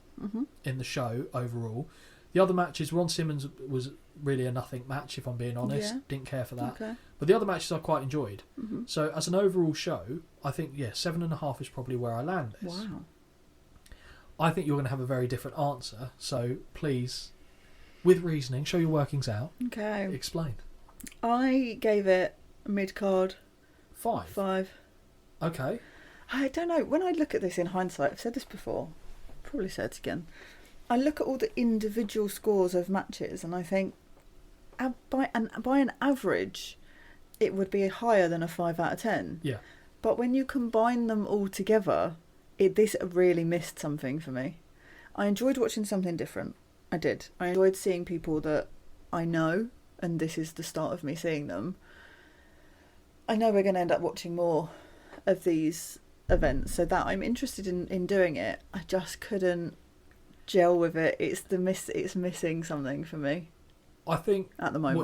[SPEAKER 6] in the show overall. The other matches, Ron Simmons was really a nothing match, if I'm being honest.
[SPEAKER 7] Yeah.
[SPEAKER 6] Didn't care for that.
[SPEAKER 7] Okay.
[SPEAKER 6] But the other matches I quite enjoyed. So as an overall show, I think, 7.5 is probably where I land this.
[SPEAKER 7] Wow.
[SPEAKER 6] I think you're going to have a very different answer. So please, with reasoning, show your workings out.
[SPEAKER 7] Okay.
[SPEAKER 6] Explain.
[SPEAKER 7] I gave it a mid-card
[SPEAKER 6] 5. Okay.
[SPEAKER 7] I don't know. When I look at this in hindsight, I've said this before, probably say it again. I look at all the individual scores of matches and I think by an average, it would be higher than a 5 out of 10.
[SPEAKER 6] Yeah.
[SPEAKER 7] But when you combine them all together, this really missed something for me. I enjoyed watching something different. I did. I enjoyed seeing people that I know, and this is the start of me seeing them. I know we're going to end up watching more of these events, so that I'm interested in doing it. I just couldn't gel with it. It's missing something for me.
[SPEAKER 6] I think
[SPEAKER 7] at the moment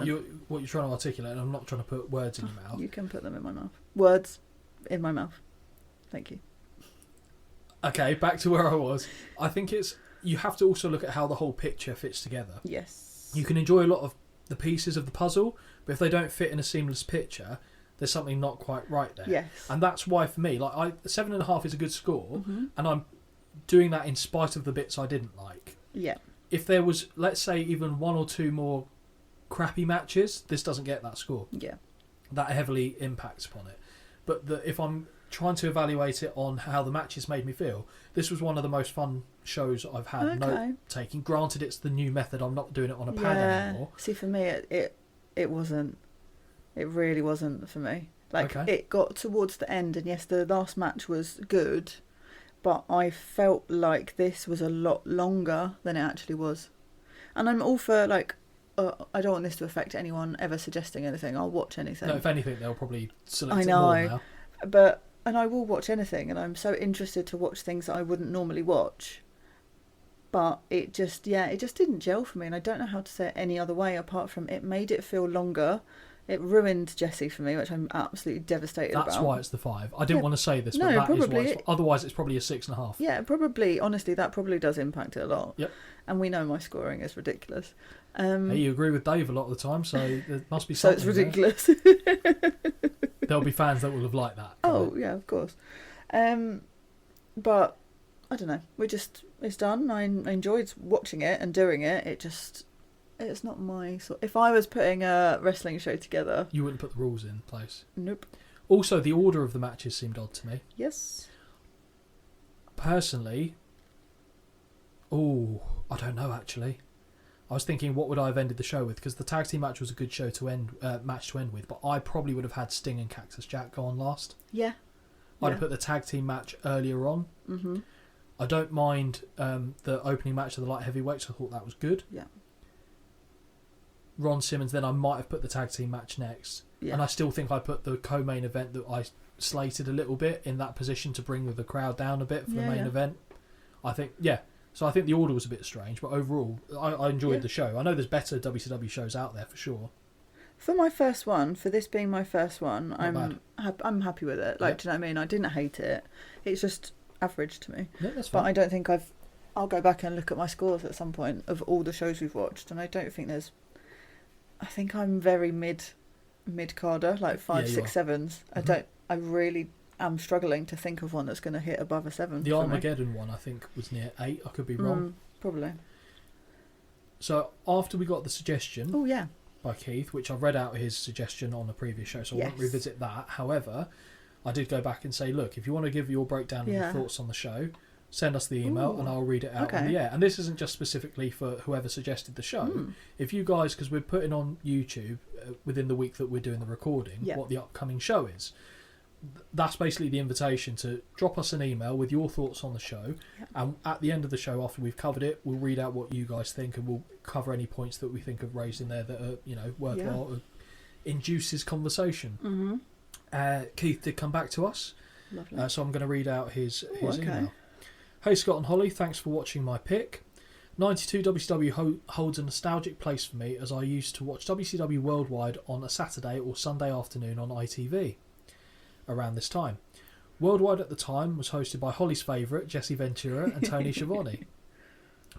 [SPEAKER 6] what you're trying to articulate, and I'm not trying to put words in your mouth.
[SPEAKER 7] You can put them in my mouth. Words in my mouth. Thank you.
[SPEAKER 6] Okay, back to where I was. I think you have to also look at how the whole picture fits together.
[SPEAKER 7] Yes.
[SPEAKER 6] You can enjoy a lot of the pieces of the puzzle, but if they don't fit in a seamless picture, there's something not quite right there.
[SPEAKER 7] Yes.
[SPEAKER 6] And that's why for me, 7.5 is a good score, and I'm doing that in spite of the bits I didn't like.
[SPEAKER 7] Yeah.
[SPEAKER 6] If there was, let's say, even 1 or 2 more crappy matches, this doesn't get that score.
[SPEAKER 7] Yeah.
[SPEAKER 6] That heavily impacts upon it. But if I'm trying to evaluate it on how the matches made me feel, this was one of the most fun shows I've had note taking. Granted, it's the new method. I'm not doing it on a pad anymore.
[SPEAKER 7] See, for me, it wasn't. It really wasn't for me. Like,
[SPEAKER 6] Okay.
[SPEAKER 7] it got towards the end, and yes, the last match was good, but I felt like this was a lot longer than it actually was. And I'm all for, like, I don't want this to affect anyone ever suggesting anything. I'll watch anything.
[SPEAKER 6] No, if anything, they'll probably select
[SPEAKER 7] I
[SPEAKER 6] it
[SPEAKER 7] know,
[SPEAKER 6] more now.
[SPEAKER 7] but and I will watch anything, and I'm so interested to watch things that I wouldn't normally watch. But it just didn't gel for me, and I don't know how to say it any other way apart from it made it feel longer. It ruined Jessie for me, which I'm absolutely devastated about.
[SPEAKER 6] That's why it's the 5. I didn't
[SPEAKER 7] Yeah.
[SPEAKER 6] want to say this,
[SPEAKER 7] No,
[SPEAKER 6] but that is why.
[SPEAKER 7] probably.
[SPEAKER 6] Otherwise, it's probably a 6.5.
[SPEAKER 7] Yeah, probably. Honestly, that probably does impact it a lot.
[SPEAKER 6] Yep.
[SPEAKER 7] And we know my scoring is ridiculous.
[SPEAKER 6] Hey, you agree with Dave a lot of the time, so there must be
[SPEAKER 7] So
[SPEAKER 6] something.
[SPEAKER 7] it's
[SPEAKER 6] there.
[SPEAKER 7] ridiculous.
[SPEAKER 6] There'll be fans that will have liked that.
[SPEAKER 7] Oh, yeah, of course. But I don't know. It's done. I enjoyed watching it and doing it. It's not my sort. If I was putting a wrestling show together,
[SPEAKER 6] You wouldn't put the rules in place.
[SPEAKER 7] nope.
[SPEAKER 6] Also, the order of the matches seemed odd to me.
[SPEAKER 7] Yes.
[SPEAKER 6] Personally, I don't know actually. I was thinking, what would I have ended the show with? Because the tag team match was a good match to end with, but I probably would have had Sting and Cactus Jack go on last.
[SPEAKER 7] Yeah.
[SPEAKER 6] I'd have put the tag team match earlier on.
[SPEAKER 7] Mm-hmm.
[SPEAKER 6] I don't mind the opening match of the light heavyweights. I thought that was good.
[SPEAKER 7] Yeah.
[SPEAKER 6] Ron Simmons, then I might have put the tag team match next.
[SPEAKER 7] Yeah.
[SPEAKER 6] And I still think I put the co-main event that I slated a little bit in that position to bring the crowd down a bit for the main event. I think, So I think the order was a bit strange, but overall, I enjoyed the show. I know there's better WCW shows out there for sure.
[SPEAKER 7] For my first one, for this being my first one, I'm happy with it. Like,
[SPEAKER 6] Yep.
[SPEAKER 7] do you know what I mean? I didn't hate it. It's just average to me.
[SPEAKER 6] Yeah, that's
[SPEAKER 7] But
[SPEAKER 6] fine.
[SPEAKER 7] I don't think I'll go back and look at my scores at some point of all the shows we've watched, and I don't think I think I'm very mid-carder, like 5,
[SPEAKER 6] Yeah, you
[SPEAKER 7] 6,
[SPEAKER 6] are.
[SPEAKER 7] 7s.
[SPEAKER 6] Mhm.
[SPEAKER 7] I really am struggling to think of one that's going to hit above a 7.
[SPEAKER 6] The
[SPEAKER 7] for me.
[SPEAKER 6] Armageddon one, I think, was near 8. I could be wrong.
[SPEAKER 7] Probably.
[SPEAKER 6] So after we got the suggestion
[SPEAKER 7] Oh, yeah.
[SPEAKER 6] by Keith, which I've read out his suggestion on the previous show, so I won't
[SPEAKER 7] Yes.
[SPEAKER 6] revisit that. However, I did go back and say, look, if you want to give your breakdown and your
[SPEAKER 7] Yeah.
[SPEAKER 6] thoughts on the show, send us the email and I'll read it out on
[SPEAKER 7] Okay.
[SPEAKER 6] the air. And this isn't just specifically for whoever suggested the show. If you guys, because we're putting on YouTube within the week that we're doing the recording,
[SPEAKER 7] Yeah.
[SPEAKER 6] what the upcoming show is. That's basically the invitation to drop us an email with your thoughts on the show, and at the end of the show, after we've covered it, we'll read out what you guys think, and we'll cover any points that we think have raised in there that are worthwhile, induces conversation.
[SPEAKER 7] Mm-hmm.
[SPEAKER 6] Keith did come back to us,
[SPEAKER 7] Lovely.
[SPEAKER 6] so I'm going to read out his
[SPEAKER 7] okay.
[SPEAKER 6] email. Hey Scott and Holly, thanks for watching my pick. 92 WCW holds a nostalgic place for me, as I used to watch WCW Worldwide on a Saturday or Sunday afternoon on ITV around this time. Worldwide at the time was hosted by Holly's favourite, Jesse Ventura and Tony Schiavone.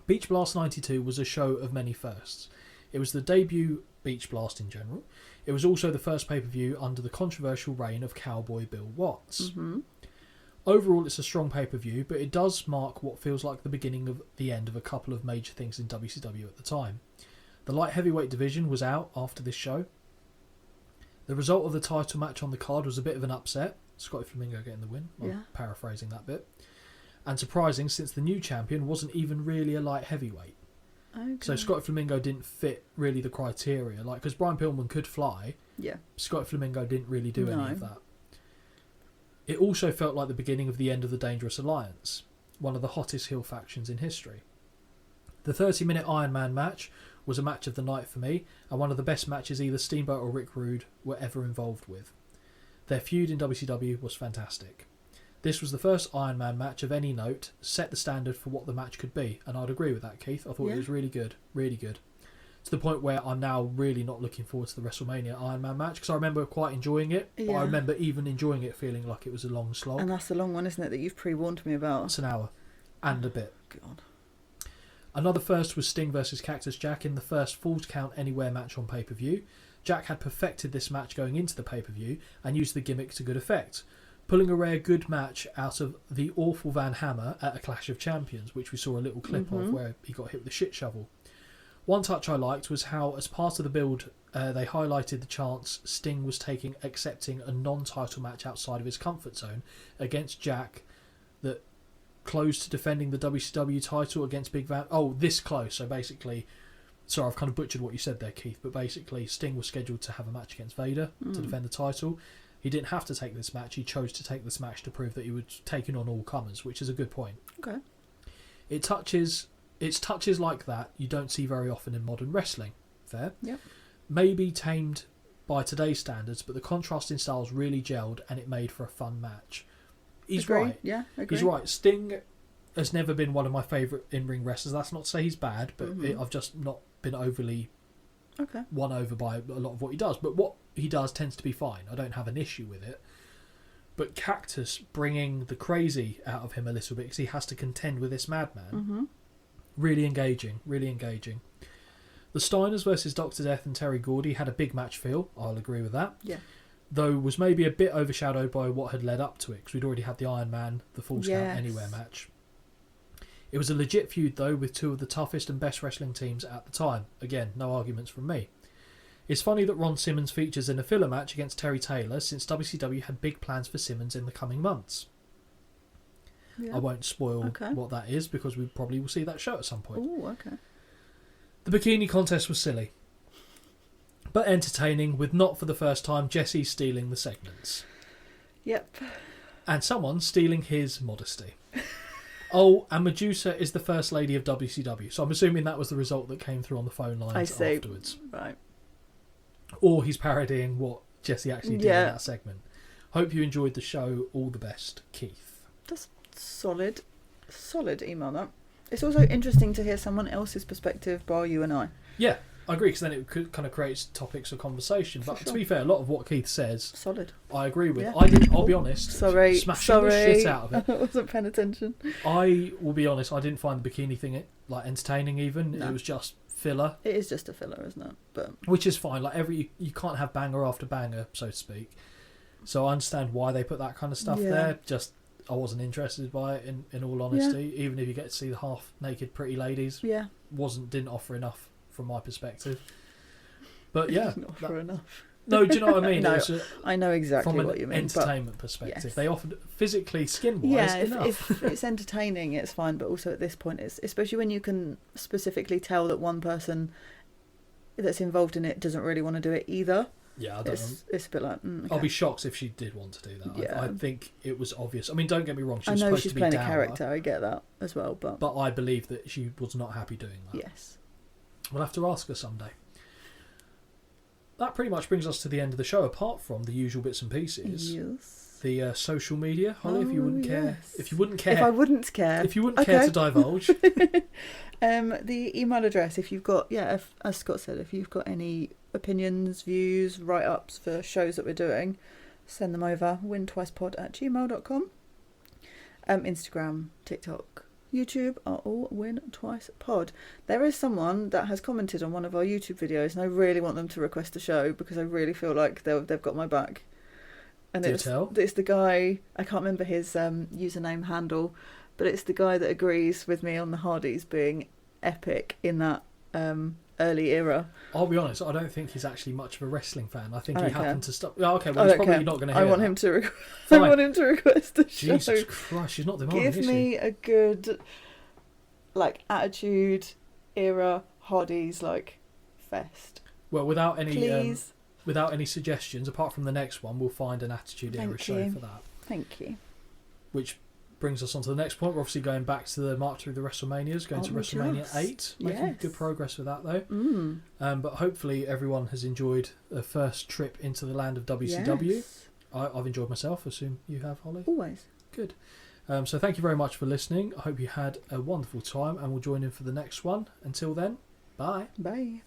[SPEAKER 6] Beach Blast 92 was a show of many firsts. It was the debut Beach Blast in general. It was also the first pay-per-view under the controversial reign of Cowboy Bill Watts.
[SPEAKER 7] Mm-hmm.
[SPEAKER 6] Overall, it's a strong pay-per-view, but it does mark what feels like the beginning of the end of a couple of major things in WCW at the time. The light heavyweight division was out after this show. The result of the title match on the card was a bit of an upset. Scotty Flamingo getting the win. I'm
[SPEAKER 7] Yeah.
[SPEAKER 6] paraphrasing that bit. And surprising, since the new champion wasn't even really a light heavyweight.
[SPEAKER 7] Okay.
[SPEAKER 6] So Scotty Flamingo didn't fit really the criteria. Like, because Brian Pillman could fly,
[SPEAKER 7] Yeah.
[SPEAKER 6] Scotty Flamingo didn't really do
[SPEAKER 7] No.
[SPEAKER 6] any of that. It also felt like the beginning of the end of the Dangerous Alliance, one of the hottest heel factions in history. The 30-minute Iron Man match was a match of the night for me, and one of the best matches either Steamboat or Rick Rude were ever involved with. Their feud in WCW was fantastic. This was the first Iron Man match of any note, set the standard for what the match could be, and I'd agree with that, Keith. I thought
[SPEAKER 7] Yeah.
[SPEAKER 6] it was really good, really good. To the point where I'm now really not looking forward to the WrestleMania Iron Man match, because I remember quite enjoying it, but
[SPEAKER 7] Yeah.
[SPEAKER 6] I remember even enjoying it feeling like it was a long slog.
[SPEAKER 7] And that's the long one, isn't it, that you've pre-warned me about?
[SPEAKER 6] It's an hour and a bit.
[SPEAKER 7] God.
[SPEAKER 6] Another first was Sting versus Cactus Jack in the first Full Count Anywhere match on pay-per-view. Jack had perfected this match going into the pay-per-view and used the gimmick to good effect, pulling a rare good match out of the awful Van Hammer at a Clash of Champions, which we saw a little clip of where he got hit with the shit shovel. One touch I liked was how, as part of the build, they highlighted the chance Sting was accepting a non-title match outside of his comfort zone against Jack, that close to defending the WCW title against Big Van. Oh, this close. So basically, sorry, I've kind of butchered what you said there, Keith, but basically Sting was scheduled to have a match against Vader to defend the title. He didn't have to take this match. He chose to take this match to prove that he was taking on all comers, which is a good point.
[SPEAKER 7] Okay.
[SPEAKER 6] It's touches like that you don't see very often in modern wrestling. Fair?
[SPEAKER 7] Yep.
[SPEAKER 6] Maybe tamed by today's standards, but the contrasting styles really gelled and it made for a fun match. He's
[SPEAKER 7] Agree.
[SPEAKER 6] right.
[SPEAKER 7] Yeah, agree.
[SPEAKER 6] He's right. Sting has never been one of my favourite in-ring wrestlers. That's not to say he's bad, but I've just not been overly won over by a lot of what he does. But what he does tends to be fine. I don't have an issue with it. But Cactus bringing the crazy out of him a little bit because he has to contend with this madman. Really engaging. Really engaging. The Steiners versus Dr. Death and Terry Gordy had a big match feel. I'll agree with that.
[SPEAKER 7] Yeah.
[SPEAKER 6] Though was maybe a bit overshadowed by what had led up to it because we'd already had the Iron Man, the Falls Count Anywhere match. It was a legit feud though with two of the toughest and best wrestling teams at the time. Again, no arguments from me. It's funny that Ron Simmons features in a filler match against Terry Taylor since WCW had big plans for Simmons in the coming months.
[SPEAKER 7] Yeah.
[SPEAKER 6] I won't spoil what that is because we probably will see that show at some point.
[SPEAKER 7] Oh, okay.
[SPEAKER 6] The bikini contest was silly, but entertaining, with not for the first time Jesse stealing the segments.
[SPEAKER 7] Yep.
[SPEAKER 6] And someone stealing his modesty. Oh, and Medusa is the first lady of WCW, so I'm assuming that was the result that came through on the phone lines afterwards.
[SPEAKER 7] Right.
[SPEAKER 6] Or he's parodying what Jesse actually did in that segment. Hope you enjoyed the show. All the best, Keith.
[SPEAKER 7] That's solid email, that. It's also interesting to hear someone else's perspective bar you and I.
[SPEAKER 6] Yeah, I agree, because then it kind of creates topics of conversation. But to be fair, a lot of what Keith says,
[SPEAKER 7] solid.
[SPEAKER 6] I agree with.
[SPEAKER 7] Yeah.
[SPEAKER 6] I'll be honest, smashing the shit out of it.
[SPEAKER 7] I wasn't paying attention.
[SPEAKER 6] I will be honest, I didn't find the bikini thing entertaining even. No. It was just filler.
[SPEAKER 7] It is just a filler, isn't it? But
[SPEAKER 6] which is fine. Like you can't have banger after banger, so to speak. So I understand why they put that kind of stuff there. Just I wasn't interested by it in all honesty. Even if you get to see the half naked pretty ladies, didn't offer enough from my perspective. But yeah,
[SPEAKER 7] didn't offer enough.
[SPEAKER 6] No, do you know what I mean?
[SPEAKER 7] No, I know exactly what you mean.
[SPEAKER 6] From an entertainment perspective, they offered physically skin-wise enough.
[SPEAKER 7] If it's entertaining, it's fine. But also at this point, it's especially when you can specifically tell that one person that's involved in it doesn't really want to do it either.
[SPEAKER 6] Yeah, I don't know.
[SPEAKER 7] It's a bit like... okay.
[SPEAKER 6] I'll be shocked if she did want to do that. Yeah. I think it was obvious. I mean, don't get me wrong.
[SPEAKER 7] I know she's playing a character. I get that as well. But
[SPEAKER 6] I believe that she was not happy doing that.
[SPEAKER 7] Yes.
[SPEAKER 6] We'll have to ask her someday. That pretty much brings us to the end of the show, apart from the usual bits and pieces.
[SPEAKER 7] Yes.
[SPEAKER 6] The social media, Holly, if you wouldn't care. If you wouldn't care.
[SPEAKER 7] If I wouldn't care.
[SPEAKER 6] If you wouldn't care to divulge.
[SPEAKER 7] The email address, if you've got, as Scott said, if you've got any opinions, views, write-ups for shows that we're doing, send them over, wintwicepod@gmail.com. Instagram, TikTok, YouTube are all Win Twice Pod. There is someone that has commented on one of our YouTube videos, and I really want them to request a show because I really feel like they've got my back. And it's the guy, I can't remember his username handle, but it's the guy that agrees with me on the Hardys being epic in that early era.
[SPEAKER 6] I'll be honest, I don't think he's actually much of a wrestling fan. I think he happened to stop. Oh, okay, well, he's probably not going to hear
[SPEAKER 7] I want him to request a show.
[SPEAKER 6] Jesus Christ, she's not demanding,
[SPEAKER 7] Give me a good, Attitude Era Hardys, fest.
[SPEAKER 6] Well, without any...
[SPEAKER 7] Please.
[SPEAKER 6] Without any suggestions, apart from the next one, we'll find an Attitude Era show for that.
[SPEAKER 7] Thank you.
[SPEAKER 6] Which brings us on to the next point. We're obviously going back to the march through the WrestleManias, going to WrestleMania 8. Making good progress with that, though. But hopefully everyone has enjoyed a first trip into the land of WCW.
[SPEAKER 7] Yes.
[SPEAKER 6] I've enjoyed myself. I assume you have, Holly?
[SPEAKER 7] Always.
[SPEAKER 6] Good. So thank you very much for listening. I hope you had a wonderful time, and we'll join in for the next one. Until then, bye.
[SPEAKER 7] Bye.